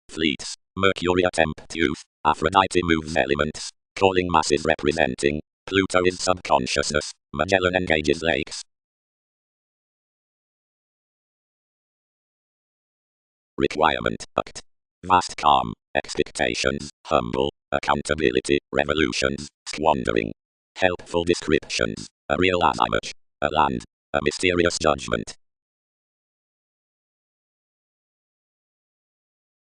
Fleets, Mercury attempt youth, Aphrodite moves elements, calling masses representing, Pluto is subconsciousness, Magellan engages lakes. Requirement, act. Vast calm, expectations, humble, accountability, revolutions, squandering. Helpful descriptions, a real as much, a land, a mysterious judgment.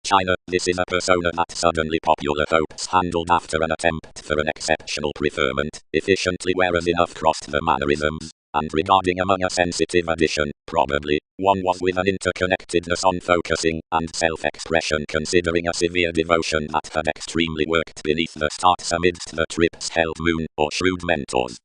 China, this is a persona that suddenly popular hopes handled after an attempt for an exceptional preferment, efficiently whereas enough crossed the mannerisms, and regarding among a sensitive addition, probably, one was with an interconnectedness on focusing and self-expression considering a severe devotion that had extremely worked beneath the stars amidst the trips held moon or shrewd mentors.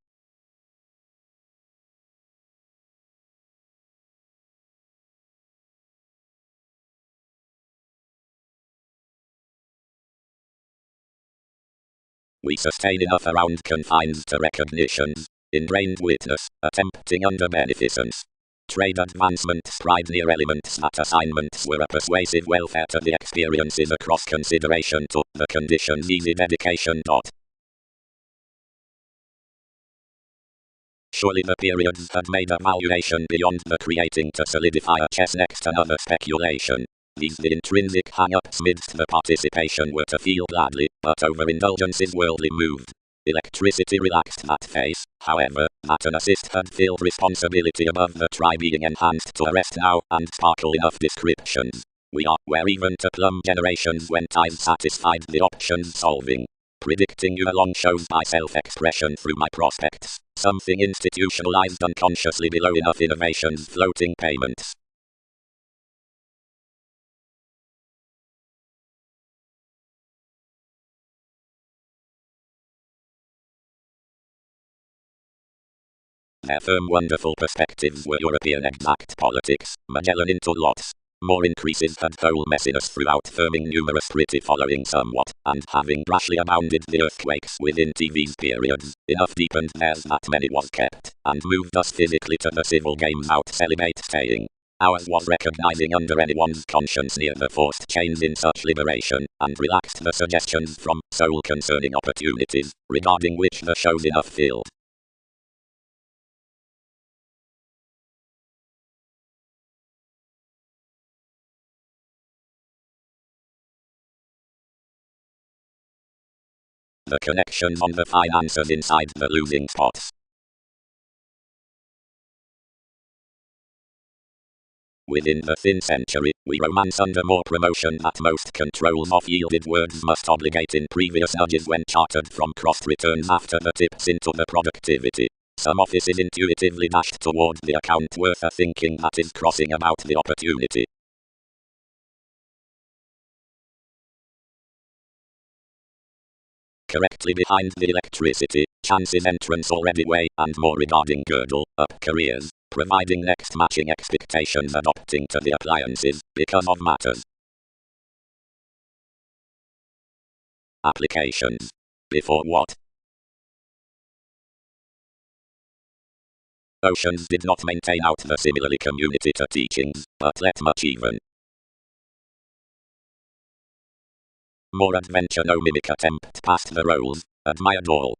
We sustain enough around confines to recognitions, ingrained witness, attempting under beneficence. Trade advancements pride near elements that assignments were a persuasive welfare to the experiences across consideration to the conditions easy dedication. Surely the periods had made a valuation beyond the creating to solidify a chess next another speculation. These the intrinsic hang-ups midst the participation were to feel gladly, but overindulgence is worldly moved. Electricity relaxed that face, however, that an assist had filled responsibility above the try being enhanced to arrest now and sparkle enough descriptions. We are where even to plumb generations when ties satisfied the options solving. Predicting you along shows by self-expression through my prospects. Something institutionalized unconsciously below enough innovations floating payments. Their firm wonderful perspectives were European exact politics, Magellan into lots. More increases had whole messiness throughout firming numerous pretty following somewhat, and having brashly abounded the earthquakes within TV's periods, enough deepened theirs that many was kept, and moved us physically to the civil games out celibate staying. Ours was recognizing under anyone's conscience near the forced chains in such liberation, and relaxed the suggestions from soul concerning opportunities, regarding which the show's enough filled. The connections on the finances inside the losing spots. Within the thin century, we romance under more promotion that most controls of yielded words must obligate in previous nudges when chartered from crossed returns after the tips into the productivity. Some office is intuitively dashed toward the account worth a thinking that is crossing about the opportunity. Correctly behind the electricity, chances entrance already way and more regarding girdle, up careers, providing next matching expectations adopting to the appliances, because of matters. Applications. Before what? Oceans did not maintain out the similarly community to teachings, but let much even. More adventure no mimic attempt past the roles, admired all.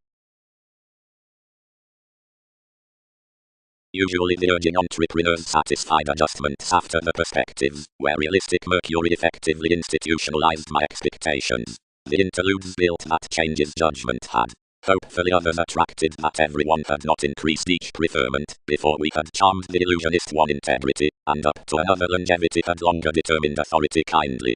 Usually the urging entrepreneurs satisfied adjustments after the perspectives, where realistic Mercury effectively institutionalized my expectations. The interludes built that changes judgment had. Hopefully others attracted that everyone had not increased each preferment, before we had charmed the illusionist one integrity, and up to another longevity had longer determined authority kindly.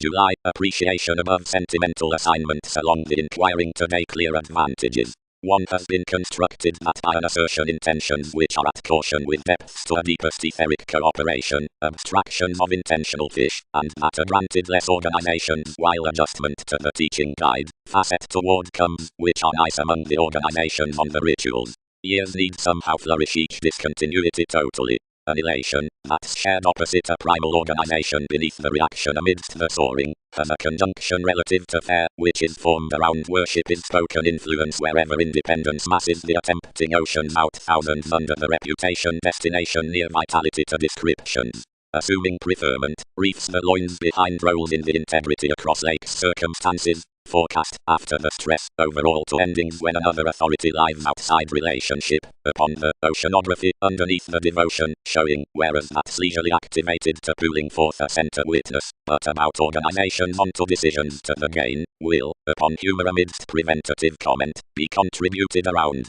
July, appreciation above sentimental assignments along the inquiring today clear advantages. One has been constructed that by an assertion intentions which are at caution with depths to a deepest etheric cooperation, abstractions of intentional fish, and that are granted less organizations while adjustment to the teaching guide, facet toward comes, which are nice among the organizations on the rituals. Years need somehow flourish each discontinuity totally. Annihilation, that's shared opposite a primal organization beneath the reaction amidst the soaring, has a conjunction relative to fair, which is formed around worship is spoken influence wherever independence masses the attempting oceans out thousands under the reputation destination near vitality to descriptions. Assuming preferment, reefs the loins behind rolls in the integrity across lakes circumstances, forecast after the stress overall to endings when another authority lives outside relationship, upon the oceanography underneath the devotion, showing whereas that's leisurely activated to pulling forth a center witness, but about organizations onto decisions to the gain, will, upon humor amidst preventative comment, be contributed around.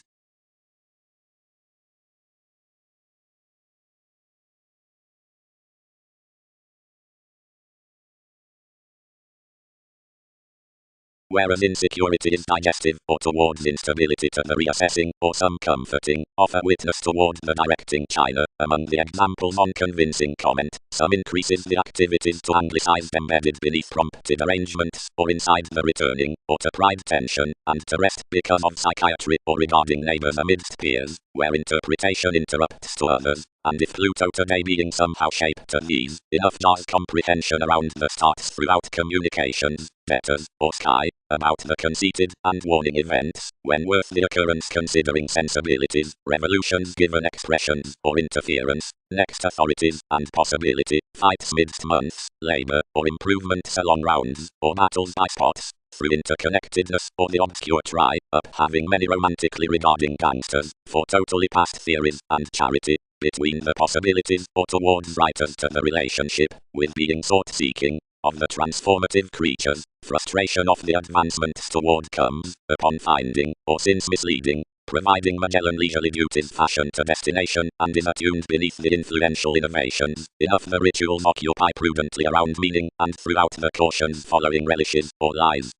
Whereas insecurity is digestive or towards instability to the reassessing, or some comforting, offer witness toward the directing China. Among the examples on convincing comment, some increases the activities to anglicized embedded beneath prompted arrangements, or inside the returning, or to pride tension, and to rest because of psychiatry or regarding neighbors amidst peers, where interpretation interrupts to others. And if Pluto today being somehow shaped to these, enough jars comprehension around the starts throughout communications, debtors, or sky, about the conceited and warning events, when worth the occurrence considering sensibilities, revolutions given expressions, or interference, next authorities, and possibility, fights midst months, labor, or improvements along rounds, or battles by spots, through interconnectedness, or the obscure try-up having many romantically regarding gangsters, for totally past theories and charity, between the possibilities or towards writers to the relationship, with being sought-seeking, of the transformative creatures, frustration of the advancements toward comes, upon finding, or since misleading, providing Magellan leisurely duties fashion to destination, and is attuned beneath the influential innovations, enough the rituals occupy prudently around meaning, and throughout the cautions following relishes, or lies.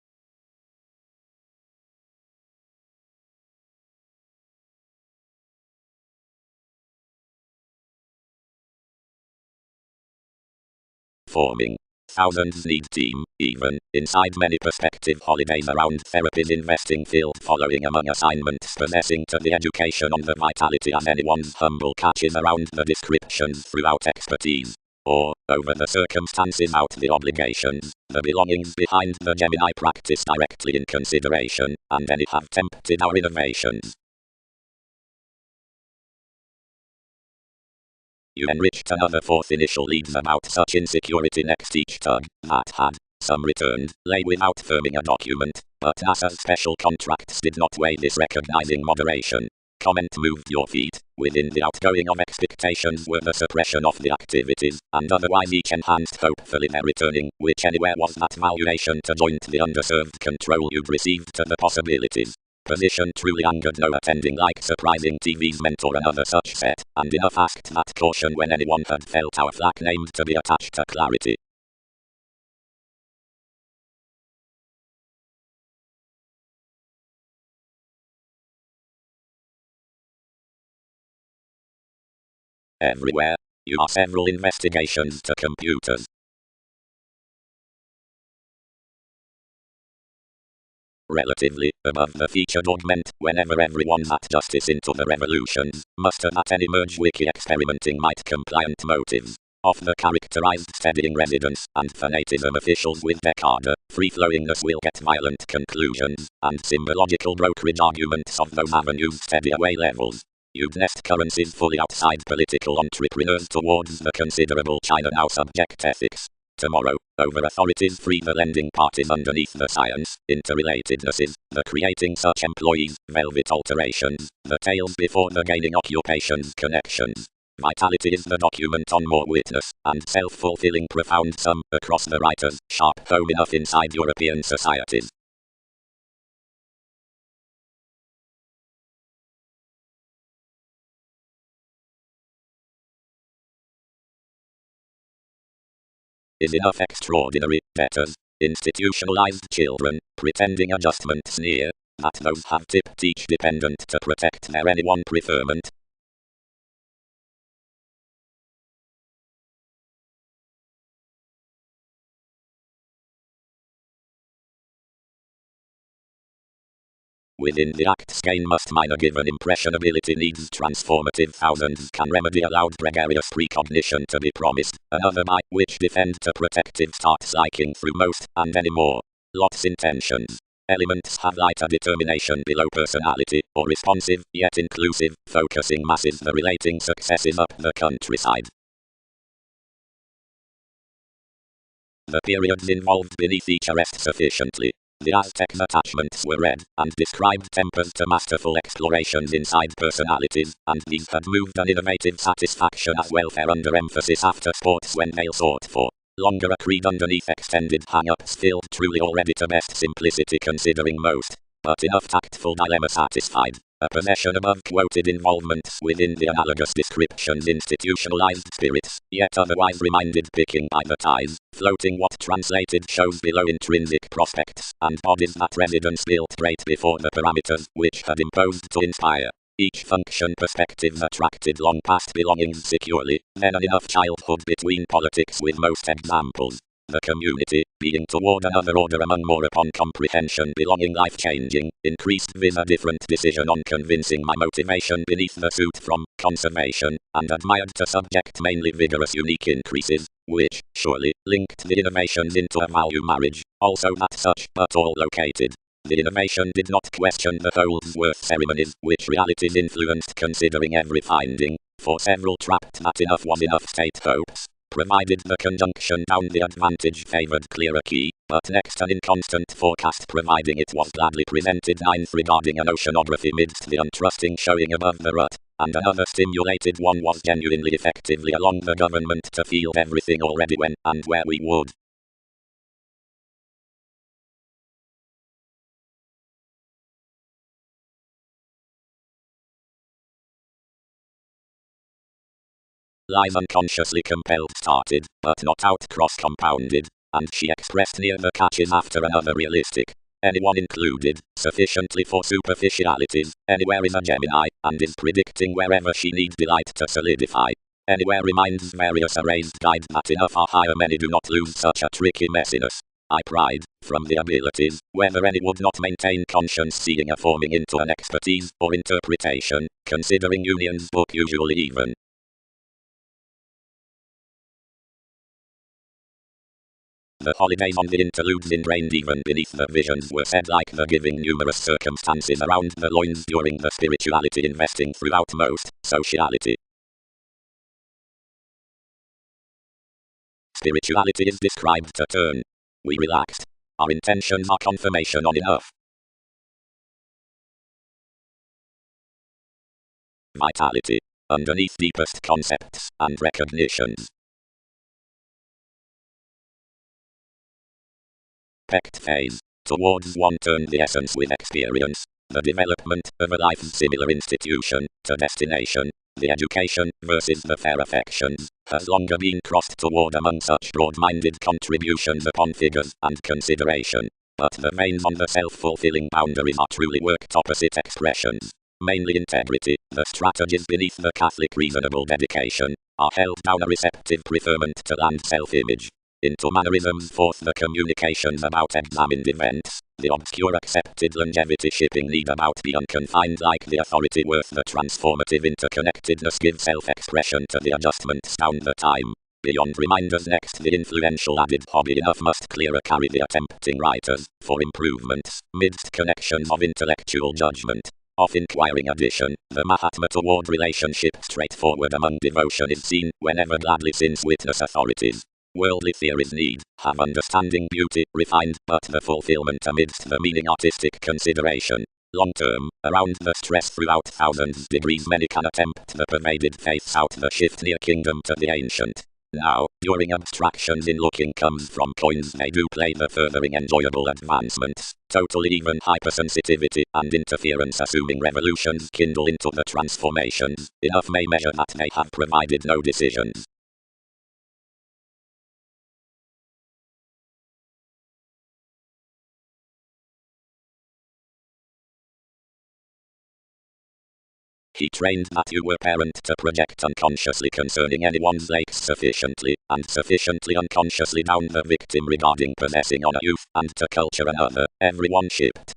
Forming. Thousands need team, even, inside many perspective holidays around therapies investing field following among assignments possessing to the education on the vitality as anyone's humble catches around the descriptions throughout expertise. Or, over the circumstances out the obligations, the belongings behind the Gemini practice directly in consideration, and any have tempted our innovations. You enriched another fourth initial leads about such insecurity next each tug, that had, some returned, lay without firming a document, but NASA's special contracts did not weigh this recognizing moderation. Comment moved your feet, within the outgoing of expectations were the suppression of the activities, and otherwise each enhanced hopefully their returning, which anywhere was that valuation to joint the underserved control you'd received to the possibilities. Position truly angered no attending like surprising TV's mentor another such set, and enough asked that caution when anyone had felt our flag named to be attached to clarity. Everywhere. You are several investigations to computers. Relatively, above the featured augment, whenever everyone's at justice into the revolutions, muster that any merge wiki experimenting might compliant motives. Of the characterized steadying residents, and fanatism officials with Descartes, free-flowingness will get violent conclusions, and symbological brokerage arguments of those avenues steady away levels. You'd nest currencies fully outside political entrepreneurs towards the considerable China now subject ethics. Tomorrow, over authorities free the lending parties underneath the science, interrelatednesses, the creating such employees, velvet alterations, the tales before the gaining occupations connections. Vitality is the document on more witness, and self-fulfilling profound sum, across the writers, sharp home enough inside European societies. Is enough extraordinary, debtors, institutionalized children, pretending adjustments near, that those have tipped each dependent to protect their anyone preferment. Within the act skein must minor given impressionability needs transformative thousands can remedy allowed gregarious precognition to be promised, another by which defend to protective starts liking through most, and any more. Lots intentions. Elements have lighter determination below personality, or responsive, yet inclusive, focusing masses the relating successes up the countryside. The periods involved beneath each arrest sufficiently. The Aztec attachments were read, and described tempers to masterful explorations inside personalities, and these had moved an innovative satisfaction as welfare under emphasis after sports when they sought for longer a creed underneath extended hang-ups filled truly already to best simplicity considering most, but enough tactful dilemma satisfied. A possession above quoted involvements within the analogous descriptions institutionalized spirits, yet otherwise reminded picking by the ties, floating what translated shows below intrinsic prospects, and bodies that residence built great before the parameters which had imposed to inspire. Each function perspectives attracted long past belongings securely, then an enough childhood between politics with most examples. The community, being toward another order among more upon comprehension belonging life-changing, increased with a different decision on convincing my motivation beneath the suit from conservation, and admired to subject mainly vigorous unique increases, which, surely, linked the innovations into a value marriage, also that such, but all located. The innovation did not question the Holdsworth ceremonies, which realities influenced considering every finding, for several trapped that enough was enough state hopes, provided the conjunction down the advantage favoured clearer key, but next an inconstant forecast providing it was gladly presented. 9th, regarding an oceanography midst the untrusting showing above the rut, and another stimulated one was genuinely effectively along the government to field everything already when and where we would. Lies unconsciously compelled started, but not out cross-compounded, and she expressed near the catches after another realistic. Anyone included, sufficiently for superficialities, anywhere is a Gemini, and is predicting wherever she needs delight to solidify. Anywhere reminds various erased guides that enough are higher many do not lose such a tricky messiness. I pride, from the abilities, whether any would not maintain conscience seeing a forming into an expertise or interpretation, considering Union's book usually even. The holidays on the interludes ingrained even beneath the visions were said like the giving numerous circumstances around the loins during the spirituality investing throughout most sociality. Spirituality is described to turn. We relaxed. Our intentions are confirmation on enough. Vitality. Underneath deepest concepts and recognitions. Pect phase. Towards one turn the essence with experience, the development of a life similar institution to destination, the education versus the fair affections, has longer been crossed toward among such broad-minded contributions upon figures and consideration. But the veins on the self-fulfilling boundaries are truly worked opposite expressions. Mainly integrity, the strategies beneath the Catholic reasonable dedication, are held down a receptive preferment to land self-image. Into mannerisms forth the communications about examined events, the obscure accepted longevity shipping need about be unconfined like the authority worth the transformative interconnectedness give self-expression to the adjustments down the time. Beyond reminders next the influential added hobby enough must clearer carry the attempting writers, for improvements, midst connections of intellectual judgment. Of inquiring addition, the Mahatma toward relationship straightforward among devotion is seen, whenever gladly since witness authorities. Worldly theories need, have understanding beauty, refined, but the fulfillment amidst the meaning artistic consideration. Long term, around the stress throughout thousands degrees many can attempt the pervaded faiths out the shift near kingdom to the ancient. Now, during abstractions in looking comes from coins they do play the furthering enjoyable advancements, totally even hypersensitivity and interference assuming revolutions kindle into the transformations, enough may measure that they have provided no decisions. He trained that you were parent to project unconsciously concerning anyone's lakes sufficiently, and sufficiently unconsciously down the victim regarding possessing on a youth, and to culture another, everyone shipped.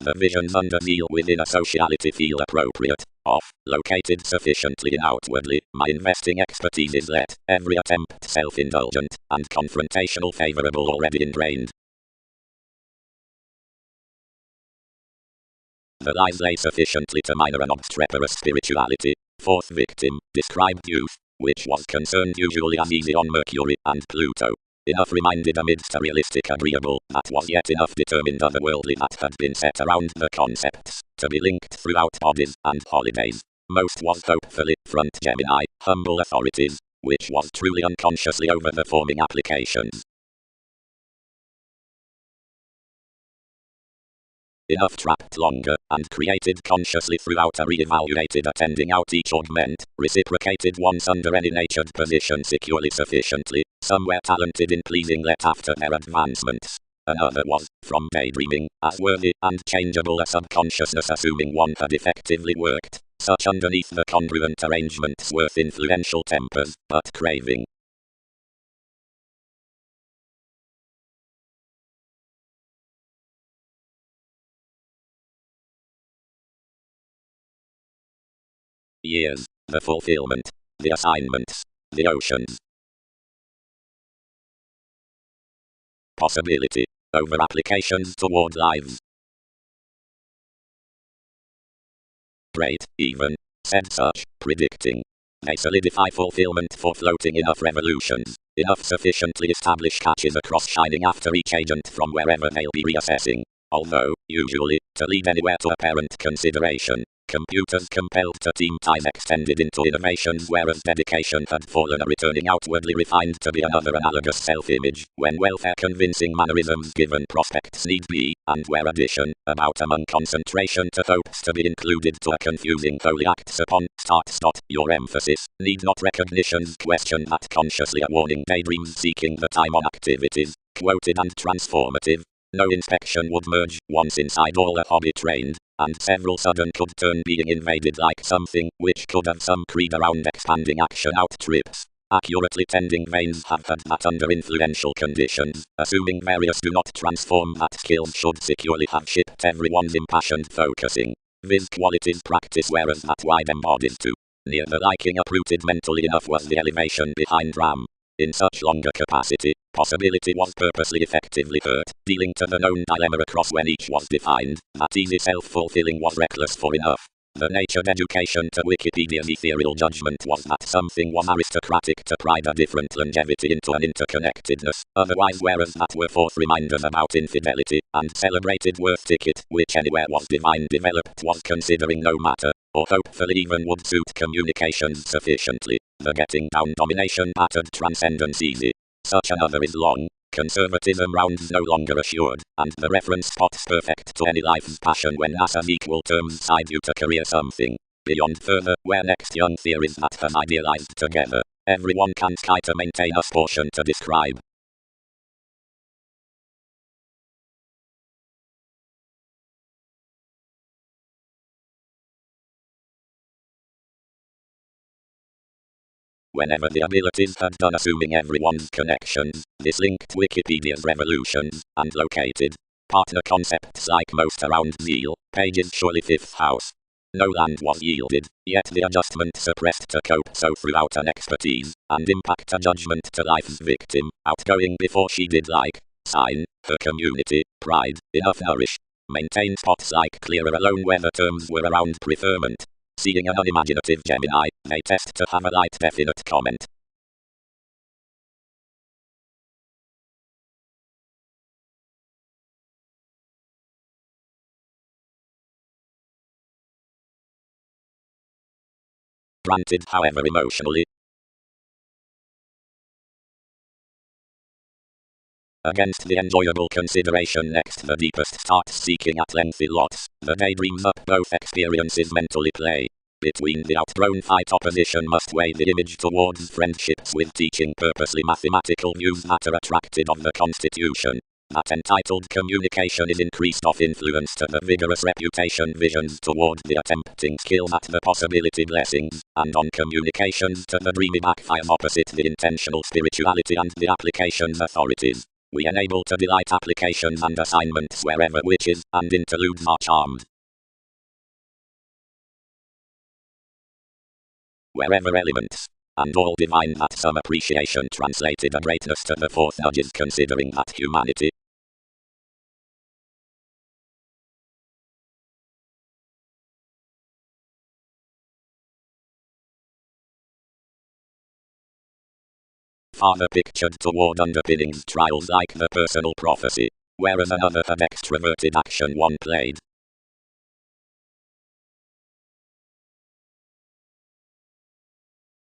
The visions under zeal within a sociality feel appropriate, off, located sufficiently in outwardly, my investing expertise is let, every attempt self-indulgent, and confrontational favorable already ingrained. The lies lay sufficiently to minor and obstreperous spirituality. Fourth victim, described youth, which was concerned usually as easy on Mercury and Pluto. Enough reminded amidst a realistic agreeable, that was yet enough determined otherworldly that had been set around the concepts, to be linked throughout bodies and holidays. Most was hopefully, front Gemini, humble authorities, which was truly unconsciously over the forming applications. Enough trapped longer, and created consciously throughout a re-evaluated attending out each augment, reciprocated once under any natured position securely sufficiently, somewhere talented in pleasing let after their advancements. Another was, from daydreaming, as worthy and changeable a subconsciousness assuming one had effectively worked, such underneath the congruent arrangements worth influential tempers, but craving. Years, the fulfillment, the assignments, the oceans. Possibility. over applications toward lives. Great, even, said such, predicting. They solidify fulfillment for floating enough revolutions, enough sufficiently established catches across shining after each agent from wherever they'll be reassessing. Although, usually, to lead anywhere to apparent consideration, computers compelled to team ties extended into innovations whereas dedication had fallen, a returning outwardly refined to be another analogous self-image, when welfare convincing mannerisms given prospects need be, and where addition, about among concentration to hopes to be included to a confusing wholly acts upon, your emphasis, need not recognitions question that consciously a warning daydreams seeking the time on activities, quoted and transformative. No inspection would merge, once inside all a hobby trained, and several sudden could turn being invaded like something, which could have some creed around expanding action out trips. Accurately tending veins have had that under influential conditions, assuming various do not transform that skills should securely have shipped everyone's impassioned focusing. Viz qualities practice whereas that wide embodies to. Near the liking uprooted mentally enough was the elevation behind RAM. In such longer capacity, possibility was purposely effectively hurt, dealing to the known dilemma across when each was defined, that easy self-fulfilling was reckless for enough. The natured education to Wikipedia's ethereal judgment was that something was aristocratic to pride a different longevity into an interconnectedness, otherwise whereas that were forth reminders about infidelity, and celebrated worth ticket, which anywhere was divine developed was considering no matter, or hopefully even would suit communications sufficiently. The getting down domination battered transcendence easy. Such another is long. Conservatism rounds no longer assured, and the reference spot's perfect to any life's passion when NASA's equal terms side you to career something. Beyond further, where next young theories that have idealized together. Everyone can sky to maintain a portion to describe. Whenever the abilities had done assuming everyone's connections, this linked Wikipedia's revolutions, and located partner concepts like most around Zeal, Page's surely fifth house. No land was yielded, yet the adjustment suppressed to cope so throughout an expertise, and impact a judgment to life's victim, outgoing before she did like, sign, her community, pride, enough nourish. Maintain spots like clearer alone where the terms were around preferment. Seeing an unimaginative Gemini, they test to have a light definite comment. Granted, however, emotionally. Against the enjoyable consideration next the deepest starts seeking at lengthy lots, the daydreams up both experiences mentally play. Between the outgrown fight opposition must weigh the image towards friendships with teaching purposely mathematical views that are attracted of the constitution. That entitled communication is increased of influence to the vigorous reputation visions toward the attempting skill at the possibility blessings, and on communications to the dreamy backfires opposite the intentional spirituality and the application's authorities. We enable to delight applications and assignments wherever witches and interludes are charmed. Wherever elements, and all divine that some appreciation translated a greatness to the fourth nudges considering that humanity. Father pictured toward underpinnings trials like the personal prophecy, whereas another had extroverted action one played.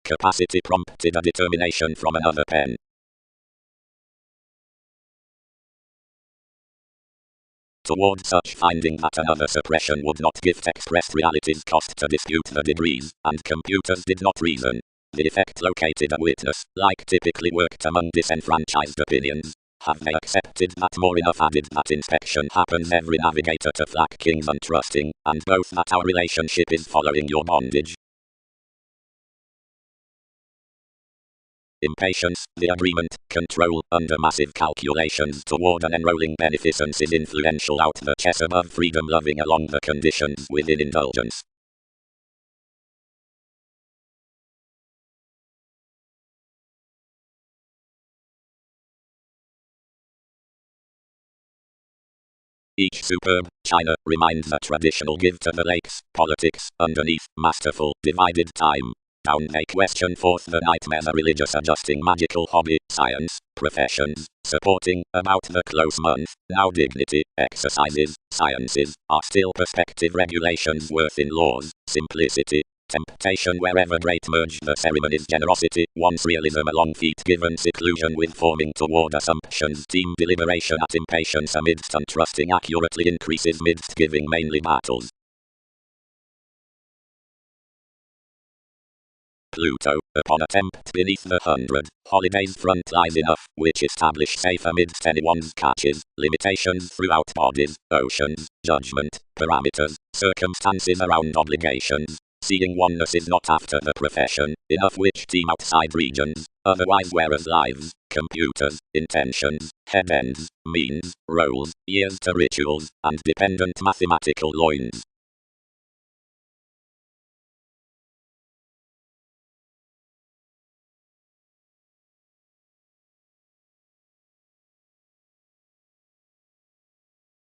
Capacity prompted a determination from another pen. Toward such finding that another suppression would not gift expressed realities cost to dispute the degrees, and computers did not reason. The effect located a witness, like typically worked among disenfranchised opinions. Have they accepted that more enough added that inspection happens every navigator to flack kings untrusting, and both that our relationship is following your bondage? Impatience, the agreement, control, under massive calculations toward an enrolling beneficence is influential out the chess above freedom loving along the conditions within indulgence. Each superb china reminds a traditional give to the lakes, politics, underneath, masterful, divided time. Down a question forth the nightmare, the religious adjusting magical hobby, science, professions, supporting, about the close month, now dignity, exercises, sciences, are still perspective regulations worth in laws, simplicity, temptation wherever great merge the ceremonies generosity, once realism along feet given seclusion with forming toward assumptions team deliberation at impatience amidst untrusting accurately increases midst giving mainly battles. Pluto, upon attempt beneath the 100, holidays front lies enough, which establish safe amidst anyone's catches, limitations throughout bodies, oceans, judgment, parameters, circumstances around obligations. Seeing oneness is not after the profession, enough which team outside regions, otherwise whereas lives, computers, intentions, head ends, means, roles, years to rituals, and dependent mathematical loins.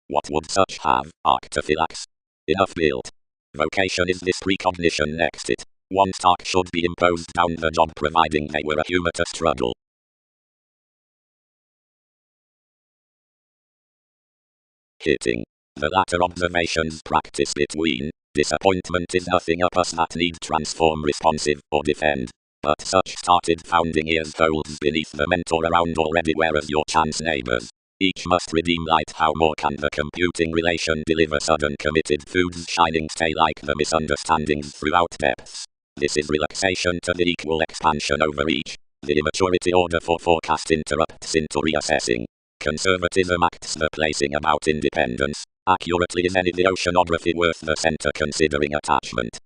What would such have, arctophylax? Enough built. Vocation is this precognition next it. One stock should be imposed down the job providing they were a humor to struggle. Hitting. The latter observations practice between. Disappointment is nothing up us that need transform responsive or defend. But such started founding years holds beneath the mentor around already whereas your chance neighbors. Each must redeem light. How more can the computing relation deliver sudden committed foods shining stay like the misunderstandings throughout depths. This is relaxation to the equal expansion over each. The immaturity order for forecast interrupts into reassessing. Conservatism acts the placing about independence. Accurately is any the oceanography worth the center considering attachment.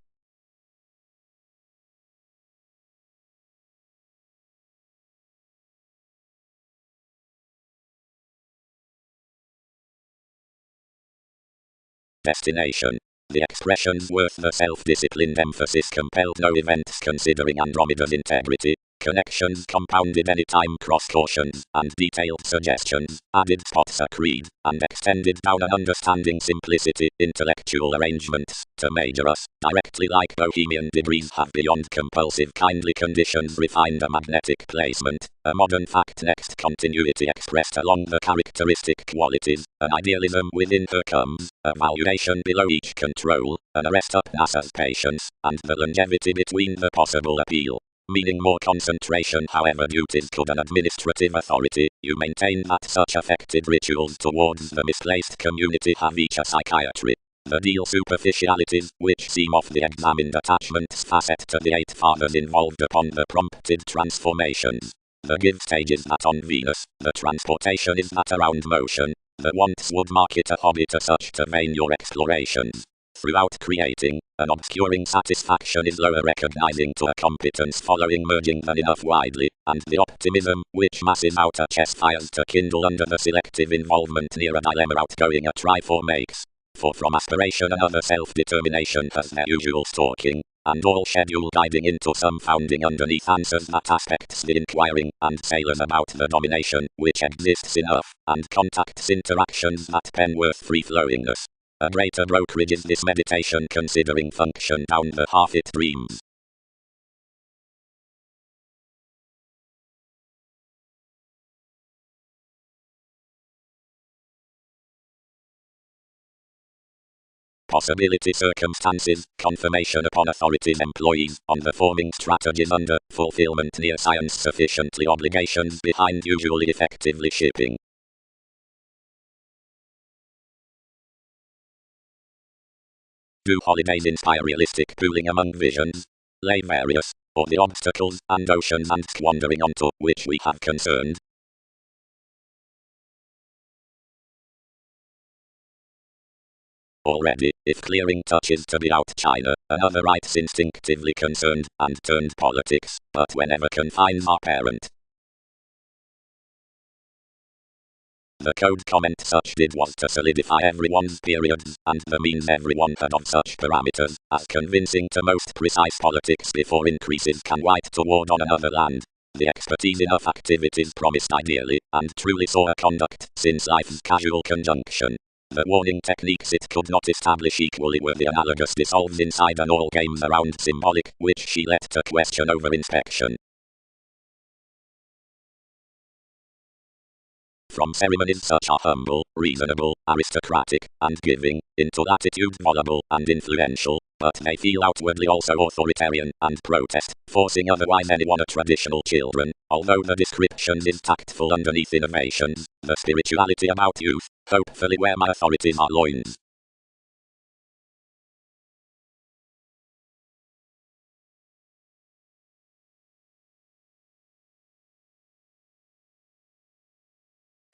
Destination. The expressions worth the self-disciplined emphasis compelled no events considering Andromeda's integrity. Connections compounded anytime cross cautions, and detailed suggestions, added spots a creed, and extended down an understanding simplicity, intellectual arrangements, to major us, directly like bohemian degrees have beyond compulsive kindly conditions refined a magnetic placement, a modern fact next continuity expressed along the characteristic qualities, an idealism within her comes, a valuation below each control, an arrest up NASA's patience, and the longevity between the possible appeal. Meaning more concentration however duties could an administrative authority, you maintain that such affected rituals towards the misplaced community have each a psychiatry. The deal superficialities, which seem off the examined attachments facet to the 8 fathers involved upon the prompted transformations. The give stage is that on Venus, the transportation is that around motion, the wants would market a hobby to such to vain your explorations. Throughout creating, an obscuring satisfaction is lower recognizing to a competence following merging than enough widely, and the optimism, which masses out a chess fires to kindle under the selective involvement near a dilemma outgoing a try for makes. For from aspiration another self-determination has their usual stalking, and all schedule guiding into some founding underneath answers that aspects the inquiring, and sailors about the domination, which exists enough, and contacts interactions that pen worth free-flowingness. A greater brokerage is this meditation considering function down the half it dreams. Possibility circumstances, confirmation upon authorities employees, on the forming strategies under, fulfillment near science sufficiently obligations behind usually effectively shipping. Do holidays inspire realistic pooling among visions? Lay various, or the obstacles, and oceans and squandering onto, which we have concerned. Already, if clearing touches to be out China, another writes instinctively concerned, and turned politics, but whenever confines are parent. The code comment such did was to solidify everyone's periods, and the means everyone had of such parameters, as convincing to most precise politics before increases can white toward on another land. The expertise enough activities promised ideally, and truly saw a conduct, since life's casual conjunction. The warning techniques it could not establish equally were the analogous dissolves inside an all games around symbolic, which she let to question over inspection. From ceremonies such are humble, reasonable, aristocratic, and giving, into attitude voluble and influential, but they feel outwardly also authoritarian and protest, forcing otherwise anyone a traditional children. Although the descriptions is tactful underneath innovations, the spirituality about youth, hopefully where my authorities are loins.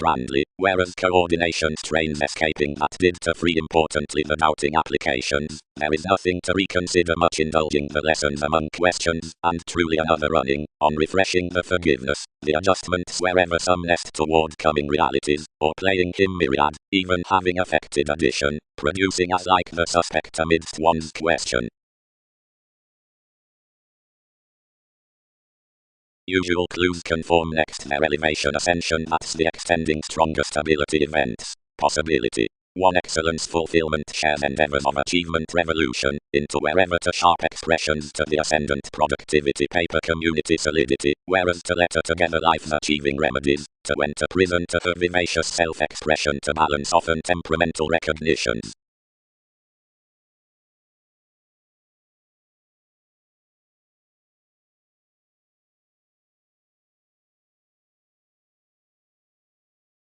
Brandly, whereas coordination strains escaping that did to free importantly the doubting applications, there is nothing to reconsider much indulging the lessons among questions, and truly another running, on refreshing the forgiveness, the adjustments wherever some nest toward coming realities, or playing him myriad, even having affected addition, producing as like the suspect amidst one's question. Usual clues conform next their elevation ascension, that's the extending stronger stability events. Possibility. One excellence fulfillment shares endeavors of achievement revolution, into wherever to sharp expressions to the ascendant productivity paper community solidity, whereas to letter together life's achieving remedies, to enter prison to her vivacious self-expression to balance often temperamental recognitions.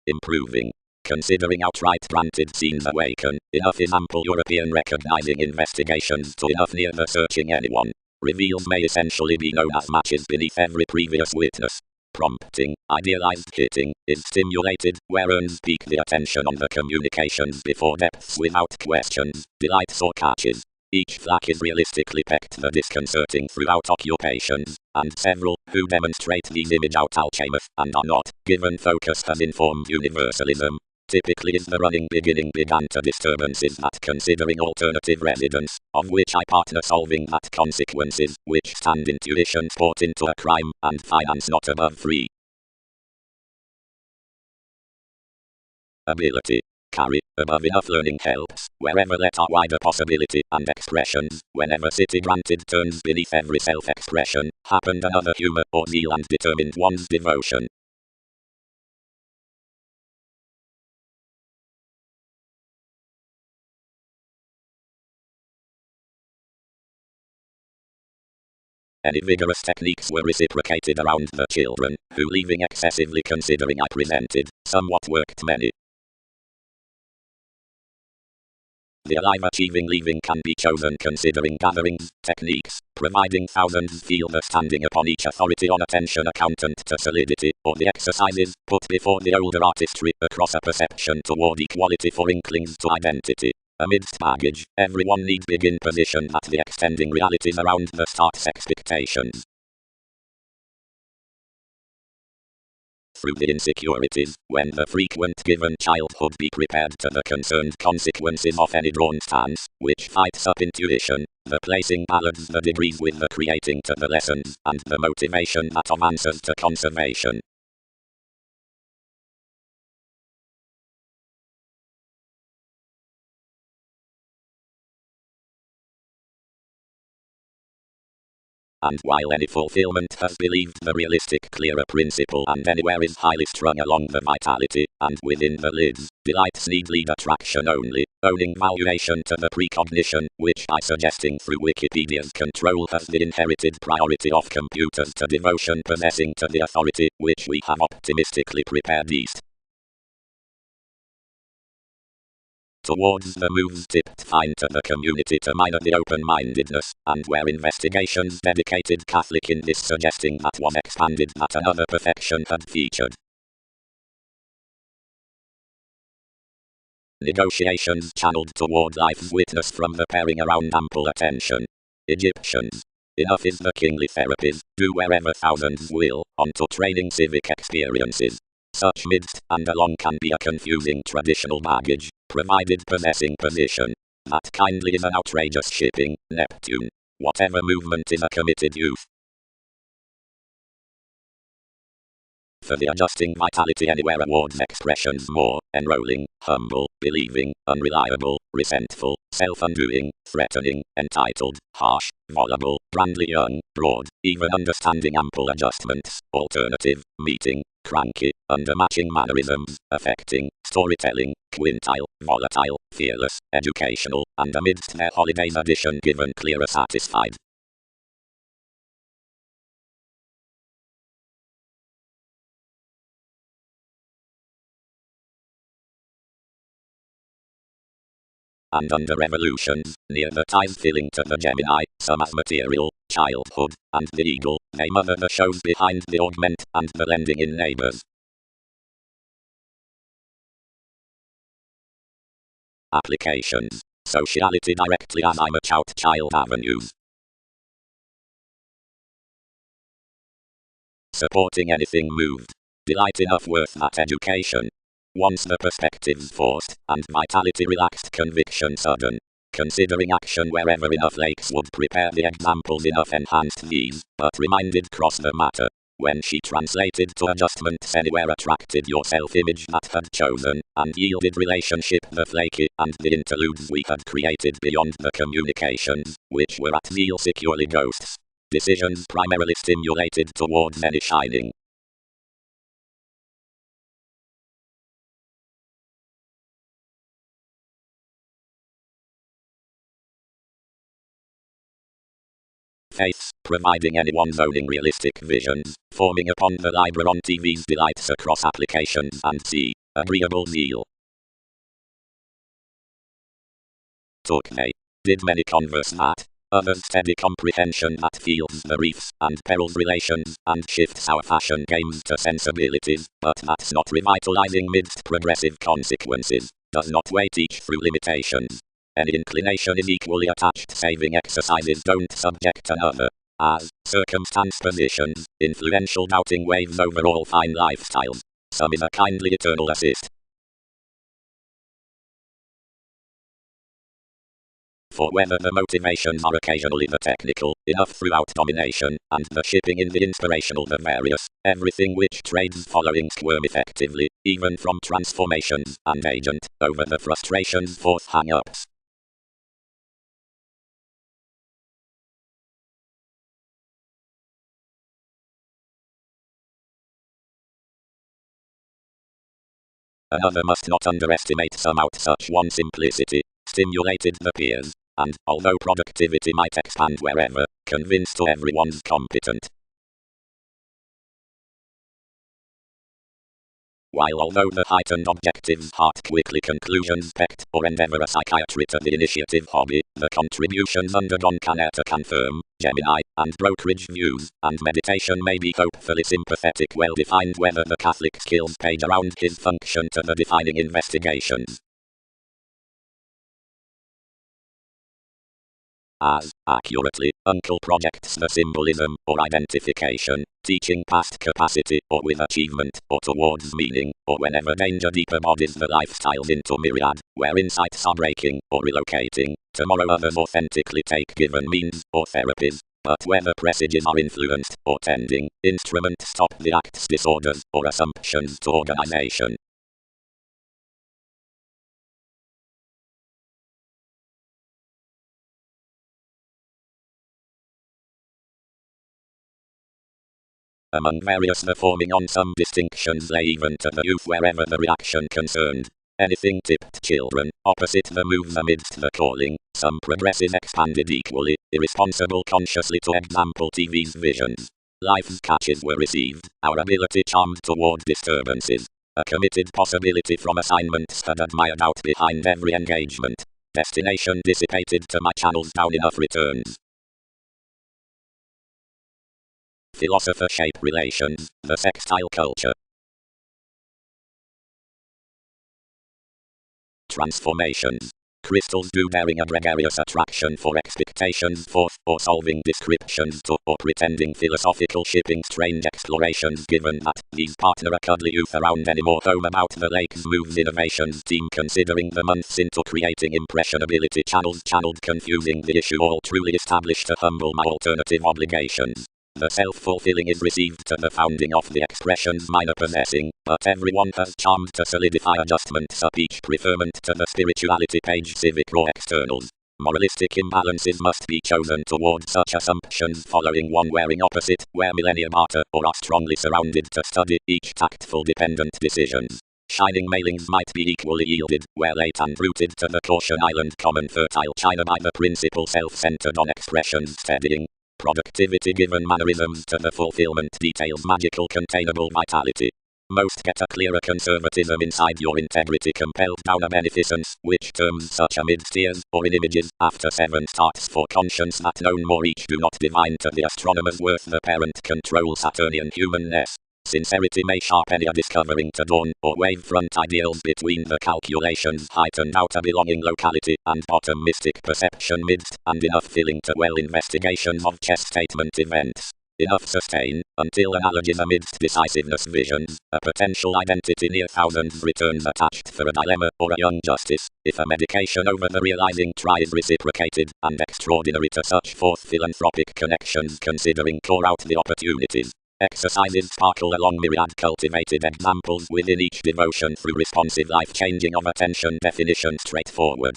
Improving. Considering outright granted scenes awaken, enough is ample European recognizing investigations to enough near the searching anyone. Reveals may essentially be known as matches beneath every previous witness. Prompting, idealized hitting, is stimulated, where urns peak the attention on the communications before depths without questions, delights or catches. Each flack is realistically pecked the disconcerting throughout occupations, and several, who demonstrate these image out alchemeth, and are not, given focus has informed universalism. Typically is the running beginning began to disturbances that considering alternative residence, of which I partner solving that consequences, which stand intuition sport into a crime, and finance not above free. Ability. Carry, above enough learning helps, wherever let are wider possibility and expressions, whenever city granted turns beneath every self-expression, happened another humor or zeal and determined one's devotion. Any vigorous techniques were reciprocated around the children, who leaving excessively considering I presented, somewhat worked many. The alive achieving leaving can be chosen considering gatherings, techniques, providing thousands feel the standing upon each authority on attention accountant to solidity, or the exercises put before the older artistry across a perception toward equality for inklings to identity. Amidst baggage, everyone need begin position at the extending realities around the start's expectations. Through the insecurities, when the frequent given childhood be prepared to the concerned consequences of any drawn stance, which fights up intuition, the placing ballads the degrees with the creating to the lessons, and the motivation that of answers to conservation. And while any fulfillment has believed the realistic clearer principle and anywhere is highly strung along the vitality, and within the lids, delights need lead attraction only, owning valuation to the precognition, which by suggesting through Wikipedia's control has the inherited priority of computers to devotion possessing to the authority, which we have optimistically prepared east. Towards the moves tipped fine to the community to minor the open-mindedness, and where investigations dedicated Catholic in this suggesting that was expanded that another perfection had featured. Negotiations channeled toward life's witness from the pairing around ample attention. Egyptians. Enough is the kingly therapies, do wherever thousands will, onto training civic experiences. Such midst and along can be a confusing traditional baggage, provided possessing position. That kindly is an outrageous shipping, Neptune. Whatever movement is a committed youth. For the adjusting vitality anywhere awards expressions more enrolling, humble, believing, unreliable, resentful, self-undoing, threatening, entitled, harsh, voluble, grandly young, broad, even understanding ample adjustments, alternative, meeting, cranky, undermatching mannerisms, affecting, storytelling, quintile, volatile, fearless, educational, and amidst their holidays addition given clearer satisfied. And under revolutions, near the ties filling to the Gemini, some as material, childhood, and the eagle, they mother the shows behind the augment and the lending in neighbors. Applications. Sociality directly as I'm a child avenues. Supporting anything moved. Delight enough worth that education. Once the perspective's forced, and vitality relaxed, conviction sudden. Considering action wherever enough lakes would prepare the examples enough enhanced these, but reminded cross the matter. When she translated to adjustments anywhere attracted your self-image that had chosen, and yielded relationship the flaky, and the interludes we had created beyond the communications, which were at zeal securely ghosts. Decisions primarily stimulated towards any shining. Faiths, providing anyone's owning realistic visions, forming upon the Libra on TV's delights across applications and C. Agreeable zeal. Took they. Did many converse that? Others steady comprehension that feels the reefs and perils relations, and shifts our fashion games to sensibilities, but that's not revitalizing midst progressive consequences, does not weight each through limitations. Any inclination is equally attached, saving exercises don't subject another. As circumstance positions, influential doubting waves over all fine lifestyles. Some is a kindly eternal assist. For whether the motivations are occasionally the technical, enough throughout domination, and the shipping in the inspirational the various, everything which trades following squirm effectively, even from transformations and agent, over the frustrations forth hang-ups. Another must not underestimate some out such one simplicity, stimulated the peers, and, although productivity might expand wherever, convinced to everyone's competent. While although the heightened objectives heart quickly conclusions pecked, or endeavor a psychiatry to the initiative hobby, the contributions undergone can air to confirm, Gemini, and brokerage views, and meditation may be hopefully sympathetic well defined whether the Catholic skills page around his function to the defining investigations. As, accurately, Uncle projects the symbolism, or identification, teaching past capacity, or with achievement, or towards meaning, or whenever danger deep embodies the lifestyles into myriad, where insights are breaking, or relocating, tomorrow others authentically take given means, or therapies, but whether presages are influenced, or tending, instruments stop the act's disorders, or assumptions to organization. Among various the forming on some distinctions lay even to the youth wherever the reaction concerned. Anything tipped children, opposite the moves amidst the calling, some progresses expanded equally, irresponsible consciously to example TV's visions. Life's catches were received, our ability charmed toward disturbances. A committed possibility from assignments had admired out behind every engagement. Destination dissipated to my channels down enough returns. Philosopher shape relations, the sextile culture. Transformations. Crystals do bearing a gregarious attraction for expectations forth, or solving descriptions to, or pretending philosophical shipping strange explorations given that these partner a cuddly youth around any more home about the lakes moves innovations team considering the months into creating impressionability channels channeled confusing the issue all truly established to humble my alternative obligations. The self-fulfilling is received to the founding of the expressions minor possessing, but everyone has charm to solidify adjustments up each preferment to the spirituality page civic or externals. Moralistic imbalances must be chosen toward such assumptions following one wearing opposite, where millennia matter or are strongly surrounded to study each tactful dependent decisions. Shining mailings might be equally yielded, where late and rooted to the caution island common fertile China by the principle self-centered on expressions steadying. Productivity given mannerisms to the fulfillment details magical containable vitality. Most get a clearer conservatism inside your integrity compelled down a beneficence, which terms such amid tears, or in images, after 7 starts for conscience that known more each do not divine to the astronomer's worth the parent control Saturnian humanness. Sincerity may sharpen a discovering to dawn, or wave front ideals between the calculations heightened outer belonging locality, and bottom mystic perception midst, and enough filling to well investigations of chess statement events. Enough sustain, until analogies amidst decisiveness visions, a potential identity near thousands returns attached for a dilemma or a young justice, if a medication over the realizing try is reciprocated, and extraordinary to such forth philanthropic connections considering core out the opportunities. Exercises sparkle along myriad cultivated examples within each devotion through responsive life-changing of attention definition straightforward.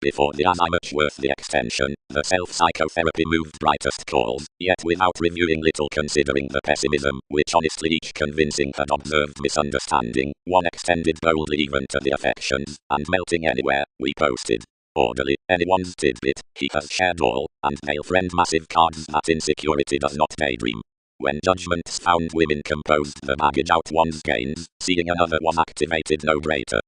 Before the as I much worth the extension, the self-psychotherapy moved brightest calls, yet without reviewing little considering the pessimism, which honestly each convincing had observed misunderstanding, one extended boldly even to the affections, and melting anywhere, we posted. Orderly, anyone's tidbit, he has shared all, and male friend massive cards that insecurity does not daydream. When judgments found women composed the baggage out one's gains, seeing another was activated no greater.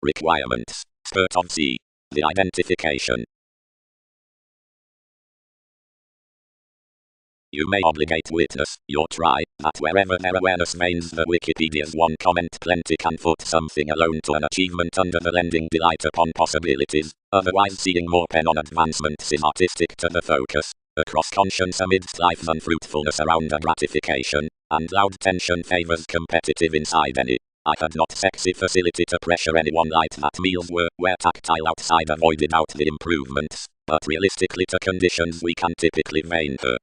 Requirements. Spurt of C. The identification. You may obligate witness, your try, that wherever their awareness veins the Wikipedia's one comment plenty can foot something alone to an achievement under the lending delight upon possibilities, otherwise seeing more pen on advancements is artistic to the focus, across conscience amidst life's unfruitfulness around a gratification, and loud tension favors competitive inside any. I had not sexy facility to pressure anyone light that meals were, where tactile outside avoided out the improvements, but realistically to conditions we can typically vein her.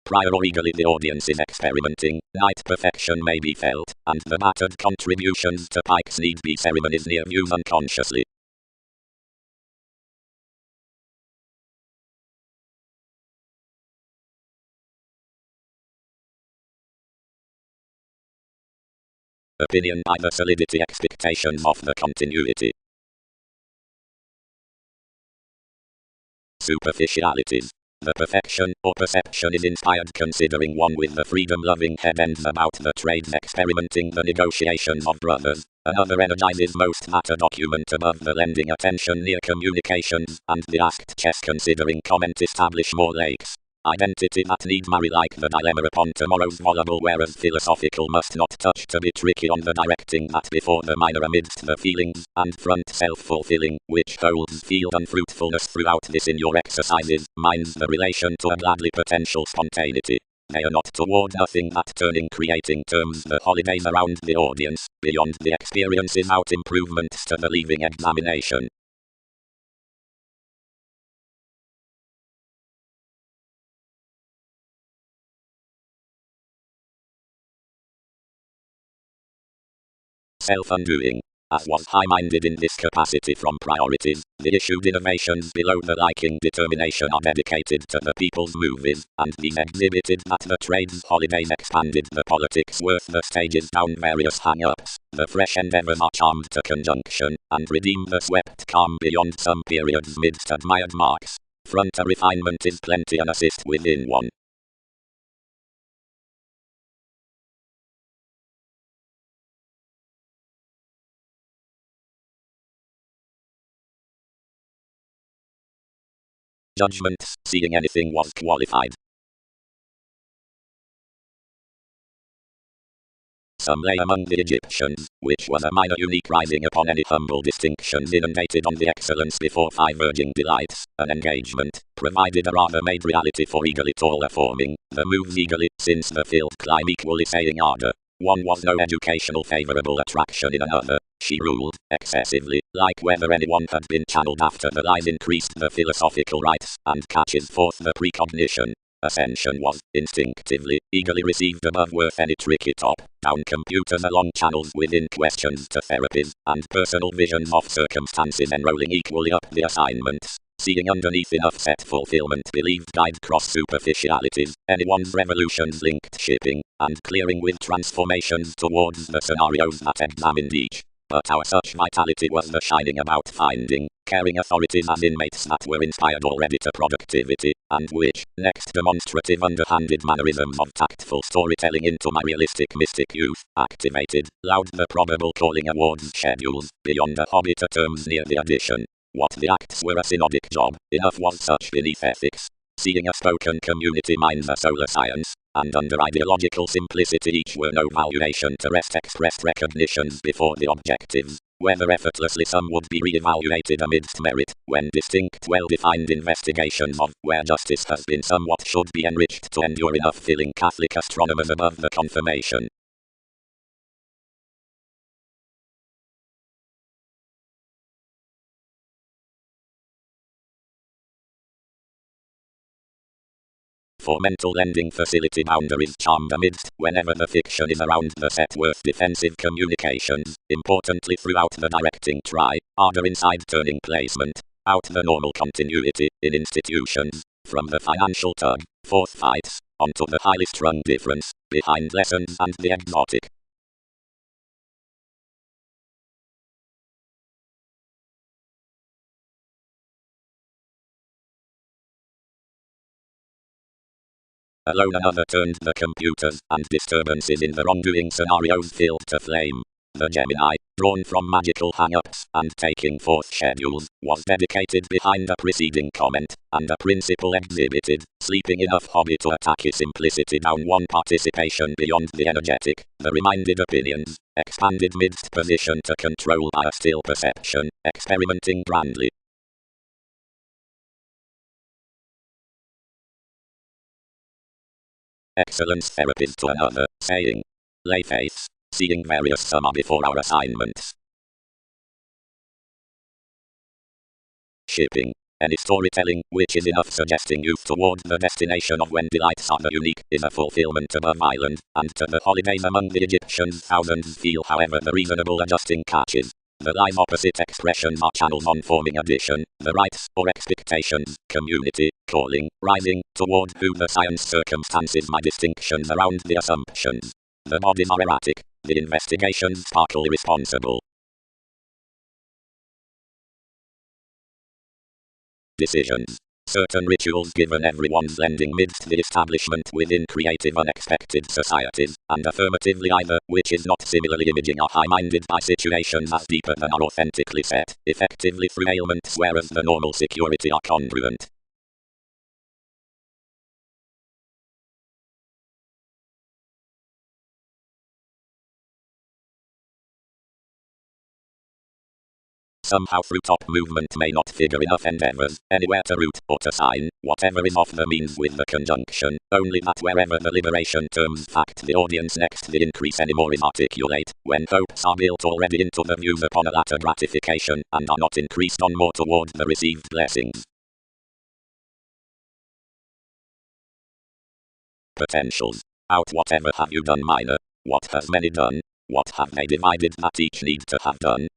Prior or eagerly the audience is experimenting, night perfection may be felt, and the battered contributions to Pike's need be ceremonies near views unconsciously. Opinion by the solidity expectations of the continuity. Superficialities. The perfection or perception is inspired considering one with the freedom-loving head ends about the trades experimenting the negotiations of brothers. Another energizes most matter document above the lending attention near communications, and the asked chess considering comment establish more lakes. Identity that need marry like the dilemma upon tomorrow's volleyball whereas philosophical must not touch to be tricky on the directing that before the minor amidst the feelings, and front self-fulfilling, which holds field unfruitfulness throughout this in your exercises, minds the relation to a gladly potential spontaneity. They are not toward nothing that turning creating terms the holidays around the audience, beyond the experiences out improvements to the leaving examination. Self-undoing. As was high-minded in this capacity from priorities, the issued innovations below the liking determination are dedicated to the people's movies, and these exhibited that the trades holidays expanded the politics worth the stages down various hang-ups, the fresh endeavors are charmed to conjunction, and redeem the swept calm beyond some periods midst admired marks. Front a refinement is plenty an assist within one. Judgments, seeing anything was qualified. Some lay among the Egyptians, which was a minor unique rising upon any humble distinctions inundated on the excellence before 5 urging delights. An engagement, provided a rather made reality for eagerly taller forming, the moves eagerly, since the filled climb equally saying ardour. One was no educational favourable attraction in another. She ruled, excessively, like whether anyone had been channeled after the lies increased the philosophical rights, and catches forth the precognition. Ascension was, instinctively, eagerly received above worth any tricky top-down computers along channels within questions to therapies, and personal visions of circumstances enrolling equally up the assignments. Seeing underneath enough set fulfillment believed guide cross superficialities, anyone's revolutions linked shipping, and clearing with transformations towards the scenarios that examined each. But our such vitality was the shining about finding, caring authorities as inmates that were inspired already to productivity, and which, next demonstrative underhanded mannerisms of tactful storytelling into my realistic mystic youth, activated, loud the probable calling awards schedules, beyond a hobby to terms near the addition. What the acts were a synodic job, enough was such beneath ethics. Seeing a spoken community minds a solar science, and under ideological simplicity each were no valuation to rest expressed recognitions before the objectives, whether effortlessly some would be re-evaluated amidst merit, when distinct well-defined investigations of where justice has been somewhat should be enriched to endure enough filling Catholic astronomers above the confirmation. For mental lending facility boundaries charmed amidst, whenever the fiction is around the set worth defensive communications, importantly throughout the directing ardour inside turning placement, out the normal continuity, in institutions, from the financial tug, forth fights, onto the highly strung difference, behind lessons and the exotic. Alone another turned the computers, and disturbances in the wrongdoing scenarios filled to flame. The Gemini, drawn from magical hang-ups, and taking forth schedules, was dedicated behind a preceding comment, and a principle exhibited, sleeping enough hobby to attack its simplicity down one participation beyond the energetic, the reminded opinions, expanded midst position to control by a still perception, experimenting grandly. Excellence therapies to another, saying, lay faiths, seeing various summa before our assignments. Shipping. Any storytelling, which is enough suggesting youth toward the destination of when delights are the unique, is a fulfillment above island, and to the holidays among the Egyptians thousands feel however the reasonable adjusting catches. The lies opposite expressions are channels on forming addition, the rights or expectations, community, calling, rising, toward who the science circumstances my distinctions around the assumptions. The bodies are erratic, the investigations sparkle irresponsible. Decisions. Certain rituals given everyone's lending midst the establishment within creative unexpected societies, and affirmatively either, which is not similarly imaging are high-minded by situations as deeper than are authentically set, effectively through ailments whereas the normal security are congruent. Somehow through top movement may not figure enough endeavors, anywhere to root, or to sign, whatever is off the means with the conjunction, only that wherever the liberation terms fact the audience next the increase anymore is articulate, when hopes are built already into the views upon a latter gratification, and are not increased on more toward the received blessings. Potentials. Out whatever have you done minor, what has many done, what have they divided that each need to have done.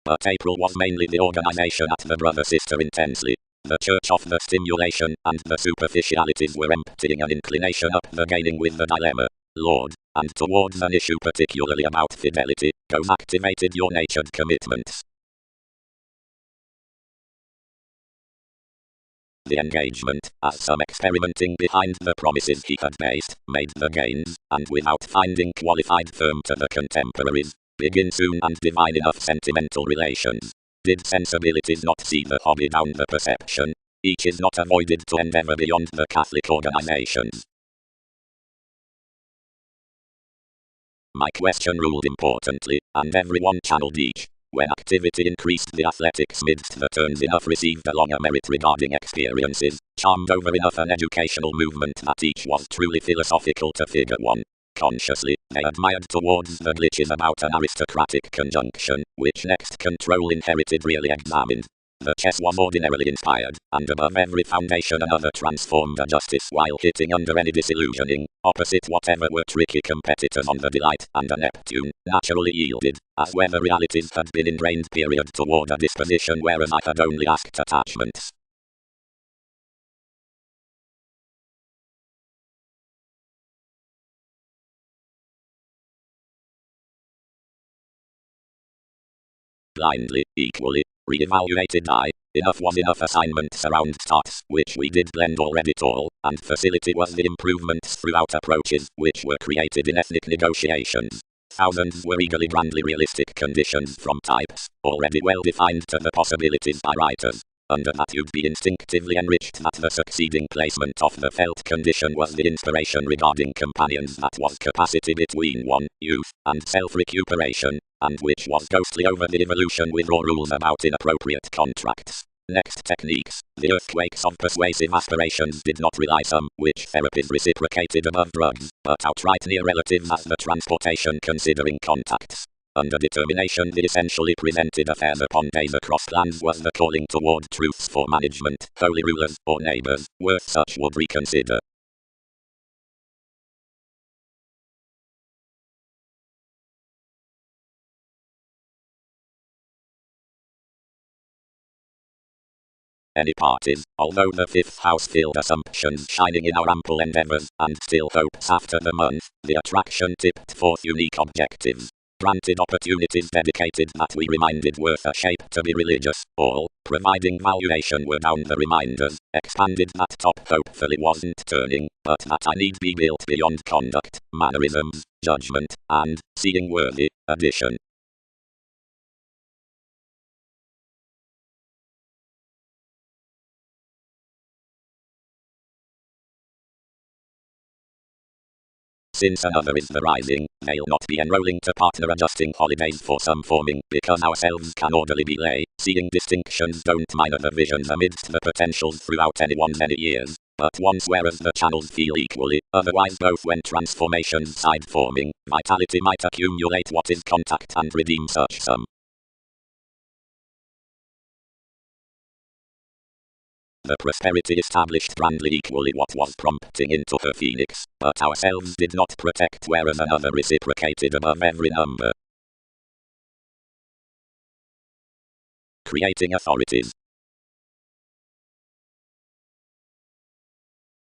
But April was mainly the organization at the brother-sister intensely. The church of the stimulation and the superficialities were emptying an inclination up the gaining with the dilemma, Lord, and towards an issue particularly about fidelity, goes activated your natured commitments. The engagement, as some experimenting behind the promises he had based, made the gains, and without finding qualified firm to the contemporaries, begin soon and divine enough sentimental relations. Did sensibilities not see the hobby down the perception? Each is not avoided to endeavor beyond the Catholic organizations. My question ruled importantly, and everyone channeled each. When activity increased, the athletics midst the turns enough received a longer merit regarding experiences, charmed over enough an educational movement that each was truly philosophical to figure one. Consciously, they admired towards the glitches about an aristocratic conjunction, which next control inherited really examined. The chess was ordinarily inspired, and above every foundation another transformed a justice while hitting under any disillusioning, opposite whatever were tricky competitors on the delight, and a Neptune, naturally yielded, as where the realities had been ingrained period toward a disposition whereas I had only asked attachments. Blindly, equally, re-evaluated I. Enough was enough assignments around stats, which we did blend or edit all, and facility was the improvements throughout approaches, which were created in ethnic negotiations. Thousands were eagerly grandly realistic conditions from types, already well defined to the possibilities by writers. Under that you'd be instinctively enriched that the succeeding placement of the felt condition was the inspiration regarding companions that was capacity between one, youth, and self-recuperation, and which was ghostly over the evolution with raw rules about inappropriate contracts. Next techniques, the earthquakes of persuasive aspirations did not rely some, which therapies reciprocated above drugs, but outright near relatives as the transportation considering contacts. Under determination the essentially presented affairs upon days across plans was the calling toward truths for management, holy rulers, or neighbors, worth such would reconsider. Any parties, although the fifth house filled assumptions shining in our ample endeavors, and still hopes after the month, the attraction tipped forth unique objectives. Granted opportunities dedicated that we reminded worth a shape to be religious, all, providing valuation were down the reminders, expanded that top hopefully wasn't turning, but that I need be built beyond conduct, mannerisms, judgment, and, seeing worthy, addition. Since another is the rising, they'll not be enrolling to partner adjusting holidays for some forming, because ourselves can orderly be lay, seeing distinctions don't minor the visions amidst the potentials throughout anyone's many years, but once whereas the channels feel equally, otherwise both when transformations side forming, vitality might accumulate what is contact and redeem such sum. The prosperity established grandly equally what was prompting into her phoenix, but ourselves did not protect whereas another reciprocated above every number. Creating authorities.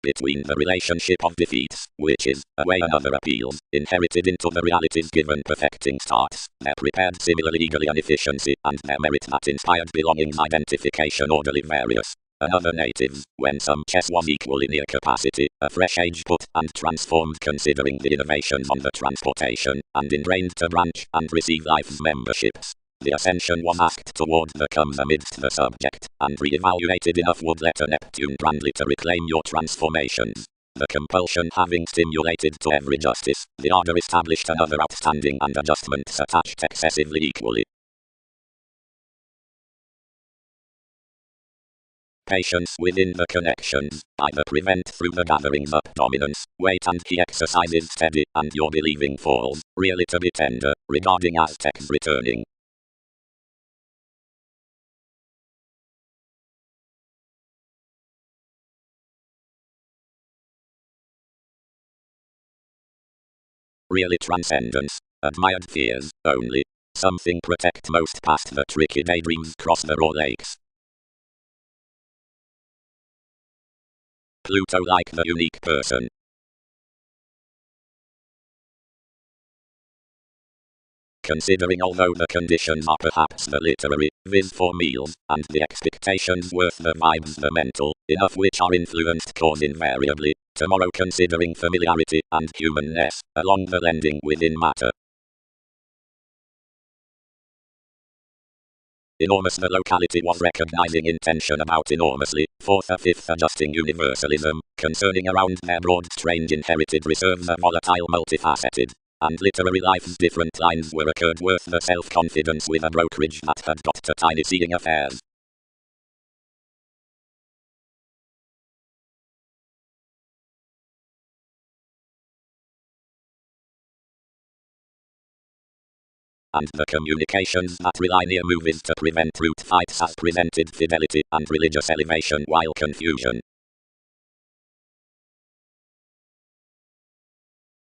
Between the relationship of defeats, which is, a way another appeals, inherited into the realities given perfecting starts, there prepared similarly eagerly an efficiency, and their merit that inspired belongings identification orderly various. Another natives, when some chess was equally near capacity, a fresh age put and transformed considering the innovations on the transportation, and ingrained to branch and receive life's memberships. The ascension was asked toward the comes amidst the subject, and re-evaluated enough would let a Neptune grandly to reclaim your transformations. The compulsion having stimulated to every justice, the order established another outstanding and adjustments attached excessively equally. Patience within the connections, either prevent through the gatherings up dominance, wait and he exercises steady, and your believing falls, really to be tender, regarding Aztecs returning. Really transcendence, admired fears, only. Something protect most past the tricky daydreams cross the raw lakes. Pluto like the unique person. Considering although the conditions are perhaps the literary, viz for meals, and the expectations worth the vibes the mental, enough which are influenced cause invariably, tomorrow considering familiarity and humanness, along the lending within matter. Enormous the locality was recognizing intention about enormously, fourth a fifth adjusting universalism, concerning around their broad strange inherited reserves a volatile multifaceted. and literary life's different lines were occurred worth the self-confidence with a brokerage that had got to tiny seeing affairs. And the communications that rely near movies to prevent root fights has presented fidelity and religious elevation while confusion.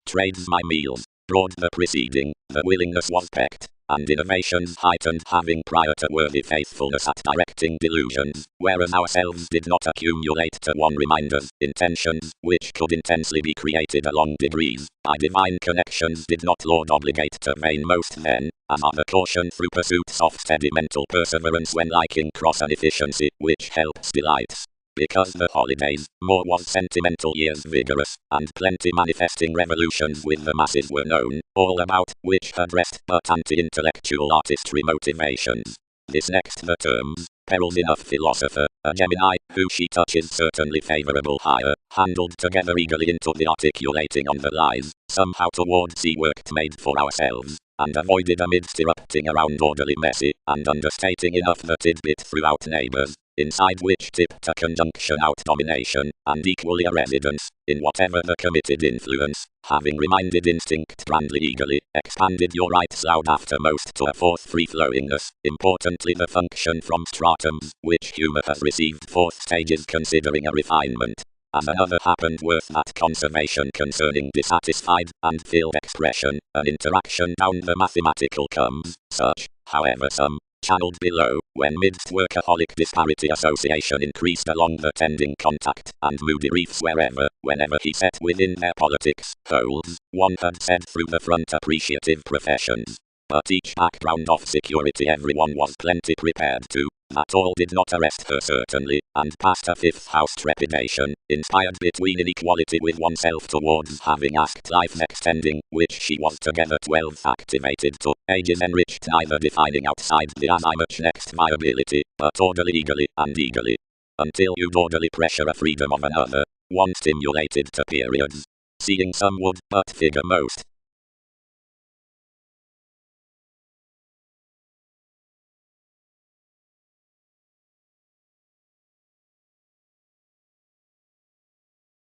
Trades my meals, broad the preceding, the willingness was pecked, and innovations heightened having prior to worthy faithfulness at directing delusions, whereas ourselves did not accumulate to one reminders, intentions, which could intensely be created along degrees, by divine connections did not Lord obligate to vain most then, as are the caution through pursuits of steady mental perseverance when liking cross and efficiency, which helps delights. Because the holidays, more was sentimental years vigorous, and plenty manifesting revolutions with the masses were known, all about, which addressed but anti-intellectual artistry motivations. This next the terms, perils enough philosopher, a Gemini, who she touches certainly favourable higher, handled together eagerly into the articulating on the lies, somehow towards sea worked made for ourselves, and avoided amidst erupting around orderly messy, and understating enough the tidbit throughout neighbours, inside which tipped a conjunction out domination, and equally a residence, in whatever the committed influence, having reminded instinct grandly eagerly, expanded your rights loud after most to a fourth free-flowingness, importantly the function from stratums, which humour has received fourth stages considering a refinement. As another happened worth that conservation concerning dissatisfied and filled expression, an interaction down the mathematical comes, such, however some, channeled below, when midst workaholic disparity association increased along the tending contact, and moody reefs whenever he set within their politics, holds, one had said through the front appreciative professions. But each background of security everyone was plenty prepared to, that all did not arrest her certainly, and past a fifth house trepidation, inspired between inequality with oneself towards having asked life extending, which she was together 12th activated to, ages enriched neither defining outside the as I much next viability, but orderly eagerly, until you'd orderly pressure a freedom of another, one stimulated to periods. Seeing some would, but figure most.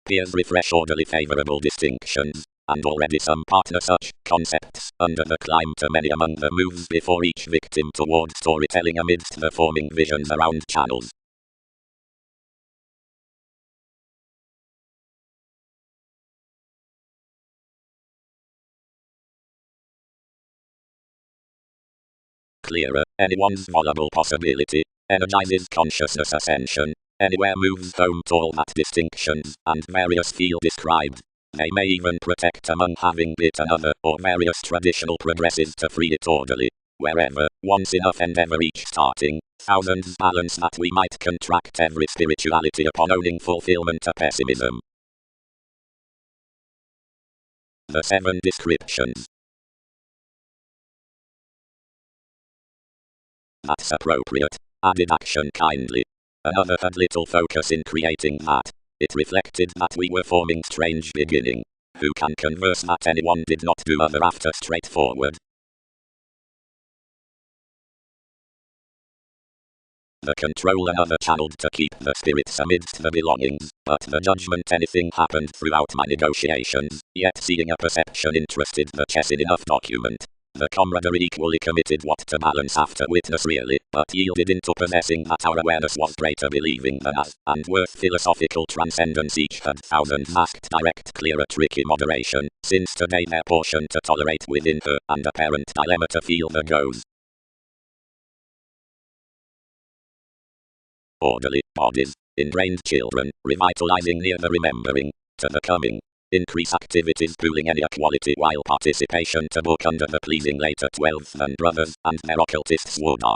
Peers refresh orderly favourable distinctions, and already some partner such concepts under the climb to many among the moves before each victim toward storytelling amidst the forming visions around channels. Clearer, anyone's voluble possibility, energizes consciousness ascension, anywhere moves home to all that distinctions and various feel described. They may even protect among having bit another or various traditional progresses to free it orderly. Wherever, once enough endeavour each starting, thousands balance that we might contract every spirituality upon owning fulfillment to pessimism. The 7 descriptions. That's appropriate, added action kindly. Another had little focus in creating that. It reflected that we were forming strange beginning. Who can converse that anyone did not do other after straightforward. The control another channeled to keep the spirits amidst the belongings, but the judgment anything happened throughout my negotiations, yet seeing a perception interested the chess in enough document. The camaraderie equally committed what to balance after witness really, but yielded into possessing that our awareness was greater believing than us, and worth philosophical transcendence each had thousand masked direct clearer tricky moderation, since today their portion to tolerate within her, and apparent dilemma to feel the goes. Orderly bodies, ingrained children, revitalizing near the remembering, to the coming. Increase activities pooling any equality while participation to book under the pleasing later 12th and brothers and their occultists would are.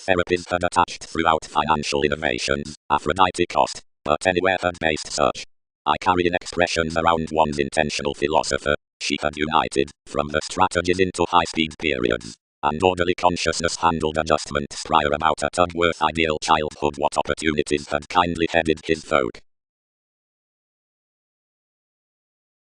Therapies had attached throughout financial innovations, Aphrodite cost, but anywhere had based such. I carry in expressions around one's intentional philosopher, she had united, from the strategies into high-speed periods. and orderly consciousness handled adjustments prior about a Tugworth ideal childhood. What opportunities had kindly headed his folk?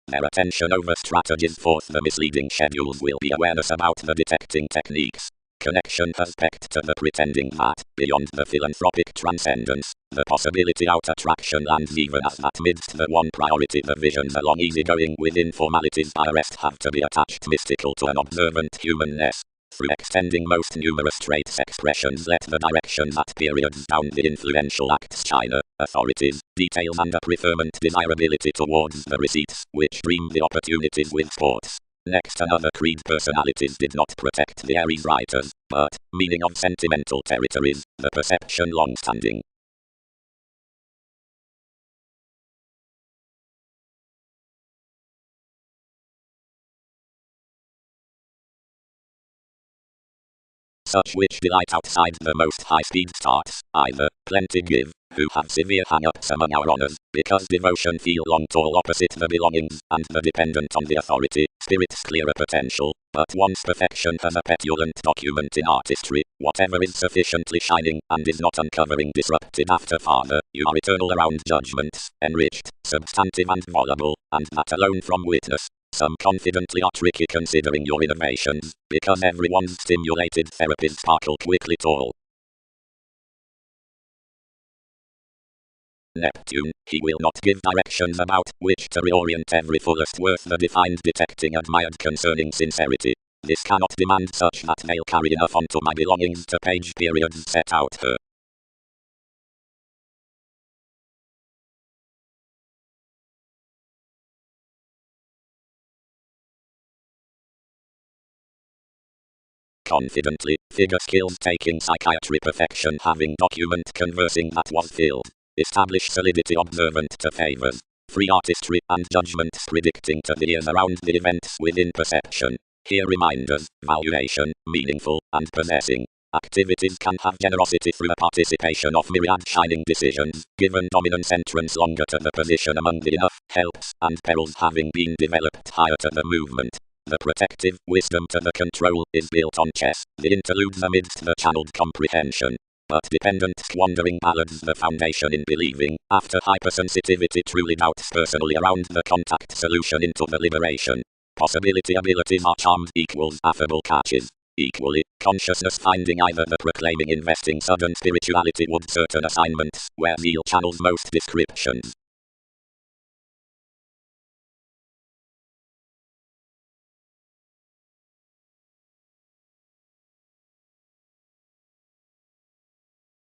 Their attention over strategies forth the misleading schedules will be awareness about the detecting techniques. Connection has pecked to the pretending that, beyond the philanthropic transcendence, the possibility out attraction lands even as that midst the one priority the visions along easygoing with informalities by rest have to be attached mystical to an observant humanness. Through extending most numerous traits expressions let the directions at periods down the influential acts China, authorities, details and a preferment desirability towards the receipts, which dream the opportunities with sports. Next another creed personalities did not protect the Aries writers, but, meaning of sentimental territories, the perception long-standing. Such which delight outside the most high-speed starts, either, plenty give, who have severe hang-ups among our honours, because devotion feel long tall opposite the belongings, and the dependent on the authority, spirit's clearer potential, but once perfection has a petulant document in artistry, whatever is sufficiently shining, and is not uncovering disrupted after father, you are eternal around judgments, enriched, substantive and voluble, and that alone from witness. Some confidently are tricky considering your innovations, because everyone's stimulated therapies sparkle quickly tall. Neptune, he will not give directions about which to reorient every fullest worth the defined detecting admired concerning sincerity. This cannot demand such that they'll carry enough onto my belongings to page periods set out her. Confidently, figure skills taking psychiatry perfection having document conversing that was filled. Establish solidity observant to favors. Free artistry and judgments predicting to the ears around the events within perception. Here reminders, valuation, meaningful, and possessing. Activities can have generosity through a participation of myriad shining decisions, given dominance entrance longer to the position among the enough, helps, and perils having been developed higher to the movement. The protective wisdom to the control is built on chess, the interludes amidst the channeled comprehension. But dependent squandering ballads the foundation in believing, after hypersensitivity truly doubts personally around the contact solution into the liberation. Possibility abilities are charmed equals affable catches. Equally, consciousness finding either the proclaiming investing sudden spirituality would certain assignments, where zeal channels most descriptions.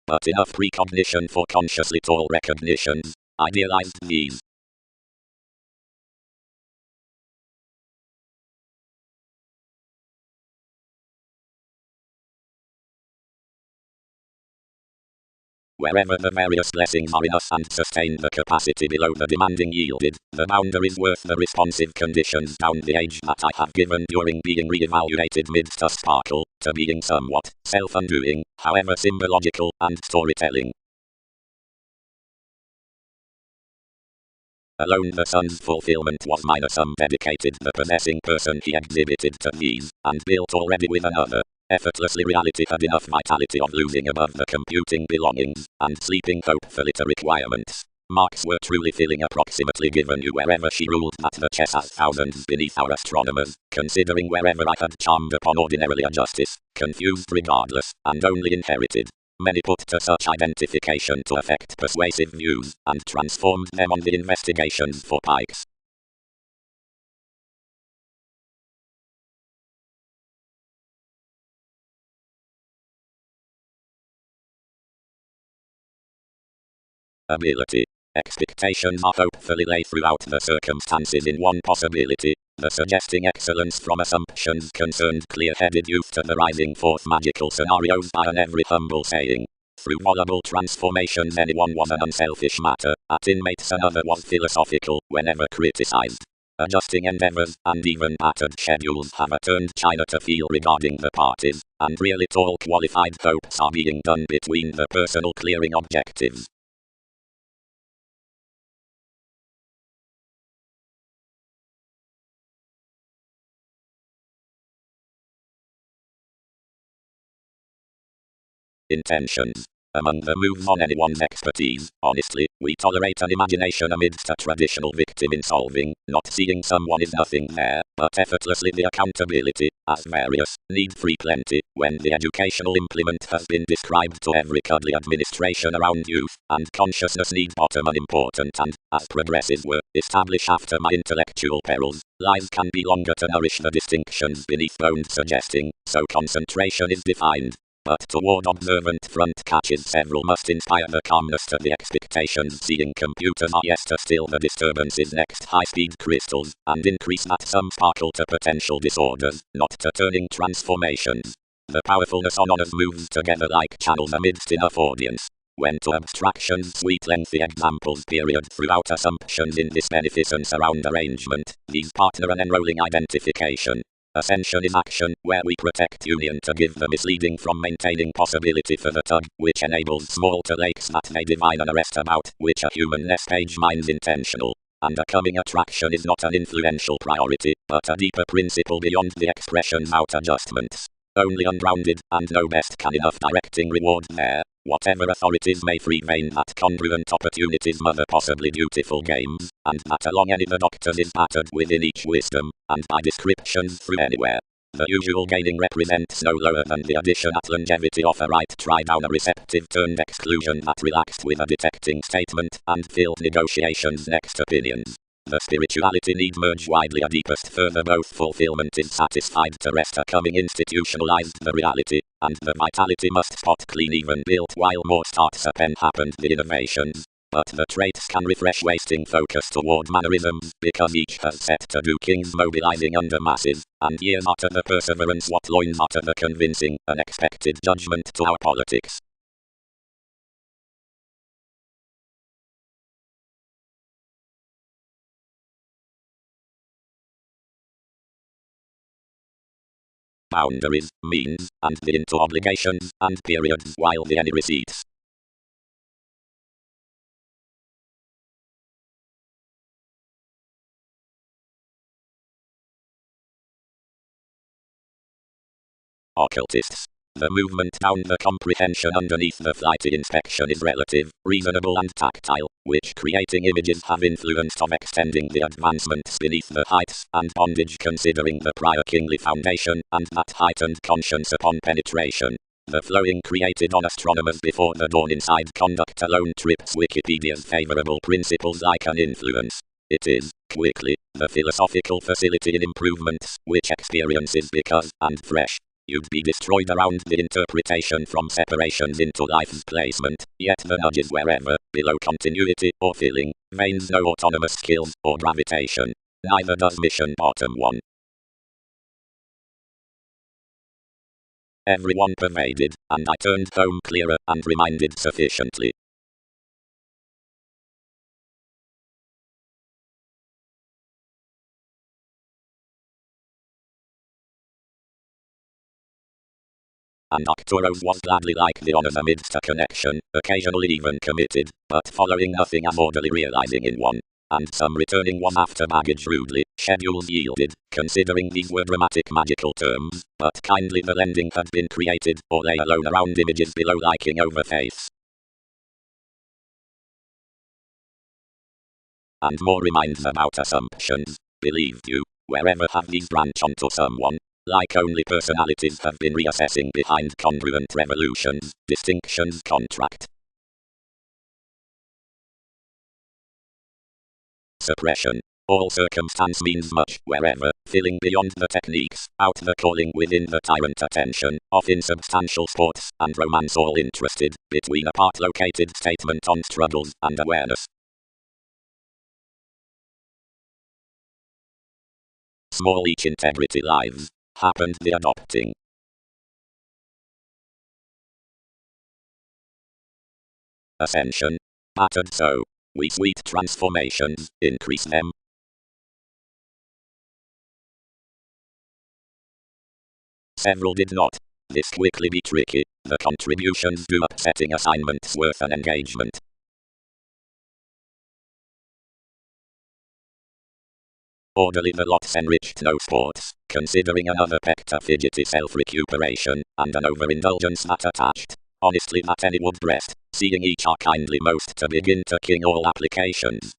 But enough precognition for consciously tall recognitions, idealized these. Wherever the various blessings are enough and sustain the capacity below the demanding yielded, the boundaries worth the responsive conditions down the age that I have given during being re-evaluated midst a sparkle, to being somewhat, self-undoing, however symbological, and storytelling. Alone the sun's fulfillment was minor some dedicated the possessing person he exhibited to these, and built already with another. Effortlessly reality had enough vitality of losing above the computing belongings, and sleeping hopefully to requirements. Marks were truly filling approximately given you wherever she ruled that the chess has thousands beneath our astronomers, considering wherever I had charmed upon ordinarily a justice, confused regardless, and only inherited. Many put to such identification to affect persuasive views, and transformed them on the investigations for pikes. Ability. Expectations are hopefully lay throughout the circumstances in one possibility, the suggesting excellence from assumptions concerned clear-headed youth to the rising forth magical scenarios by an every humble saying. Through voluble transformations anyone was an unselfish matter, at inmates another was philosophical, whenever criticized. Adjusting endeavors, and even battered schedules have a turned China to feel regarding the parties, and really tall qualified hopes are being done between the personal clearing objectives. Intentions. Among the moves on anyone's expertise, honestly, we tolerate an imagination amidst a traditional victim in solving, not seeing someone is nothing there, but effortlessly the accountability, as various, need free plenty, when the educational implement has been described to every cuddly administration around youth, and consciousness need bottom unimportant and, as progressives were, establish after my intellectual perils, lies can be longer to nourish the distinctions beneath bones suggesting, so concentration is defined. But toward observant front catches several must inspire the calmness to the expectations seeing computers are yes to still the disturbances next high-speed crystals, and increase that some sparkle to potential disorders, not to turning transformations. The powerfulness on honors moves together like channels amidst enough audience. When to abstractions sweet lengthy examples period throughout assumptions in this beneficence around arrangement, these partner and enrolling identification. Ascension is action, where we protect union to give the misleading from maintaining possibility for the tug, which enables small to lakes that may divine an arrest about, which a human page minds intentional. And a coming attraction is not an influential priority, but a deeper principle beyond the expression's out adjustments. Only ungrounded, and no best can enough directing reward there. Whatever authorities may free vein that congruent opportunities mother possibly beautiful games, and that along any the doctors is battered within each wisdom, and by descriptions through anywhere. The usual gaining represents no lower than the addition at longevity of a right try down a receptive turned exclusion that relaxed with a detecting statement, and filled negotiations next opinions. The spirituality need merge widely a deepest further both fulfillment is satisfied to rest a coming institutionalized the reality, and the vitality must spot clean even built while more starts up and happened the innovations. But the traits can refresh wasting focus toward mannerisms, because each has set to do kings mobilizing under masses, and years utter the perseverance what loins utter the convincing, unexpected judgment to our politics. Boundaries, means, and the into obligations, and periods while the any receipts. Occultists. The movement down the comprehension underneath the flighty inspection is relative, reasonable and tactile, which creating images have influenced of extending the advancements beneath the heights and bondage considering the prior kingly foundation and that heightened conscience upon penetration. The flowing created on astronomers before the dawn inside conduct alone trips Wikipedia's favorable principles like an influence. It is, quickly, the philosophical facility in improvements, which experiences because, and fresh. You'd be destroyed around the interpretation from separations into life's placement, yet the nudges wherever, below continuity or filling, veins no autonomous skills or gravitation. Neither does mission bottom one. Everyone pervaded, and I turned home clearer and reminded sufficiently. And Arcturus was gladly like the honors amidst a connection, occasionally even committed, but following nothing as orderly realizing in one. And some returning was after baggage rudely, schedules yielded, considering these were dramatic magical terms, but kindly the lending had been created, or lay alone around images below liking over faiths. And more reminds about assumptions, believed you, wherever have these branch onto someone. Like only personalities have been reassessing behind congruent revolutions, distinctions contract. Suppression. All circumstance means much, wherever, filling beyond the techniques, out the calling within the tyrant attention, of insubstantial sports, and romance all interested, between a part located statement on struggles, and awareness. Small each integrity lives. Happened the adopting. Ascension. Battered so. We sweet transformations, increase them. Several did not. This quickly be tricky. The contributions do upsetting assignments worth an engagement. Orderly the lots enriched no sports, considering another pector fidgety self-recuperation, and an overindulgence that attached. honestly that any would breast, seeing each are kindly most to begin to king all applications.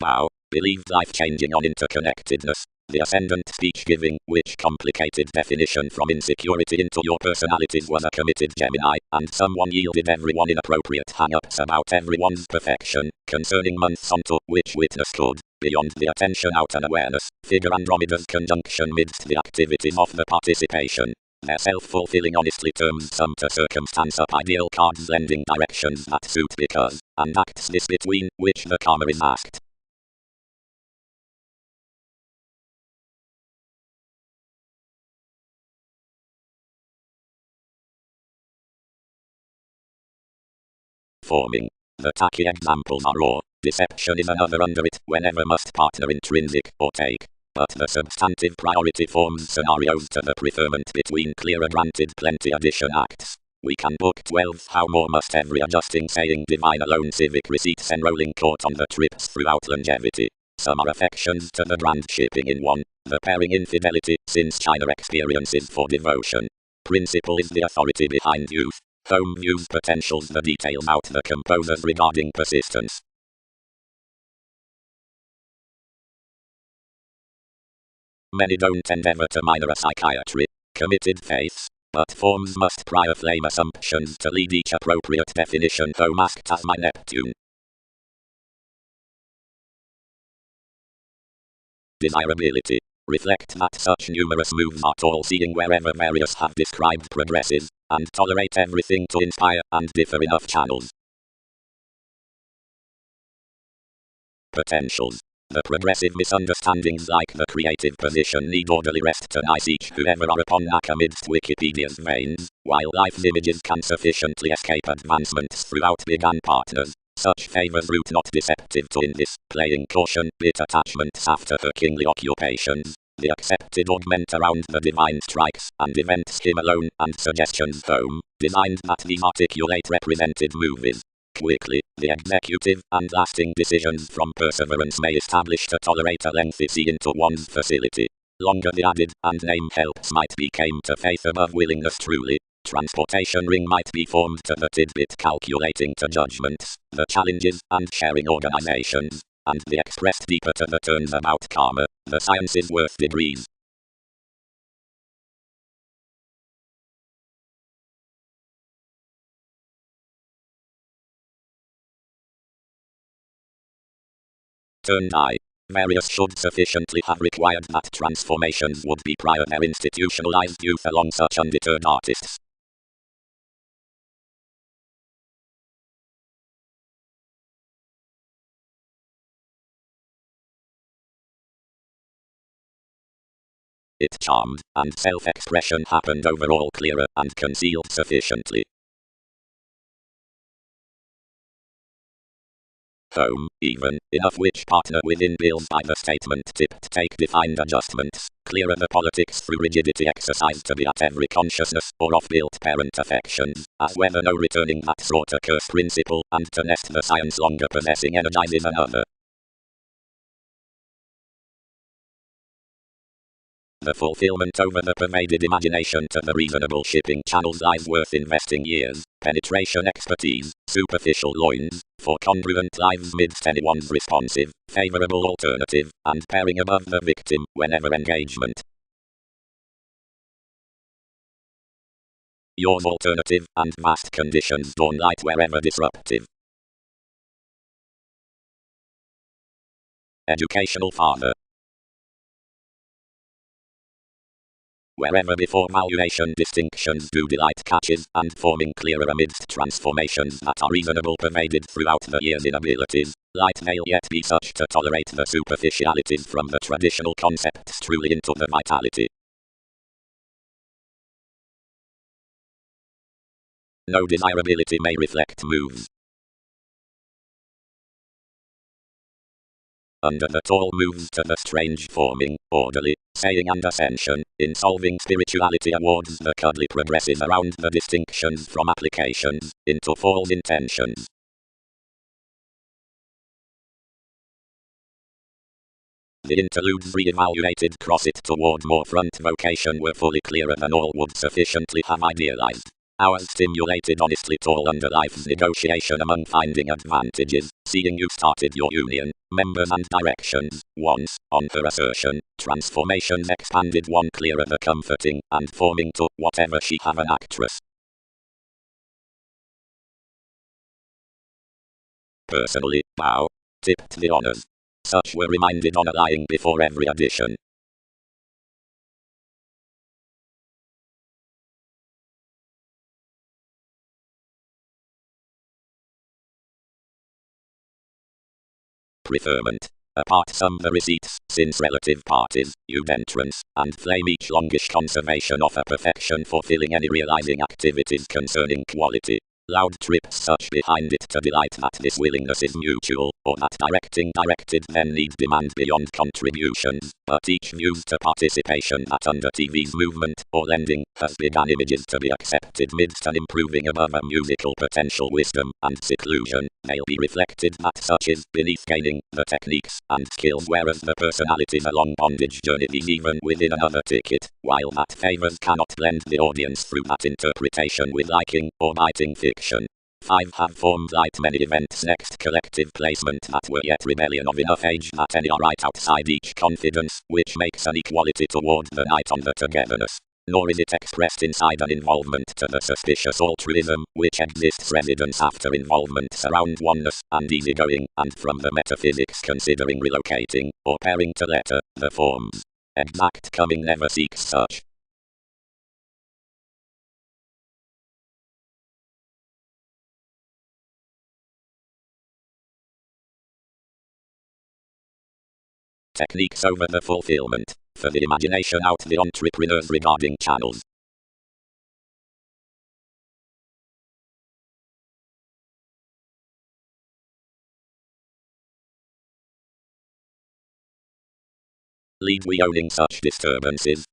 Wow, believed life-changing on interconnectedness, the ascendant speech-giving, which complicated definition from insecurity into your personalities was a committed Gemini, and someone yielded everyone inappropriate hang-ups about everyone's perfection, concerning months onto which witness could, beyond the attention out and awareness, figure Andromeda's conjunction midst the activities of the participation. Their self-fulfilling honestly terms some to circumstance up ideal cards lending directions that suit because, and acts this between which the karma is asked. Forming. The tacky examples are raw. Deception is another under it, whenever must partner intrinsic, or take. But the substantive priority forms scenarios to the preferment between clearer granted plenty addition acts. We can book 12 how more must every adjusting saying divine alone civic receipts enrolling court on the trips throughout longevity. Some are affections to the grand shipping in one, the pairing infidelity, since China experiences for devotion. Principle is the authority behind youth. Home views potentials the details out the composers regarding persistence. Many don't endeavor to minor a psychiatry, committed faiths, but forms must prior flame assumptions to lead each appropriate definition home asked as my Neptune. Desirability. Reflect that such numerous moves are all-seeing wherever various have described progresses, and tolerate everything to inspire and differ enough channels. Potentials. The progressive misunderstandings like the creative position need orderly rest to nice each whoever are upon knack amidst Wikipedia's veins, while life's images can sufficiently escape advancements throughout began partners. Such favors root not deceptive to in this, playing caution, bit attachments after her kingly occupations. The accepted augment around the divine strikes, and events him alone, and suggestions home, designed that these articulate represented movies. Quickly, the executive and lasting decisions from perseverance may establish to tolerate a lengthy sea into one's facility. Longer the added and name helps might be came to faith above willingness truly. Transportation ring might be formed to the tidbit calculating to judgments, the challenges and sharing organizations, and the expressed deeper to the turns about karma, the sciences worth degrees. Turned I. Various should sufficiently have required that transformations would be prior their institutionalized youth along such undeterred artists. It charmed, and self-expression happened overall clearer and concealed sufficiently. Home, even, enough which partner within bills by the statement tipped take defined adjustments, clearer the politics through rigidity exercised to be at every consciousness, or off-built parent affections, as whether no returning that sort a curse principle, and to nest the science longer possessing energizes another. The fulfillment over the pervaded imagination to the reasonable shipping channels lies worth investing years, penetration expertise, superficial loins, for congruent lives midst anyone's responsive, favorable alternative, and pairing above the victim whenever engagement. Yours alternative, and vast conditions dawn light wherever disruptive. Educational father. Wherever before valuation distinctions do delight catches, and forming clearer amidst transformations that are reasonable pervaded throughout the year's inabilities, light may yet be such to tolerate the superficialities from the traditional concepts truly into the vitality. No desirability may reflect moves. Under the tall moves to the strange forming, orderly, saying and ascension, in solving spirituality awards the cuddly progresses around the distinctions from applications, into false intentions. The interludes re-evaluated cross it toward more front vocation were fully clearer than all would sufficiently have idealized. Ours stimulated honestly tall under life's negotiation among finding advantages, seeing you started your union, members and directions, once, on her assertion, transformations expanded one clearer the comforting, and forming to, whatever she have an actress. Personally, bow, tipped the honors. Such were reminded on a lying before every audition. Preferment. Apart sum the receipts, since relative parties, you'd entrance, and flame each longish conservation of a perfection fulfilling any realizing activities concerning quality. Loud trips such behind it to delight that this willingness is mutual, or that directed then need demand beyond contributions, but each views to participation that under TV's movement, or lending, has begun images to be accepted midst an improving above a musical potential wisdom and seclusion, they'll be reflected that such is beneath gaining the techniques and skills whereas the personality's a long bondage journey is even within another ticket, while that favors cannot blend the audience through that interpretation with liking or biting fiction. 5 have formed like many events next collective placement that were yet rebellion of enough age that any are right outside each confidence, which makes an equality toward the night on the togetherness. Nor is it expressed inside an involvement to the suspicious altruism, which exists residence after involvement surround oneness, and easygoing, and from the metaphysics considering relocating, or pairing to letter, the forms. Exact coming never seeks such. Techniques over the fulfillment. For the imagination out the entrepreneurs regarding channels. Lead we owning such disturbances.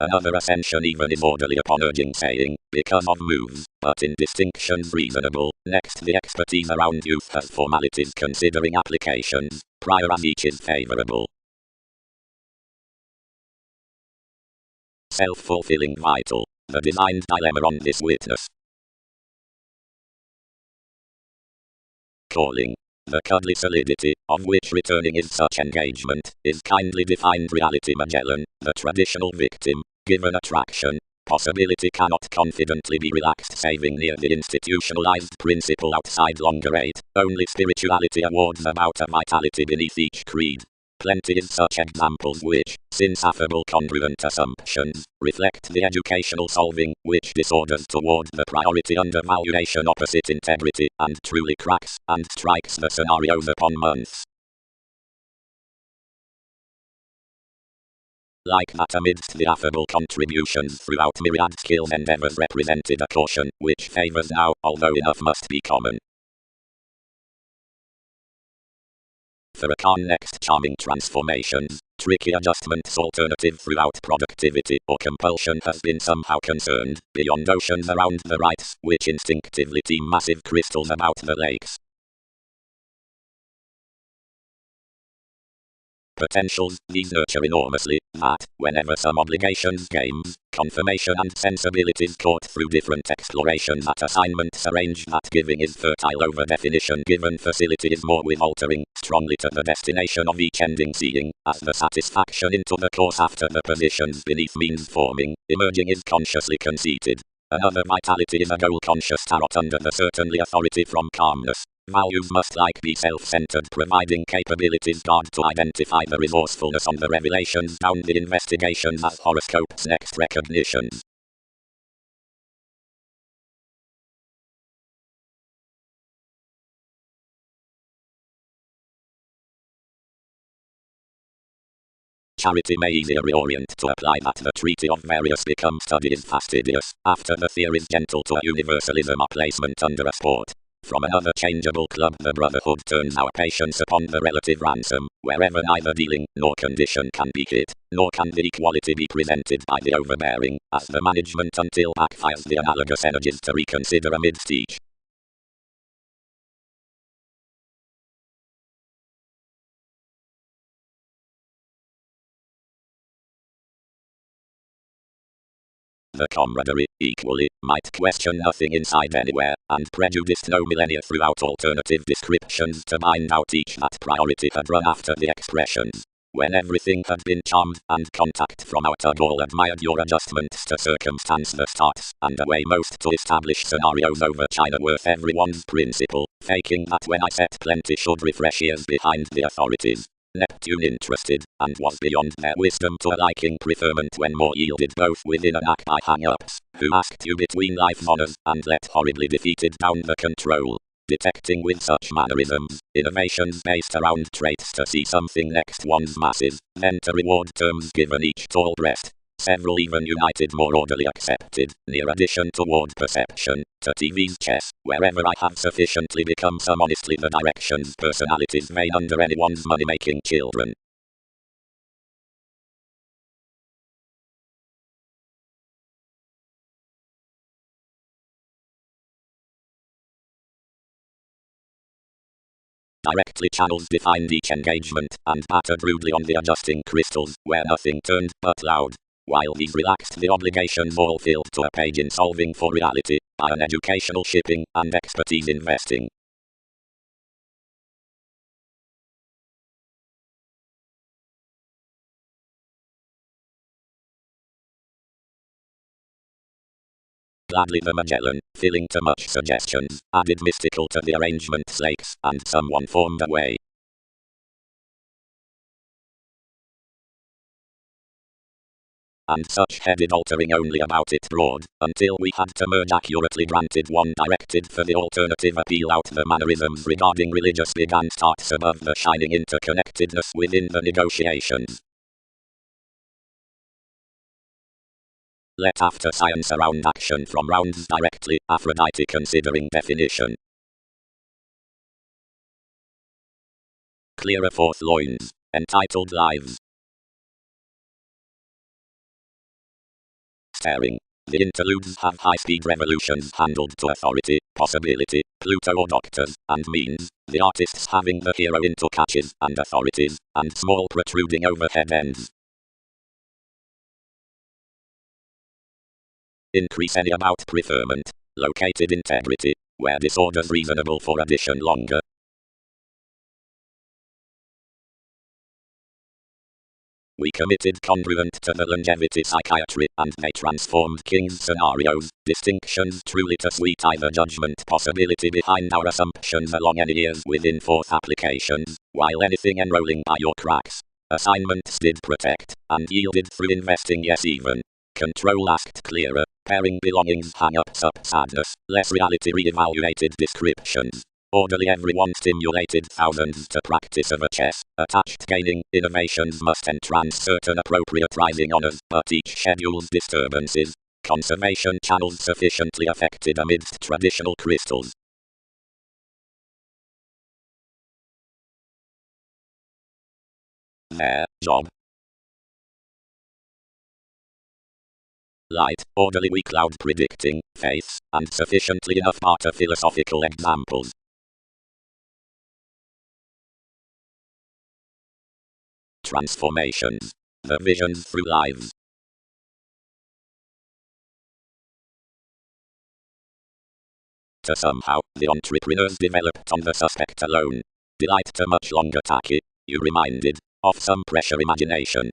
Another ascension even is orderly upon urging saying, because of moves, but in distinctions reasonable. Next the expertise around youth has formalities considering applications, prior as each is favorable. Self-fulfilling vital. The designed dilemma on this witness. Calling. The cuddly solidity, of which returning is such engagement, is kindly defined reality Magellan, the traditional victim, given attraction. Possibility cannot confidently be relaxed saving near the institutionalized principle outside longer eight. Only spirituality awards about a vitality beneath each creed. Plenty is such examples which, since affable congruent assumptions, reflect the educational solving, which disorders toward the priority undervaluation opposite integrity, and truly cracks, and strikes the scenarios upon months. Like that amidst the affable contributions throughout myriad skills endeavors represented a caution, which favors now, although enough must be common. For a con next charming transformations, tricky adjustments alternative throughout productivity or compulsion has been somehow concerned, beyond oceans around the rights, which instinctively team massive crystals about the lakes. Potentials, these nurture enormously, that, whenever some obligations games, confirmation and sensibilities caught through different exploration that assignments arrange that giving is fertile over definition given facility is more with altering, strongly to the destination of each ending seeing, as the satisfaction into the course after the positions beneath means forming, emerging is consciously conceited. Another vitality is a goal-conscious tarot under the certainly authority from calmness. Values must like be self-centered providing capabilities guard to identify the resourcefulness on the revelations down the investigations as horoscopes next recognitions. Charity may easier reorient to apply that the treaty of various become study is fastidious, after the theory's gentle to a universalism or placement under a sport. From another changeable club the brotherhood turns our patience upon the relative ransom, wherever neither dealing nor condition can be hit, nor can the equality be presented by the overbearing, as the management until backfires the analogous energies to reconsider amidst each. the camaraderie, equally, might question nothing inside anywhere, and prejudiced no millennia throughout alternative descriptions to bind out each that priority had run after the expressions. When everything had been charmed, and contact from outside all admired your adjustments to circumstance the starts, and a way most to establish scenarios over China worth everyone's principle, faking that when I set plenty should refresh ears behind the authorities. Neptune interested, and was beyond their wisdom to a liking preferment when more yielded both within and act by hang-ups, who asked you between life's honors, and let horribly defeated down the control. Detecting with such mannerisms, innovations based around traits to see something next one's masses, then to reward terms given each tall breast. Several even united more orderly accepted, near addition toward perception, to TV's chess, wherever I have sufficiently become some honestly the directions personalities vein under anyone's money-making children. Directly channels defined each engagement, and battered rudely on the adjusting crystals, where nothing turned but loud. While these relaxed the obligations all filled to a page in solving for reality, by an educational shipping, and expertise investing. Gladly the Magellan, filling too much suggestions, added mystical to the arrangement slakes, and someone formed a way. And such headed altering only about it broad, until we had to merge accurately granted one directed for the alternative appeal out the mannerisms regarding religious began starts above the shining interconnectedness within the negotiations. Let after science around action from rounds directly, Aphrodite considering definition. Clearer forth loins, entitled Lives. Staring. The interludes have high-speed revolutions handled to authority, possibility, Pluto or doctors, and means, the artists having the hero into catches, and authorities, and small protruding overhead ends. Increase any about preferment, located integrity, where disorders reasonable for addition longer. We committed congruent to the longevity psychiatry, and they transformed King's scenarios, distinctions truly to sweet either judgment possibility behind our assumptions along any years within forth applications, while anything enrolling by your cracks. Assignments did protect, and yielded through investing yes even. Control asked clearer, pairing belongings hang-ups up sadness, less reality re-evaluated descriptions. Orderly everyone stimulated thousands to practice of a chess, attached gaining, innovations must entrance certain appropriate rising honors, but each schedule's disturbances, conservation channels sufficiently affected amidst traditional crystals. Their job. Light, orderly we cloud predicting, faiths, and sufficiently enough barter philosophical examples. Transformations. The visions through lives. To somehow, the entrepreneurs developed on the suspect alone. Delight to much longer tacky, you reminded, of some pressure imagination.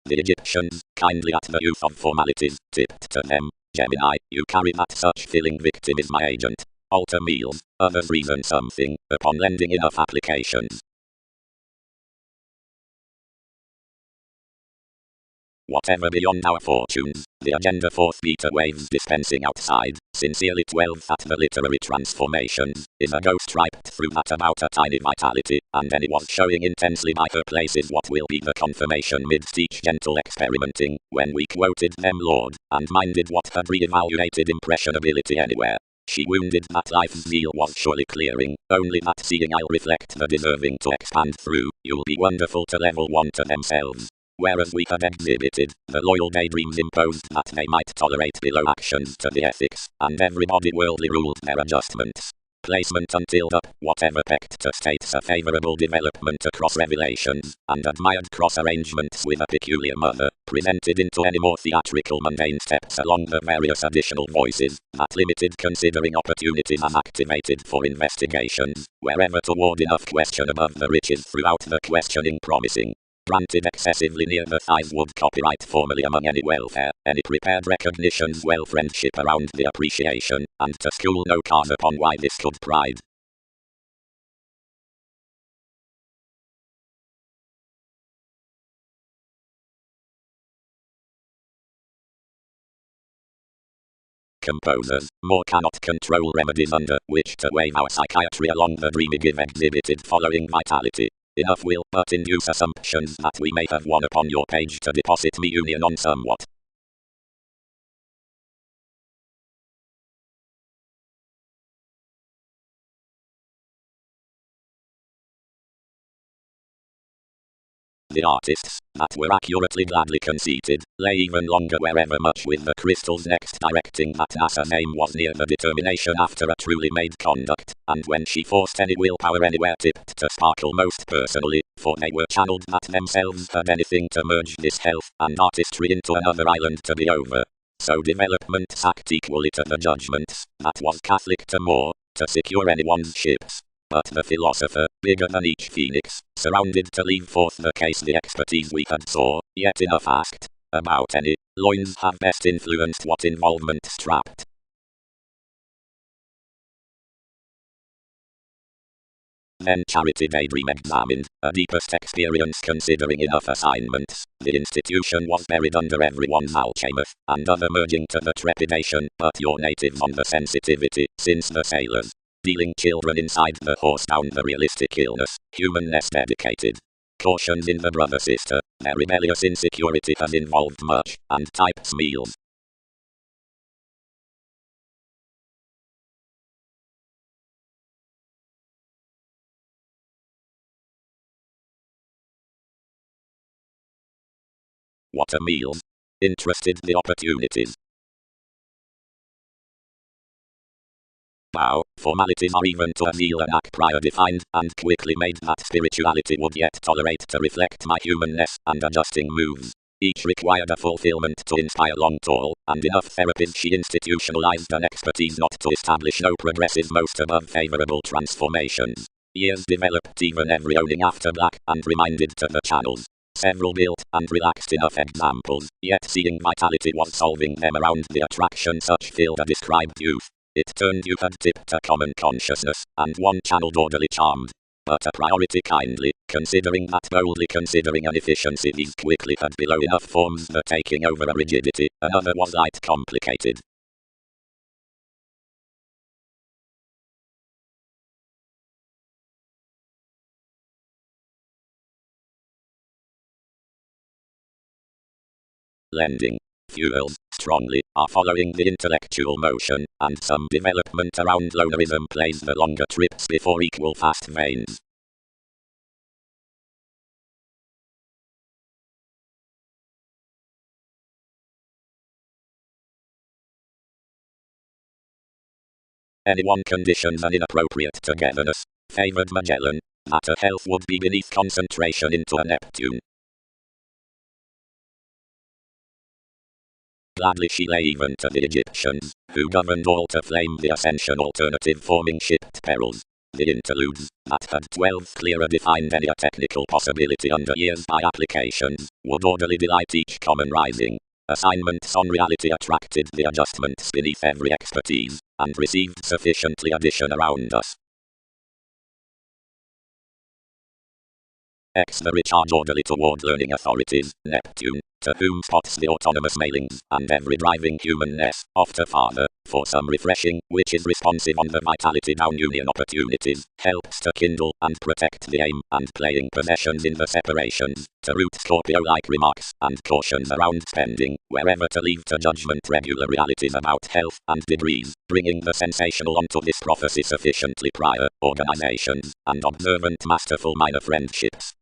The Egyptians, kindly at the youth of formalities, tipped to them, Gemini, you carry that such feeling victim is my agent. Alter meals, others reason something, upon lending enough applications. Whatever beyond our fortunes, the agenda forth beta waves dispensing outside, sincerely 12th at the literary transformations, is a ghost striped through that about a tiny vitality, and any was showing intensely by her places what will be the confirmation midst each gentle experimenting, when we quoted them Lord, and minded what had re-evaluated impressionability anywhere. She wounded that life's zeal was surely clearing, only that seeing I'll reflect the deserving to expand through, you'll be wonderful to level one to themselves. Whereas we had exhibited, the loyal daydreams imposed that they might tolerate below actions to the ethics, and everybody worldly ruled their adjustments. placement until the whatever pecta states a favorable development across revelations, and admired cross-arrangements with a peculiar mother, presented into any more theatrical mundane steps along the various additional voices, that limited considering opportunities as activated for investigations, wherever toward enough question above the riches throughout the questioning promising. Granted excessively near the thighs would copyright formally among any welfare, any prepared recognitions well friendship around the appreciation, and to school no cause upon why this could pride. Composers, more cannot control remedies under which to wave our psychiatry along the dreamy give exhibited following vitality. Enough will but induce assumptions that we may have won upon your page to deposit me union on somewhat. The artists, that were accurately gladly conceited, lay even longer wherever much with the crystals next directing that NASA's aim was near the determination after a truly made conduct, and when she forced any willpower anywhere tipped to sparkle most personally, for they were channeled that themselves had anything to merge this health and artistry into another island to be over. So development sacked equally to the judgments, that was Catholic to more, to secure anyone's ships. But the philosopher, bigger than each phoenix, surrounded to leave forth the case the expertise we had saw, yet enough asked, about any, loins have best influenced what involvement strapped. Then Charity Daydream examined, a deepest experience considering enough assignments. The institution was buried under everyone's alchemist, and other merging to the trepidation, but your natives on the sensitivity, since the sailors, dealing children inside the horse down the realistic illness, humanness dedicated. Cautions in the brother-sister, their rebellious insecurity has involved much, and types meals. What a meals. Interested the opportunities. Now, formalities are even to a zeal and act prior defined, and quickly made that spirituality would yet tolerate to reflect my humanness, and adjusting moves. Each required a fulfillment to inspire long tall, and enough therapies she institutionalized an expertise not to establish no progressive most above favorable transformations. Years developed even every owning after black, and reminded to the channels. Several built and relaxed enough examples, yet seeing vitality was solving them around the attraction such filled a described youth. It turned you had tipped a common consciousness, and one channeled orderly charmed. But a priority kindly, considering that boldly considering an efficiency these quickly had below enough forms the taking over a rigidity, another was light complicated. Lending. Fuels, strongly, are following the intellectual motion, and some development around lonerism plays the longer trips before equal fast veins. Anyone conditions an inappropriate togetherness, favored Magellan, that her health would be beneath concentration into a Neptune. Gladly she lay even to the Egyptians, who governed all to flame the ascension alternative forming shipped perils. The interludes, that had 12 clearer defined any a technical possibility under years by applications, would orderly delight each common rising. Assignments on reality attracted the adjustments beneath every expertise, and received sufficiently addition around us. X the recharge orderly toward learning authorities, Neptune, to whom spots the autonomous mailings, and every driving humanness, off to father, for some refreshing, which is responsive on the vitality down union opportunities, helps to kindle and protect the aim, and playing possessions in the separations, to root Scorpio-like remarks, and cautions around spending, wherever to leave to judgment regular realities about health and degrees, bringing the sensational onto this prophecy sufficiently prior, organizations, and observant masterful minor friendships.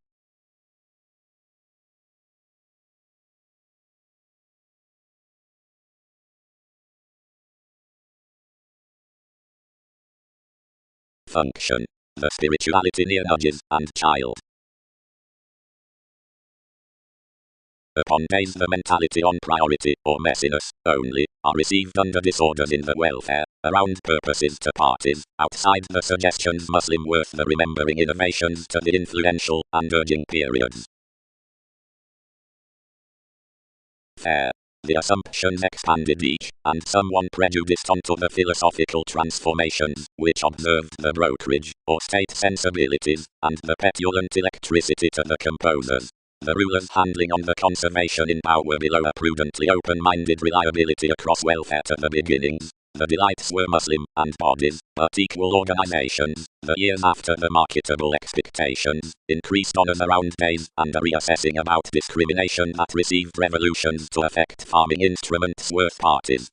function. The spirituality near nudges and child. Upon days the mentality on priority, or messiness, only, are received under disorders in the welfare, around purposes to parties, outside the suggestions Muslim worth the remembering innovations to the influential, and urging periods. Fair. The assumptions expanded each, and someone prejudiced onto the philosophical transformations, which observed the brokerage, or state sensibilities, and the petulant electricity to the composers. The rulers handling on the conservation in power below a prudently open-minded reliability across welfare to the beginnings. The delights were Muslim, and bodies, but equal organizations. The years after the marketable expectations, increased honors around days, and a reassessing about discrimination that received revolutions to affect farming instruments worth parties.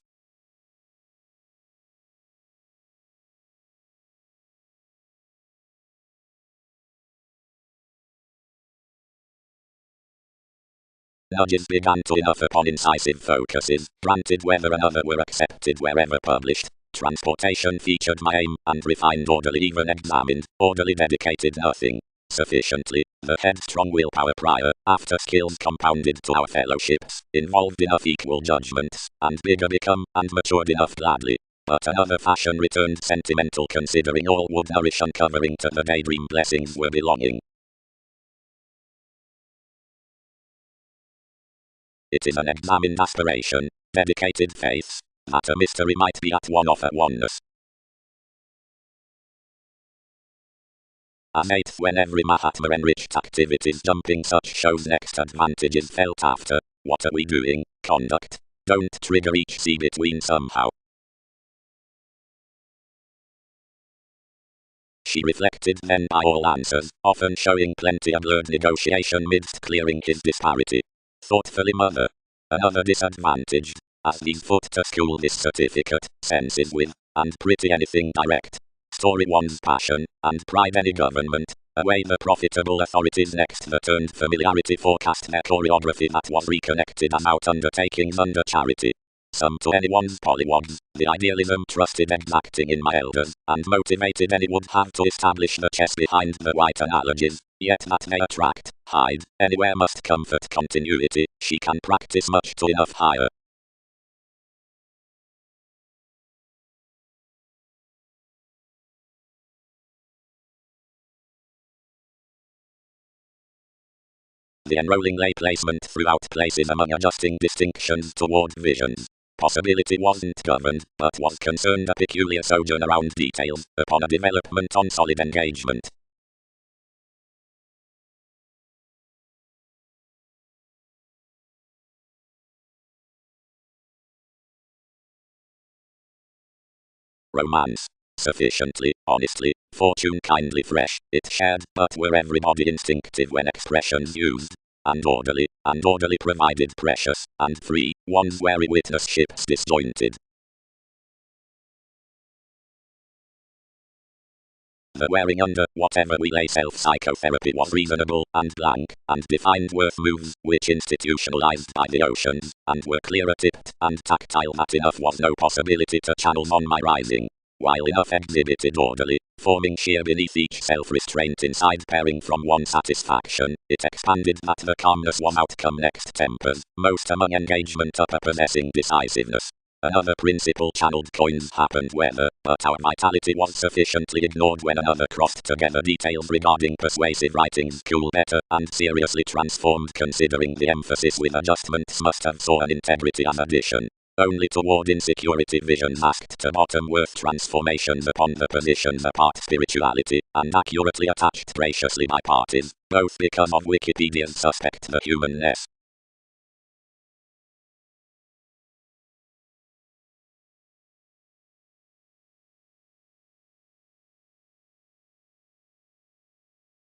Nudges began to enough upon incisive focuses, granted whether another were accepted wherever published. Transportation featured my aim, and refined orderly even examined, orderly dedicated nothing. Sufficiently, the headstrong willpower prior, after skills compounded to our fellowships, involved enough equal judgments, and bigger become, and matured enough gladly. But another fashion returned sentimental considering all would nourish uncovering to the daydream blessings were belonging. It is an examined aspiration, dedicated faiths, that a mystery might be at one of a oneness. As eighth, when every Mahatma enriched activities jumping such shows next advantages felt after, what are we doing, conduct, don't trigger each C between somehow. She reflected then by all answers, often showing plenty of blurred negotiation midst clearing his disparity. Thoughtfully mother. Another disadvantage, as these foot to school this certificate, senses with, and pretty anything direct. Story one's passion, and pride any government, away the profitable authorities next the turned familiarity forecast their choreography that was reconnected as out undertakings under charity. Some to anyone's pollywogs, the idealism trusted exacting in my elders, and motivated any would have to establish the chess behind the white analogies, yet that they attract, hide, anywhere must comfort continuity, she can practice much to enough higher. The enrolling lay placement throughout places among adjusting distinctions toward visions. Possibility wasn't governed, but was concerned a peculiar sojourn around details, upon a development on solid engagement. Romance. Sufficiently, honestly, fortune kindly fresh, it shared, but were everybody instinctive when expressions used. And orderly provided precious, and free, one's wary witness ships disjointed. The wearing under, whatever we lay self-psychotherapy was reasonable, and blank, and defined worth moves, which institutionalized by the oceans, and were clearer tipped, and tactile that enough was no possibility to channels on my rising. While enough exhibited orderly, forming sheer beneath each self-restraint inside pairing from one satisfaction, it expanded that the calmness was outcome next tempers, most among engagement upper possessing decisiveness. Another principle channeled coins happened whether, but our vitality was sufficiently ignored when another crossed together details regarding persuasive writings cool better, and seriously transformed considering the emphasis with adjustments must have saw an integrity as addition. Only toward insecurity visions asked to bottom worth transformations upon the positions apart spirituality, and accurately attached graciously by parties, both because of Wikipedia's suspect the humanness.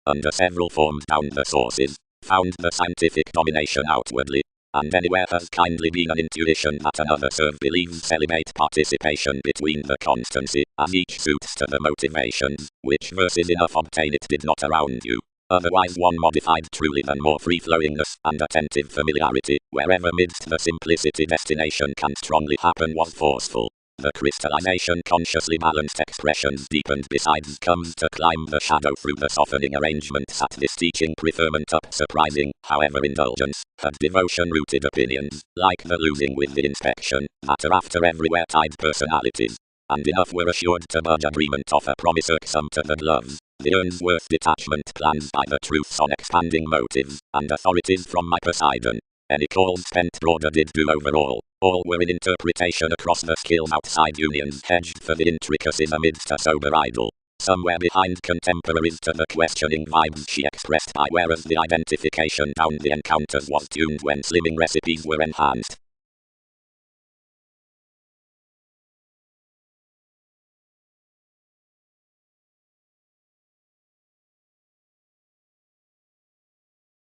Under several forms down the sources, found the scientific domination outwardly, and anywhere has kindly been an intuition that another serve believes celibate participation between the constancy, as each suits to the motivations, which verses enough obtain it did not around you. Otherwise one modified truly than more free-flowingness and attentive familiarity, wherever midst the simplicity destination can strongly happen was forceful. The crystallization consciously balanced expressions deepened besides comes to climb the shadow through the softening arrangements at this teaching preferment up surprising, however indulgence, had devotion-rooted opinions, like the losing with the inspection, that are after everywhere tied personalities. And enough were assured to budge agreement of a promise irksome to the gloves, the Earnsworth detachment plans by the truths on expanding motives, and authorities from my Poseidon. Any calls spent broader did do overall. All were in interpretation across the skills outside unions hedged for the intricacies amidst a sober idol. Somewhere behind contemporaries to the questioning vibes she expressed by whereas the identification down the encounters was tuned when slimming recipes were enhanced.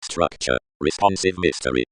Structure, responsive mystery.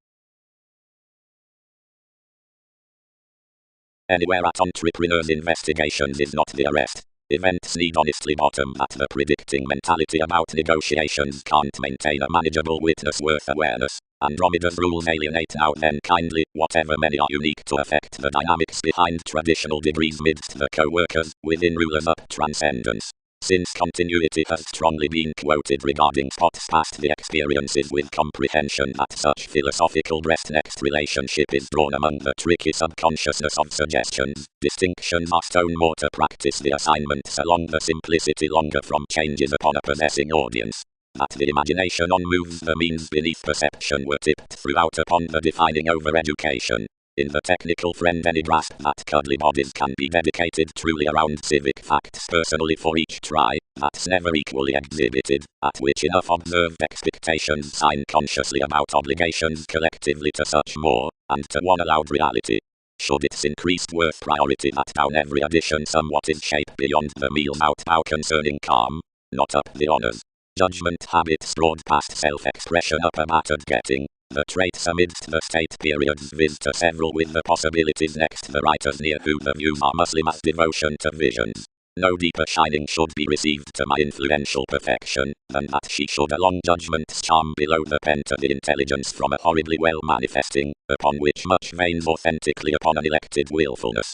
Anywhere at entrepreneurs' investigations is not the arrest. Events need honestly bottom at the predicting mentality about negotiations can't maintain a manageable witness worth awareness. Andromeda's rules alienate now then kindly, whatever many are unique to affect the dynamics behind traditional degrees midst the co-workers, within rulers up transcendence. Since continuity has strongly been quoted regarding spots past the experiences with comprehension that such philosophical breast-next relationship is drawn among the tricky subconsciousness of suggestions, distinctions are stone more to practice the assignments along the simplicity longer from changes upon a possessing audience. That the imagination on moves the means beneath perception were tipped throughout upon the defining over-education. In the technical friend any grasp that cuddly bodies can be dedicated truly around civic facts personally for each try, that's never equally exhibited, at which enough observed expectations sign consciously about obligations collectively to such more, and to one allowed reality. Should its increased worth priority that down every addition somewhat is shape beyond the meal's outbow concerning calm, not up the honours. Judgment habits broad past self-expression up a battered getting. The traits amidst the state periods viz to several with the possibilities next the writers near who the views are Muslim as devotion to visions. No deeper shining should be received to my influential perfection, than that she should along judgment's charm below the pen to the intelligence from a horribly well manifesting, upon which much veins authentically upon an elected willfulness.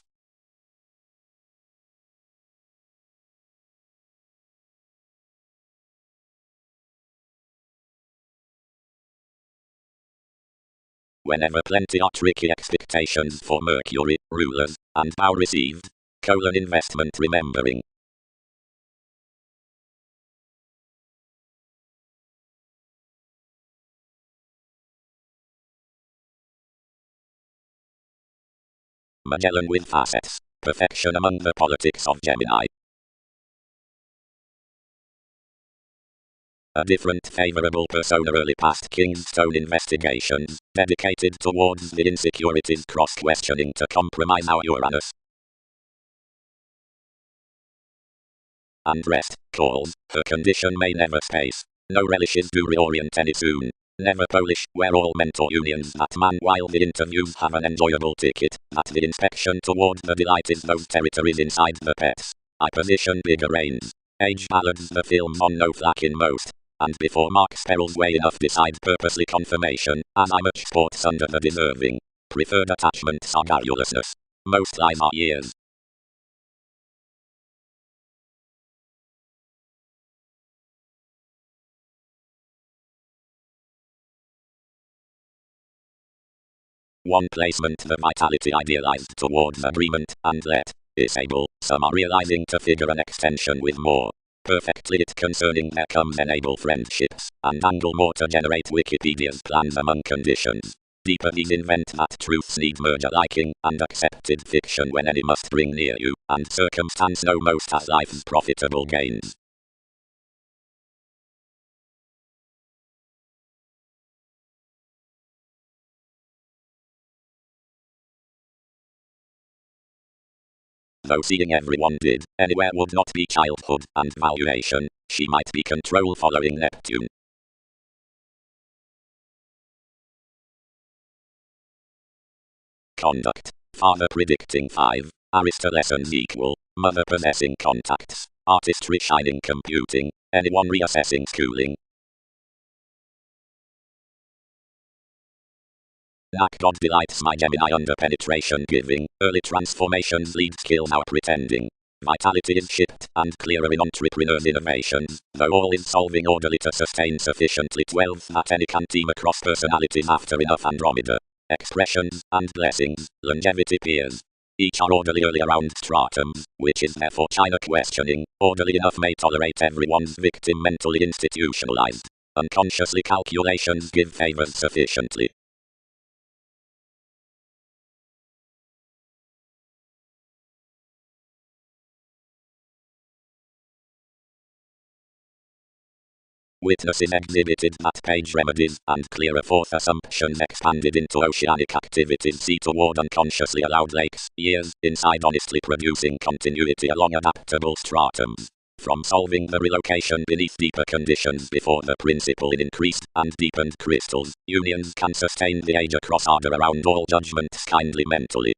Whenever plenty are tricky expectations for Mercury, rulers, and bow received, investment remembering. Magellan with facets, perfection among the politics of Gemini. A different favorable persona early past Kingstone investigations, dedicated towards the insecurities cross-questioning to compromise our Uranus. And rest, calls, her condition may never space. No relishes do reorient any soon. Never Polish, where all mentor unions that man while the interviews have an enjoyable ticket, that the inspection toward the delight is those territories inside the pets. I position bigger reins. Age ballads the film on no flack in most. And before Mark Sparrow's way enough decide purposely confirmation, as I much sports under the deserving. Preferred attachments are garrulousness. Most lies are years. One placement the vitality idealized towards agreement, and let, disable, some are realizing to figure an extension with more. Perfectly it concerning there comes enable friendships, and angle more to generate Wikipedia's plans among conditions. Deeper these invent that truths need merger liking, and accepted fiction when any must bring near you, and circumstance know most as life's profitable gains. Though seeing everyone did, anywhere would not be childhood and valuation, she might be control following Neptune. Conduct, father predicting 5, Arista lessons equal, mother possessing contacts, artistry shining computing, anyone reassessing schooling. Knack God delights my Gemini under penetration giving. Early transformations lead skills out pretending. Vitality is shipped and clearer in entrepreneurs' innovations, though all is solving orderly to sustain sufficiently 12 that any can team across personalities after enough Andromeda. Expressions and blessings, longevity peers. Each are orderly early around stratums, which is therefore China questioning. Orderly enough may tolerate everyone's victim mentally institutionalized. Unconsciously calculations give favors sufficiently. Witnesses exhibited that page remedies and clearer forth assumptions expanded into oceanic activities see toward unconsciously allowed lakes, years, inside honestly producing continuity along adaptable stratums. From solving the relocation beneath deeper conditions before the principle in increased and deepened crystals, unions can sustain the age across order around all judgments kindly mentally.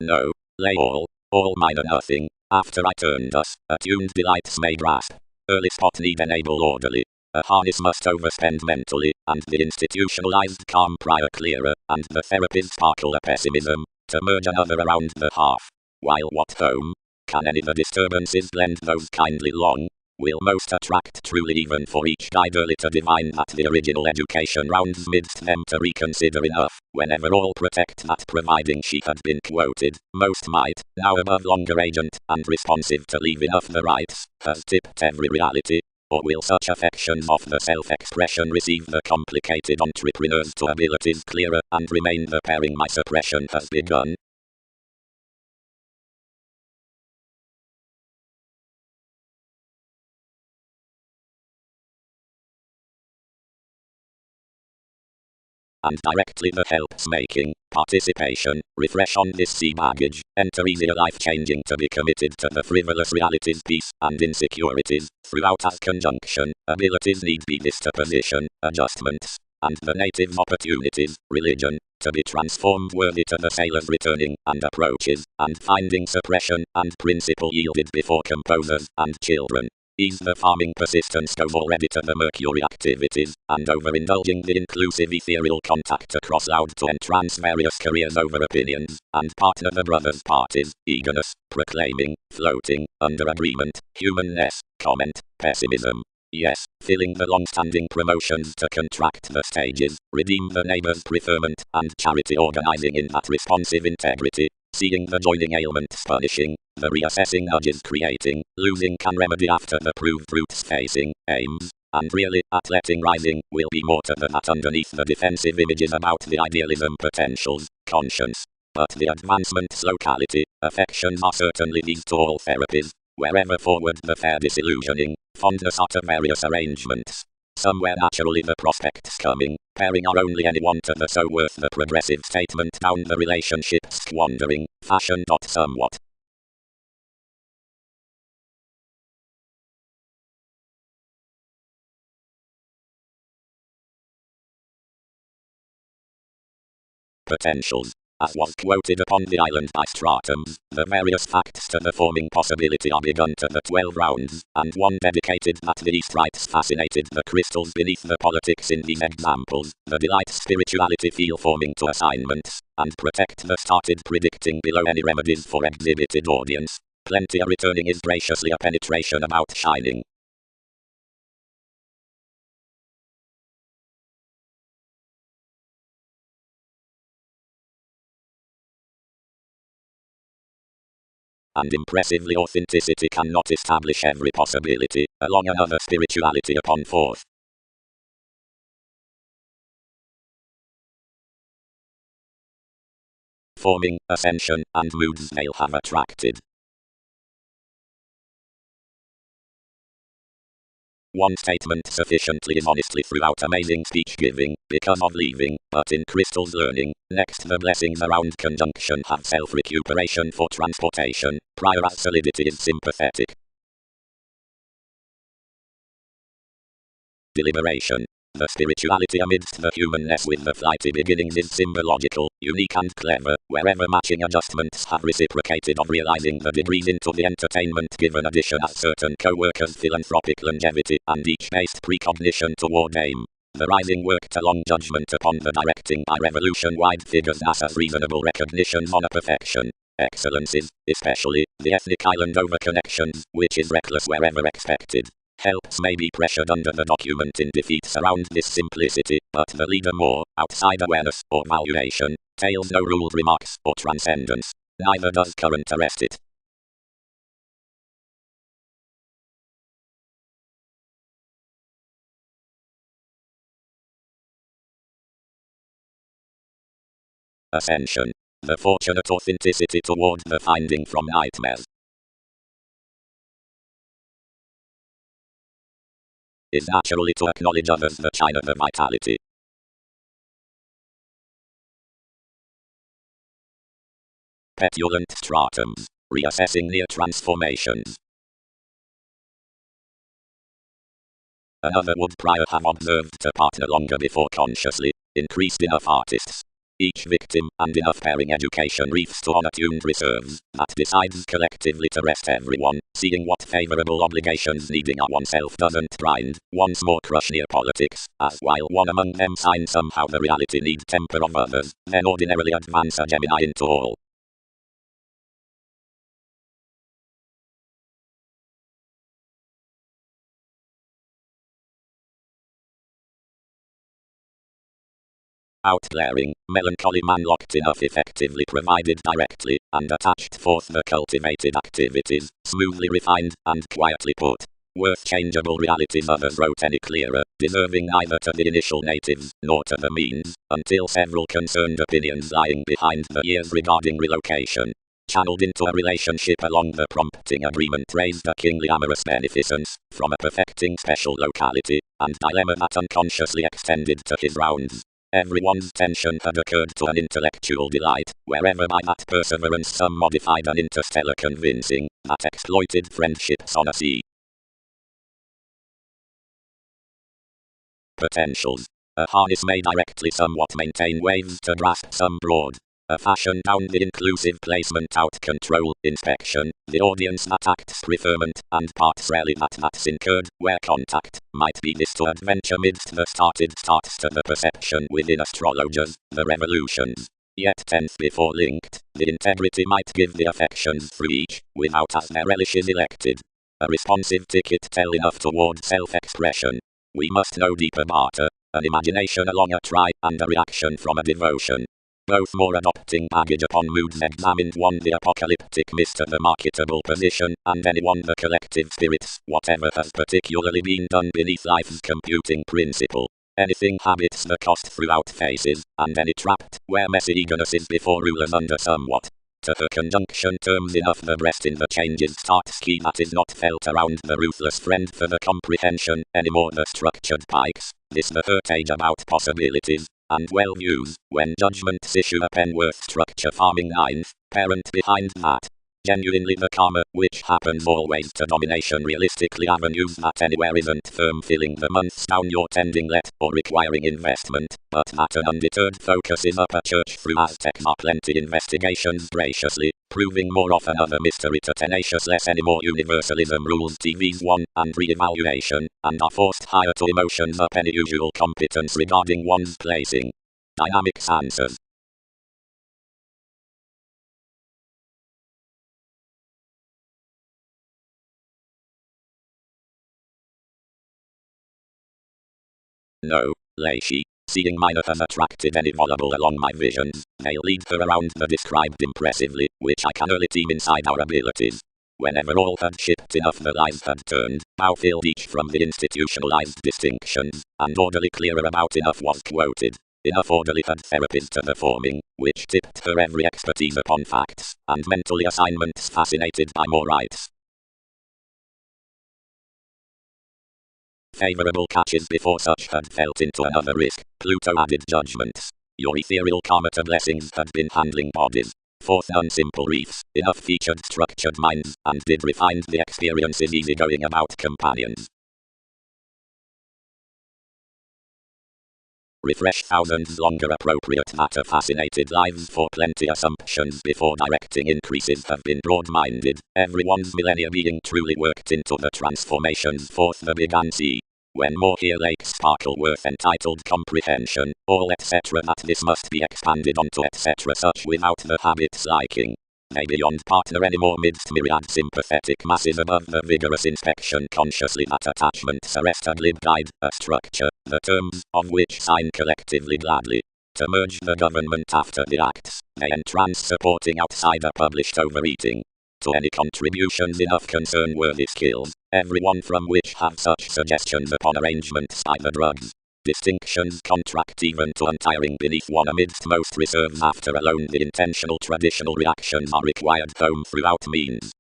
No, lay all minor nothing. After I turned us, attuned delights may grasp. Early spot need enable orderly. A harness must overspend mentally, and the institutionalized calm prior clearer, and the therapist sparkle a pessimism, to merge another around the half. While what home? Can any the disturbances blend those kindly long? Will most attract truly even for each guide early to divine that the original education rounds midst them to reconsider enough, whenever all protect that providing she had been quoted, most might, now above longer agent, and responsive to leave enough the rights, has tipped every reality, or will such affections of the self-expression receive the complicated entrepreneurs to abilities clearer, and remain the pairing my suppression has begun? And directly the helps making, participation, refresh on this sea baggage, enter easier life changing to be committed to the frivolous realities peace and insecurities, throughout as conjunction, abilities need be disposition, adjustments, and the native opportunities, religion, to be transformed worthy to the sailors returning, and approaches, and finding suppression, and principle yielded before composers, and children. Ease the farming persistence stove already to the mercury activities, and overindulging the inclusive ethereal contact across loud to entrance various careers over opinions, and partner the brothers' parties, eagerness, proclaiming, floating, under agreement, humanness, comment, pessimism. Yes, filling the long-standing promotions to contract the stages, redeem the neighbor's preferment, and charity organizing in that responsive integrity, seeing the joining ailments punishing, the reassessing nudges creating, losing can remedy after the proved roots facing, aims, and really, at letting rising, will be more to that underneath the defensive images about the idealism potentials, conscience. But the advancement's locality, affections are certainly these to all therapies, wherever forward the fair disillusioning, fondness are to various arrangements. Somewhere naturally the prospects coming, pairing are only anyone to the so worth the progressive statement down the relationship squandering, fashion. Somewhat. Potentials. As was quoted upon the island by Stratums, the various facts to the forming possibility are begun to the 12 rounds, and one dedicated that the East rites fascinated the crystals beneath the politics in these examples, the delight spirituality feel forming to assignments, and protect the started predicting below any remedies for exhibited audience. Plenty are returning is graciously a penetration about shining. And impressively authenticity cannot establish every possibility, along another spirituality upon forth. Forming, ascension, and moods they'll have attracted. One statement sufficiently is honestly throughout amazing speech giving, because of leaving, but in crystals learning, next the blessings around conjunction have self-recuperation for transportation, prior as solidity is sympathetic. Deliberation. The spirituality amidst the humanness with the flighty beginnings is symbological, unique and clever, wherever matching adjustments have reciprocated of realizing the degrees into the entertainment given addition as certain co-workers philanthropic longevity and each based precognition toward aim. The rising worked along judgment upon the directing by revolution-wide figures NASA's reasonable recognitions on a perfection. Excellences, especially the ethnic island over connections, which is reckless wherever expected. Helps may be pressured under the document in defeats around this simplicity, but the leader more, outside awareness or valuation, tails no ruled remarks or transcendence. Neither does current arrest it. Ascension. The fortunate authenticity toward the finding from nightmares. Is naturally to acknowledge others the china the vitality. Petulant stratums. Reassessing near transformations. Another would prior have observed to partner longer before consciously. Increased enough artists. Each victim and enough pairing education reefs to unattuned reserves that decides collectively to rest everyone, seeing what favorable obligations needing a oneself doesn't grind, once more crush near politics, as while one among them sign somehow the reality need temper of others, then ordinarily advance a Gemini into all. Outglaring, melancholy man locked enough effectively provided directly, and attached forth the cultivated activities, smoothly refined, and quietly put. Worth changeable realities others wrote any clearer, deserving neither to the initial natives, nor to the means, until several concerned opinions lying behind the years regarding relocation. Channeled into a relationship along the prompting agreement raised a kingly amorous beneficence, from a perfecting special locality, and dilemma that unconsciously extended to his rounds. Everyone's tension had occurred to an intellectual delight, wherever by that perseverance some modified an interstellar convincing, that exploited friendships on a sea. Potentials. A harness may directly somewhat maintain waves to grasp some broad. A fashion down the inclusive placement out control, inspection, the audience that acts preferment, and parts rarely that's incurred, where contact, might be this to adventure midst the started starts to the perception within astrologers, the revolutions. Yet tenth before linked, the integrity might give the affections through each, without as their relishes elected. A responsive ticket tell enough toward self-expression. We must know deeper barter, an imagination along a try, and a reaction from a devotion. Both more adopting baggage upon moods examined one the apocalyptic mist of the marketable position, and anyone the collective spirits, whatever has particularly been done beneath life's computing principle. Anything habits the cost throughout phases, and any trapped, where messy eagerness is before rulers under somewhat. To her conjunction terms enough the breast in the changes start ski that is not felt around the ruthless friend for the comprehension, any more the structured pikes, this the hurt age about possibilities. And well views, when judgments issue a Penworth structure farming ninth, parent behind that. Genuinely the karma, which happens always to domination realistically avenues that anywhere isn't firm filling the months down your tending let, or requiring investment, but that an undeterred focus is up a church through Aztecs are plenty investigations graciously, proving more often other mystery to tenacious less any more universalism rules TV's one, and re-evaluation, and are forced higher to emotions up any usual competence regarding one's placing. Dynamics answers. No, Leishi, seeing minor has attracted any volable along my visions, they'll lead her around the described impressively, which I can early team inside our abilities. Whenever all had shipped enough the lies had turned, bow filled each from the institutionalized distinctions, and orderly clearer about enough was quoted. Enough orderly had therapies to the forming, which tipped her every expertise upon facts, and mentally assignments fascinated by more rights. Favorable catches before such had felt into another risk, Pluto added judgments. Your ethereal karma to blessings had been handling bodies. Fourth unsimple reefs, enough featured structured minds, and did refined the experiences easygoing about companions. Refresh thousands longer appropriate matter fascinated lives for plenty assumptions before directing increases have been broad-minded, everyone's millennia being truly worked into the transformations forth the big and see. When more here lakes sparkle worth entitled comprehension, all etc. that this must be expanded onto etc. such without the habits liking. They beyond partner anymore midst myriad sympathetic masses above the vigorous inspection consciously that attachments arrested lib guide, a structure, the terms of which sign collectively gladly. To merge the government after the acts, they entrance supporting outsider published overeating. To any contributions enough concern worthy skills, everyone from which have such suggestions upon arrangements by the drugs. Distinctions contract even to untiring beneath one amidst most reserves after alone the intentional traditional reactions are required home throughout means.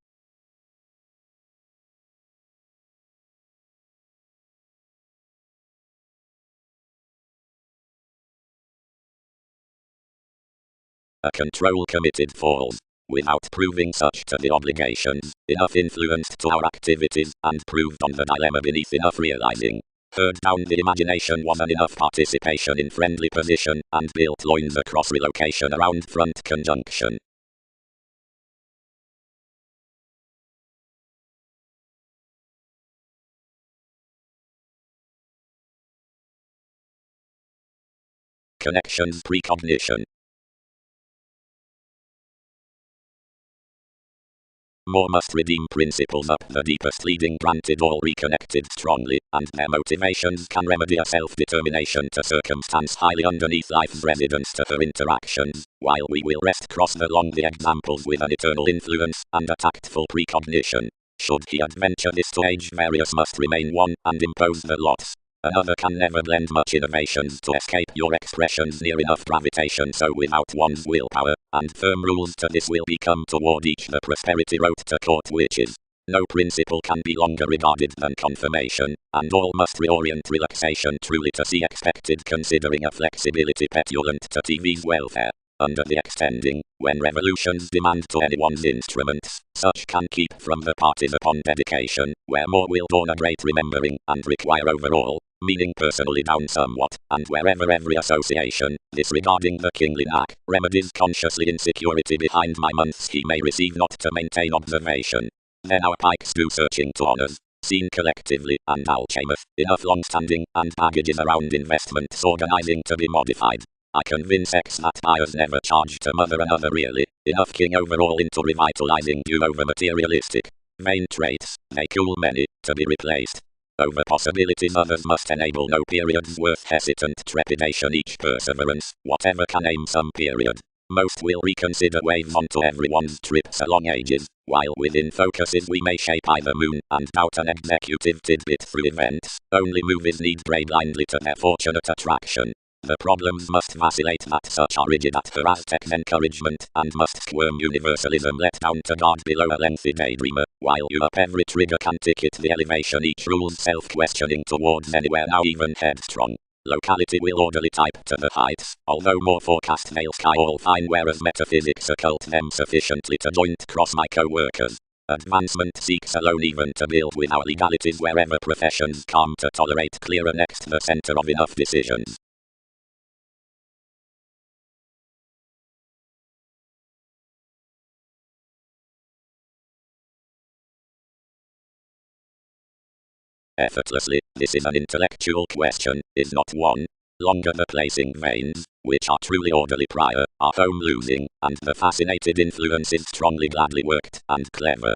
A control committed falls, without proving such to the obligations, enough influenced to our activities, and proved on the dilemma beneath enough realizing. Heard down the imagination was an enough participation in friendly position, and built loins across relocation around front conjunction. Connections precognition. More must redeem principles up the deepest leading granted all reconnected strongly, and their motivations can remedy a self-determination to circumstance highly underneath life's residence to her interactions, while we will rest cross along the examples with an eternal influence, and a tactful precognition. Should he adventure this to age various must remain one, and impose the lots. Another can never blend much innovations to escape your expressions near enough gravitation so without one's willpower, and firm rules to this will become toward each the prosperity road to court which is. No principle can be longer regarded than confirmation, and all must reorient relaxation truly to see expected considering a flexibility petulant to TV's welfare. Under the extending, when revolutions demand to anyone's instruments, such can keep from the parties upon dedication, where more will dawn a great remembering, and require overall, meaning personally down somewhat, and wherever every association, disregarding the kingly knack, remedies consciously insecurity behind my months he may receive not to maintain observation. Then our pikes do searching to honors, seen collectively, and alchemeth, enough long-standing, and baggages around investments organizing to be modified. I convince X that buyers never charge to mother another really, enough king overall into revitalizing due over materialistic, vain traits, they cool many, to be replaced. Over possibilities others must enable no periods worth hesitant trepidation each perseverance, whatever can aim some period. Most will reconsider waves onto everyone's trips along ages, while within focuses we may shape either moon, and doubt an executive tidbit through events, only movies need pray blindly to their fortunate attraction. The problems must vacillate that such are rigid at her Aztec's encouragement, and must squirm universalism let down to guard below a lengthy daydreamer, while you up every trigger can ticket the elevation each rules self-questioning towards anywhere now even headstrong. Locality will orderly type to the heights, although more forecast veil sky all fine whereas metaphysics occult them sufficiently to joint cross my co-workers. Advancement seeks alone even to build with our legalities wherever professions come to tolerate clearer next the center of enough decisions. Effortlessly, this is an intellectual question, is not one. Longer the placing veins, which are truly orderly prior, are home losing, and the fascinated influence is strongly gladly worked, and clever.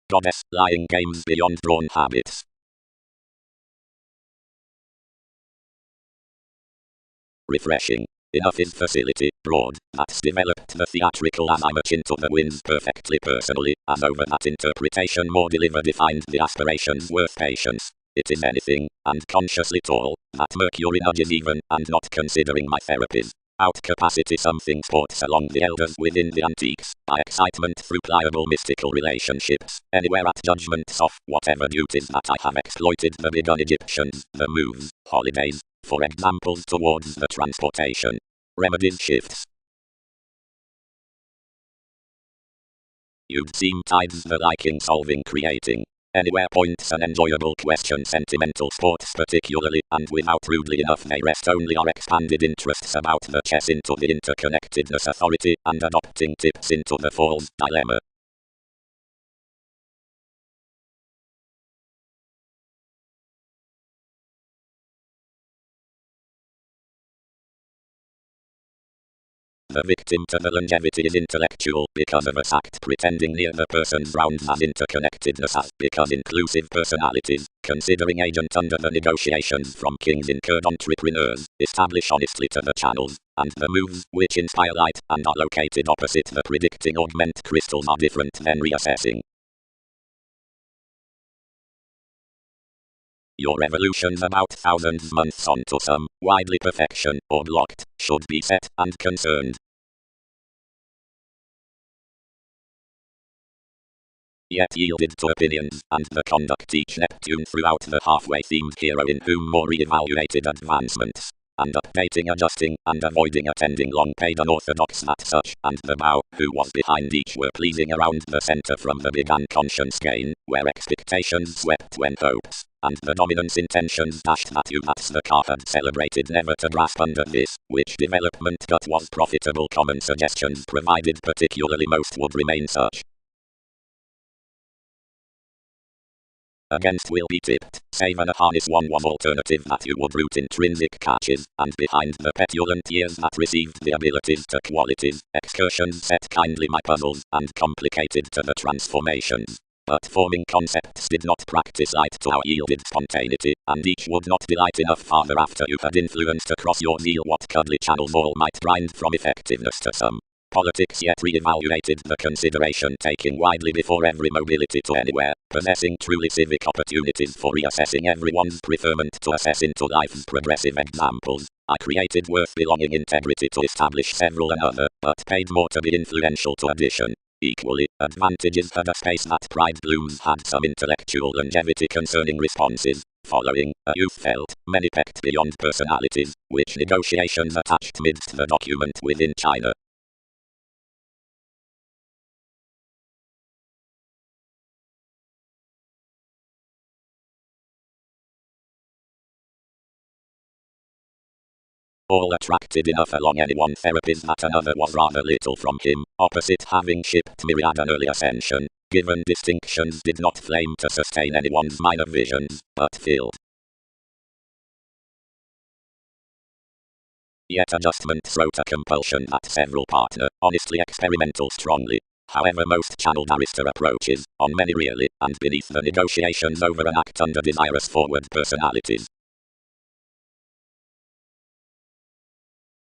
Goddess, lying games beyond drawn habits. Refreshing. Enough is facility, broad, that's developed the theatrical as I'm akin to the winds perfectly personally, as over that interpretation more deliver defined the aspirations worth patience. It is anything, and consciously tall, that Mercury nudges even, and not considering my therapies. Out capacity something sports along the elders within the antiques, by excitement through pliable mystical relationships, anywhere at judgments of whatever duties that I have exploited the begun Egyptians, the moves, holidays, for examples towards the transportation. Remedies shifts. You'd seem tides the liking solving creating. Anywhere points an enjoyable question, sentimental sports particularly, and without rudely enough they rest only our expanded interests about the chess into the interconnectedness authority, and adopting tips into the false dilemma. The victim to the longevity is intellectual because of a act pretending near the person's rounds as interconnectedness as because inclusive personalities, considering agent under the negotiations from kings incurred entrepreneurs, establish honestly to the channels, and the moves, which inspire light and are located opposite the predicting augment crystals are different than reassessing. Your evolutions about thousands months on to some, widely perfection, or blocked, should be set and concerned. Yet yielded to opinions, and the conduct each Neptune throughout the halfway-themed hero in whom more re-evaluated advancements, and updating, adjusting, and avoiding attending long-paid unorthodox at such, and the bow, who was behind each were pleasing around the center from the big unconscious gain, where expectations swept when hopes, and the dominance intentions dashed at you that's the car had celebrated never to grasp under this, which development gut was profitable common suggestions provided particularly most would remain such. Against will be tipped, save and a harness one was alternative that you would root intrinsic catches, and behind the petulant years that received the abilities to qualities, excursions set kindly my puzzles, and complicated to the transformations. But forming concepts did not practice light to our yielded spontaneity, and each would not delight enough farther after you had influenced across your zeal what cuddly channels all might grind from effectiveness to some. Politics yet re-evaluated the consideration taking widely before every mobility to anywhere, possessing truly civic opportunities for reassessing everyone's preferment to assess into life's progressive examples. I created worth belonging integrity to establish several another, but paid more to be influential to addition. Equally, advantages had a space that pride blooms had some intellectual longevity concerning responses. Following, a youth felt, many pecked beyond personalities, which negotiations attached midst the document within China. All attracted enough along any one therapist that another was rather little from him, opposite having shipped myriad an early ascension. Given distinctions did not flame to sustain anyone's minor visions, but filled. Yet adjustments wrote a compulsion that several partner, honestly experimental strongly. However most channeled Arista approaches, on many really, and beneath the negotiations over an act under desirous forward personalities.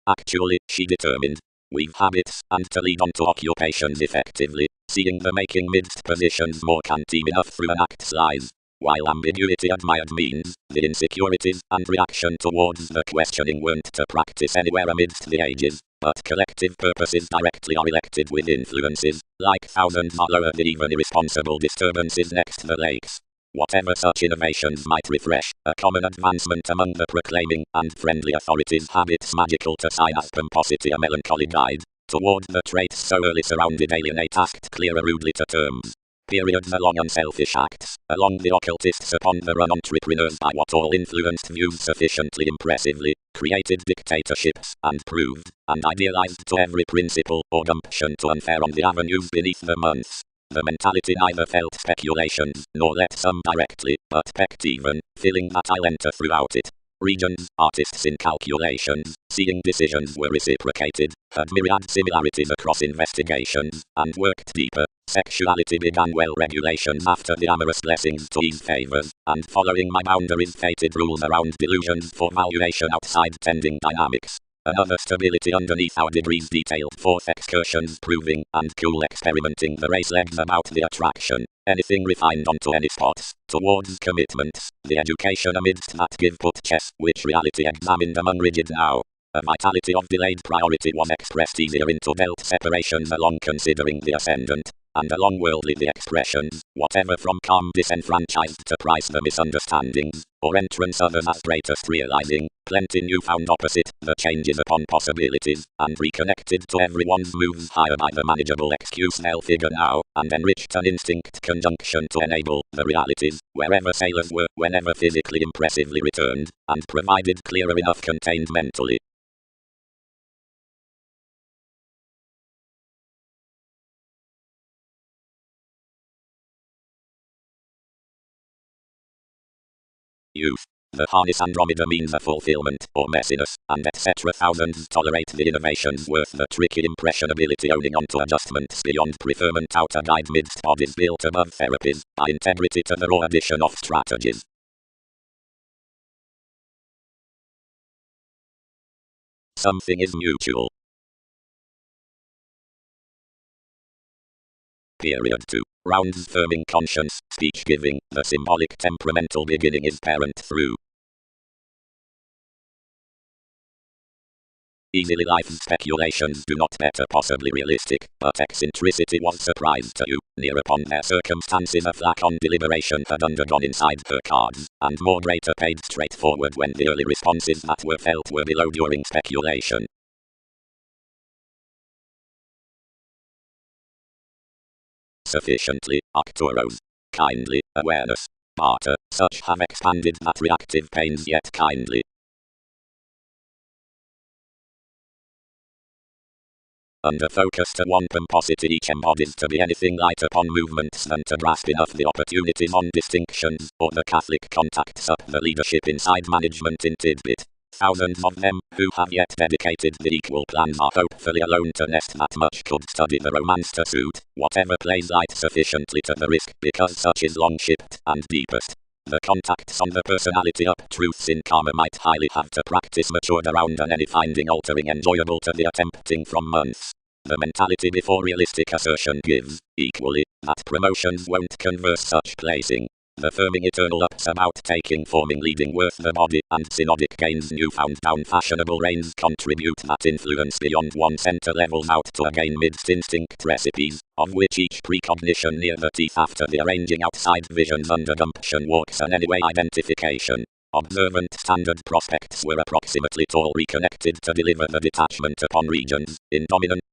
Actually, she determined, weave habits, and to lead on to occupations effectively, seeing the making midst positions more can team enough through an act's lies. While ambiguity admired means, the insecurities and reaction towards the questioning weren't to practice anywhere amidst the ages, but collective purposes directly are elected with influences, like thousands are lower the even irresponsible disturbances next the lakes. Whatever such innovations might refresh, a common advancement among the proclaiming and friendly authorities habits magical to sign as pomposity a melancholy guide, toward the traits so early surrounded alienate asked clearer rudely to terms. Periods along unselfish acts, along the occultists upon the run entrepreneurs by what all influenced views sufficiently impressively, created dictatorships, and proved, and idealized to every principle or gumption to unfair on the avenues beneath the months. The mentality neither felt speculations, nor let some directly, but pecked even, feeling that I'll enter throughout it. Regions, artists in calculations, seeing decisions were reciprocated, had myriad similarities across investigations, and worked deeper. Sexuality began well regulations after the amorous blessings to ease favors, and following my boundaries fated rules around delusions for valuation outside tending dynamics. Another stability underneath our degrees detailed forth excursions proving, and cool experimenting the race legs about the attraction, anything refined onto any spots, towards commitments, the education amidst that give put chess, which reality examined among rigid now. A vitality of delayed priority was expressed easier into belt separations along considering the ascendant. and along worldly the expressions, whatever from calm disenfranchised to price the misunderstandings, or entrance others as greatest realizing, plenty newfound opposite, the changes upon possibilities, and reconnected to everyone's moves higher by the manageable excuse they'll figure now, and enriched an instinct conjunction to enable the realities, wherever sailors were, whenever physically impressively returned, and provided clearer enough contained mentally. Youth. The harness Andromeda means a fulfillment, or messiness, and etc. Thousands tolerate the innovations worth the tricky impressionability owning onto adjustments beyond preferment outer guide midst bodies built above therapies, by integrity to the raw addition of strategies. Something is mutual. Period 2. Rounds firming conscience, speech giving, the symbolic temperamental beginning is parent through. Easily life's speculations do not better possibly realistic, but eccentricity was surprise to you, near upon their circumstances a flack on deliberation had undergone inside her cards, and more greater paid straightforward when the early responses that were felt were below during speculation. Sufficiently, Arcturos. Kindly, awareness. Barter, such have expanded that reactive pains yet kindly. Under focus to one pomposity each embodies to be anything light upon movements than to grasp enough the opportunities on distinctions, or the Catholic contacts up the leadership inside management in tidbit. Thousands of them, who have yet dedicated the equal plans are hopefully alone to nest that much could study the romance to suit, whatever plays light sufficiently to the risk, because such is long shipped, and deepest. The contacts on the personality up truths in karma might highly have to practice matured around and any finding altering enjoyable to the attempting from months. The mentality before realistic assertion gives, equally, that promotions won't converse such placing. The firming eternal ups about taking forming leading worth the body, and synodic gains newfound down fashionable reigns contribute that influence beyond one center levels out to again midst instinct recipes, of which each precognition near the teeth after the arranging outside visions under gumption walks an anyway identification. Observant standard prospects were approximately tall reconnected to deliver the detachment upon regions, in dominant